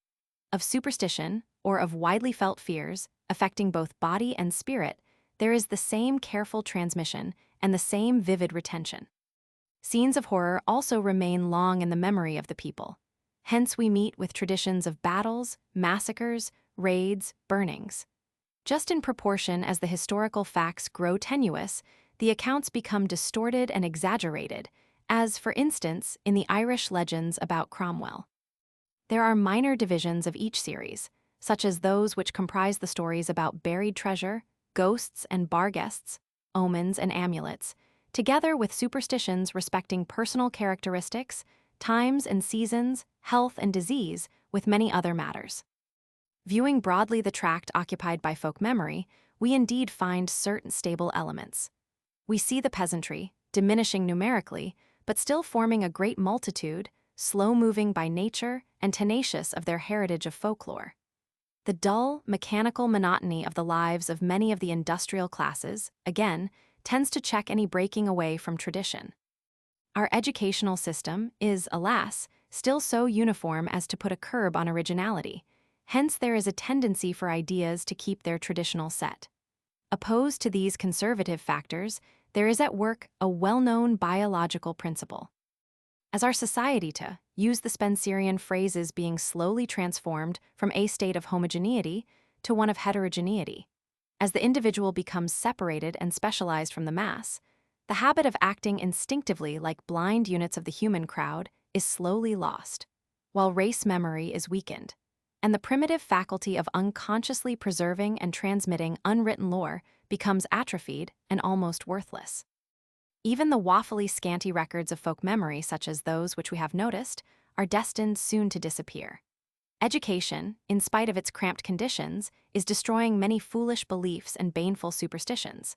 Of superstition, or of widely felt fears, affecting both body and spirit, there is the same careful transmission and the same vivid retention. Scenes of horror also remain long in the memory of the people. Hence we meet with traditions of battles, massacres, raids, burnings. Just in proportion as the historical facts grow tenuous, the accounts become distorted and exaggerated, as, for instance, in the Irish legends about Cromwell. There are minor divisions of each series, such as those which comprise the stories about buried treasure, ghosts and bar guests, omens and amulets, together with superstitions respecting personal characteristics, times and seasons, health and disease, with many other matters. Viewing broadly the tract occupied by folk memory, we indeed find certain stable elements. We see the peasantry, diminishing numerically, but still forming a great multitude, slow-moving by nature and tenacious of their heritage of folklore. The dull, mechanical monotony of the lives of many of the industrial classes, again, tends to check any breaking away from tradition. Our educational system is, alas, still so uniform as to put a curb on originality. Hence there is a tendency for ideas to keep their traditional set. Opposed to these conservative factors, there is at work a well-known biological principle. As our society to use the Spencerian phrases being slowly transformed from a state of homogeneity to one of heterogeneity. As the individual becomes separated and specialized from the mass, the habit of acting instinctively like blind units of the human crowd is slowly lost, while race memory is weakened, and the primitive faculty of unconsciously preserving and transmitting unwritten lore becomes atrophied and almost worthless. Even the woefully scanty records of folk memory, such as those which we have noticed, are destined soon to disappear. Education, in spite of its cramped conditions, is destroying many foolish beliefs and baneful superstitions.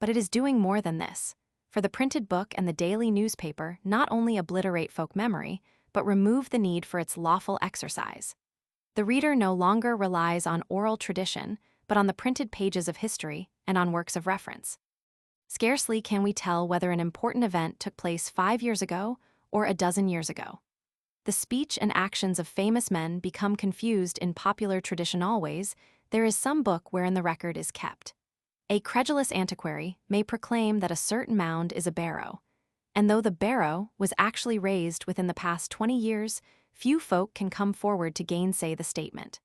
But it is doing more than this, for the printed book and the daily newspaper not only obliterate folk memory, but remove the need for its lawful exercise. The reader no longer relies on oral tradition, but on the printed pages of history and on works of reference. Scarcely can we tell whether an important event took place 5 years ago or a dozen years ago. The speech and actions of famous men become confused in popular tradition always. There is some book wherein the record is kept. A credulous antiquary may proclaim that a certain mound is a barrow, and though the barrow was actually raised within the past 20 years, few folk can come forward to gainsay the statement.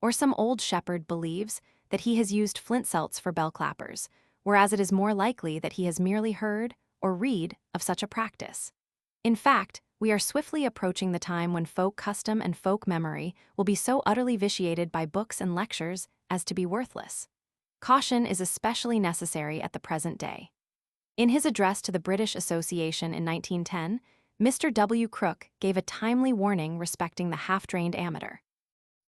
Or some old shepherd believes that he has used flint celts for bell clappers, whereas it is more likely that he has merely heard or read of such a practice. In fact, we are swiftly approaching the time when folk custom and folk memory will be so utterly vitiated by books and lectures as to be worthless. Caution is especially necessary at the present day. In his address to the British Association in 1910, Mr. W. Crook gave a timely warning respecting the half-drained amateur.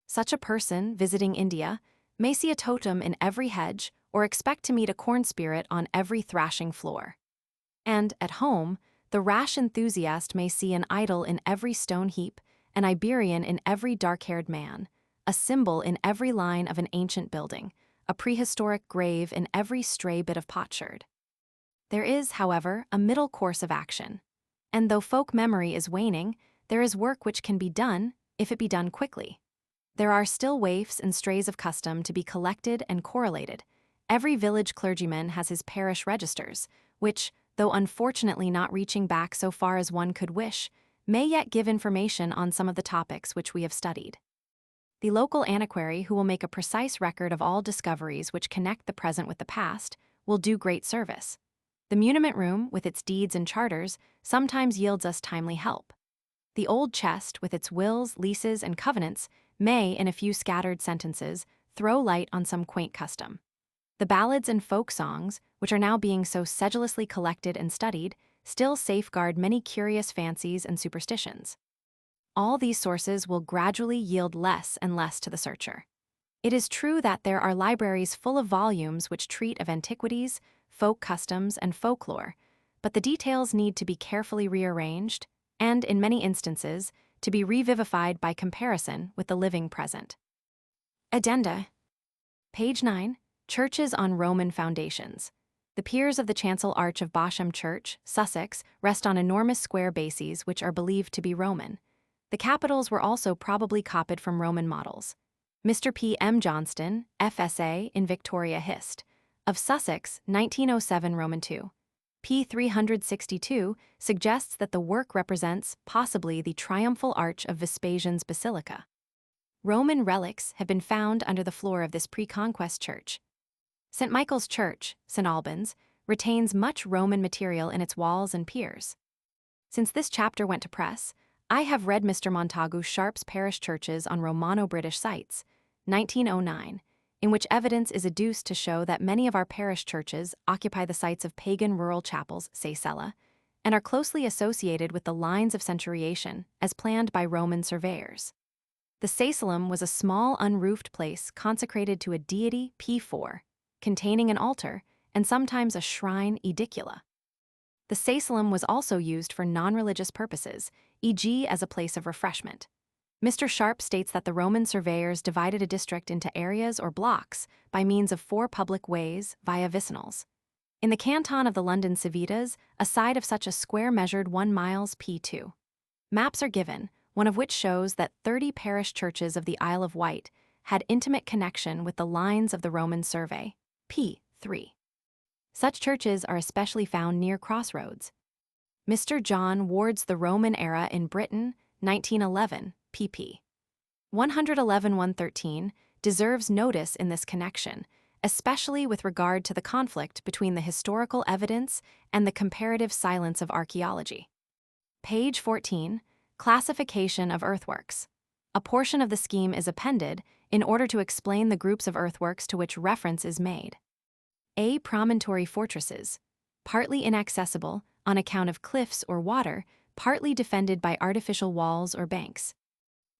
Such a person, visiting India, may see a totem in every hedge or expect to meet a corn spirit on every thrashing floor. And, at home, the rash enthusiast may see an idol in every stone heap, an Iberian in every dark-haired man, a symbol in every line of an ancient building, a prehistoric grave in every stray bit of potsherd. There is, however, a middle course of action, and though folk memory is waning, there is work which can be done if it be done quickly. There are still waifs and strays of custom to be collected and correlated. Every village clergyman has his parish registers, which, though unfortunately not reaching back so far as one could wish, may yet give information on some of the topics which we have studied. The local antiquary who will make a precise record of all discoveries which connect the present with the past will do great service. The muniment room, with its deeds and charters, sometimes yields us timely help. The old chest, with its wills, leases, and covenants, may, in a few scattered sentences, throw light on some quaint custom. The ballads and folk songs, which are now being so sedulously collected and studied, still safeguard many curious fancies and superstitions. All these sources will gradually yield less and less to the searcher. It is true that there are libraries full of volumes which treat of antiquities, folk customs, and folklore, but the details need to be carefully rearranged, and, in many instances, to be revivified by comparison with the living present. Addenda. Page 9. Churches on Roman foundations. The piers of the chancel arch of Bosham Church, Sussex, rest on enormous square bases which are believed to be Roman. The capitals were also probably copied from Roman models. Mr. P. M. Johnston, F.S.A. in Victoria Hist. Of Sussex, 1907 Roman II. p. 362 suggests that the work represents possibly the triumphal arch of Vespasian's basilica. Roman relics have been found under the floor of this pre-conquest church. St. Michael's Church, St. Albans, retains much Roman material in its walls and piers. Since this chapter went to press, I have read Mr. Montagu Sharp's Parish Churches on Romano-British Sites, 1909, in which evidence is adduced to show that many of our parish churches occupy the sites of pagan rural chapels, say Sella, and are closely associated with the lines of centuriation as planned by Roman surveyors. The caecellum was a small unroofed place consecrated to a deity P4, containing an altar and sometimes a shrine edicula. The caecellum was also used for non-religious purposes, e.g. as a place of refreshment. Mr. Sharp states that the Roman surveyors divided a district into areas or blocks by means of 4 public ways via vicinals. In the canton of the London Civitas, a side of such a square measured 1 miles P2. Maps are given, one of which shows that 30 parish churches of the Isle of Wight had intimate connection with the lines of the Roman survey, P3. Such churches are especially found near crossroads. Mr. John Ward's The Roman Era in Britain, 1911, pp. 111-113, deserves notice in this connection, especially with regard to the conflict between the historical evidence and the comparative silence of archaeology. Page 14, Classification of Earthworks. A portion of the scheme is appended in order to explain the groups of earthworks to which reference is made. A. Promontory fortresses, partly inaccessible on account of cliffs or water, partly defended by artificial walls or banks.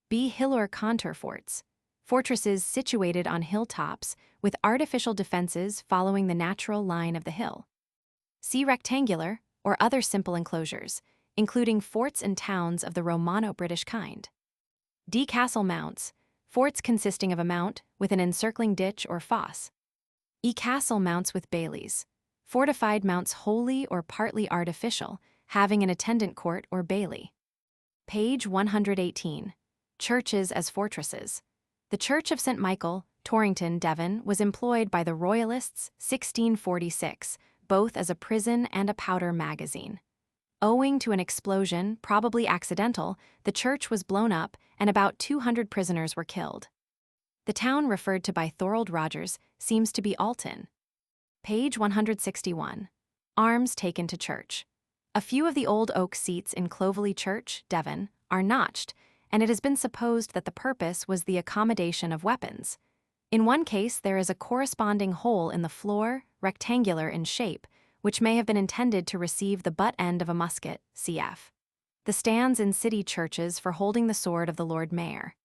B. Hill or contour forts, fortresses situated on hilltops with artificial defenses following the natural line of the hill. C. Rectangular or other simple enclosures, including forts and towns of the Romano-British kind. D. Castle mounts, forts consisting of a mount with an encircling ditch or fosse. E. Castle mounts with baileys, fortified mounts wholly or partly artificial, having an attendant court or bailey. Page 118. Churches as fortresses. The Church of St. Michael, Torrington, Devon, was employed by the Royalists 1646, both as a prison and a powder magazine. Owing to an explosion, probably accidental, the church was blown up and about 200 prisoners were killed. The town referred to by Thorold Rogers seems to be Alton. Page 161. Arms taken to church. A few of the old oak seats in Clovelly Church, Devon, are notched, and it has been supposed that the purpose was the accommodation of weapons. In one case, there is a corresponding hole in the floor, rectangular in shape, which may have been intended to receive the butt end of a musket, cf. The stands in city churches for holding the sword of the Lord Mayor.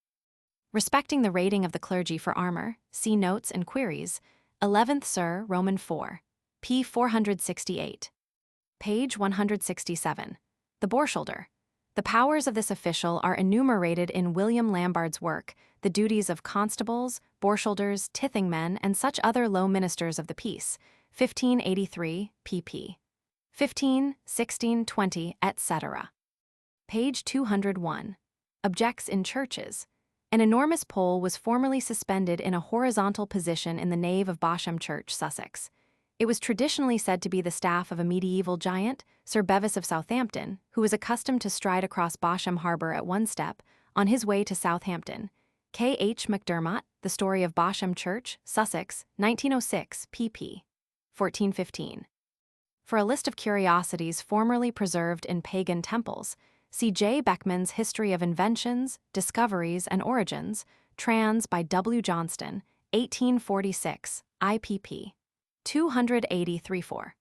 Respecting the rating of the clergy for armor, see notes and queries, 11th Sir, Roman 4, p. 468. Page 167. The Borsholder. The powers of this official are enumerated in William Lambarde's work, The Duties of Constables, Borsholders, Tithingmen, and such other low ministers of the peace, 1583, pp. 15, 16, 20, etc. Page 201. Objects in churches. An enormous pole was formerly suspended in a horizontal position in the nave of Bosham Church, Sussex. It was traditionally said to be the staff of a medieval giant, Sir Bevis of Southampton, who was accustomed to stride across Bosham Harbour at one step on his way to Southampton. K. H. MacDermott, The Story of Bosham Church, Sussex, 1906, pp. 1415. For a list of curiosities formerly preserved in pagan temples, see J. Beckman's History of Inventions, Discoveries, and Origins, trans by W. Johnston, 1846, IPP. 280-34.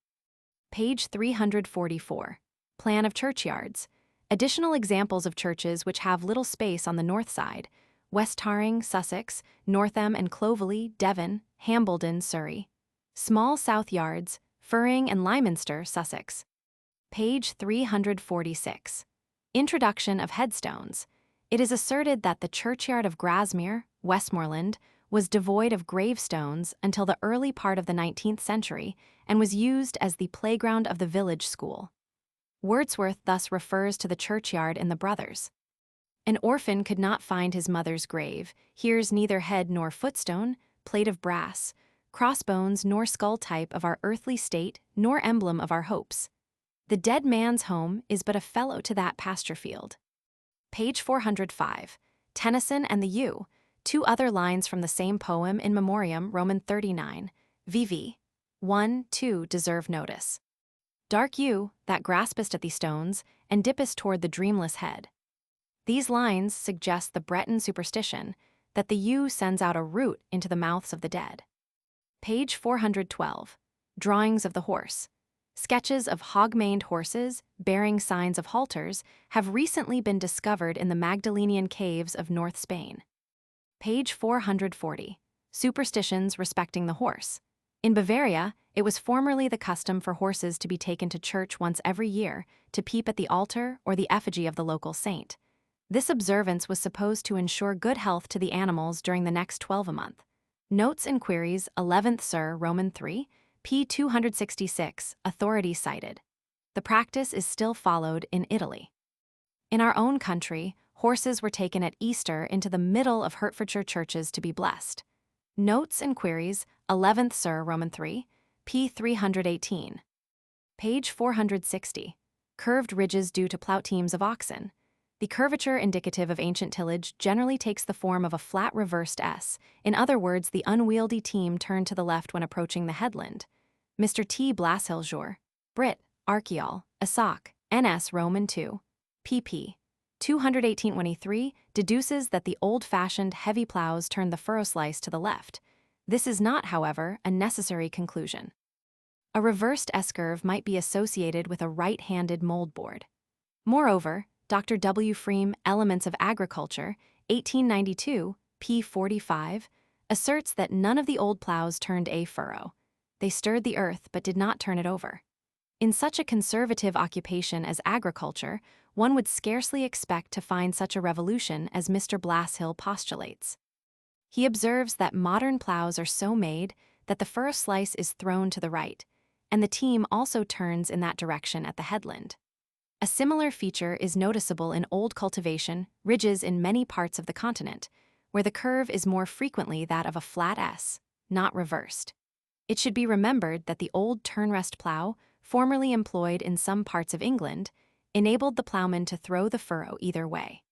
Page 344. Plan of churchyards. Additional examples of churches which have little space on the north side: West Tarring, Sussex, Northam and Clovelly, Devon, Hambledon, Surrey. Small south yards, Furring and Lyminster, Sussex. Page 346. Introduction of headstones. It is asserted that the churchyard of Grasmere, Westmoreland, was devoid of gravestones until the early part of the 19th century and was used as the playground of the village school. Wordsworth thus refers to the churchyard in The Brothers. An orphan could not find his mother's grave, here's neither head nor footstone, plate of brass, crossbones nor skull type of our earthly state, nor emblem of our hopes. The dead man's home is but a fellow to that pasture field. Page 405. Tennyson and the Ewe. Two other lines from the same poem in memoriam, Roman 39, VV. 1, 2 deserve notice. Dark U, that graspest at the stones, and dippest toward the dreamless head. These lines suggest the Breton superstition that the U sends out a root into the mouths of the dead. Page 412. Drawings of the horse. Sketches of hog-maned horses bearing signs of halters have recently been discovered in the Magdalenian caves of North Spain. Page 440. Superstitions respecting the horse. In Bavaria, it was formerly the custom for horses to be taken to church once every year to peep at the altar or the effigy of the local saint. This observance was supposed to ensure good health to the animals during the next 12 a month. Notes and queries, 11th Sir, Roman 3, p. 266, authority cited. The practice is still followed in Italy. In our own country, horses were taken at Easter into the middle of Hertfordshire churches to be blessed. Notes and queries, 11th Sir, Roman 3, p. 318. Page 460. Curved ridges due to plough teams of oxen. The curvature indicative of ancient tillage generally takes the form of a flat reversed S, in other words, the unwieldy team turned to the left when approaching the headland. Mr. T. Blashilljour, Brit. Archaeol, Asoc, NS Roman 2, pp. 218-23, deduces that the old-fashioned heavy ploughs turned the furrow slice to the left. This is not, however, a necessary conclusion. A reversed S-curve might be associated with a right-handed mold board. Moreover, Dr. W. Freem, Elements of Agriculture, 1892, p. 45, asserts that none of the old ploughs turned a furrow. They stirred the earth but did not turn it over. In such a conservative occupation as agriculture, one would scarcely expect to find such a revolution as Mr. Blashill postulates. He observes that modern ploughs are so made that the furrow slice is thrown to the right, and the team also turns in that direction at the headland. A similar feature is noticeable in old cultivation ridges in many parts of the continent, where the curve is more frequently that of a flat S, not reversed. It should be remembered that the old turnrest plough, formerly employed in some parts of England, enabled the ploughman to throw the furrow either way.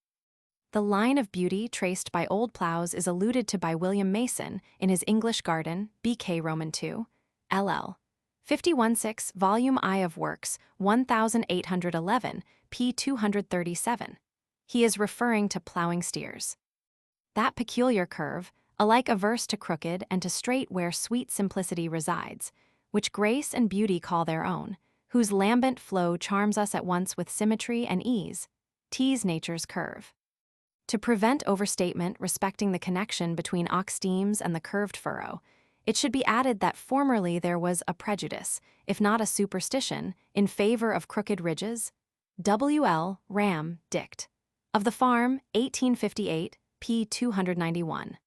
The line of beauty traced by old ploughs is alluded to by William Mason in his English Garden, BK Roman 2, LL. 51-6, Volume I of Works, 1811, p. 237. He is referring to ploughing steers. That peculiar curve, alike averse to crooked and to straight where sweet simplicity resides, which grace and beauty call their own, whose lambent flow charms us at once with symmetry and ease, 'tis nature's curve. To prevent overstatement respecting the connection between ox steams and the curved furrow, it should be added that formerly there was a prejudice, if not a superstition, in favor of crooked ridges. W.L. Ram, Dict. Of the Farm, 1858, p. 291.